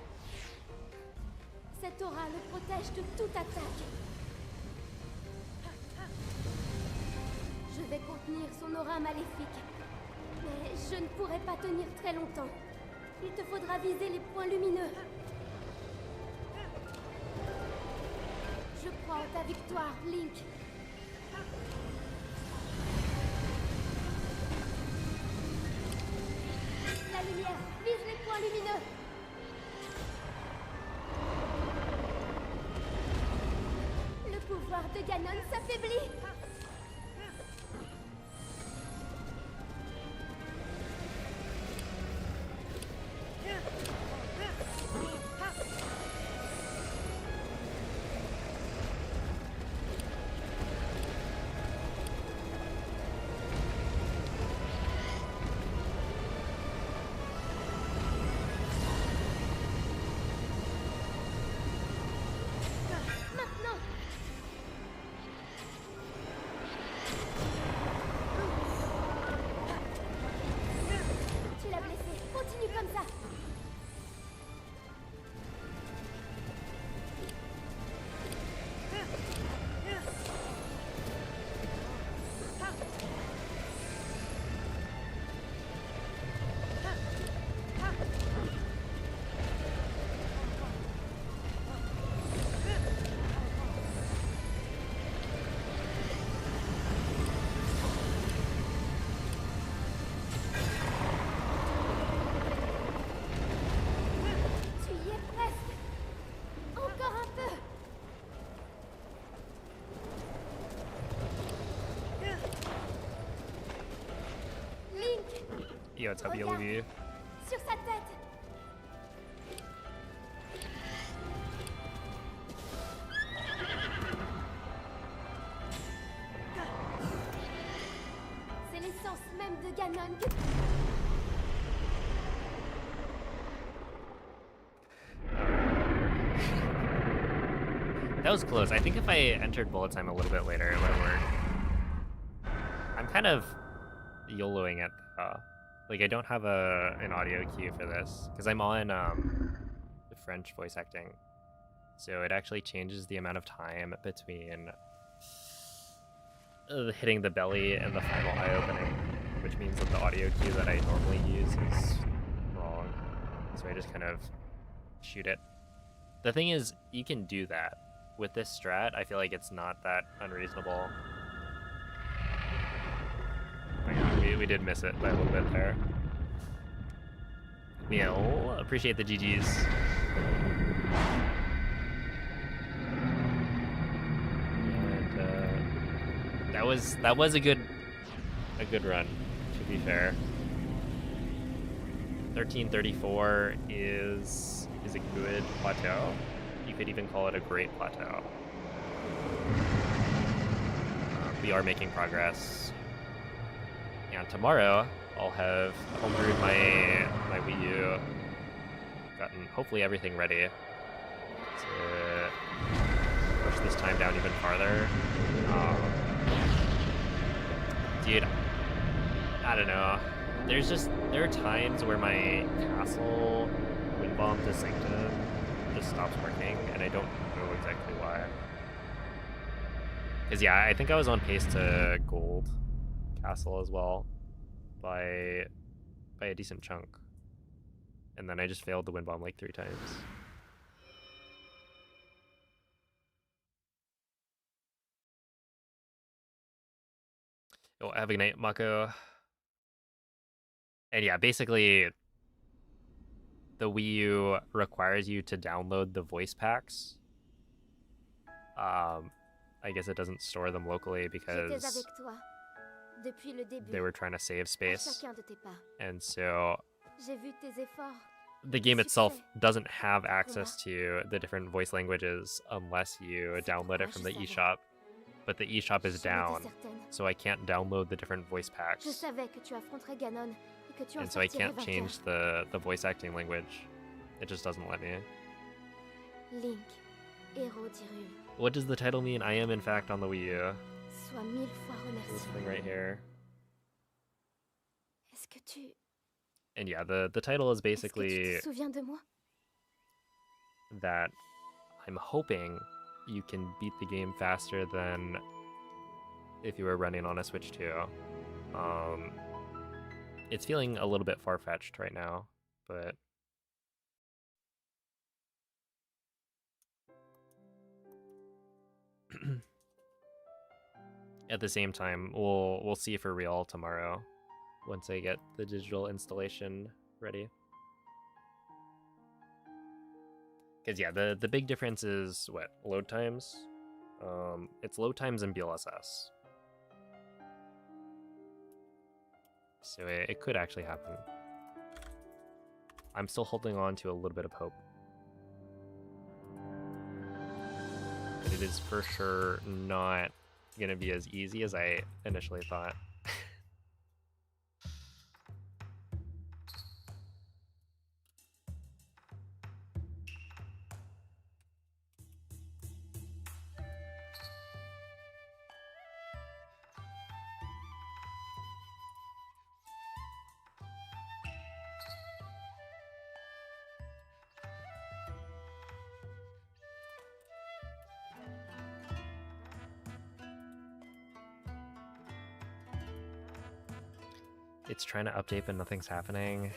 Cette aura le protège de toute attaque. Je vais contenir son aura maléfique. Mais je ne pourrai pas tenir très longtemps. Il te faudra viser les points lumineux. Je crois en ta victoire, Link. La lumière, vise les points lumineux. Le pouvoir de Ganon s'affaiblit. Yo, what's up, BotW? Sur sa tête. C'est l'essence même de Ganon que... That was close. I think if I entered bullet time a little bit later, it would have worked. I'm kind of YOLOing it. Like, I don't have an audio cue for this, because I'm on the French voice acting. So it actually changes the amount of time between hitting the belly and the final eye opening, which means that the audio cue that I normally use is wrong. So I just kind of shoot it. The thing is, you can do that. With this strat, I feel like it's not that unreasonable. Oh my god, we did miss it by a little bit there. We'll appreciate the GGs. And that was a good run, to be fair. 1334 is a good plateau. You could even call it a great plateau. We are making progress. And tomorrow, I'll have homebrewed my Wii U, gotten hopefully everything ready to push this time down even farther. Dude, I don't know. There are times where my castle wind bomb to Sanctum just stops working, and I don't know exactly why. Because yeah, I think I was on pace to gold castle as well by a decent chunk, and then I just failed the wind bomb like 3 times. Oh, have a good night, Mako. And yeah, basically the Wii U requires you to download the voice packs. I guess it doesn't store them locally because they were trying to save space. And so the game itself doesn't have access to the different voice languages unless you download it from the eShop. But the eShop is down, so I can't download the different voice packs. And so I can't change the voice acting language. It just doesn't let me. Link, héros d'Hyrule. What does the title mean? I am in fact on the Wii U. Sois 1000 fois This remercié. thing right here. Est-ce que tu And yeah, the title is Est-ce que tu basically te souviens de moi? that I'm hoping you can beat the game faster than if you were running on a Switch 2. It's feeling a little bit far-fetched right now, but at the same time, we'll see for real tomorrow once I get the digital installation ready. Because yeah, the big difference is what? Load times? It's load times in BLSS. So it could actually happen. I'm still holding on to a little bit of hope. But it is for sure not gonna be as easy as I initially thought. It's trying to update, but nothing's happening.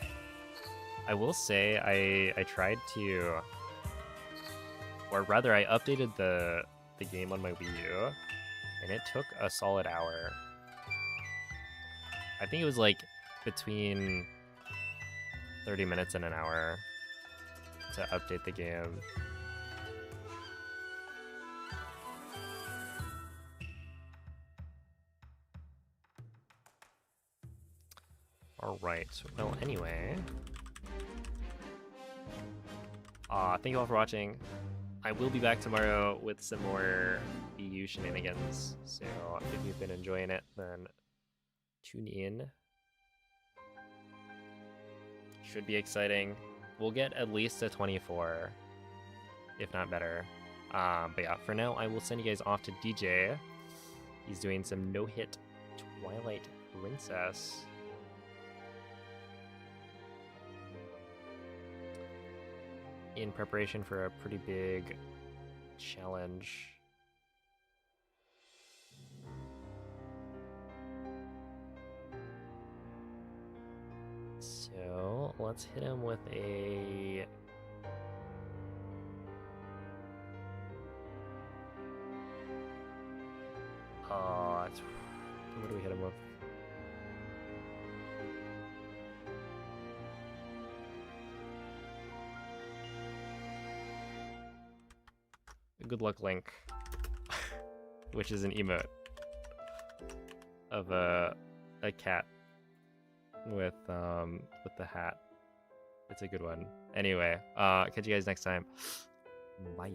I will say I tried to, or rather I updated the game on my Wii U, and it took a solid hour. I think it was like between 30 minutes and an hour to update the game. Alright, well anyway. Thank you all for watching. I will be back tomorrow with some more Wii U shenanigans, so if you've been enjoying it, then tune in. Should be exciting. We'll get at least a 24, if not better. But yeah, for now, I will send you guys off to DJ. He's doing some no-hit Twilight Princess. In preparation for a pretty big challenge. So let's hit him with a what do we hit him with? Good luck, Link, which is an emote of a cat with the hat. It's a good one. Anyway, catch you guys next time. Bye.